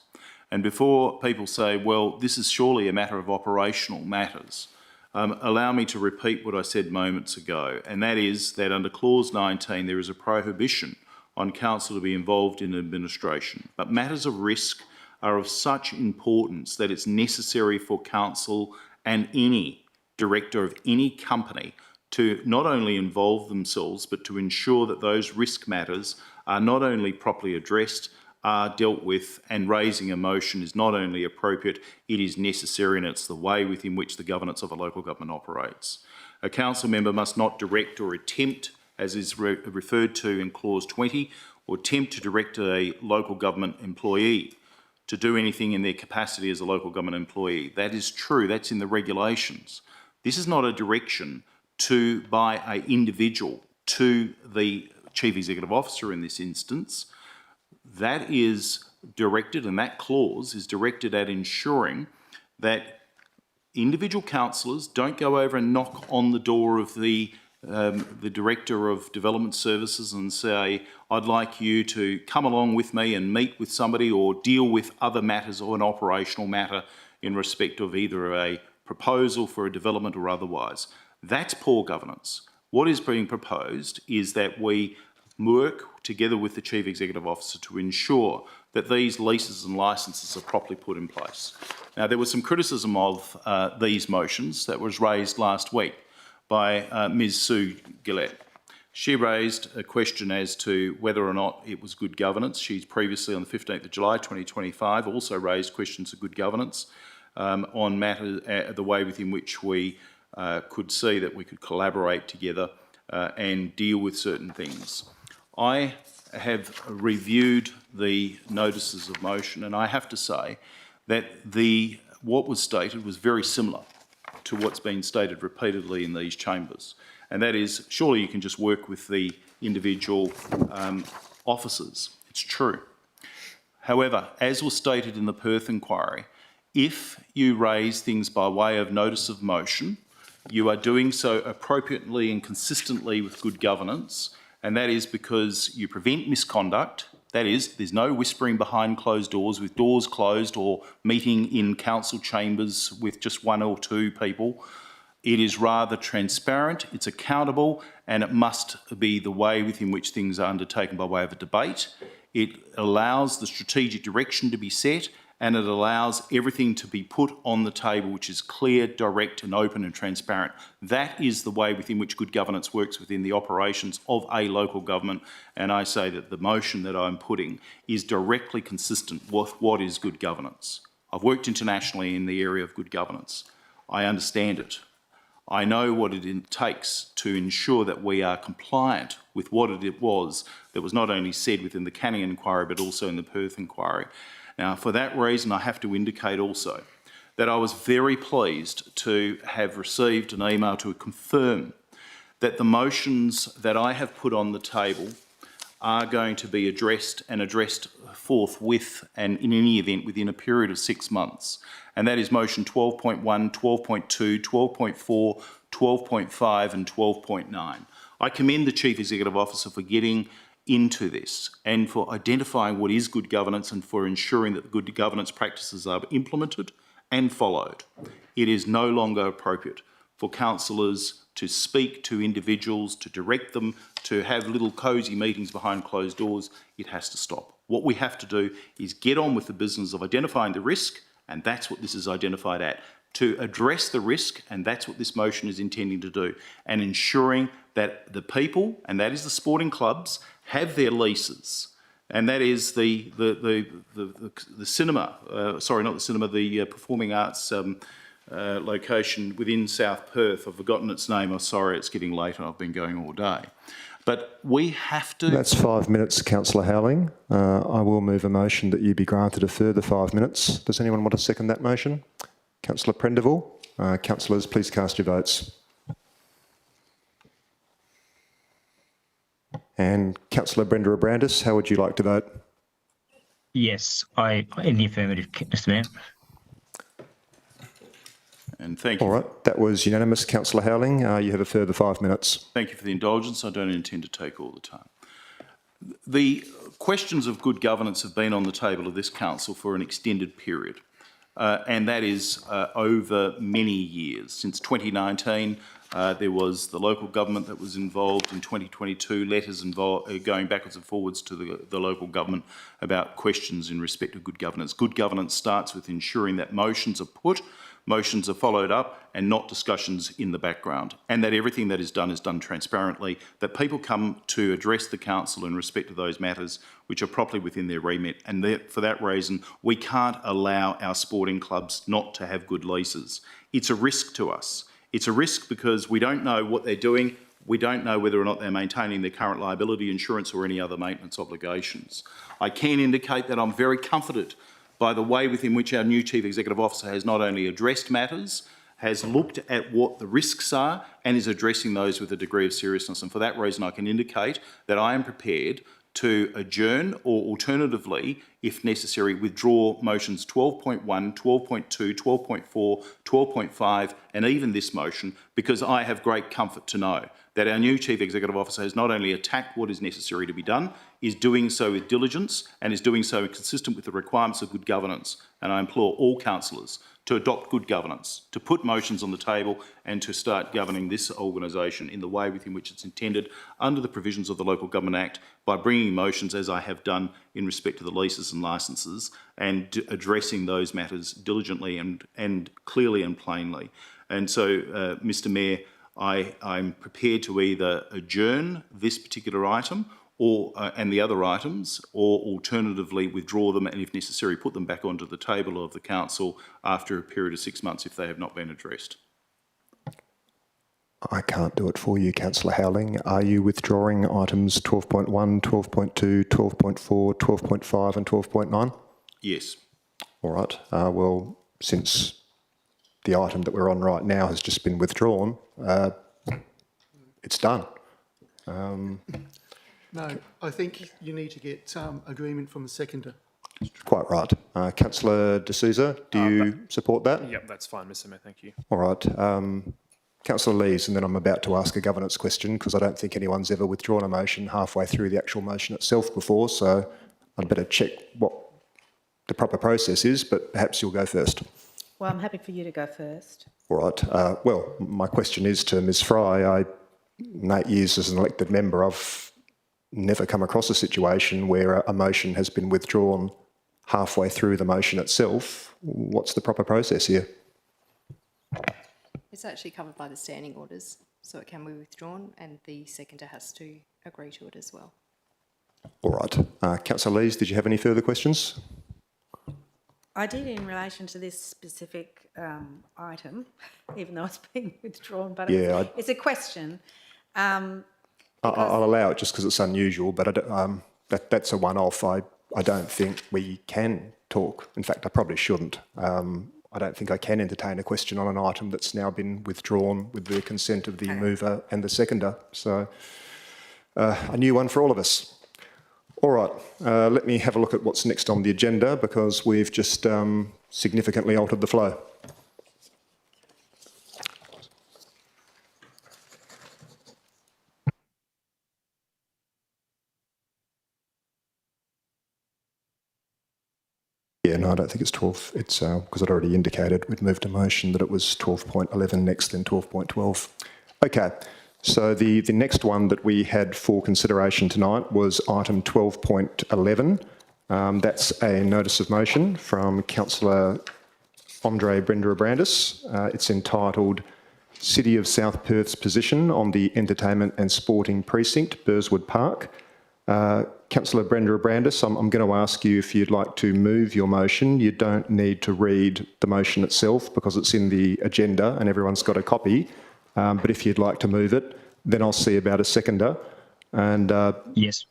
And before people say, well, this is surely a matter of operational matters, allow me to repeat what I said moments ago, and that is that under Clause 19 there is a prohibition on council to be involved in administration. But matters of risk are of such importance that it's necessary for council and any director of any company to not only involve themselves but to ensure that those risk matters are not only properly addressed, are dealt with, and raising a motion is not only appropriate, it is necessary, and it's the way within which the governance of a local government operates. A council member must not direct or attempt, as is referred to in Clause 20, or attempt to direct a local government employee to do anything in their capacity as a local government employee. That is true, that's in the regulations. This is not a direction by an individual to the Chief Executive Officer in this instance. That is directed, and that clause is directed at ensuring that individual councillors don't go over and knock on the door of the Director of Development Services and say, I'd like you to come along with me and meet with somebody or deal with other matters or an operational matter in respect of either a proposal for a development or otherwise. That's poor governance. What is being proposed is that we work together with the Chief Executive Officer to ensure that these leases and licences are properly put in place. Now, there was some criticism of these motions that was raised last week by Ms Sue Gillette. She raised a question as to whether or not it was good governance. She's previously, on the 15th of July 2025, also raised questions of good governance on matters, the way within which we could see that we could collaborate together and deal with certain things. I have reviewed the notices of motion, and I have to say that what was stated was very similar to what's been stated repeatedly in these chambers. And that is, surely you can just work with the individual officers. It's true. However, as was stated in the Perth inquiry, if you raise things by way of notice of motion, you are doing so appropriately and consistently with good governance, and that is because you prevent misconduct. That is, there's no whispering behind closed doors with doors closed or meeting in council chambers with just one or two people. It is rather transparent, it's accountable, and it must be the way within which things are undertaken by way of a debate. It allows the strategic direction to be set, and it allows everything to be put on the table which is clear, direct and open and transparent. That is the way within which good governance works within the operations of a local government, and I say that the motion that I'm putting is directly consistent with what is good governance. I've worked internationally in the area of good governance. I understand it. I know what it takes to ensure that we are compliant with what it was that was not only said within the Canning inquiry but also in the Perth inquiry. Now, for that reason, I have to indicate also that I was very pleased to have received an email to confirm that the motions that I have put on the table are going to be addressed forthwith and in any event within a period of 6 months. And that is motion 12.1, 12.2, 12.4, 12.5 and 12.9. I commend the Chief Executive Officer for getting into this and for identifying what is good governance and for ensuring that the good governance practices are implemented and followed. It is no longer appropriate for councillors to speak to individuals, to direct them, to have little cosy meetings behind closed doors. It has to stop. What we have to do is get on with the business of identifying the risk, and that's what this is identified at, to address the risk, and that's what this motion is intending to do, and ensuring that the people, and that is the sporting clubs, have their leases, and that is the cinema, sorry, not the cinema, the performing arts location within South Perth. I've forgotten its name. I'm sorry, it's getting late and I've been going all day. But we have to... That's 5 minutes, Councillor Howling. I will move a motion that you be granted a further 5 minutes. Does anyone want to second that motion? Councillor Prendeville. Councillors, please cast your votes. And Councillor Brenda Abrandis, how would you like to vote? Yes, in the affirmative, Mr Mayor. And thank you. All right, that was unanimous. Councillor Howling, you have a further 5 minutes. Thank you for the indulgence. I don't intend to take all the time. The questions of good governance have been on the table of this council for an extended period, and that is over many years. Since 2019, there was the local government that was involved. In 2022, letters going backwards and forwards to the local government about questions in respect of good governance. Good governance starts with ensuring that motions are put, motions are followed up, and not discussions in the background, and that everything that is done transparently, that people come to address the council in respect of those matters which are properly within their remit, and for that reason we can't allow our sporting clubs not to have good leases. It's a risk to us. It's a risk because we don't know what they're doing. We don't know whether or not they're maintaining their current liability insurance or any other maintenance obligations. I can indicate that I'm very comforted by the way within which our new Chief Executive Officer has not only addressed matters, has looked at what the risks are and is addressing those with a degree of seriousness. And for that reason, I can indicate that I am prepared to adjourn or alternatively, if necessary, withdraw motions 12.1, 12.2, 12.4, 12.5 and even this motion, because I have great comfort to know that our new Chief Executive Officer has not only attacked what is necessary to be done, is doing so with diligence and is doing so consistent with the requirements of good governance. And I implore all councillors to adopt good governance, to put motions on the table and to start governing this organisation in the way within which it's intended under the provisions of the Local Government Act by bringing motions, as I have done in respect to the leases and licences, and addressing those matters diligently and clearly and plainly. And so, Mr Mayor, I'm prepared to either adjourn this particular item or and the other items, or alternatively withdraw them and, if necessary, put them back onto the table of the council after a period of 6 months if they have not been addressed. I can't do it for you, Councillor Howling. Are you withdrawing items 12.1, 12.2, 12.4, 12.5 and 12.9? Yes. All right. Well, since the item that we're on right now has just been withdrawn, it's done. No, I think you need to get agreement from the seconder. Quite right. Councillor D'Souza, do you support that? Yep, that's fine, Mr Mayor, thank you. All right. Councillor Lees, and then I'm about to ask a governance question because I don't think anyone's ever withdrawn a motion halfway through the actual motion itself before, so I'd better check what the proper process is, but perhaps you'll go first. Well, I'm happy for you to go first. All right. Well, my question is to Ms Fry. In 8 years as an elected member, I've never come across a situation where a motion has been withdrawn halfway through the motion itself. What's the proper process here? It's actually covered by the standing orders, so it can be withdrawn and the seconder has to agree to it as well. All right. Councillor Lees, did you have any further questions? I did in relation to this specific item, even though it's been withdrawn, but Yeah, it's a question. I'll allow it just because it's unusual, but that's a one-off. I don't think we can talk. In fact, I probably shouldn't. I don't think I can entertain a question on an item that's now been withdrawn with the consent of the mover and the seconder. So a new one for all of us. All right, let me have a look at what's next on the agenda because we've just significantly altered the flow. Yeah, no, I don't think it's 12. It's because I'd already indicated we'd moved a motion that it was 12.11 next, then 12.12. Okay, so the next one that we had for consideration tonight was item 12.11. That's a notice of motion from Councillor Andre Brenda-Abrandis. It's entitled City of South Perth's Position on the Entertainment and Sporting Precinct, Burswood Park. Councillor Brenda-Abrandis, I'm going to ask you if you'd like to move your motion. You don't need to read the motion itself because it's in the agenda and everyone's got a copy. But if you'd like to move it, then I'll see about a seconder. And yes.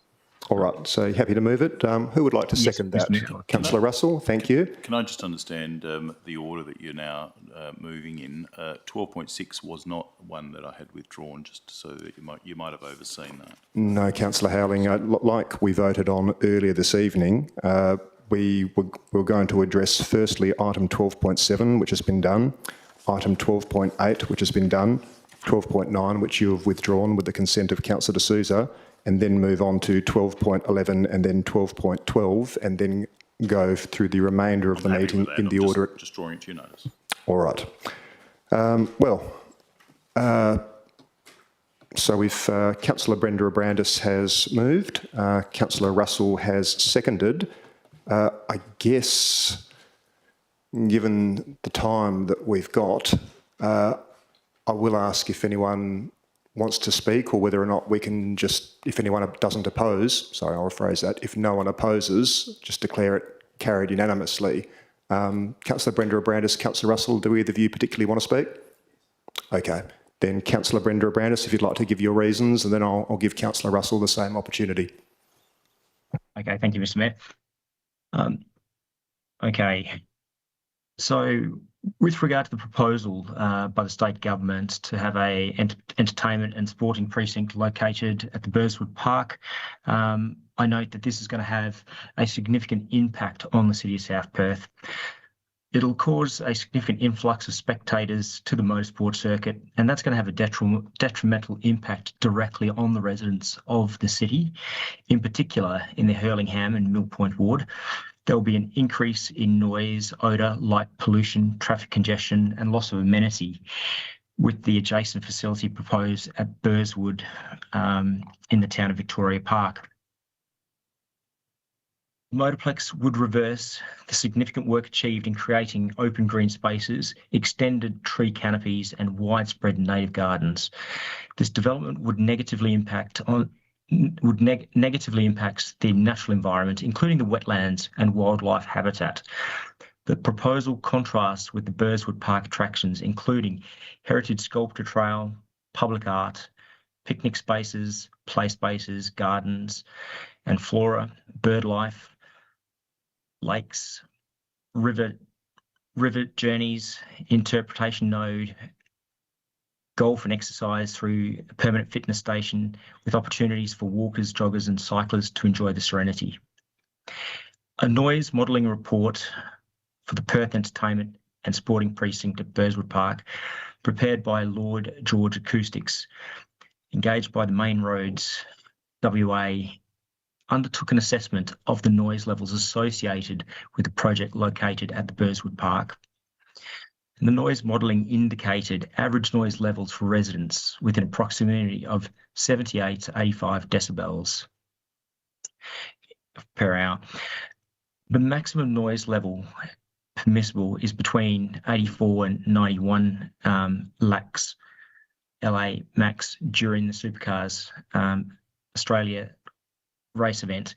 All right, so happy to move it. Who would like to second that? Councillor Russell, thank you. Can I just understand the order that you're now moving in? 12.6 was not one that I had withdrawn, just so that you might have overseen that. No, Councillor Howling, like we voted on earlier this evening, we were going to address firstly item 12.7, which has been done, item 12.8, which has been done, 12.9, which you have withdrawn with the consent of Councillor D'Souza, and then move on to 12.11 and then 12.12, and then go through the remainder of the meeting in the order. Just drawing it to your notice. All right. So if Councillor Brenda-Abrandis has moved, Councillor Russell has seconded, I guess, given the time that we've got, I will ask if anyone wants to speak or whether or not we can just, if anyone doesn't oppose, sorry, I'll rephrase that, if no one opposes, just declare it carried unanimously. Councillor Brenda-Abrandis, Councillor Russell, do either of you particularly want to speak? Okay, then Councillor Brenda-Abrandis, if you'd like to give your reasons, and then I'll give Councillor Russell the same opportunity. Okay, thank you, Mr Mayor. Okay, so with regard to the proposal by the state government to have a entertainment and sporting precinct located at the Burswood Park, I note that this is going to have a significant impact on the City of South Perth. It'll cause a significant influx of spectators to the motorsport circuit, and that's going to have a detrimental impact directly on the residents of the city, in particular in the Hurlingham and Mill Point ward. There will be an increase in noise, odour, light pollution, traffic congestion and loss of amenity with the adjacent facility proposed at Burswood in the town of Victoria Park. Motorplex would reverse the significant work achieved in creating open green spaces, extended tree canopies and widespread native gardens. This development would negatively impact the natural environment, including the wetlands and wildlife habitat. The proposal contrasts with the Burswood Park attractions, including heritage sculpture trail, public art, picnic spaces, play spaces, gardens and flora, bird life, lakes, river journeys, interpretation node, golf and exercise through a permanent fitness station with opportunities for walkers, joggers and cyclists to enjoy the serenity. A noise modelling report for the Perth Entertainment and Sporting Precinct at Burswood Park, prepared by Lord George Acoustics, engaged by the Main Roads WA, undertook an assessment of the noise levels associated with the project located at the Burswood Park. And the noise modelling indicated average noise levels for residents within a proximity of 78 to 85 decibels per hour. The maximum noise level permissible is between 84 and 91 lax LA max during the Supercars Australia race event.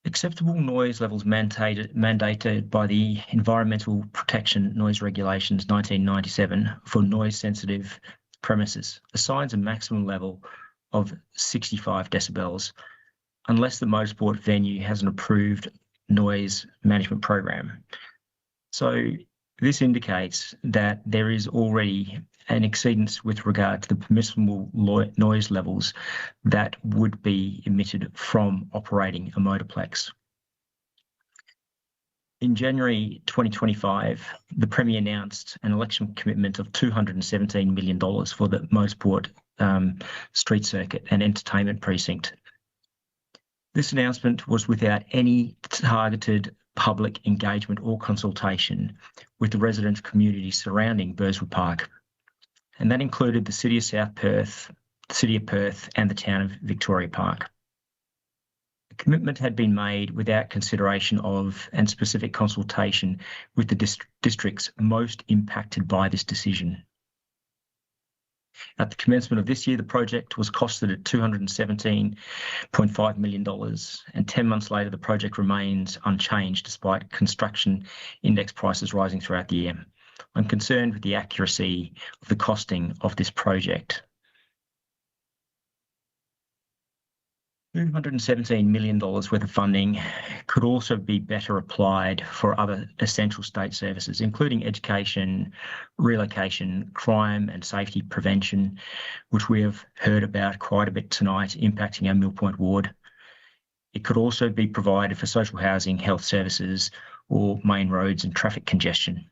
Acceptable noise levels mandated by the Environmental Protection Noise Regulations 1997 for noise-sensitive premises assigns a maximum level of 65 decibels unless the motorsport venue has an approved noise management program. So this indicates that there is already an exceedance with regard to the permissible noise levels that would be emitted from operating a motorplex. In January 2025, the Premier announced an election commitment of $217 million for the Motorsport Street Circuit and Entertainment Precinct. This announcement was without any targeted public engagement or consultation with the resident community surrounding Burswood Park, and that included the City of South Perth, the City of Perth and the town of Victoria Park. The commitment had been made without consideration of and specific consultation with the districts most impacted by this decision. At the commencement of this year, the project was costed at $217.5 million, and 10 months later, the project remains unchanged despite construction index prices rising throughout the year. I'm concerned with the accuracy of the costing of this project. $217 million worth of funding could also be better applied for other essential state services, including education, relocation, crime and safety prevention, which we have heard about quite a bit tonight, impacting our Mill Point ward. It could also be provided for social housing, health services, or main roads and traffic congestion.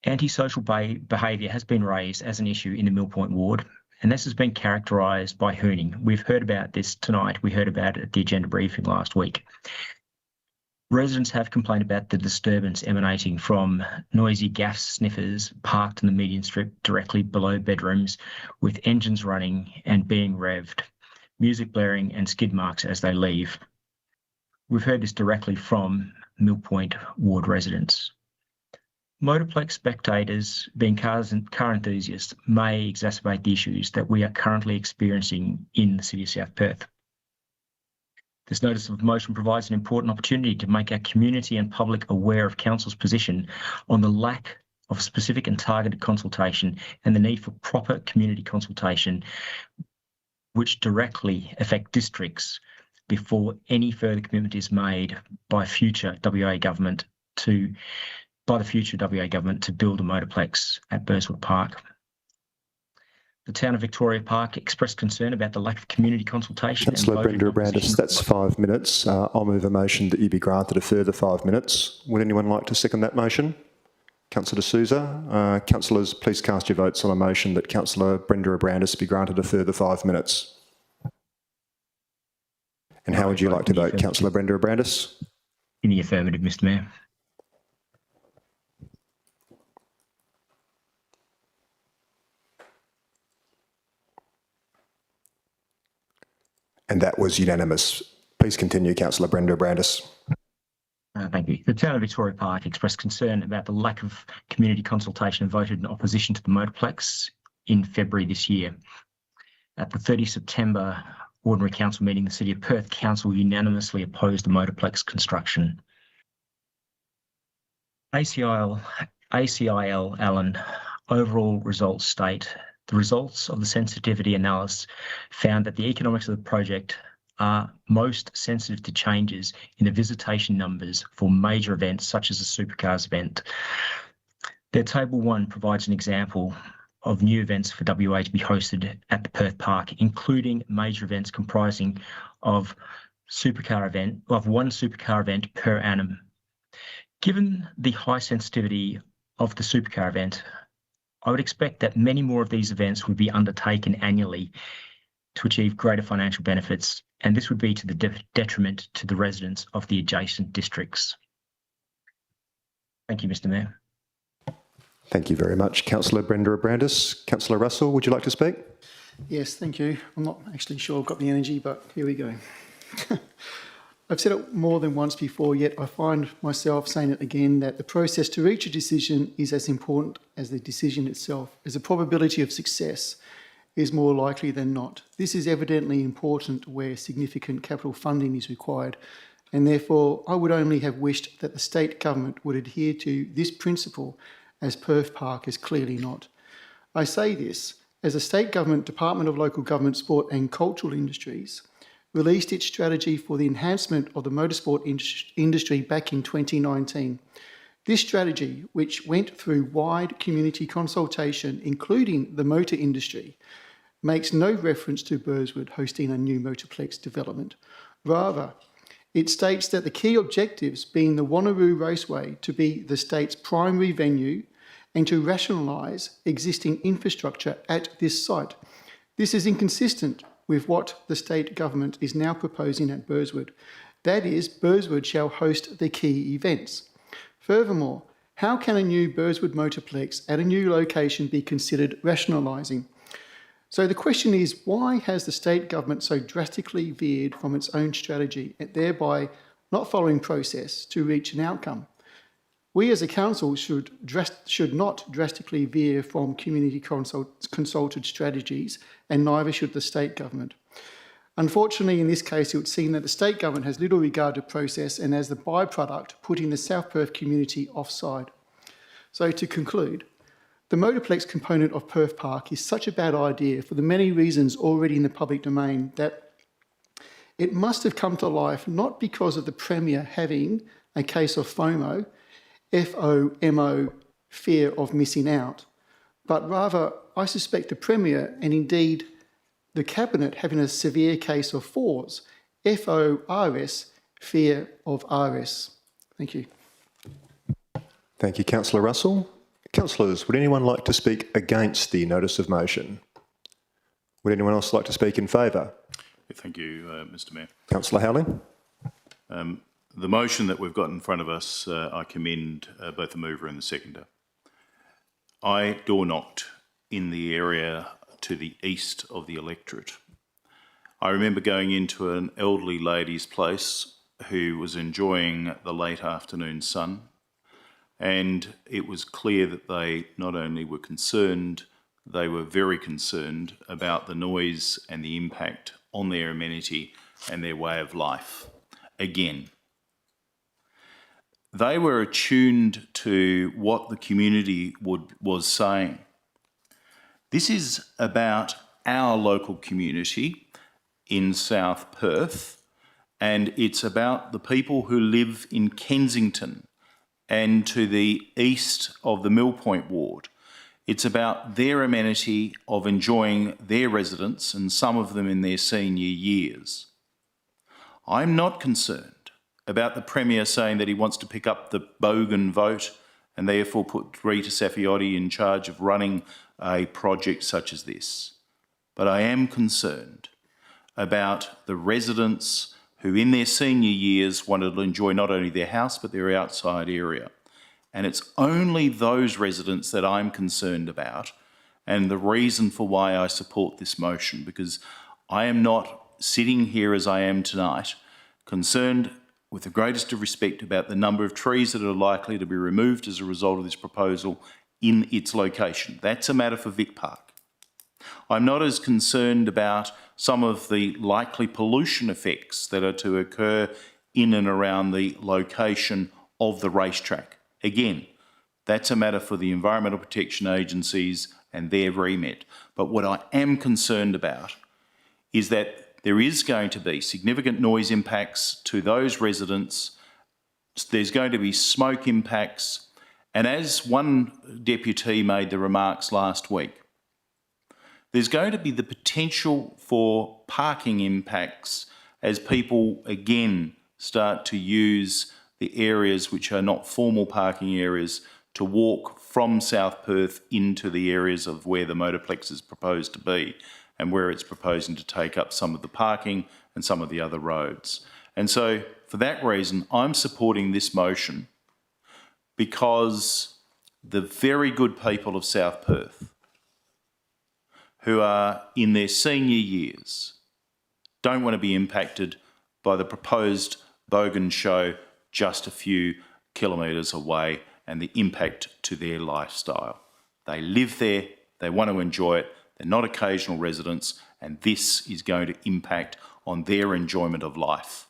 Antisocial behaviour has been raised as an issue in the Mill Point ward, and this has been characterised by hooning. We've heard about this tonight. We heard about it at the agenda briefing last week. Residents have complained about the disturbance emanating from noisy gas sniffers parked in the median strip directly below bedrooms, with engines running and being revved, music blaring and skid marks as they leave. We've heard this directly from Mill Point ward residents. Motorplex spectators, being car enthusiasts, may exacerbate the issues that we are currently experiencing in the City of South Perth. This notice of motion provides an important opportunity to make our community and public aware of Council's position on the lack of specific and targeted consultation and the need for proper community consultation which directly affect districts before any further commitment is made by the future WA government to build a motorplex at Burswood Park. The town of Victoria Park expressed concern about the lack of community consultation. Councillor Brenda Abrandis, that's 5 minutes. I'll move a motion that you be granted a further 5 minutes. Would anyone like to second that motion? Councillor D'Souza. Councillors, please cast your votes on a motion that Councillor Brenda Abrandis be granted a further 5 minutes. And how would you like to vote, Councillor Brenda Abrandis? In the affirmative, Mr Mayor. And that was unanimous. Please continue, Councillor Brenda Abrandis. Thank you. The town of Victoria Park expressed concern about the lack of community consultation and voted in opposition to the motorplex in February this year. At the 30 September Ordinary Council meeting, the City of Perth Council unanimously opposed the motorplex construction. ACIL Allen overall results state the results of the sensitivity analysis found that the economics of the project are most sensitive to changes in the visitation numbers for major events such as the Supercars event. Their Table 1 provides an example of new events for WA to be hosted at the Perth Park, including major events comprising of one supercar event per annum. Given the high sensitivity of the supercar event, I would expect that many more of these events would be undertaken annually to achieve greater financial benefits, and this would be to the detriment to the residents of the adjacent districts. Thank you, Mr. Mayor. Thank you very much, Councillor Brenda Abrandis. Councillor Russell, would you like to speak? Yes, thank you. I'm not actually sure I've got the energy, but here we go. I've said it more than once before, yet I find myself saying it again, that the process to reach a decision is as important as the decision itself, as the probability of success is more likely than not. This is evidently important where significant capital funding is required, and therefore I would only have wished that the state government would adhere to this principle, as Perth Park is clearly not. I say this as the State Government Department of Local Government, Sport and Cultural Industries released its strategy for the enhancement of the motorsport industry back in 2019. This strategy, which went through wide community consultation, including the motor industry, makes no reference to Burswood hosting a new motorplex development. Rather, it states that the key objectives being the Wanneroo Raceway to be the state's primary venue and to rationalise existing infrastructure at this site. This is inconsistent with what the state government is now proposing at Burswood. That is, Burswood shall host the key events. Furthermore, how can a new Burswood motorplex at a new location be considered rationalising? So the question is, why has the state government so drastically veered from its own strategy, and thereby not following process to reach an outcome? We as a council should not drastically veer from community consulted strategies, and neither should the state government. Unfortunately, in this case, it would seem that the state government has little regard to process and, as the byproduct, putting the South Perth community offside. So to conclude, the motorplex component of Perth Park is such a bad idea for the many reasons already in the public domain that it must have come to life not because of the Premier having a case of FOMO, F-O-M-O, fear of missing out, but rather I suspect the Premier and indeed the Cabinet having a severe case of FORS, F-O-R-S, fear of RS. Thank you. Thank you, Councillor Russell. Councillors, would anyone like to speak against the notice of motion? Would anyone else like to speak in favour? Thank you, Mr. Mayor. Councillor Howling. The motion that we've got in front of us, I commend both the mover and the seconder. I door knocked in the area to the east of the electorate. I remember going into an elderly lady's place who was enjoying the late afternoon sun, and it was clear that they not only were concerned, they were very concerned about the noise and the impact on their amenity and their way of life. Again, they were attuned to what the community was saying. This is about our local community in South Perth, and it's about the people who live in Kensington and to the east of the Mill Point ward. It's about their amenity of enjoying their residents, and some of them in their senior years. I'm not concerned about the Premier saying that he wants to pick up the Bogan vote and therefore put Rita Saffioti in charge of running a project such as this. But I am concerned about the residents who in their senior years wanted to enjoy not only their house but their outside area. And it's only those residents that I'm concerned about, and the reason for why I support this motion, because I am not sitting here as I am tonight, concerned with the greatest of respect about the number of trees that are likely to be removed as a result of this proposal in its location. That's a matter for Vic Park. I'm not as concerned about some of the likely pollution effects that are to occur in and around the location of the racetrack. Again, that's a matter for the Environmental Protection Agencies and their remit. But what I am concerned about is that there is going to be significant noise impacts to those residents. There's going to be smoke impacts, And as one deputy made the remarks last week, there's going to be the potential for parking impacts as people again start to use the areas which are not formal parking areas to walk from South Perth into the areas of where the motorplex is proposed to be and where it's proposing to take up some of the parking and some of the other roads. And so for that reason, I'm supporting this motion because the very good people of South Perth who are in their senior years don't want to be impacted by the proposed Bogan show just a few kilometres away and the impact to their lifestyle. They live there, they want to enjoy it, they're not occasional residents, and this is going to impact on their enjoyment of life.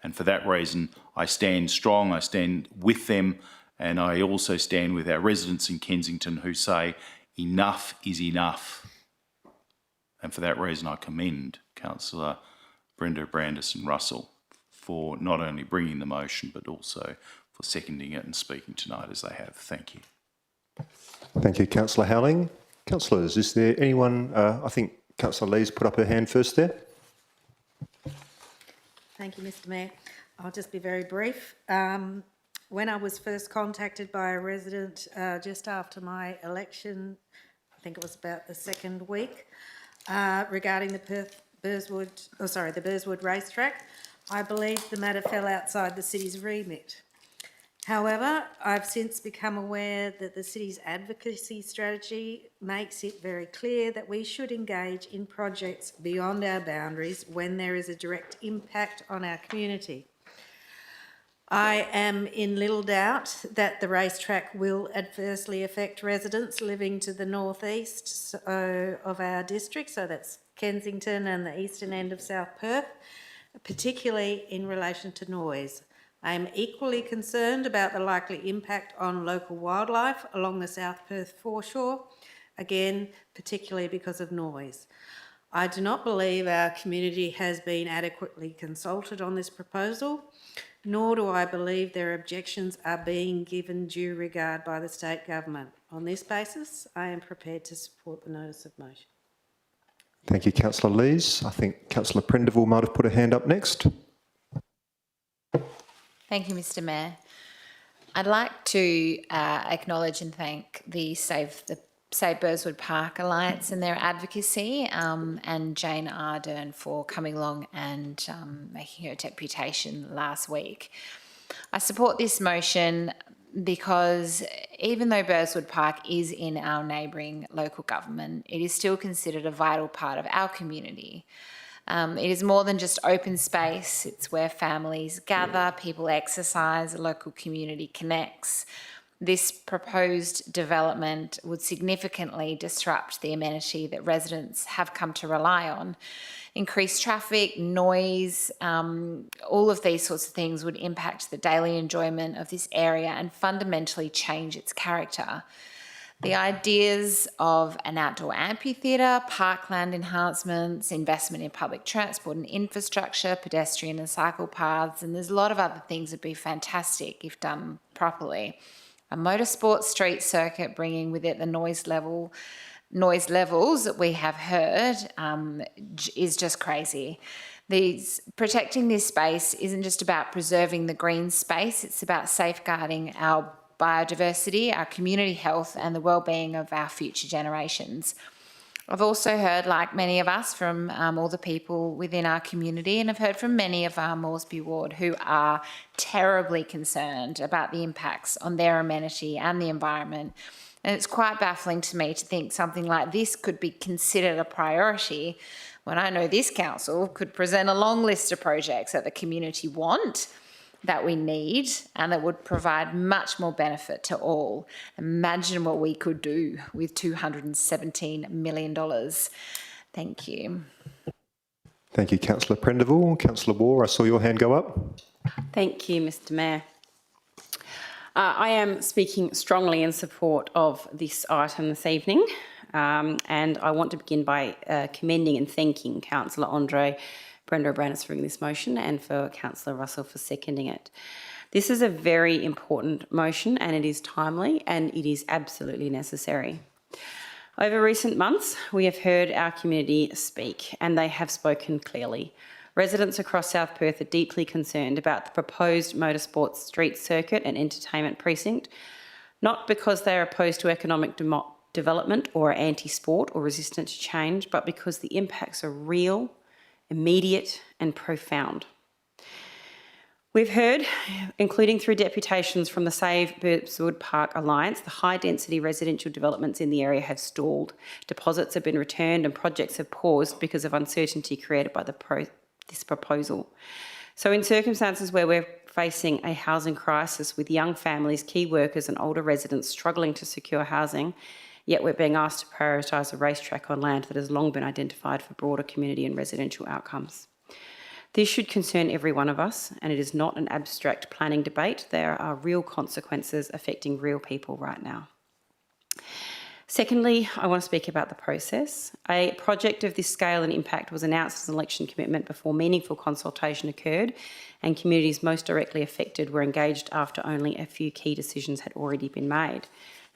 And for that reason, I stand strong, I stand with them, and I also stand with our residents in Kensington who say enough is enough. And for that reason, I commend Councillor Brenda Brandis and Russell for not only bringing the motion, but also for seconding it and speaking tonight as they have. Thank you. Thank you, Councillor Howling. Councillors, is there anyone, I think Councillor Lee's put up her hand first there. Thank you, Mr Mayor. I'll just be very brief. When I was first contacted by a resident just after my election, I think it was about the second week, regarding the Burswood racetrack, I believe the matter fell outside the city's remit. However, I've since become aware that the city's advocacy strategy makes it very clear that we should engage in projects beyond our boundaries when there is a direct impact on our community. I am in little doubt that the racetrack will adversely affect residents living to the northeast of our district, so that's Kensington and the eastern end of South Perth, particularly in relation to noise. I am equally concerned about the likely impact on local wildlife along the South Perth foreshore, again, particularly because of noise. I do not believe our community has been adequately consulted on this proposal, nor do I believe their objections are being given due regard by the state government. On this basis, I am prepared to support the notice of motion. Thank you, Councillor Lees. I think Councillor Prendeville might have put her hand up next. Thank you, Mr Mayor. I'd like to acknowledge and thank the Save Burswood Park Alliance and their advocacy, and Jane Ardern for coming along and making her deputation last week. I support this motion because even though Burswood Park is in our neighbouring local government, it is still considered a vital part of our community. It is more than just open space. It's where families gather, people exercise, the local community connects. This proposed development would significantly disrupt the amenity that residents have come to rely on. Increased traffic, noise, all of these sorts of things would impact the daily enjoyment of this area and fundamentally change its character. The ideas of an outdoor amphitheatre, parkland enhancements, investment in public transport and infrastructure, pedestrian and cycle paths, and there's a lot of other things that would be fantastic if done properly. A motorsport street circuit bringing with it the noise levels that we have heard is just crazy. Protecting this space isn't just about preserving the green space, it's about safeguarding our biodiversity, our community health and the well-being of our future generations. I've also heard, like many of us, from all the people within our community, and I've heard from many of our Moresby ward who are terribly concerned about the impacts on their amenity and the environment. And it's quite baffling to me to think something like this could be considered a priority when I know this council could present a long list of projects that the community want, that we need, and that would provide much more benefit to all. Imagine what we could do with $217 million. Thank you. Thank you, Councillor Prendeville. Councillor Waugh, I saw your hand go up. Thank you, Mr Mayor. I am speaking strongly in support of this item this evening, and I want to begin by commending and thanking Councillor Andre Brenda Brandis for bringing this motion and for Councillor Russell for seconding it. This is a very important motion and it is timely and it is absolutely necessary. Over recent months, we have heard our community speak and they have spoken clearly. Residents across South Perth are deeply concerned about the proposed motorsports street circuit and entertainment precinct, not because they are opposed to economic development or are anti-sport or resistant to change, but because the impacts are real, immediate and profound. We've heard, including through deputations from the Save Burpswood Park Alliance, the high-density residential developments in the area have stalled. Deposits have been returned and projects have paused because of uncertainty created by this proposal. So in circumstances where we're facing a housing crisis with young families, key workers and older residents struggling to secure housing, yet we're being asked to prioritise a racetrack on land that has long been identified for broader community and residential outcomes. This should concern every one of us, and it is not an abstract planning debate. There are real consequences affecting real people right now. Secondly, I want to speak about the process. A project of this scale and impact was announced as an election commitment before meaningful consultation occurred, and communities most directly affected were engaged after only a few key decisions had already been made.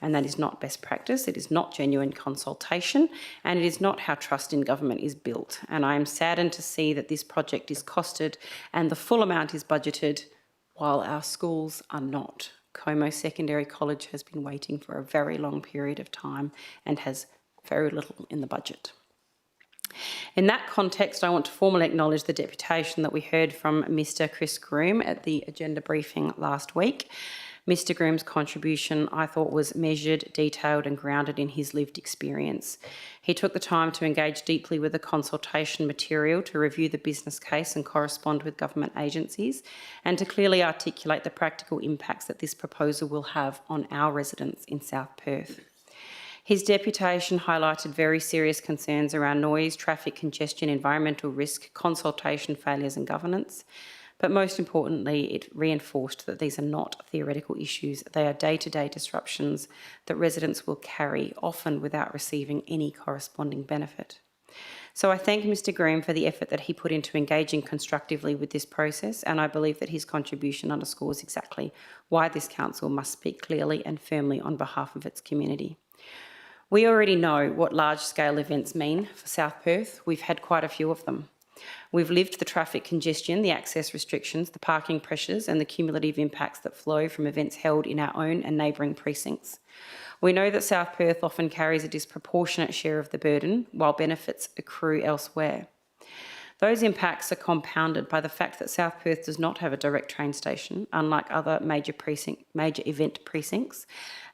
And that is not best practice, it is not genuine consultation, and it is not how trust in government is built. And I am saddened to see that this project is costed and the full amount is budgeted while our schools are not. Como Secondary College has been waiting for a very long period of time and has very little in the budget. In that context, I want to formally acknowledge the deputation that we heard from Mr. Chris Groom at the agenda briefing last week. Mr. Groom's contribution, I thought, was measured, detailed and grounded in his lived experience. He took the time to engage deeply with the consultation material, to review the business case and correspond with government agencies, and to clearly articulate the practical impacts that this proposal will have on our residents in South Perth. His deputation highlighted very serious concerns around noise, traffic congestion, environmental risk, consultation failures and governance. But most importantly, it reinforced that these are not theoretical issues. They are day-to-day disruptions that residents will carry, often without receiving any corresponding benefit. So I thank Mr. Groom for the effort that he put into engaging constructively with this process, and I believe that his contribution underscores exactly why this council must speak clearly and firmly on behalf of its community. We already know what large-scale events mean for South Perth. We've had quite a few of them. We've lived the traffic congestion, the access restrictions, the parking pressures and the cumulative impacts that flow from events held in our own and neighbouring precincts. We know that South Perth often carries a disproportionate share of the burden, while benefits accrue elsewhere. Those impacts are compounded by the fact that South Perth does not have a direct train station, unlike other major event precincts.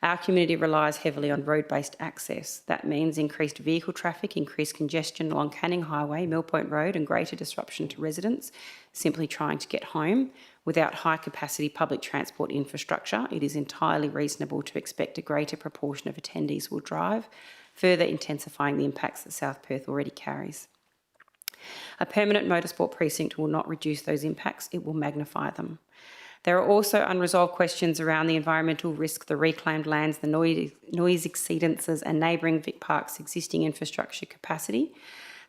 Our community relies heavily on road-based access. That means increased vehicle traffic, increased congestion along Canning Highway, Millpoint Road and greater disruption to residents simply trying to get home. Without high-capacity public transport infrastructure, it is entirely reasonable to expect a greater proportion of attendees will drive, further intensifying the impacts that South Perth already carries. A permanent motorsport precinct will not reduce those impacts, it will magnify them. There are also unresolved questions around the environmental risk, the reclaimed lands, the noise exceedances and neighbouring Vic Park's existing infrastructure capacity.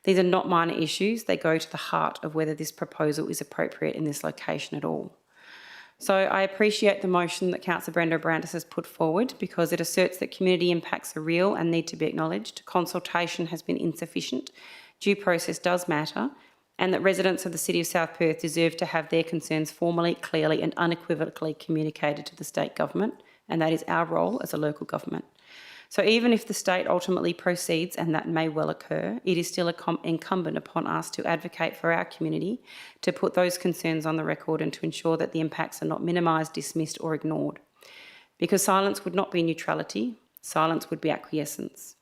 These are not minor issues, they go to the heart of whether this proposal is appropriate in this location at all. So I appreciate the motion that Councillor Brenda Brandis has put forward because it asserts that community impacts are real and need to be acknowledged. Consultation has been insufficient. Due process does matter, and that residents of the City of South Perth deserve to have their concerns formally, clearly and unequivocally communicated to the state government, and that is our role as a local government. So even if the state ultimately proceeds, and that may well occur, it is still incumbent upon us to advocate for our community, to put those concerns on the record and to ensure that the impacts are not minimised, dismissed or ignored. Because silence would not be neutrality, silence would be acquiescence.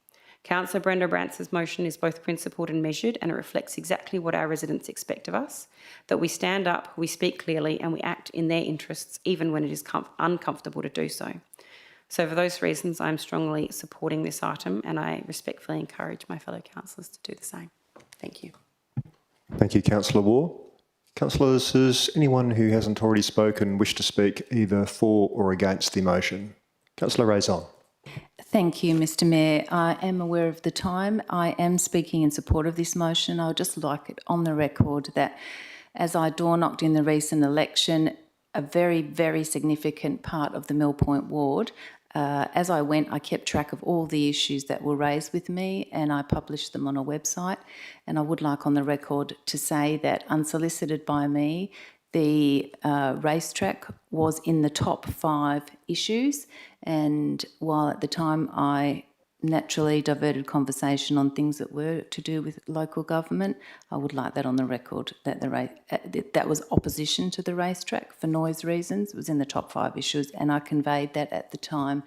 Councillor Brenda Brandis' motion is both principled and measured, and it reflects exactly what our residents expect of us, that we stand up, we speak clearly and we act in their interests even when it is uncomfortable to do so. So for those reasons, I'm strongly supporting this item and I respectfully encourage my fellow councillors to do the same. Thank you. Thank you, Councillor Waugh. Councillors, does anyone who hasn't already spoken wish to speak either for or against the motion? Councillor Raison. Thank you, Mr. Mayor. I am aware of the time. I am speaking in support of this motion. I would just like it on the record that as I door knocked in the recent election, a very, very significant part of the Mill Point ward. As I went, I kept track of all the issues that were raised with me and I published them on a website. And I would like on the record to say that unsolicited by me, the racetrack was in the top 5 issues. And while at the time I naturally diverted conversation on things that were to do with local government, I would like that on the record, that that was opposition to the racetrack for noise reasons. It was in the top 5 issues, and I conveyed that at the time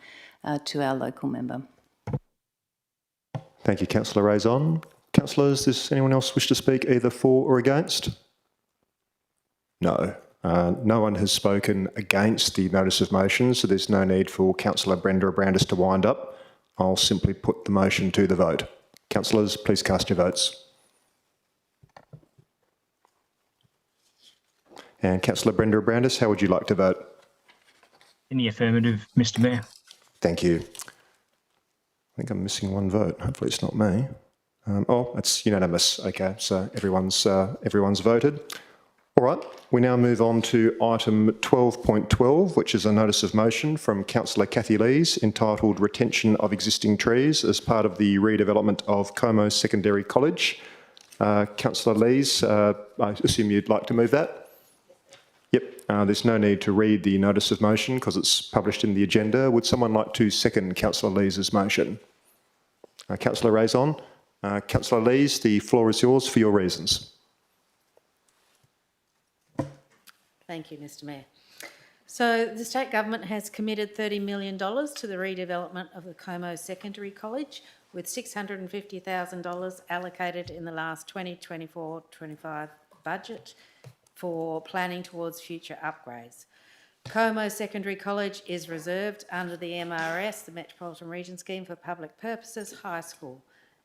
to our local member. Thank you, Councillor Raison. Councillors, does anyone else wish to speak either for or against? No. No one has spoken against the notice of motion, so there's no need for Councillor Brenda Abrandis to wind up. I'll simply put the motion to the vote. Councillors, please cast your votes. And Councillor Brenda Abrandis, how would you like to vote? In the affirmative, Mr. Mayor. Thank you. I think I'm missing one vote. Hopefully it's not me. It's unanimous. Okay, so everyone's voted. All right, we now move on to item 12.12, which is a notice of motion from Councillor Kathy Lees entitled Retention of Existing Trees as part of the redevelopment of Como Secondary College. Councillor Lees, I assume you'd like to move that? Yep, there's no need to read the notice of motion because it's published in the agenda. Would someone like to second Councillor Lees' motion? Councillor Raison. Councillor Lees, the floor is yours for your reasons. Thank you, Mr. Mayor. So the state government has committed $30 million to the redevelopment of the Como Secondary College, with $650,000 allocated in the last 2024-25 budget for planning towards future upgrades. Como Secondary College is reserved under the MRS, the Metropolitan Region Scheme for Public Purposes High School.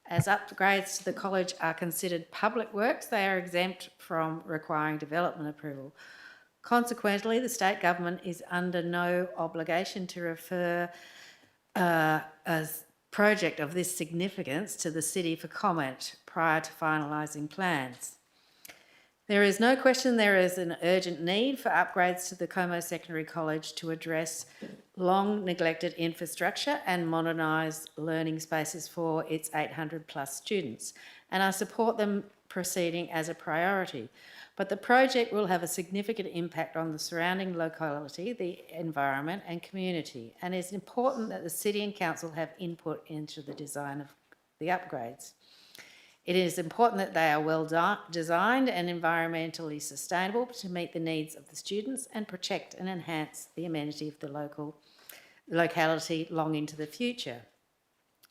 As upgrades to the college are considered public works, they are exempt from requiring development approval. Consequently, the state government is under no obligation to refer a project of this significance to the city for comment prior to finalising plans. There is no question there is an urgent need for upgrades to the Como Secondary College to address long neglected infrastructure and modernise learning spaces for its 800 plus students, and I support them proceeding as a priority. But the project will have a significant impact on the surrounding locality, the environment and community, and it's important that the City and Council have input into the design of the upgrades. It is important that they are well designed and environmentally sustainable to meet the needs of the students and protect and enhance the amenity of the locality long into the future.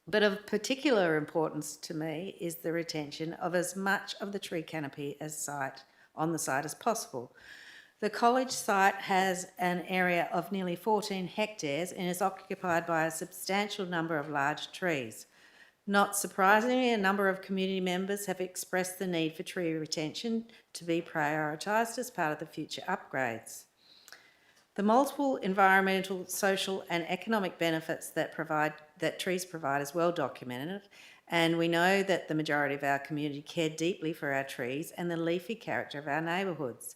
But of particular importance to me is the retention of as much of the tree canopy on the site as possible. The college site has an area of nearly 14 hectares and is occupied by a substantial number of large trees. Not surprisingly, a number of community members have expressed the need for tree retention to be prioritised as part of the future upgrades. The multiple environmental, social and economic benefits that trees provide is well documented, and we know that the majority of our community care deeply for our trees and the leafy character of our neighbourhoods.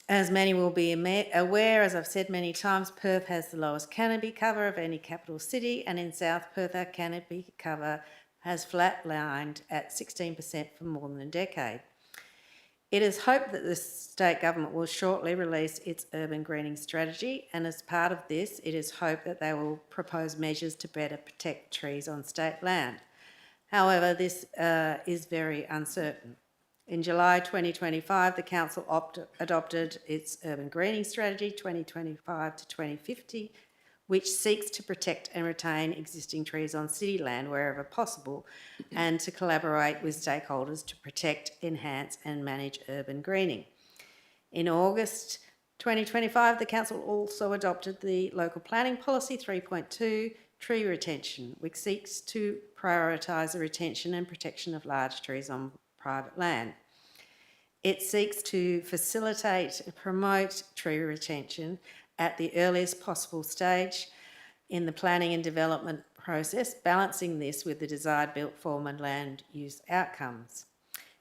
As many will be aware, as I've said many times, Perth has the lowest canopy cover of any capital city, and in South Perth our canopy cover has flatlined at 16% for more than a decade. It is hoped that the state government will shortly release its urban greening strategy, and as part of this, it is hoped that they will propose measures to better protect trees on state land. However, this is very uncertain. In July 2025, the Council adopted its urban greening strategy 2025 to 2050, which seeks to protect and retain existing trees on city land wherever possible, and to collaborate with stakeholders to protect, enhance and manage urban greening. In August 2025, the Council also adopted the Local Planning Policy 3.2, Tree Retention, which seeks to prioritise the retention and protection of large trees on private land. It seeks to facilitate and promote tree retention at the earliest possible stage in the planning and development process, balancing this with the desired built form and land use outcomes.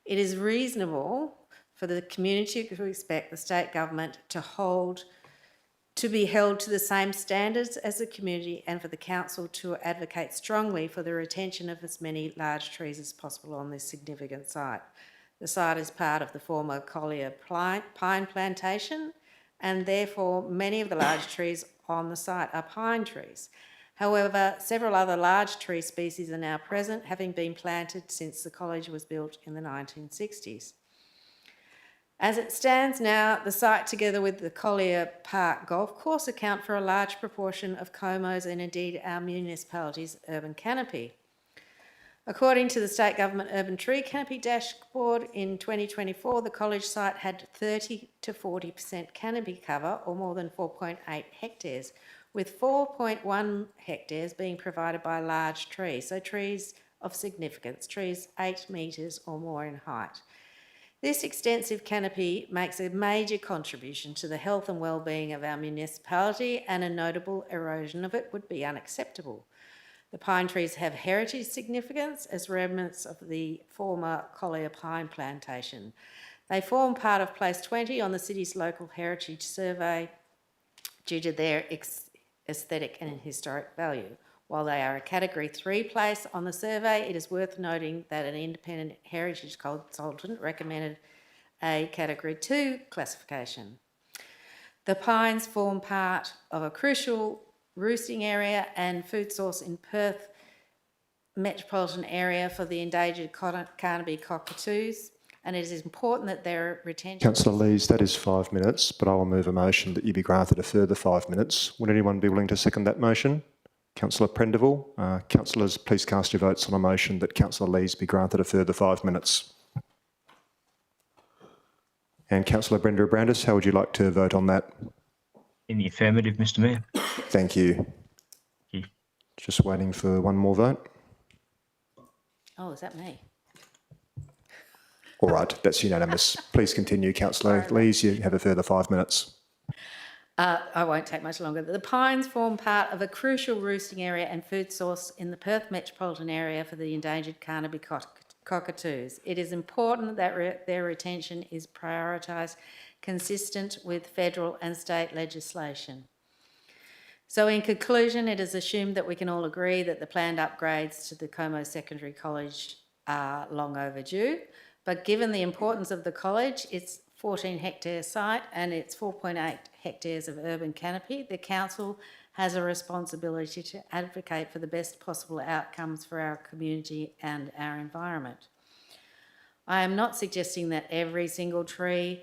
It is reasonable for the community to expect the state government to be held to the same standards as the community, and for the council to advocate strongly for the retention of as many large trees as possible on this significant site. The site is part of the former Collier pine plantation, and therefore many of the large trees on the site are pine trees. However, several other large tree species are now present, having been planted since the college was built in the 1960s. As it stands now, the site, together with the Collier Park Golf Course, account for a large proportion of Como's and indeed our municipality's urban canopy. According to the State Government Urban Tree Canopy Dashboard, in 2024, the college site had 30 to 40% canopy cover, or more than 4.8 hectares, with 4.1 hectares being provided by large trees, so trees of significance, trees 8 metres or more in height. This extensive canopy makes a major contribution to the health and well-being of our municipality, and a notable erosion of it would be unacceptable. The pine trees have heritage significance as remnants of the former Collier pine plantation. They form part of Place 20 on the city's local heritage survey due to their aesthetic and historic value. While they are a Category 3 place on the survey, it is worth noting that an independent heritage consultant recommended a Category 2 classification. The pines form part of a crucial roosting area and food source in Perth metropolitan area for the endangered Carnaby cockatoos, and it is important that their retention... Councillor Lees, that is 5 minutes, but I will move a motion that you be granted a further 5 minutes. Would anyone be willing to second that motion? Councillor Prendeville. Councillors, please cast your votes on a motion that Councillor Lees be granted a further 5 minutes. And Councillor Brenda Brandis, how would you like to vote on that? In the affirmative, Mr Mayor. Thank you. Thank you. Just waiting for one more vote. Oh, is that me? All right, that's unanimous. Please continue, Councillor Lees. You have a further 5 minutes. I won't take much longer. The pines form part of a crucial roosting area and food source in the Perth metropolitan area for the endangered Carnaby cockatoos. It is important that their retention is prioritised, consistent with federal and state legislation. So in conclusion, it is assumed that we can all agree that the planned upgrades to the Como Secondary College are long overdue, but given the importance of the college, its 14-hectare site and its 4.8 hectares of urban canopy, the council has a responsibility to advocate for the best possible outcomes for our community and our environment. I am not suggesting that every single tree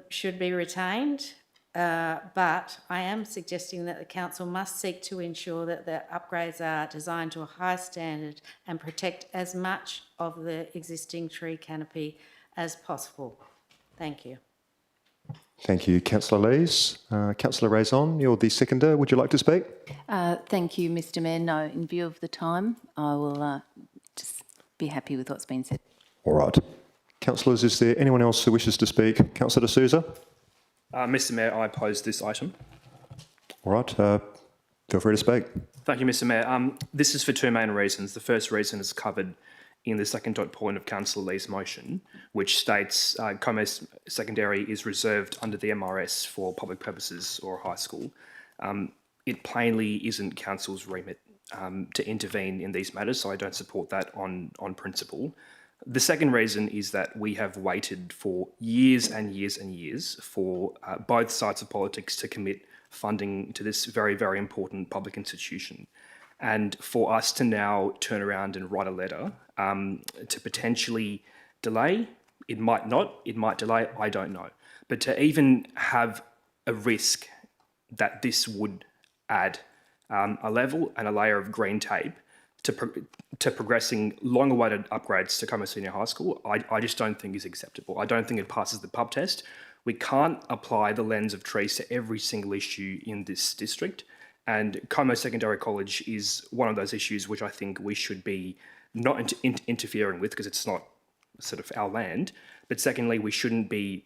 should be retained, but I am suggesting that the council must seek to ensure that the upgrades are designed to a high standard and protect as much of the existing tree canopy as possible. Thank you. Thank you, Councillor Lees. Councillor Raison, you're the seconder. Would you like to speak? Thank you, Mr Mayor. No, in view of the time, I will just be happy with what's been said. All right. Councillors, is there anyone else who wishes to speak? Councillor D'Souza? Mr Mayor, I oppose this item. All right. Feel free to speak. Thank you, Mr Mayor. This is for two main reasons. The first reason is covered in the second dot point of Councillor Lee's motion, which states Como Secondary is reserved under the MRS for public purposes or high school. It plainly isn't Council's remit to intervene in these matters, so I don't support that on principle. The second reason is that we have waited for years and years and years for both sides of politics to commit funding to this very, very important public institution. And for us to now turn around and write a letter to potentially delay, it might not, it might delay, I don't know. But to even have a risk that this would add a level and a layer of green tape to progressing long-awaited upgrades to Como Senior High School, I just don't think is acceptable. I don't think it passes the pub test. We can't apply the lens of trees to every single issue in this district. And Como Secondary College is one of those issues which I think we should be not interfering with because it's not sort of our land. But secondly, we shouldn't be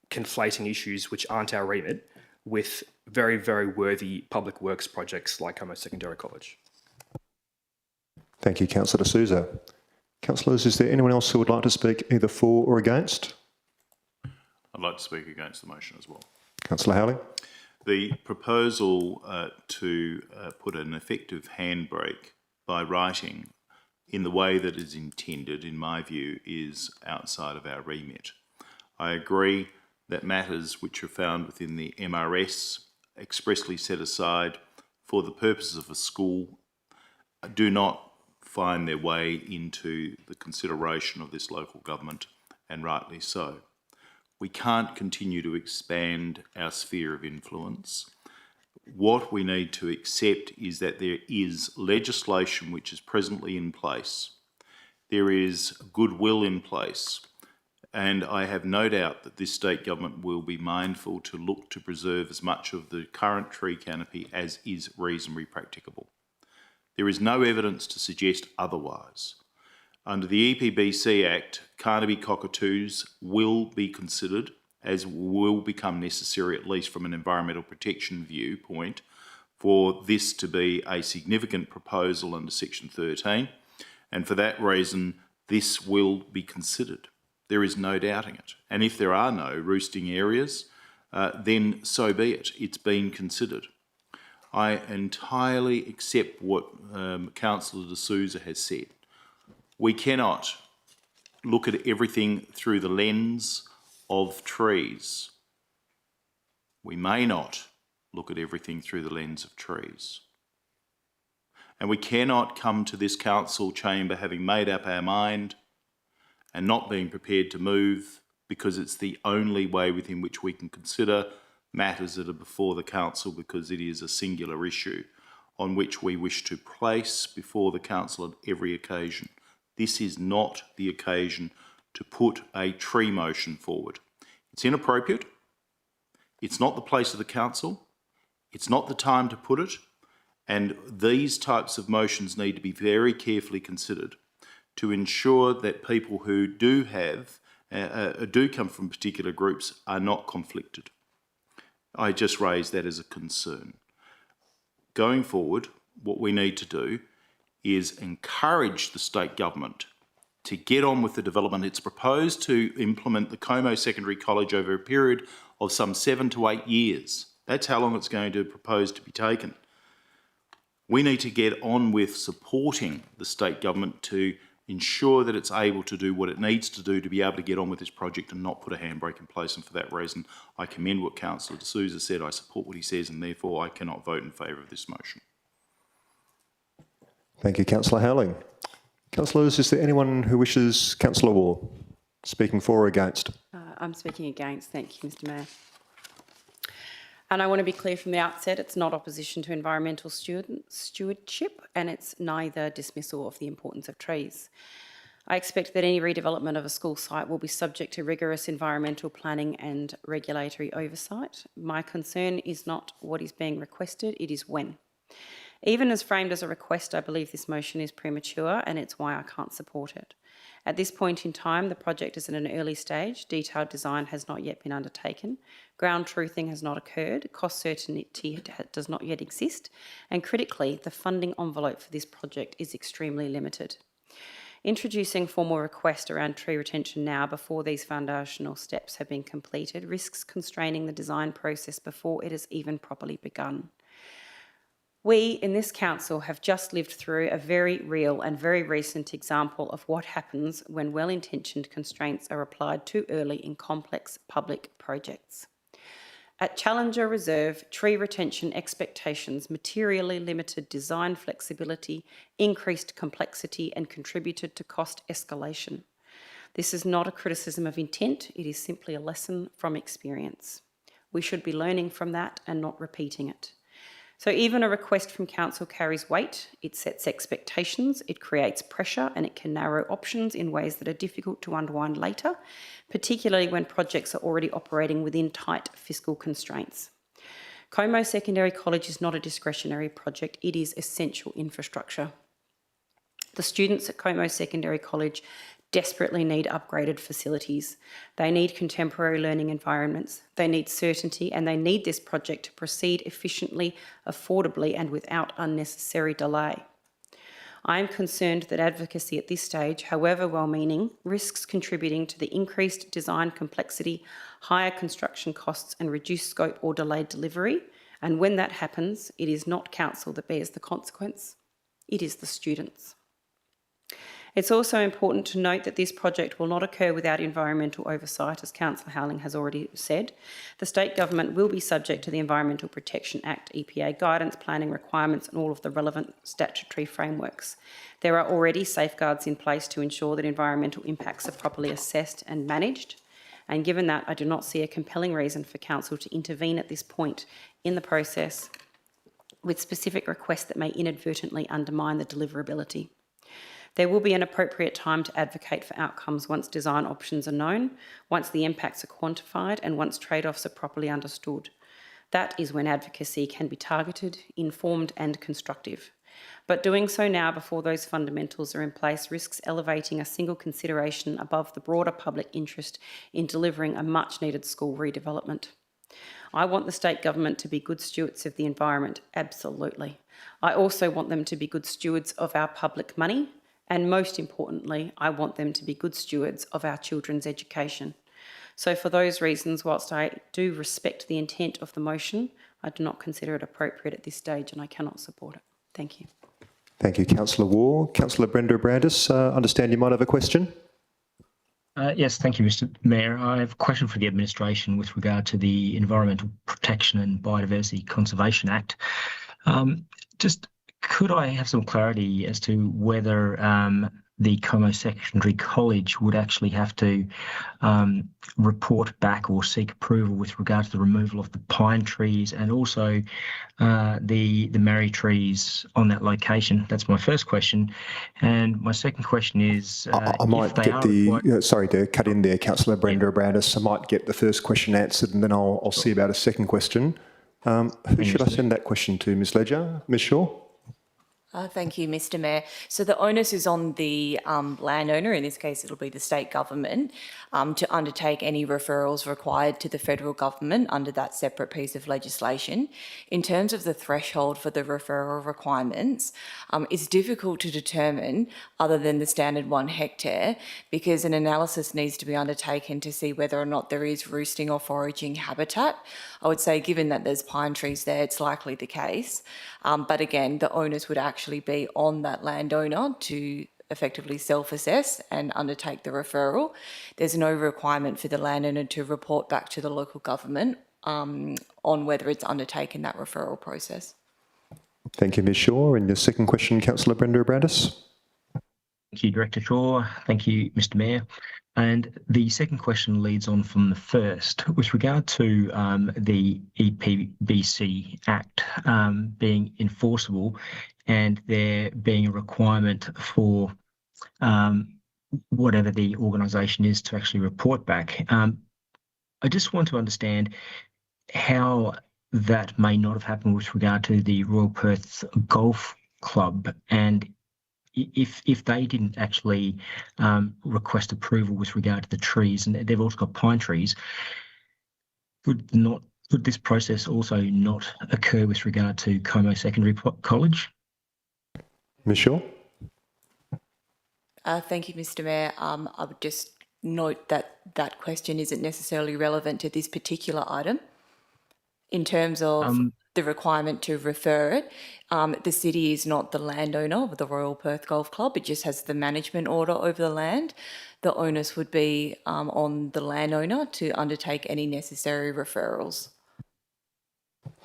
conflating issues which aren't our remit with very, very worthy public works projects like Como Secondary College. Thank you, Councillor D'Souza. Councillors, is there anyone else who would like to speak either for or against? I'd like to speak against the motion as well. Councillor Howling. The proposal to put an effective handbrake by writing in the way that is intended, in my view, is outside of our remit. I agree that matters which are found within the MRS expressly set aside for the purposes of a school do not find their way into the consideration of this local government, and rightly so. We can't continue to expand our sphere of influence. What we need to accept is that there is legislation which is presently in place. There is goodwill in place, and I have no doubt that this state government will be mindful to look to preserve as much of the current tree canopy as is reasonably practicable. There is no evidence to suggest otherwise. Under the EPBC Act, Carnaby cockatoos will be considered, as will become necessary, at least from an environmental protection viewpoint, for this to be a significant proposal under Section 13, and for that reason, this will be considered. There is no doubting it. And if there are no roosting areas, then so be it. It's been considered. I entirely accept what Councillor De Souza has said. We cannot look at everything through the lens of trees. We may not look at everything through the lens of trees. And we cannot come to this council chamber having made up our mind and not being prepared to move because it's the only way within which we can consider matters that are before the council, because it is a singular issue on which we wish to place before the council on every occasion. This is not the occasion to put a tree motion forward. It's inappropriate. It's not the place of the council. It's not the time to put it. And these types of motions need to be very carefully considered to ensure that people who do come from particular groups are not conflicted. I just raise that as a concern. Going forward, what we need to do is encourage the state government to get on with the development. It's proposed to implement the Como Secondary College over a period of some 7 to 8 years. That's how long it's going to propose to be taken. We need to get on with supporting the state government to ensure that it's able to do what it needs to do to be able to get on with this project and not put a handbrake in place. And for that reason, I commend what Councillor De Souza said. I support what he says, and therefore I cannot vote in favour of this motion. Thank you, Councillor Howling. Councillors, is there anyone who wishes? Councillor Waugh, speaking for or against? I'm speaking against. Thank you, Mr Mayor. And I want to be clear from the outset, it's not opposition to environmental stewardship, and it's neither dismissal of the importance of trees. I expect that any redevelopment of a school site will be subject to rigorous environmental planning and regulatory oversight. My concern is not what is being requested, it is when. Even as framed as a request, I believe this motion is premature, and it's why I can't support it. At this point in time, the project is in an early stage. Detailed design has not yet been undertaken. Ground truthing has not occurred. Cost certainty does not yet exist. And critically, the funding envelope for this project is extremely limited. Introducing formal request around tree retention now before these foundational steps have been completed risks constraining the design process before it has even properly begun. We in this council have just lived through a very real and very recent example of what happens when well-intentioned constraints are applied too early in complex public projects. At Challenger Reserve, tree retention expectations materially limited design flexibility, increased complexity, and contributed to cost escalation. This is not a criticism of intent, it is simply a lesson from experience. We should be learning from that and not repeating it. So even a request from council carries weight, it sets expectations, it creates pressure, and it can narrow options in ways that are difficult to unwind later, particularly when projects are already operating within tight fiscal constraints. Como Secondary College is not a discretionary project, it is essential infrastructure. The students at Como Secondary College desperately need upgraded facilities. They need contemporary learning environments. They need certainty, and they need this project to proceed efficiently, affordably, and without unnecessary delay. I am concerned that advocacy at this stage, however well-meaning, risks contributing to the increased design complexity, higher construction costs and reduced scope or delayed delivery. And when that happens, it is not council that bears the consequence, it is the students. It's also important to note that this project will not occur without environmental oversight, as Councillor Howling has already said. The state government will be subject to the Environmental Protection Act, EPA guidance, planning requirements and all of the relevant statutory frameworks. There are already safeguards in place to ensure that environmental impacts are properly assessed and managed. And given that, I do not see a compelling reason for Council to intervene at this point in the process with specific requests that may inadvertently undermine the deliverability. There will be an appropriate time to advocate for outcomes once design options are known, once the impacts are quantified and once trade-offs are properly understood. That is when advocacy can be targeted, informed and constructive. But doing so now before those fundamentals are in place risks elevating a single consideration above the broader public interest in delivering a much-needed school redevelopment. I want the state government to be good stewards of the environment, absolutely. I also want them to be good stewards of our public money, and most importantly, I want them to be good stewards of our children's education. So for those reasons, whilst I do respect the intent of the motion, I do not consider it appropriate at this stage and I cannot support it. Thank you. Thank you, Councillor Waugh. Councillor Brenda Brandis, understand you might have a question? Yes, thank you, Mr. Mayor. I have a question for the administration with regard to the Environmental Protection and Biodiversity Conservation Act. Just could I have some clarity as to whether the Como Secondary College would actually have to report back or seek approval with regard to the removal of the pine trees and also the marri trees on that location? That's my first question. And my second question is... I might get the... sorry to cut in there, Councillor Brenda Brandis. I might get the first question answered and then I'll see about a second question. Who should I send that question to, Ms Ledger? Ms Shaw? Thank you, Mr. Mayor. So the onus is on the landowner, in this case it'll be the state government, to undertake any referrals required to the federal government under that separate piece of legislation. In terms of the threshold for the referral requirements, it's difficult to determine other than the standard 1 hectare because an analysis needs to be undertaken to see whether or not there is roosting or foraging habitat. I would say given that there's pine trees there, it's likely the case. But again, the onus would actually be on that landowner to effectively self-assess and undertake the referral. There's no requirement for the landowner to report back to the local government on whether it's undertaken that referral process. Thank you, Ms Shaw. And your second question, Councillor Brenda Brandis. Thank you, Director Shaw. Thank you, Mr. Mayor. And the second question leads on from the first. With regard to the EPBC Act being enforceable and there being a requirement for whatever the organisation is to actually report back, I just want to understand how that may not have happened with regard to the Royal Perth Golf Club, and if they didn't actually request approval with regard to the trees, and they've also got pine trees, would this process also not occur with regard to Como Secondary College? Ms Shaw? Thank you, Mr. Mayor. I would just note that that question isn't necessarily relevant to this particular item. In terms of the requirement to refer it, the city is not the landowner of the Royal Perth Golf Club. It just has the management order over the land. The onus would be on the landowner to undertake any necessary referrals.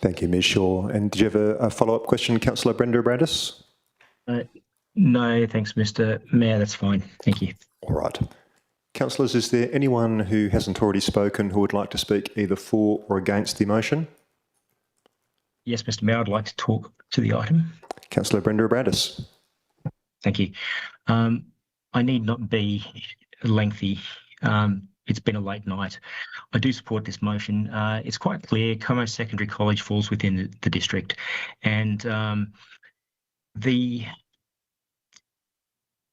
Thank you, Ms Shaw. And did you have a follow-up question, Councillor Brenda Brandis? No, thanks, Mr. Mayor. That's fine. Thank you. All right. Councillors, is there anyone who hasn't already spoken who would like to speak either for or against the motion? Yes, Mr. Mayor, I'd like to talk to the item. Councillor Brenda Brandis. Thank you. I need not be lengthy. It's been a late night. I do support this motion. It's quite clear Como Secondary College falls within the district, and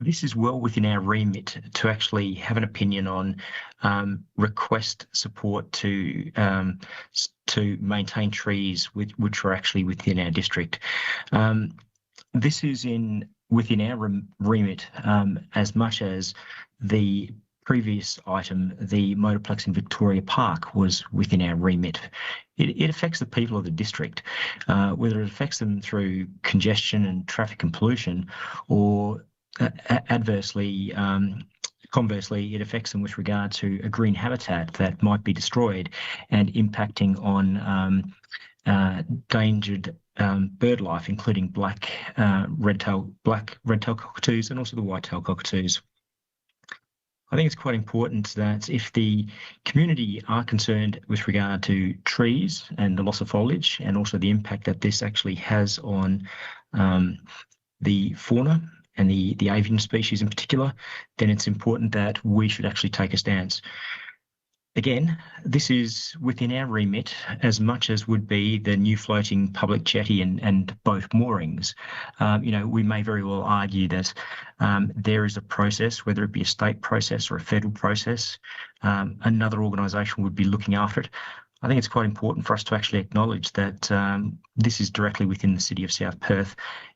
this is well within our remit to actually have an opinion on request support to maintain trees which are actually within our district. This is in within our remit as much as the previous item, the motorplex in Victoria Park, was within our remit. It affects the people of the district, whether it affects them through congestion and traffic and pollution, or conversely, it affects them with regard to a green habitat that might be destroyed and impacting on endangered bird life, including black red-tailed cockatoos and also the white-tailed cockatoos. I think it's quite important that if the community are concerned with regard to trees and the loss of foliage, and also the impact that this actually has on the fauna and the avian species in particular, then it's important that we should actually take a stance. Again, this is within our remit as much as would be the new floating public jetty and boat moorings. We may very well argue that there is a process, whether it be a state process or a federal process, another organisation would be looking after it. I think it's quite important for us to actually acknowledge that this is directly within the City of South Perth,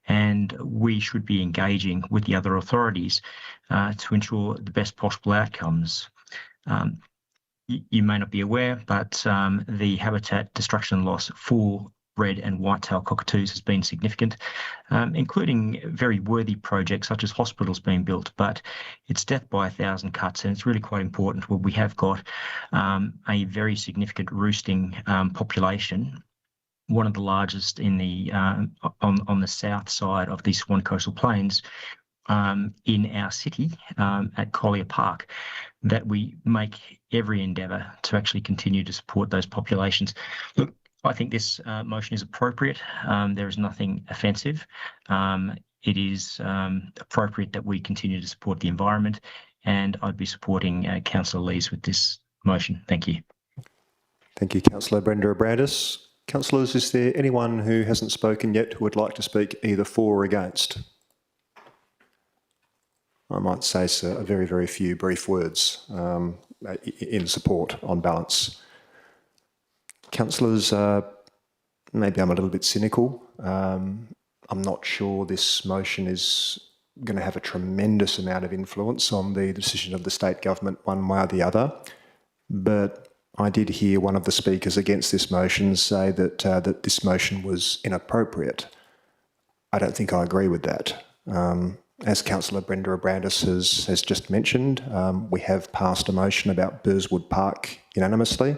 and we should be engaging with the other authorities to ensure the best possible outcomes. You may not be aware, but the habitat destruction loss for red and white-tailed cockatoos has been significant, including very worthy projects such as hospitals being built, but it's death by 1,000 cuts, and it's really quite important where we have got a very significant roosting population, one of the largest in the on the south side of the Swan Coastal Plains, in our city at Collier Park, that we make every endeavour to actually continue to support those populations. Look, I think this motion is appropriate. There is nothing offensive. It is appropriate that we continue to support the environment, and I'd be supporting Councillor Lees with this motion. Thank you. Thank you, Councillor Brenda Abrandis. Councillors, is there anyone who hasn't spoken yet who would like to speak either for or against? I might say a very, very few brief words in support on balance. Councillors, maybe I'm a little bit cynical. I'm not sure this motion is going to have a tremendous amount of influence on the decision of the state government one way or the other, but I did hear one of the speakers against this motion say that that this motion was inappropriate. I don't think I agree with that. As Councillor Brenda Abrandis has just mentioned, we have passed a motion about Burswood Park unanimously.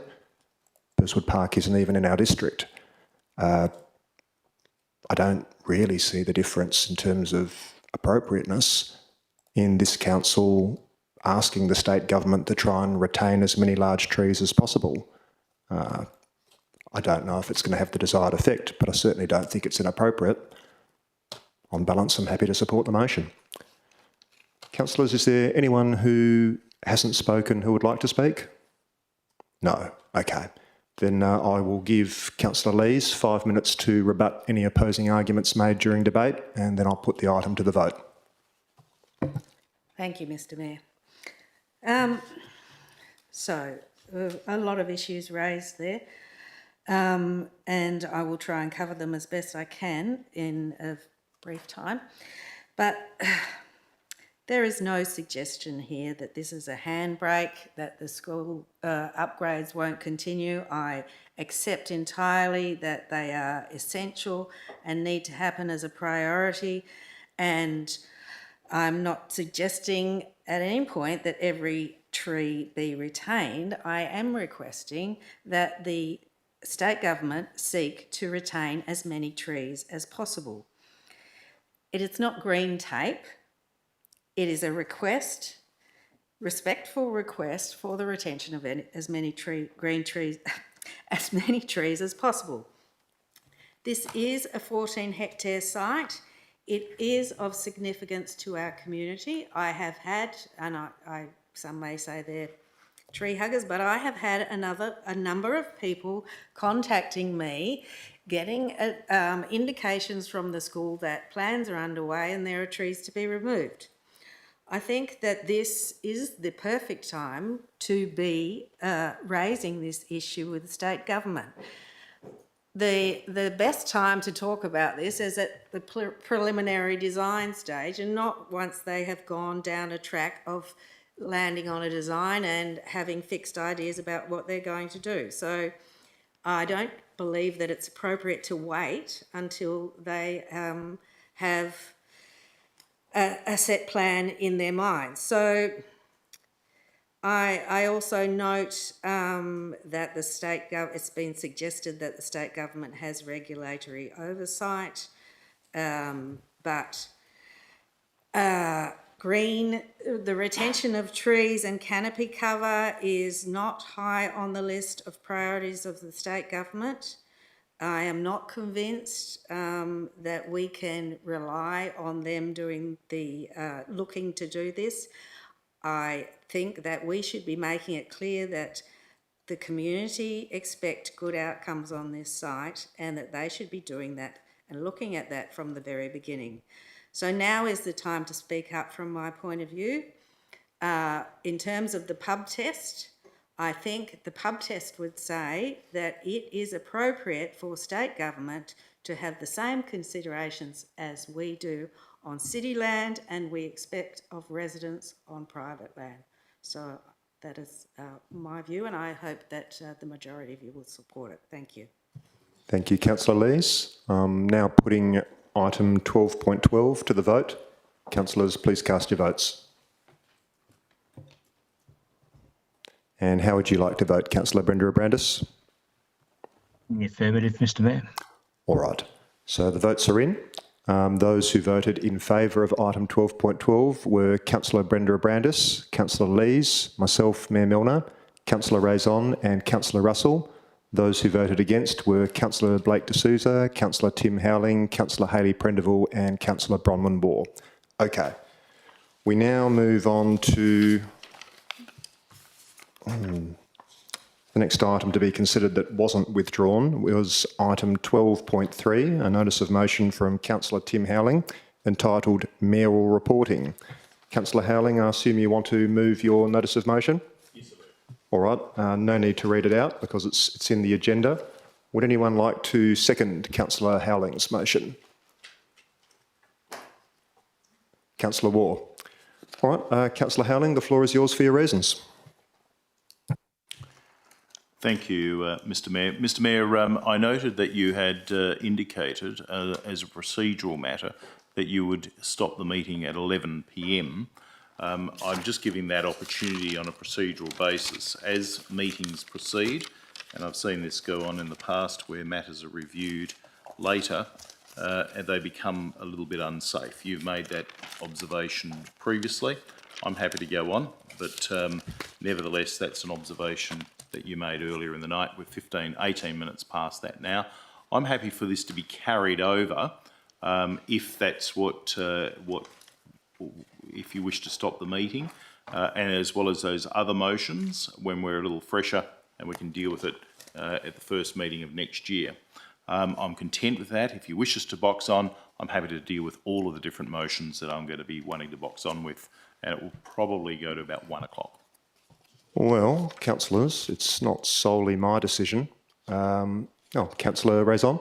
Burswood Park isn't even in our district. I don't really see the difference in terms of appropriateness in this council asking the state government to try and retain as many large trees as possible. I don't know if it's going to have the desired effect, but I certainly don't think it's inappropriate. On balance, I'm happy to support the motion. Councillors, is there anyone who hasn't spoken who would like to speak? No. Okay. Then I will give Councillor Lees 5 minutes to rebut any opposing arguments made during debate, and then I'll put the item to the vote. Thank you, Mr. Mayor. So, a lot of issues raised there, and I will try and cover them as best I can in a brief time. But there is no suggestion here that this is a handbrake, that the school upgrades won't continue. I accept entirely that they are essential and need to happen as a priority, and I'm not suggesting at any point that every tree be retained. I am requesting that the state government seek to retain as many trees as possible. It is not green tape. It is a request, respectful request for the retention of as many green trees, as many trees as possible. This is a 14-hectare site. It is of significance to our community. I have had, and some may say they're tree huggers, but I have had a number of people contacting me, getting indications from the school that plans are underway and there are trees to be removed. I think that this is the perfect time to be raising this issue with the state government. the best time to talk about this is at the preliminary design stage and not once they have gone down a track of landing on a design and having fixed ideas about what they're going to do. So I don't believe that it's appropriate to wait until they have a set plan in their minds. So I also note that the state it's been suggested that the state government has regulatory oversight, but the retention of trees and canopy cover is not high on the list of priorities of the state government. I am not convinced that we can rely on them doing the looking to do this. I think that we should be making it clear that the community expect good outcomes on this site and that they should be doing that and looking at that from the very beginning. So now is the time to speak up from my point of view. In terms of the pub test, I think the pub test would say that it is appropriate for state government to have the same considerations as we do on city land and we expect of residents on private land. So that is my view, and I hope that the majority of you will support it. Thank you. Thank you, Councillor Lees. Now putting item 12.12 to the vote. Councillors, please cast your votes. And how would you like to vote, Councillor Brenda Abrandis? In the affirmative, Mr Mayor. All right. So the votes are in. Those who voted in favour of item 12.12 were Councillor Brenda Abrandis, Councillor Lees, myself, Mayor Milner, Councillor Raison and Councillor Russell. Those who voted against were Councillor Blake D'Souza, Councillor Tim Howling, Councillor Hayley Prendeville and Councillor Bronwyn Moore. Okay. We now move on to the next item to be considered that wasn't withdrawn was item 12.3, a notice of motion from Councillor Tim Howling entitled Mayoral Reporting. Councillor Howling, I assume you want to move your notice of motion? Yes, sir. All right, no need to read it out because it's in the agenda. Would anyone like to second Councillor Howling's motion? Councillor Waugh. All right, Councillor Howling, the floor is yours for your reasons. Thank you, Mr Mayor. Mr Mayor, I noted that you had indicated as a procedural matter that you would stop the meeting at 11 p.m. I'm just giving that opportunity on a procedural basis. As meetings proceed, and I've seen this go on in the past where matters are reviewed later, and they become a little bit unsafe. You've made that observation previously. I'm happy to go on, but nevertheless, that's an observation that you made earlier in the night. We're 18 minutes past that now. I'm happy for this to be carried over if that's if you wish to stop the meeting, and as well as those other motions when we're a little fresher and we can deal with it at the first meeting of next year. I'm content with that. If you wish us to box on, I'm happy to deal with all of the different motions that I'm going to be wanting to box on with, and it will probably go to about 1 o'clock. Well, councillors, it's not solely my decision. Councillor Raison.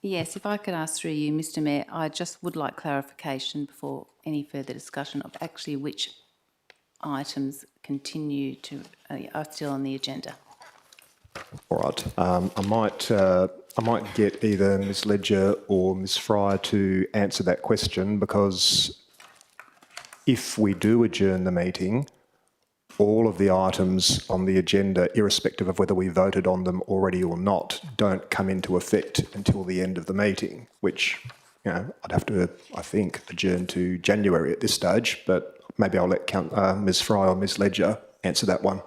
Yes, if I could ask through you, Mr Mayor, I just would like clarification before any further discussion of actually which items continue to are still on the agenda. All right. I might get either Ms Ledger or Ms Fry to answer that question, because if we do adjourn the meeting, all of the items on the agenda, irrespective of whether we voted on them already or not, don't come into effect until the end of the meeting, which, I'd have to, I think, adjourn to January at this stage, but maybe I'll let Ms Fry or Ms Ledger answer that one.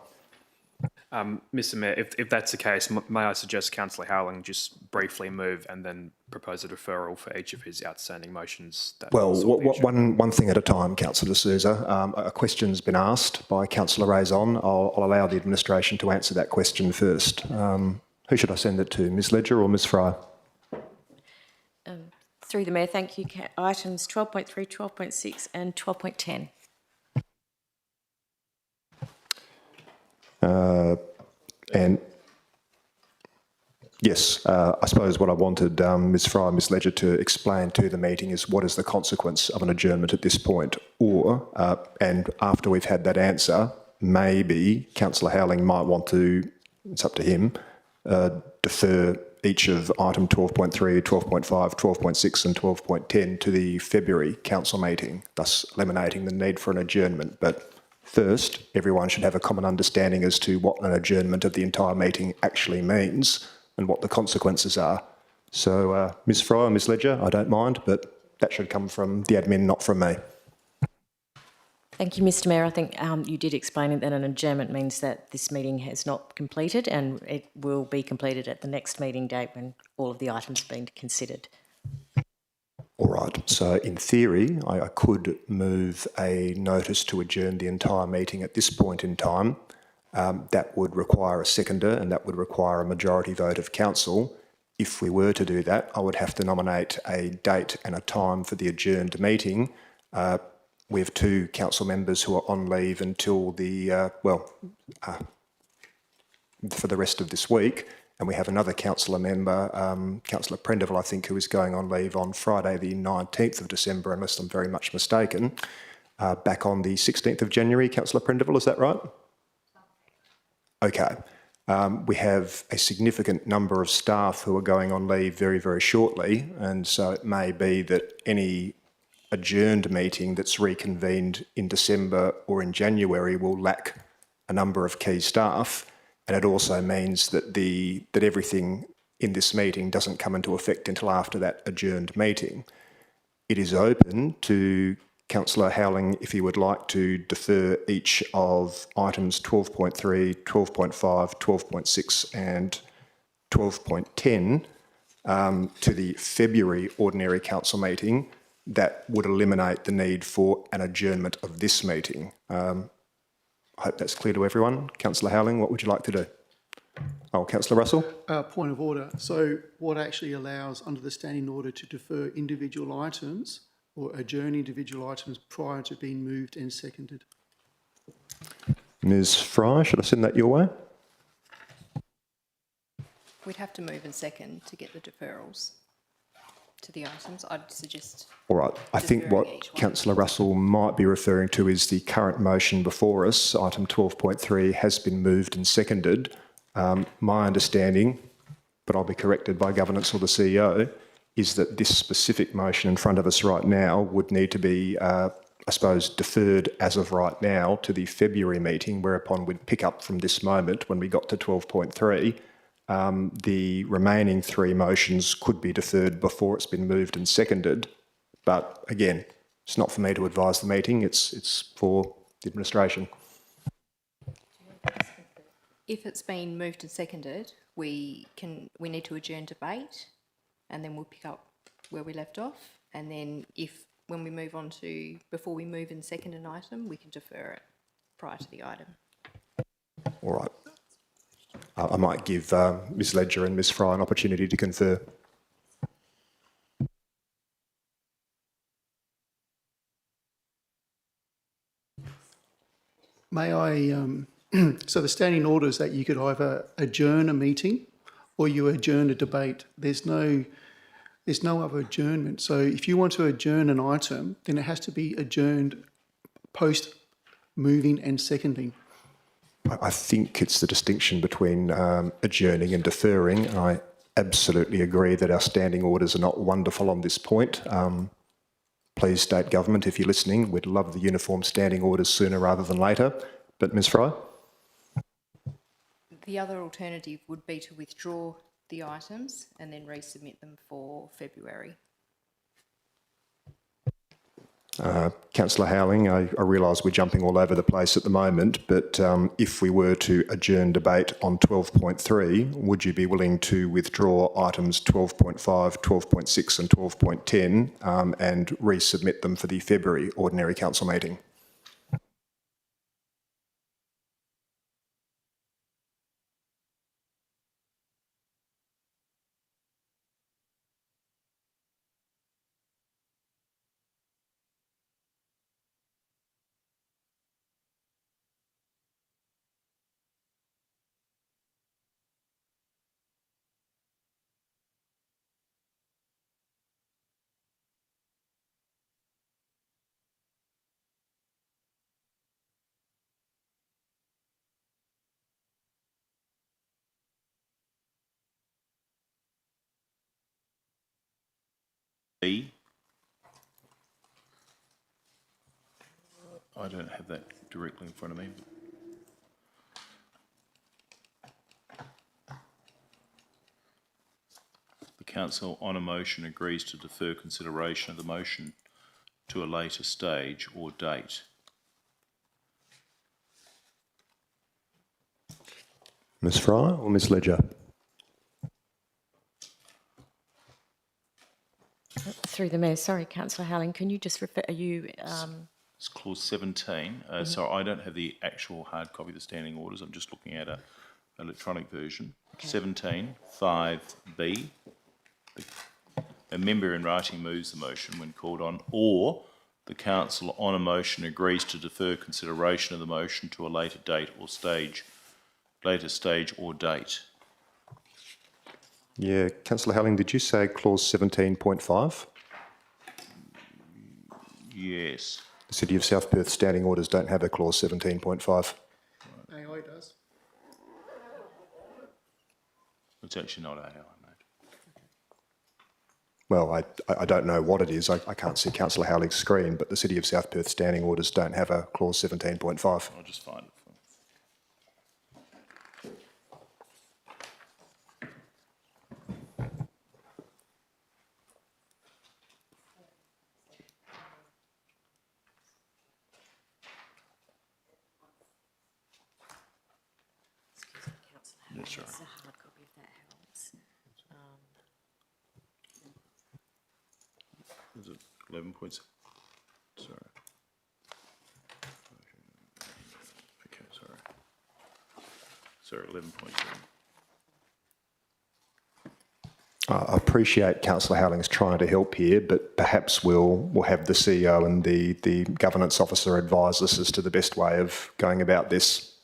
Mr Mayor, if that's the case, may I suggest Councillor Howling just briefly move and then propose a deferral for each of his outstanding motions? One thing at a time, Councillor D'Souza. A question's been asked by Councillor Raison. I'll allow the administration to answer that question first. Who should I send it to, Ms Ledger or Ms Fry? Through the Mayor, thank you. Items 12.3, 12.6 and 12.10. Yes, I suppose what I wanted Ms Fry and Ms Ledger to explain to the meeting is what is the consequence of an adjournment at this point, or, and after we've had that answer, maybe Councillor Howling might want to, it's up to him, defer each of item 12.3, 12.5, 12.6 and 12.10 to the February council meeting, thus eliminating the need for an adjournment. But first, everyone should have a common understanding as to what an adjournment of the entire meeting actually means and what the consequences are. So, Ms Fry and Ms Ledger, I don't mind, but that should come from the admin, not from me. Thank you, Mr Mayor. I think you did explain it that an adjournment means that this meeting has not completed and it will be completed at the next meeting date when all of the items have been considered. All right, so in theory, I could move a notice to adjourn the entire meeting at this point in time. That would require a seconder and that would require a majority vote of council. If we were to do that, I would have to nominate a date and a time for the adjourned meeting. We have 2 council members who are on leave until the, for the rest of this week. And we have another councillor member, Councillor Prendeville, I think, who is going on leave on Friday the 19th of December, unless I'm very much mistaken. Back on the 16th of January, Councillor Prendeville, is that right? Okay. We have a significant number of staff who are going on leave very, very shortly, and so it may be that any adjourned meeting that's reconvened in December or in January will lack a number of key staff, and it also means that that everything in this meeting doesn't come into effect until after that adjourned meeting. It is open to Councillor Howling if he would like to defer each of items 12.3, 12.5, 12.6 and 12.10 to the February ordinary council meeting. That would eliminate the need for an adjournment of this meeting. I hope that's clear to everyone. Councillor Howling, what would you like to do? Oh, Councillor Russell? Point of order. So what actually allows under the standing order to defer individual items or adjourn individual items prior to being moved and seconded? Ms Fry, should I send that your way? We'd have to move and second to get the deferrals to the items. I'd suggest. All right. I think what Councillor Russell might be referring to is the current motion before us. Item 12.3 has been moved and seconded. My understanding, but I'll be corrected by governance or the CEO, is that this specific motion in front of us right now would need to be, I suppose, deferred as of right now to the February meeting, whereupon we'd pick up from this moment when we got to 12.3. The remaining 3 motions could be deferred before it's been moved and seconded. But again, it's not for me to advise the meeting, it's for the administration. If it's been moved and seconded, we need to adjourn debate and then we'll pick up where we left off. And then when we move on to, before we move and second an item, we can defer it prior to the item. All right. I might give Ms Ledger and Ms Fry an opportunity to confer. May I, so the standing order is that you could either adjourn a meeting or you adjourn a debate. There's no other adjournment. So if you want to adjourn an item, then it has to be adjourned post moving and seconding. I think it's the distinction between adjourning and deferring. I absolutely agree that our standing orders are not wonderful on this point. Please, state government, if you're listening, we'd love the uniform standing orders sooner rather than later. But Ms Fry? The other alternative would be to withdraw the items and then resubmit them for February. Councillor Howling, I realise we're jumping all over the place at the moment, but if we were to adjourn debate on 12.3, would you be willing to withdraw items 12.5, 12.6 and 12.10 and resubmit them for the February ordinary council meeting? B. I don't have that directly in front of me. The council on a motion agrees to defer consideration of the motion to a later stage or date. Ms Fry or Ms Ledger? Through the Mayor, sorry, Councillor Howling, can you just refer, are you, It's clause 17. So I don't have the actual hard copy of the standing orders. I'm just looking at a electronic version. 17, 5B. A member in writing moves the motion when called on, or the council on a motion agrees to defer consideration of the motion to a later date or stage, or date. Yeah, Councillor Howling, did you say clause 17.5? Yes. The City of South Perth standing orders don't have a clause 17.5. AI does. It's actually not AI, mate. Well, I don't know what it is. I can't see Councillor Howling's screen, but the City of South Perth standing orders don't have a clause 17.5. I'll just find it for you. That's right. a hard copy if that helps. Is it 11 points? Sorry. Okay, sorry. Sorry, 11.7. I appreciate Councillor Howling's trying to help here, but perhaps we'll have the CEO and the governance officer advise us as to the best way of going about this.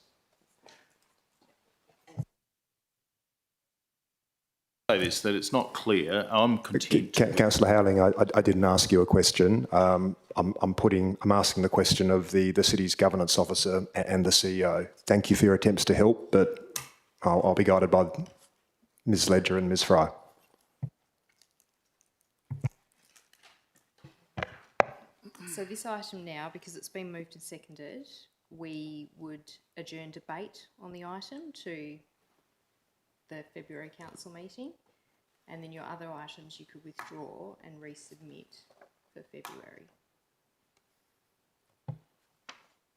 Say this, that it's not clear. I'm content. Councillor Howling, I didn't ask you a question. I'm asking the question of the city's governance officer and the CEO. Thank you for your attempts to help, but I'll be guided by Ms Ledger and Ms Fry. So this item now, because it's been moved and seconded, we would adjourn debate on the item to the February council meeting, and then your other items you could withdraw and resubmit for February.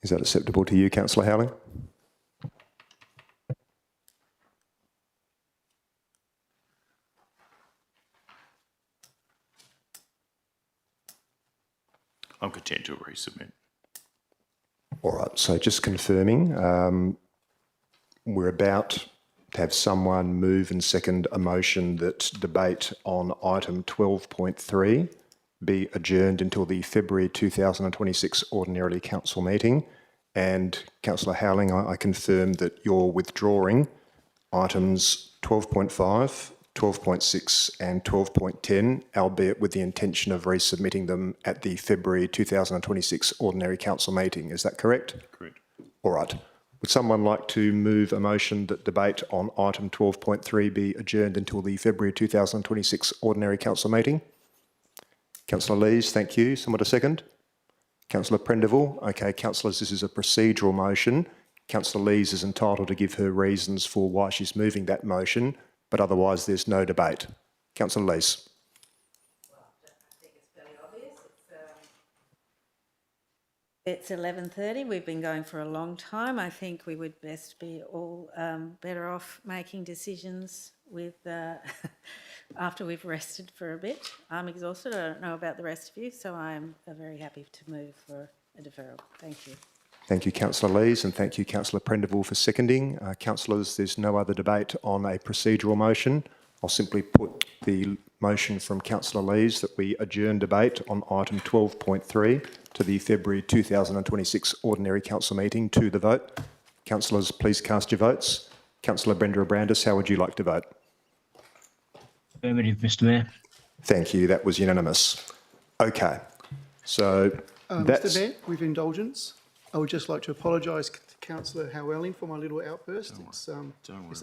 Is that acceptable to you, Councillor Howling? I'm content to resubmit. All right, so just confirming, we're about to have someone move and second a motion that debate on item 12.3 be adjourned until the February 2026 Ordinary Council meeting. And Councillor Howling, I confirm that you're withdrawing items 12.5, 12.6 and 12.10, albeit with the intention of resubmitting them at the February 2026 Ordinary Council meeting. Is that correct? Correct. All right. Would someone like to move a motion that debate on item 12.3 be adjourned until the February 2026 Ordinary Council meeting? Councillor Lees, thank you. Someone to second? Councillor Prendeville? Okay, councillors, this is a procedural motion. Councillor Lees is entitled to give her reasons for why she's moving that motion, but otherwise there's no debate. Councillor Lees. It's 11:30. We've been going for a long time. I think we would best be all better off making decisions with after we've rested for a bit. I'm exhausted. I don't know about the rest of you, so I'm very happy to move for a deferral. Thank you. Thank you, Councillor Lees, and thank you, Councillor Prendeville, for seconding. Councillors, there's no other debate on a procedural motion. I'll simply put the motion from Councillor Lees that we adjourn debate on item 12.3 to the February 2026 Ordinary Council meeting to the vote. Councillors, please cast your votes. Councillor Brenda Abrandis, how would you like to vote? Affirmative, Mr Mayor. Thank you, that was unanimous. Okay, so that's... Mr Mayor, with indulgence, I would just like to apologise to Councillor Howling for my little outburst. It's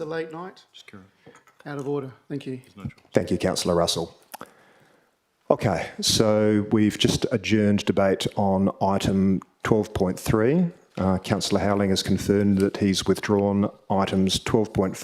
a late night. Just carry on. Out of order. Thank you. Thank you, Councillor Russell. Okay, so we've just adjourned debate on item 12.3. Councillor Howling has confirmed that he's withdrawn items 12.5,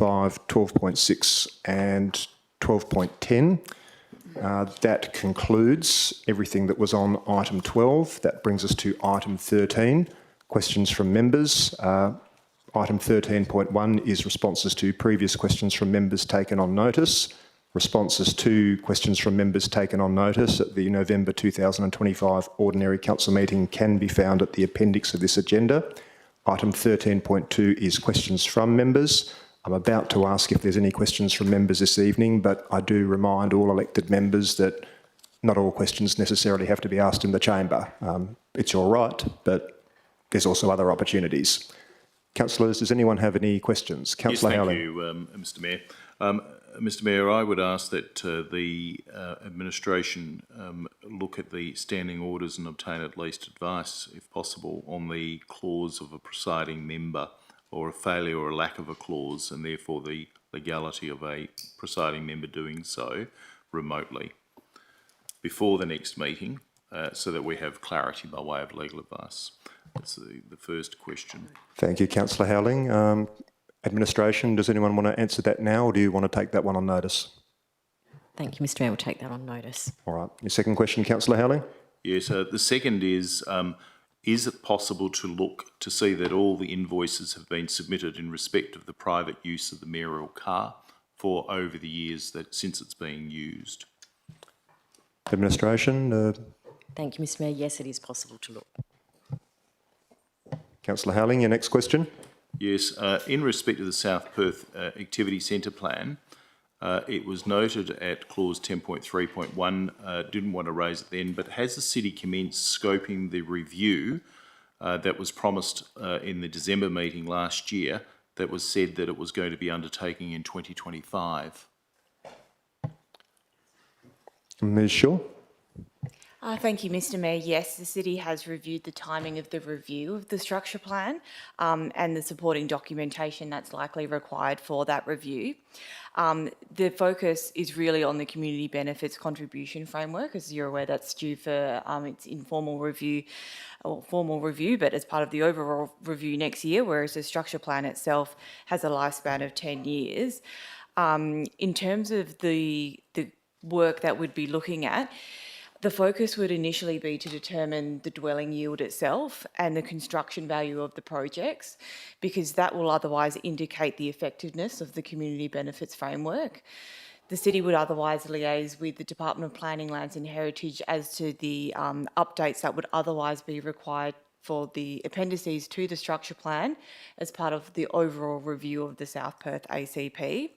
12.6 and 12.10. That concludes everything that was on item 12. That brings us to item 13, questions from members. Item 13.1 is responses to previous questions from members taken on notice. Responses to questions from members taken on notice at the November 2025 Ordinary Council meeting can be found at the appendix of this agenda. Item 13.2 is questions from members. I'm about to ask if there's any questions from members this evening, but I do remind all elected members that not all questions necessarily have to be asked in the chamber. It's your right, but there's also other opportunities. Councillors, does anyone have any questions? Councillor Howling. Yes, thank you, Mr Mayor. Mr Mayor, I would ask that the administration look at the standing orders and obtain at least advice, if possible, on the clause of a presiding member or a failure or a lack of a clause, and therefore the legality of a presiding member doing so remotely before the next meeting, so that we have clarity by way of legal advice. That's the first question. Thank you, Councillor Howling. Administration, does anyone want to answer that now, or do you want to take that one on notice? Thank you, Mr Mayor. We'll take that on notice. All right. Your second question, Councillor Howling? Yes, the second is it possible to look to see that all the invoices have been submitted in respect of the private use of the mayoral car for over the years since it's being used? Administration? Thank you, Mr Mayor. Yes, it is possible to look. Councillor Howling, your next question? Yes, in respect of the South Perth Activity Centre Plan, it was noted at clause 10.3.1, didn't want to raise it then, but has the city commenced scoping the review that was promised in the December meeting last year that was said that it was going to be undertaking in 2025? Ms Shaw? Thank you, Mr Mayor. Yes, the city has reviewed the timing of the review of the structure plan and the supporting documentation that's likely required for that review. The focus is really on the community benefits contribution framework. As you're aware, that's due for its informal review or formal review, but as part of the overall review next year, whereas the structure plan itself has a lifespan of 10 years. In terms of the work that we'd be looking at, the focus would initially be to determine the dwelling yield itself and the construction value of the projects, because that will otherwise indicate the effectiveness of the community benefits framework. The city would otherwise liaise with the Department of Planning, Lands and Heritage as to the updates that would otherwise be required for the appendices to the structure plan as part of the overall review of the South Perth ACP.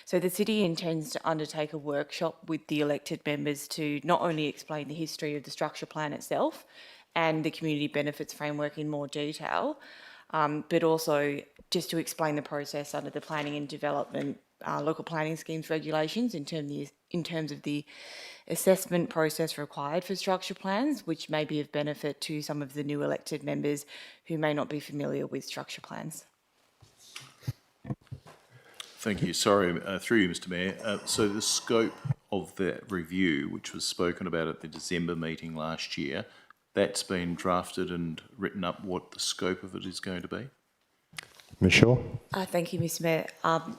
So the city intends to undertake a workshop with the elected members to not only explain the history of the structure plan itself and the community benefits framework in more detail, but also just to explain the process under the planning and development local planning schemes regulations in terms of the assessment process required for structure plans, which may be of benefit to some of the new elected members who may not be familiar with structure plans. Thank you. Sorry, through you, Mr Mayor. So the scope of that review, which was spoken about at the December meeting last year, that's been drafted and written up what the scope of it is going to be? Ms Shaw? Thank you, Mr Mayor.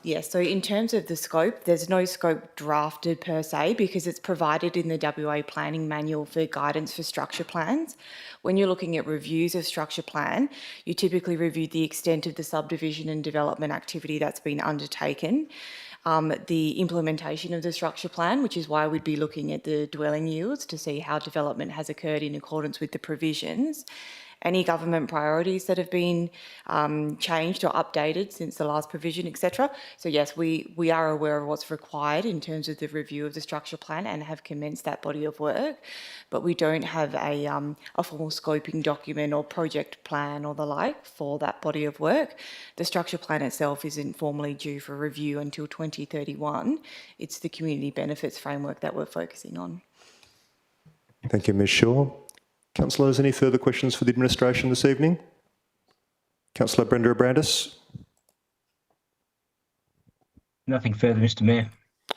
Yes, so in terms of the scope, there's no scope drafted per se because it's provided in the WA Planning Manual for guidance for structure plans. When you're looking at reviews of structure plan, you typically review the extent of the subdivision and development activity that's been undertaken, the implementation of the structure plan, which is why we'd be looking at the dwelling yields to see how development has occurred in accordance with the provisions, any government priorities that have been changed or updated since the last provision, etc. So yes, we are aware of what's required in terms of the review of the structure plan and have commenced that body of work, but we don't have a formal scoping document or project plan or the like for that body of work. The structure plan itself isn't formally due for review until 2031. It's the community benefits framework that we're focusing on. Thank you, Ms Shaw. Councillors, any further questions for the administration this evening? Councillor Brenda Abrandis? Nothing further, Mr Mayor.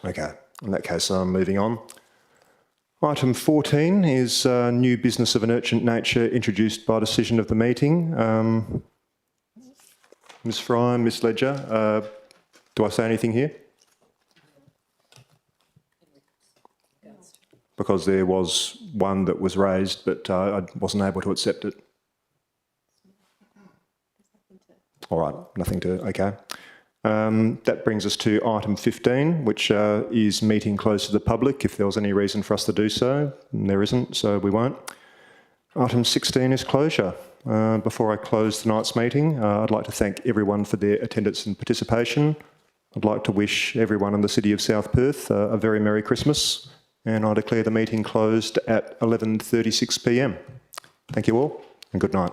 Okay, in that case, I'm moving on. Item 14 is new business of an urgent nature introduced by decision of the meeting. Ms Fry, Ms Ledger, do I say anything here? Because there was one that was raised, but I wasn't able to accept it. All right, nothing to, okay. That brings us to item 15, which is meeting closed to the public. If there was any reason for us to do so, and there isn't, so we won't. Item 16 is closure. Before I close tonight's meeting, I'd like to thank everyone for their attendance and participation. I'd like to wish everyone in the City of South Perth a very Merry Christmas, and I declare the meeting closed at 11:36 p.m. Thank you all, and good night.